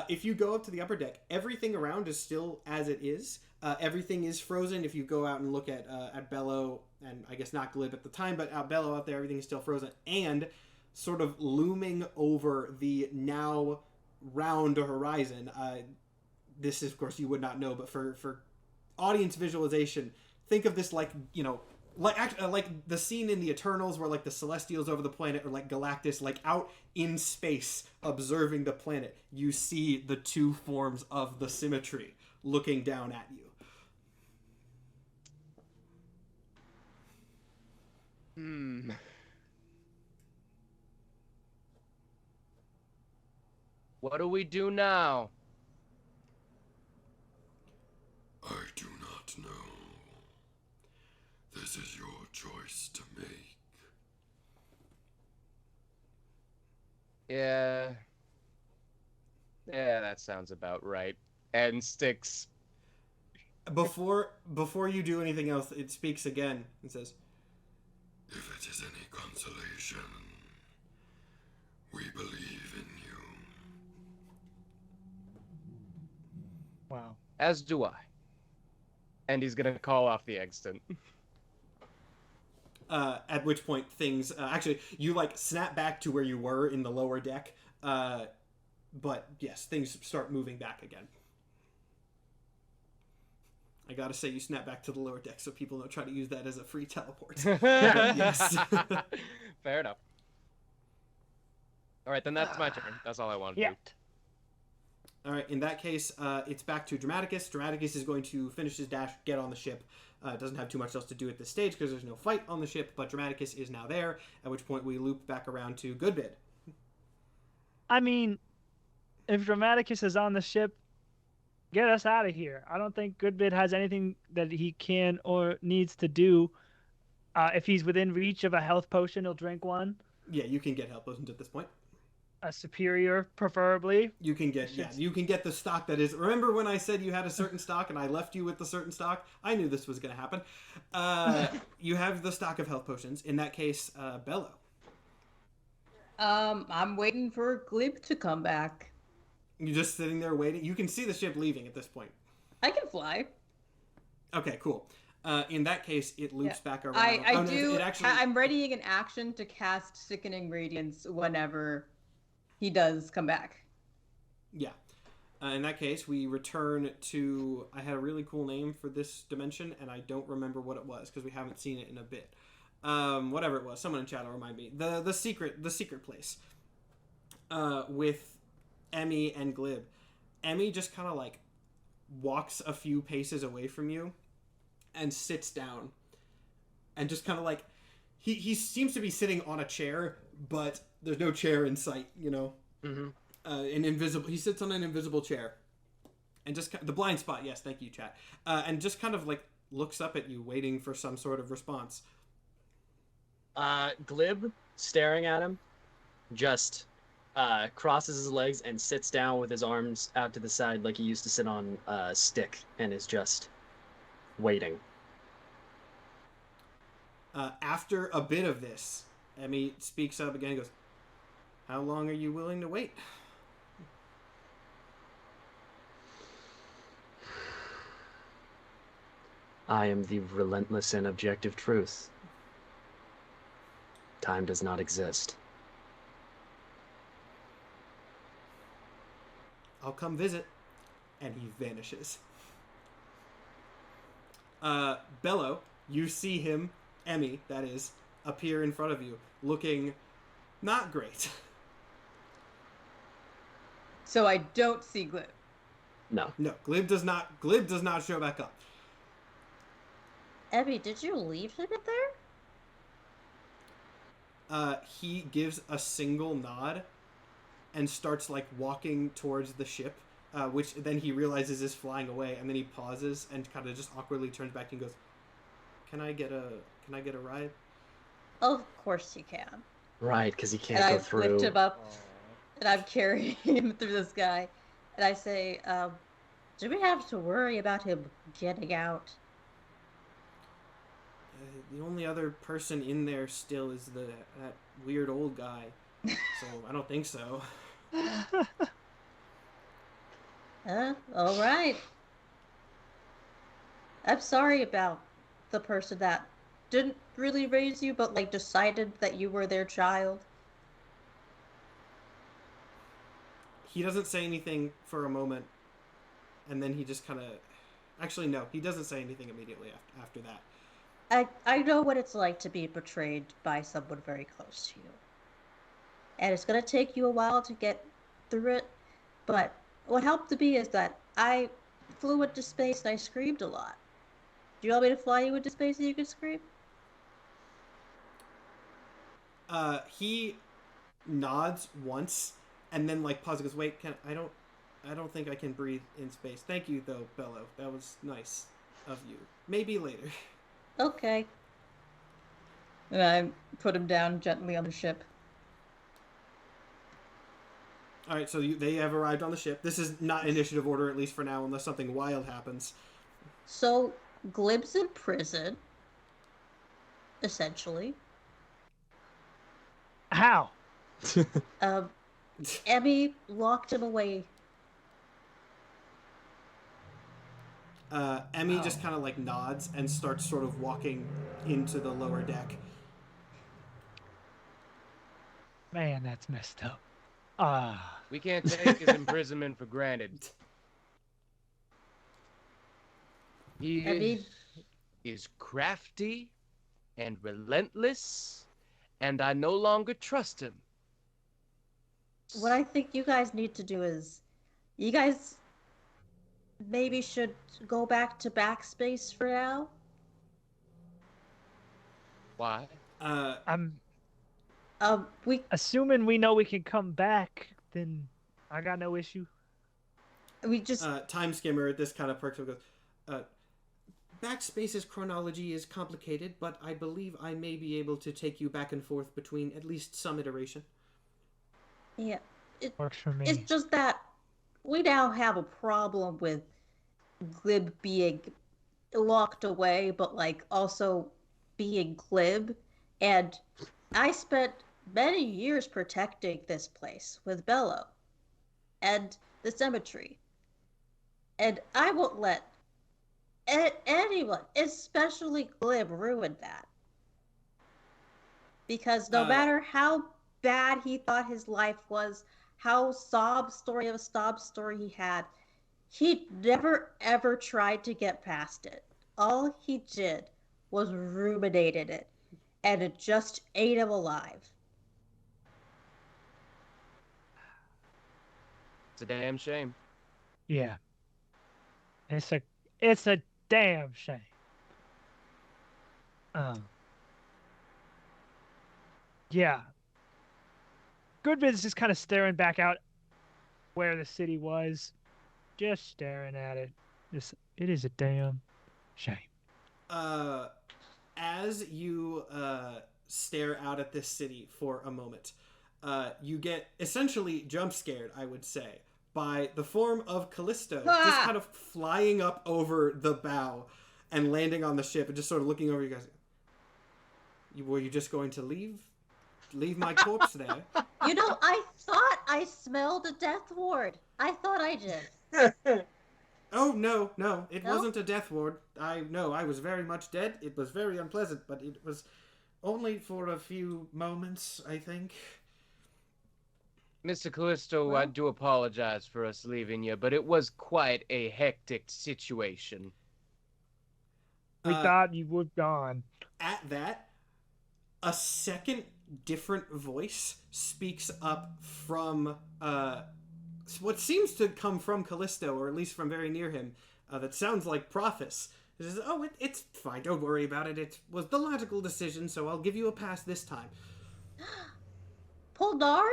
If you go up to the upper deck, everything around is still as it is. Everything is frozen. If you go out and look at Bello, and I guess not Glib at the time, but Bello out there, everything is still frozen. And sort of looming over the now round horizon, this is, of course, you would not know, but for audience visualization, think of this like, you know, like the scene in the Eternals where like the Celestials over the planet, or like Galactus like out in space observing the planet. You see the two forms of the symmetry looking down at you. What do we do now? I do not know. This is your choice to make. Yeah, that sounds about right. And Styx Before you do anything else, it speaks again and says, If it is any consolation, we believe in you. Wow. As do I. And he's gonna call off the extant. at which point things actually you like snap back to where you were in the lower deck, but yes, things start moving back again. I gotta say, you snap back to the lower deck so people don't try to use that as a free teleport. Yes. Fair enough. All right, then that's my turn. That's all I wanted to do. Yet. All right, in that case, it's back to Dramaticus. Dramaticus is going to finish his dash, get on the ship. Doesn't have too much else to do at this stage because there's no fight on the ship, but Dramaticus is now there, at which point we loop back around to Goodbid. I mean, if Dramaticus is on the ship, get us out of here. I don't think Goodbid has anything that he can or needs to do. If he's within reach of a health potion, he'll drink one. Yeah, you can get health potions at this point. A superior, preferably. You can get you can get the stock that is. Remember when I said you had a certain stock and I left you with the certain stock? I knew this was going to happen. You have the stock of health potions. In that case, Bello. I'm waiting for Glib to come back. You're just sitting there waiting. You can see the ship leaving at this point. I can fly. Okay, cool. In that case, it loops back around. I'm readying an action to cast Sickening Radiance whenever he does come back. Yeah. In that case, we return to... I had a really cool name for this dimension, and I don't remember what it was, because we haven't seen it in a bit. Whatever it was. Someone in chat will remind me. The secret place. With Emmy and Glib. Emmy just kind of, like, walks a few paces away from you and sits down. And just kind of, like... He seems to be sitting on a chair, but there's no chair in sight, you know? Mm-hmm. He sits on an invisible chair. And just... The blind spot, yes, thank you, chat. And just kind of, like, looks up at you, waiting for some sort of response. Glib, staring at him, just crosses his legs and sits down with his arms out to the side like he used to sit on a stick and is just waiting. After a bit of this, Emmy speaks up again and goes, "How long are you willing to wait?" I am the relentless and objective truth. Time does not exist. I'll come visit. And he vanishes. Bello, you see him, Emmy, that is, appear in front of you, looking not great. So I don't see Glib. No. No, Glib does not show back up. Emmy, did you leave him in there? He gives a single nod and starts, like, walking towards the ship, which then he realizes is flying away, and then he pauses and kind of just awkwardly turns back and goes, Can I get a ride? Of course you can. Right, because he can't And go I through. lift him up, and I'm carrying him through the sky, and I say, Do we have to worry about him getting out? The only other person in there still is that weird old guy, so I don't think so. All right. I'm sorry about the person that didn't really raise you, but, like, decided that you were their child. He doesn't say anything for a moment, and then he just kind of... Actually, no, he doesn't say anything immediately after that. I know what it's like to be betrayed by someone very close to you. And it's going to take you a while to get through it, but what helped to be is that I flew into space and I screamed a lot. Do you want me to fly you into space so you can scream? He nods once, and then, like, pauses, goes, "Wait, I don't think I can breathe in space. Thank you, though, Bello. That was nice of you. Maybe later." Okay. and I put him down gently on the ship. All right, so they have arrived on the ship. This is not initiative order, at least for now, unless something wild happens. So Glib's in prison, essentially. How? Um, Emmy locked him away. Emmy just kind of like nods and starts sort of walking into the lower deck. Man, that's messed up. Ah. We can't take his imprisonment for granted. He I mean, is crafty and relentless, and I no longer trust him. what I think you guys need to do is, you guys maybe should go back to Backspace for now. Why? I'm We assuming we know we can come back, then I got no issue. just Time Skimmer, this kind of perks up, goes, Backspace's chronology is complicated, but I believe I may be able to take you back and forth between at least some iteration. yeah. Works for me. It's just that we now have a problem with Glib being locked away, but like also being Glib. And I spent many years protecting this place with Bello and the cemetery. And I won't let anyone, especially Glib, ruin that. Because no matter how bad he thought his life was, how sob story of a sob story he had, he never ever tried to get past it. All he did was ruminated it, and it just ate him alive. It's a damn shame. Yeah. It's a damn shame. Yeah. Goodman's just kind of staring back out where the city was, just staring at it. It is a damn shame. As you stare out at this city for a moment, you get essentially jump scared, I would say, by the form of Callisto just kind of flying up over the bow and landing on the ship and just sort of looking over you guys. Were you just going to leave my corpse there? You know, I thought I smelled a death ward. I thought I did. Oh, no, it No? wasn't a death ward. I was very much dead. It was very unpleasant, but it was only for a few moments, I think. Mr. Callisto, Well? I do apologize for us leaving you, but it was quite a hectic situation. We thought you would gone. At that, a second different voice speaks up from what seems to come from Callisto, or at least from very near him, that sounds like Prophis. It says, it's fine, don't worry about it. It was the logical decision, so I'll give you a pass this time. Polnari?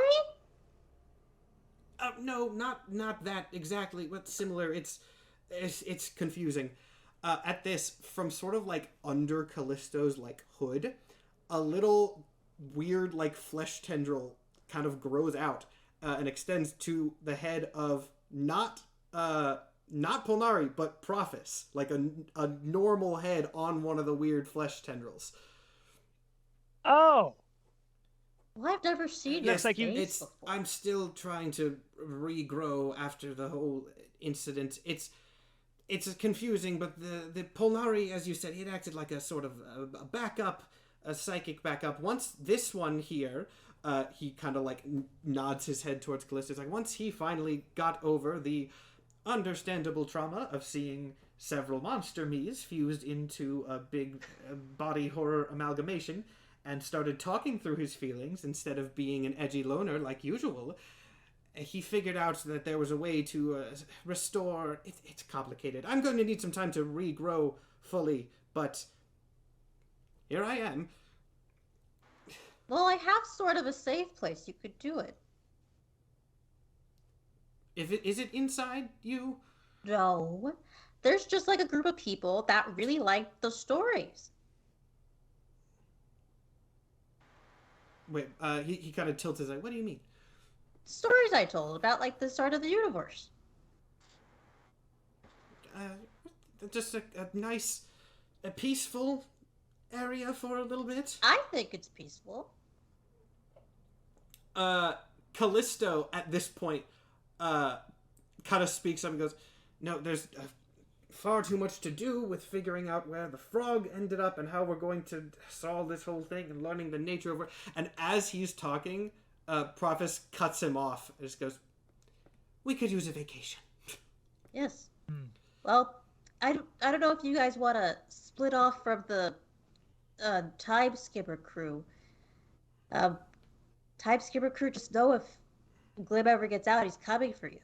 No, not that exactly, but similar. It's confusing. At this, from sort of like under Callisto's like hood, a little weird like flesh tendril kind of grows out and extends to the head of not Polnari, but Prophis, like a normal head on one of the weird flesh tendrils. Oh, Well, I've never seen Yes, your like you- face before. I'm still trying to regrow after the whole incident. It's confusing, but the Polnari, as you said, it acted like a sort of a backup, a psychic backup. Once this one here, he kind of like nods his head towards Callisto. It's like once he finally got over the understandable trauma of seeing several monster me's fused into a big body horror amalgamation, and started talking through his feelings instead of being an edgy loner like usual, he figured out that there was a way to restore... It's complicated. I'm going to need some time to regrow fully, but here I am. Well, I have sort of a safe place. You could do it. Is it inside you? No. There's just like a group of people that really like the stories. Wait, he kind of tilts his eye. What do you mean? Stories I told about like the start of the universe. just a nice, a peaceful area for a little bit. I think it's peaceful. Callisto at this point kind of speaks up and goes, no, there's far too much to do with figuring out where the frog ended up and how we're going to solve this whole thing and learning the nature of it. And as he's talking, Prophis cuts him off and just goes, we could use a vacation. Yes. Well, I don't know if you guys want to split off from the Time Skipper crew. Time Skipper crew, just know if Glim ever gets out, he's coming for you.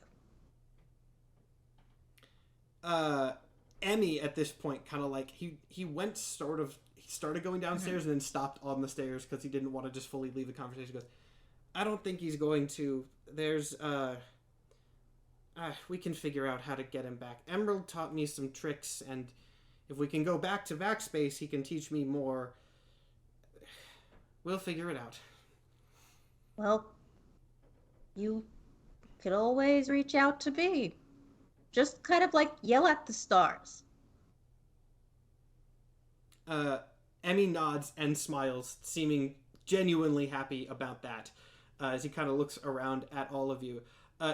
Emmy at this point kind of like he went he started going downstairs and then stopped on the stairs because he didn't want to just fully leave the conversation. He goes, I don't think he's going to. There's we can figure out how to get him back. Emerald taught me some tricks, and if we can go back to Backspace, he can teach me more. We'll figure it out. Well, you could always reach out to me. Just kind of like yell at the stars. Emmy nods and smiles, seeming genuinely happy about that, as he kind of looks around at all of you.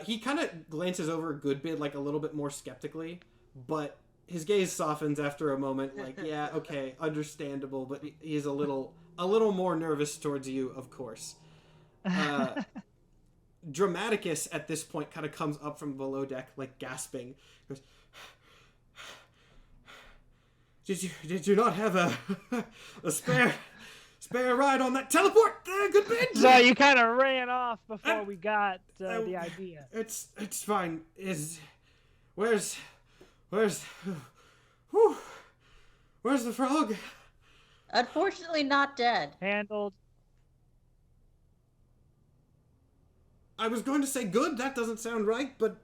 He kind of glances over a good bit, like a little bit more skeptically, but his gaze softens after a moment, like, yeah, okay, understandable, but he's a little more nervous towards you, of course. Dramaticus at this point kind of comes up from below deck, like gasping. He goes, Did you not have a spare ride on that teleport? Good bit. So you kind of ran off before we got the idea. It's fine. Where's the frog? Unfortunately, not dead. Handled. I was going to say good. That doesn't sound right, but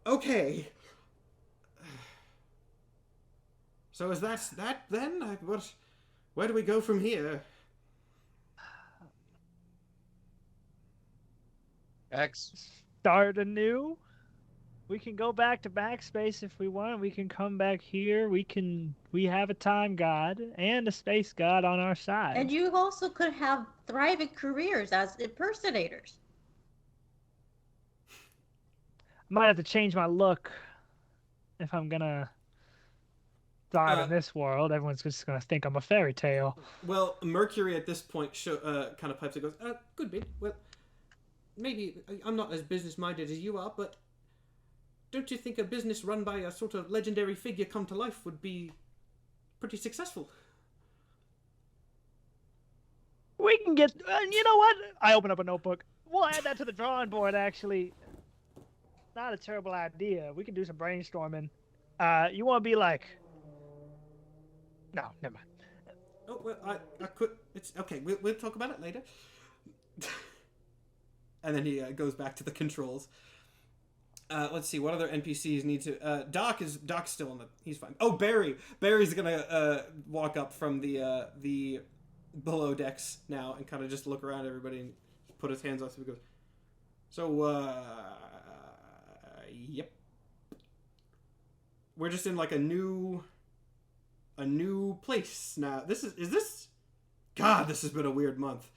okay. So is that then? Where do we go from here? Start anew. We can go back to Backspace if we want. We can come back here. We have a time god and a space god on our side. And you also could have thriving careers as impersonators. Might have to change my look if I'm gonna thrive in this world. Everyone's just gonna think I'm a fairy tale. Well, Mercury at this point kind of pipes and goes, could be. Well, maybe I'm not as business-minded as you are, but don't you think a business run by a sort of legendary figure come to life would be pretty successful? We can get... you know what? I open up a notebook. We'll add that to the drawing board, actually. Not a terrible idea. We can do some brainstorming. You want to be like... No, never mind. Oh, well, I could... It's okay. We'll talk about it later. And then he goes back to the controls. Let's see, what other NPCs need to... Doc's still on the... He's fine. Oh, Barry! Barry's gonna walk up from the below decks now and kind of just look around everybody and put his hands on so he goes, so, yep. We're just in, like, a new place now. Is this... God, this has been a weird month.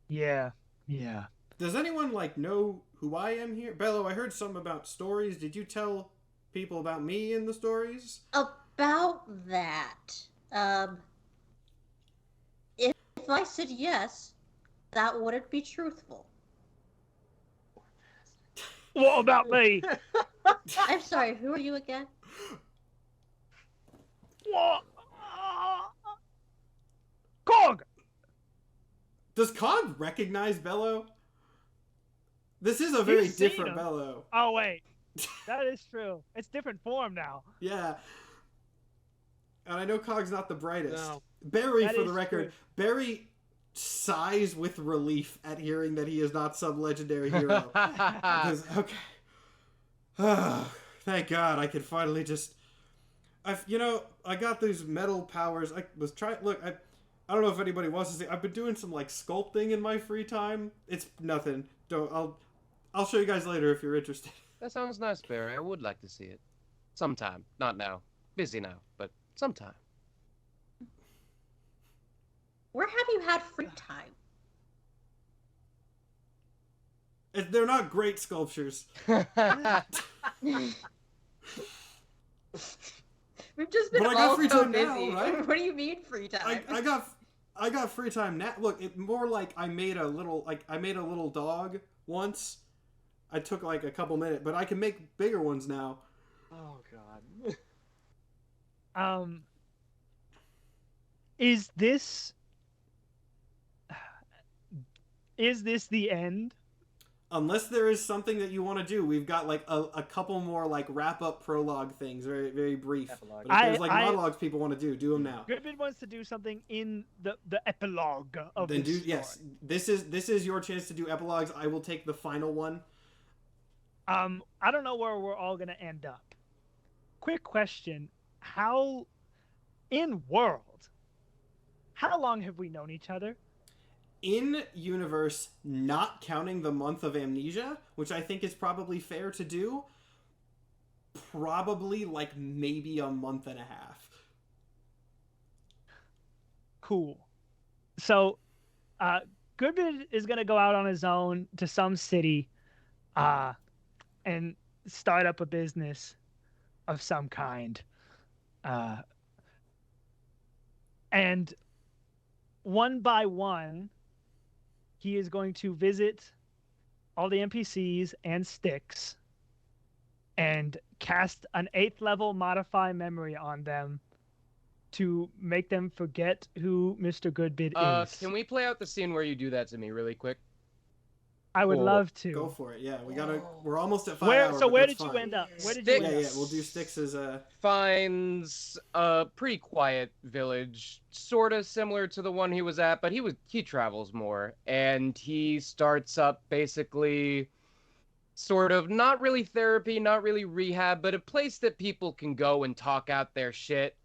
Yeah. Does anyone, like, know who I am here? Bello, I heard some about stories. Did you tell people about me in the stories? About that, if I said yes, that wouldn't be truthful. What about me? I'm sorry, who are you again? What? Cog! Does Cog recognize Bello? This is a very He's seen different him. Bello. Oh, wait. That is true. It's different form now. Yeah. And I know Cog's not the brightest. No. Barry, That for the is record, Barry sighs with relief at hearing that he is not some legendary hero. Because, okay. Oh, thank God I could finally just... I got these metal powers. I was trying... Look, I don't know if anybody wants to see... I've been doing some, like, sculpting in my free time. It's nothing. I'll show you guys later if you're interested. That sounds nice, Barry. I would like to see it. Sometime. Not now. Busy now, but sometime. Where have you had free time? They're not great sculptures. We've just been But I got all free so time busy. now, right? What do you mean free time? I got free time now. Look, it more like I made a little dog once. I took like a couple minutes, but I can make bigger ones now. Oh god. Is this the end? Unless there is something that you want to do, we've got like a couple more like wrap up prologue things, very very brief. Epilogue. But if there's like monologues people want to do them now. Goodman wants to do something in the epilogue of Then this story. yes. This is your chance to do epilogues. I will take the final one. I don't know where we're all gonna end up. Quick question: how long have we known each other? In universe, not counting the month of amnesia, which I think is probably fair to do, probably like maybe a month and a half. Cool. So, Goodman is gonna go out on his own to some city, and start up a business of some kind. And one by one, he is going to visit all the NPCs and Styx and cast an 8th level modify memory on them to make them forget who Mr. Goodbid is. Can we play out the scene where you do that to me really quick? I would Cool. love to. Go for it. Yeah, we're almost at 5 hours. So but where that's did you fine. end up? Where did you Styx. end Yeah, up? we'll do Styx as a... Finds a pretty quiet village, sort of similar to the one he was at, but he travels more, and he starts up basically sort of not really therapy, not really rehab, but a place that people can go and talk out their shit,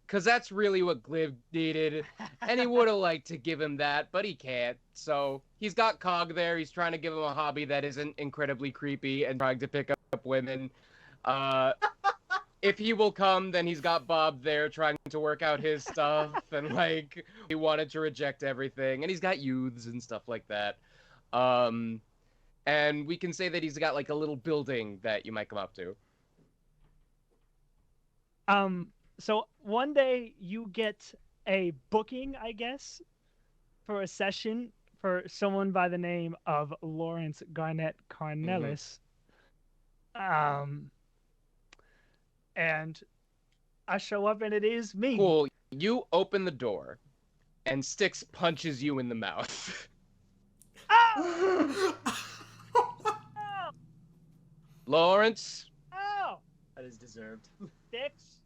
because that's really what Glib needed, and he would have liked to give him that, but he can't. So he's got Cog there. He's trying to give him a hobby that isn't incredibly creepy and trying to pick up women. If he will come, then he's got Bob there trying to work out his stuff, and like he wanted to reject everything, and he's got youths and stuff like that. And we can say that he's got like a little building that you might come up to. So one day you get a booking, I guess, for a session for someone by the name of Lawrence Garnett Carnelis. And I show up and it is me. Cool. You open the door, and Styx punches you in the mouth. Oh! Lawrence, Oh! That is deserved. Dix,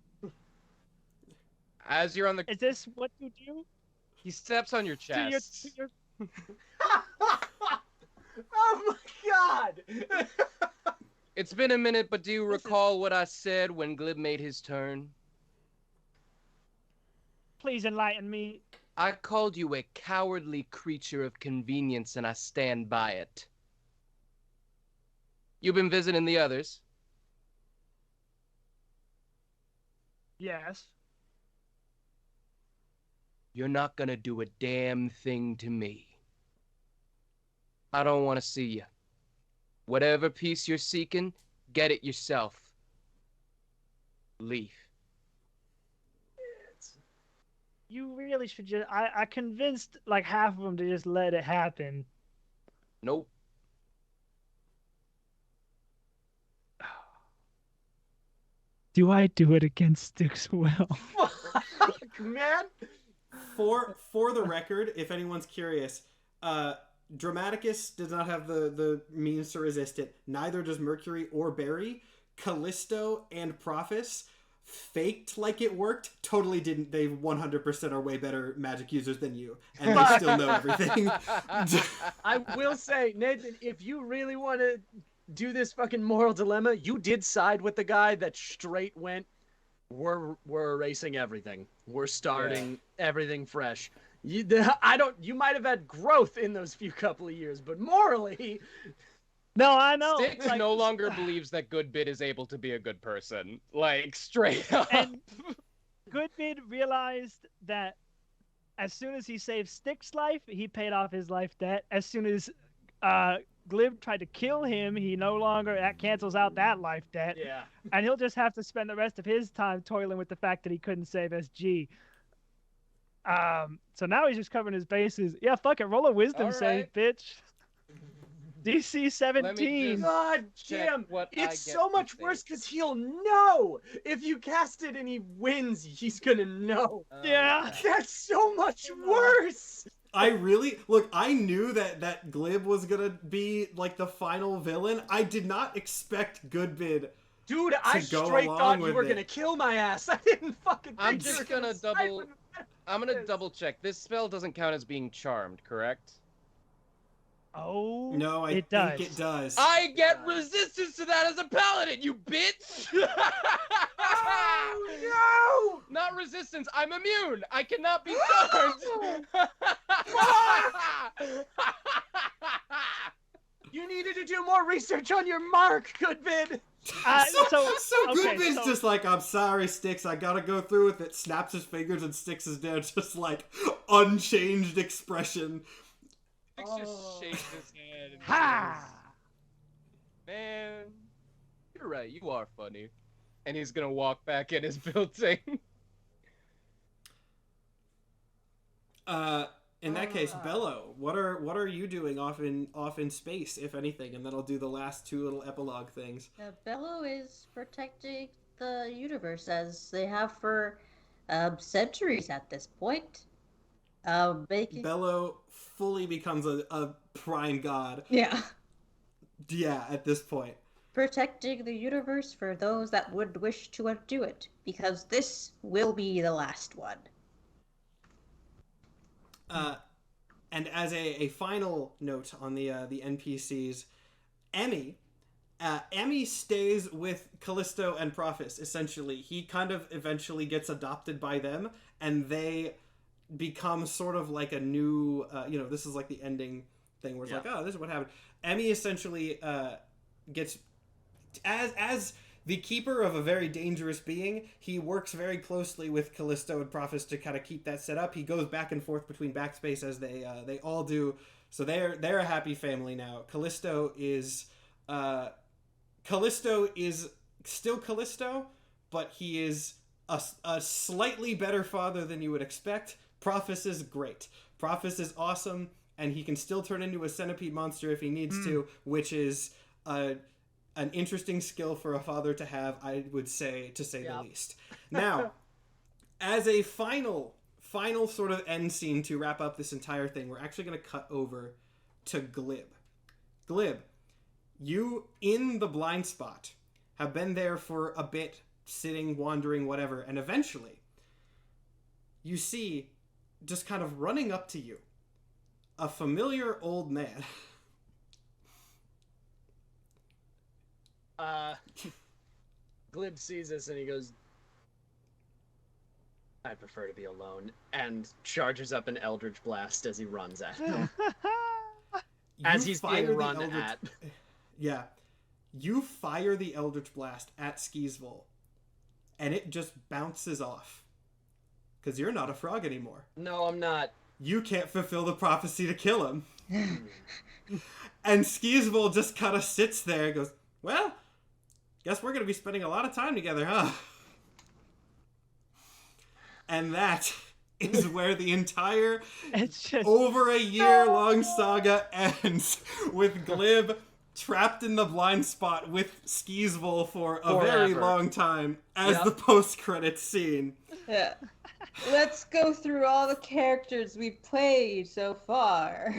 as you're on the, is this what you do? he steps on your chest. To your... Oh my god! It's been a minute, but do you This is- recall what I said when Glib made his turn? Please enlighten me. I called you a cowardly creature of convenience, and I stand by it. You've been visiting the others. Yes. You're not gonna do a damn thing to me. I don't want to see you. Whatever peace you're seeking, get it yourself. Leave. You really should just... I convinced like half of them to just let it happen. Nope. Do I do it against Styx well? Fuck, man! For the record, if anyone's curious, Dramaticus does not have the means to resist it. Neither does Mercury or Barry. Callisto and Prophis faked like it worked. Totally didn't. They 100% are way better magic users than you, and they still know everything. I will say, Nathan, if you really want to do this fucking moral dilemma, you did side with the guy that straight went, we're erasing everything. We're starting everything fresh. You might have had growth in those few couple of years, but morally... No, I know. Styx Like, no longer believes that Goodbid is able to be a good person. Like, straight up. And Goodbid realized that as soon as he saved Styx's life, he paid off his life debt. As soon as Glib tried to kill him, he no longer that cancels out that life debt. Yeah. And he'll just have to spend the rest of his time toiling with the fact that he couldn't save SG. So now he's just covering his bases. Yeah, fuck it. Roll a wisdom All save, right. bitch. DC 17. God, check Jim, what I it's get so to much say. worse because he'll know. If you cast it and he wins, he's gonna know. Yeah. That's so much worse. I knew that Glib was gonna be like the final villain. I did not expect Goodbid. Dude, I go straight along thought you with were it. gonna kill my ass. I didn't fucking think I'm you just were gonna snipe double- him. I'm gonna double check. This spell doesn't count as being charmed, correct? Oh, No, I it think does. it does. I get resistance to that as a paladin, you bitch! Oh, Not resistance, I'm immune! I cannot be charmed! you needed to do more research on your mark, Goodbid. So okay, Goodbid's so- just like, I'm sorry, Styx, I gotta go through with it. Snaps his fingers and Styx is there, just like unchanged expression. Styx just shakes his head and Ha! goes, man, you're right, you are funny. And he's gonna walk back in his building. In that case, Bello, what are you doing off in space, if anything? And then I'll do the last two little epilogue things. Bello is protecting the universe as they have for centuries at this point. Making Bello fully becomes a prime god. yeah, Yeah, at this point. protecting the universe for those that would wish to undo it, because this will be the last one. And as a final note on the NPCs, Emmy stays with Callisto and Prophis, essentially. He kind of eventually gets adopted by them, and they become sort of like a new, this is like the ending thing where it's like, oh, this is what happened. Emmy essentially gets, as the keeper of a very dangerous being, he works very closely with Callisto and Prophis to kind of keep that set up. He goes back and forth between Backspace as they all do. So they're a happy family now. Callisto is still Callisto, but he is a slightly better father than you would expect. Prophis is great. Prophis is awesome, and he can still turn into a centipede monster if he needs to, which is an interesting skill for a father to have, I would say, to say the least. Now, as a final sort of end scene to wrap up this entire thing, we're actually going to cut over to Glib. Glib, you, in the blind spot, have been there for a bit, sitting, wandering, whatever, and eventually, you see, just kind of running up to you, a familiar old man. Glib sees this and he goes, I prefer to be alone, and charges up an Eldritch Blast as he runs at him. As he's being run at. Yeah. You fire the Eldritch Blast at Skeezville, and it just bounces off. Because you're not a frog anymore. No, I'm not. You can't fulfill the prophecy to kill him. And Skeezville just kind of sits there and goes, well, guess we're going to be spending a lot of time together, huh? And that is where the entire It's just over a year-long saga ends, with Glib trapped in the blind spot with Skeezville for a very Forever. long time as Yep. the post-credits scene. Yeah. Let's go through all the characters we've played so far.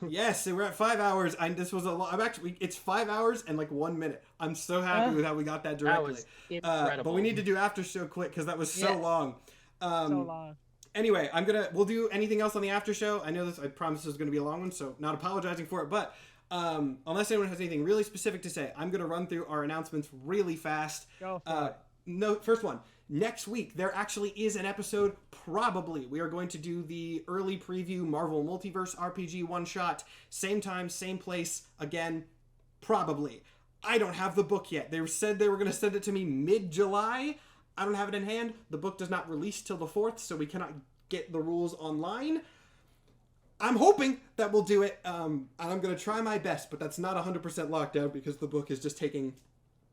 Yes, so we're at 5 hours. This was a lot. It's 5 hours and like 1 minute. I'm so happy with how we got that That directly. was incredible. But we need to do after show quick because that was so Yes. long. so long. Anyway, we'll do anything else on the after show. I know I promised this was going to be a long one, so not apologizing for it. But unless anyone has anything really specific to say, I'm going to run through our announcements really fast. Go for it. No, first one. Next week, there actually is an episode, probably. We are going to do the early preview Marvel Multiverse RPG one-shot. Same time, same place. Again, Probably. I don't have the book yet. They said they were going to send it to me mid-July. I don't have it in hand. The book does not release till the 4th, so we cannot get the rules online. I'm hoping that we'll do it, and I'm going to try my best, but that's not 100% locked down because the book is just taking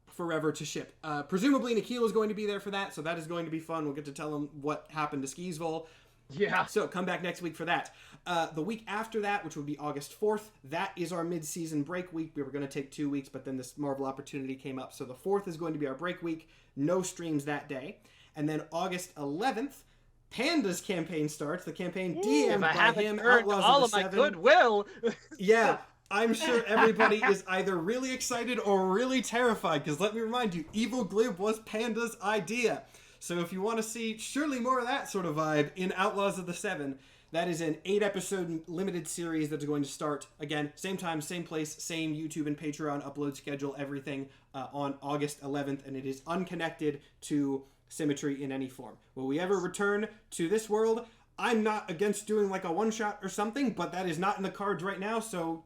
forever to ship. Presumably Nikhil is going to be there for that, so that is going to be fun. We'll get to tell him what happened to Skeezville. Yeah. So come back next week for that. The week after that, which would be August 4th, that is our mid-season break week. We were going to take 2 weeks, but then this Marvel opportunity came up. So the 4th is going to be our break week. No streams that day. And then August 11th, Panda's campaign starts. The campaign DM'd by him, earned Outlaws all of of the my Seven. goodwill. Yeah, I'm sure everybody is either really excited or really terrified, because let me remind you, Evil Glib was Panda's idea. So if you want to see surely more of that sort of vibe in Outlaws of the Seven, that is an 8-episode limited series that's going to start, again, same time, same place, same YouTube and Patreon upload schedule, everything on August 11th, and it is unconnected to Symmetry in any form. Will we ever return to this world? I'm not against doing like a one-shot or something, but that is not in the cards right now, so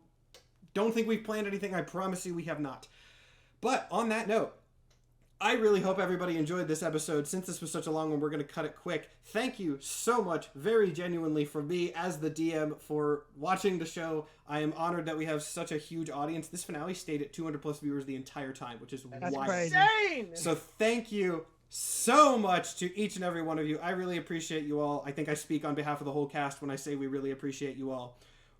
don't think we've planned anything. I promise you we have not. But on that note, I really hope everybody enjoyed this episode. Since this was such a long one, we're going to cut it quick. Thank you so much, very genuinely, from me as the DM for watching the show. I am honored that we have such a huge audience. This finale stayed at 200 plus viewers the entire time, which is That's wild. crazy. Insane! So thank you so much to each and every one of you. I really appreciate you all. I think I speak on behalf of the whole cast when I say we really appreciate you all.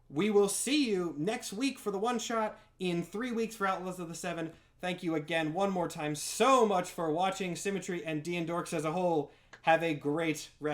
We will see you next week for the one-shot, in 3 weeks for Outlaws of the Seven. Thank you again one more time so much for watching Symmetry and D&Dorks as a whole. Have a great rest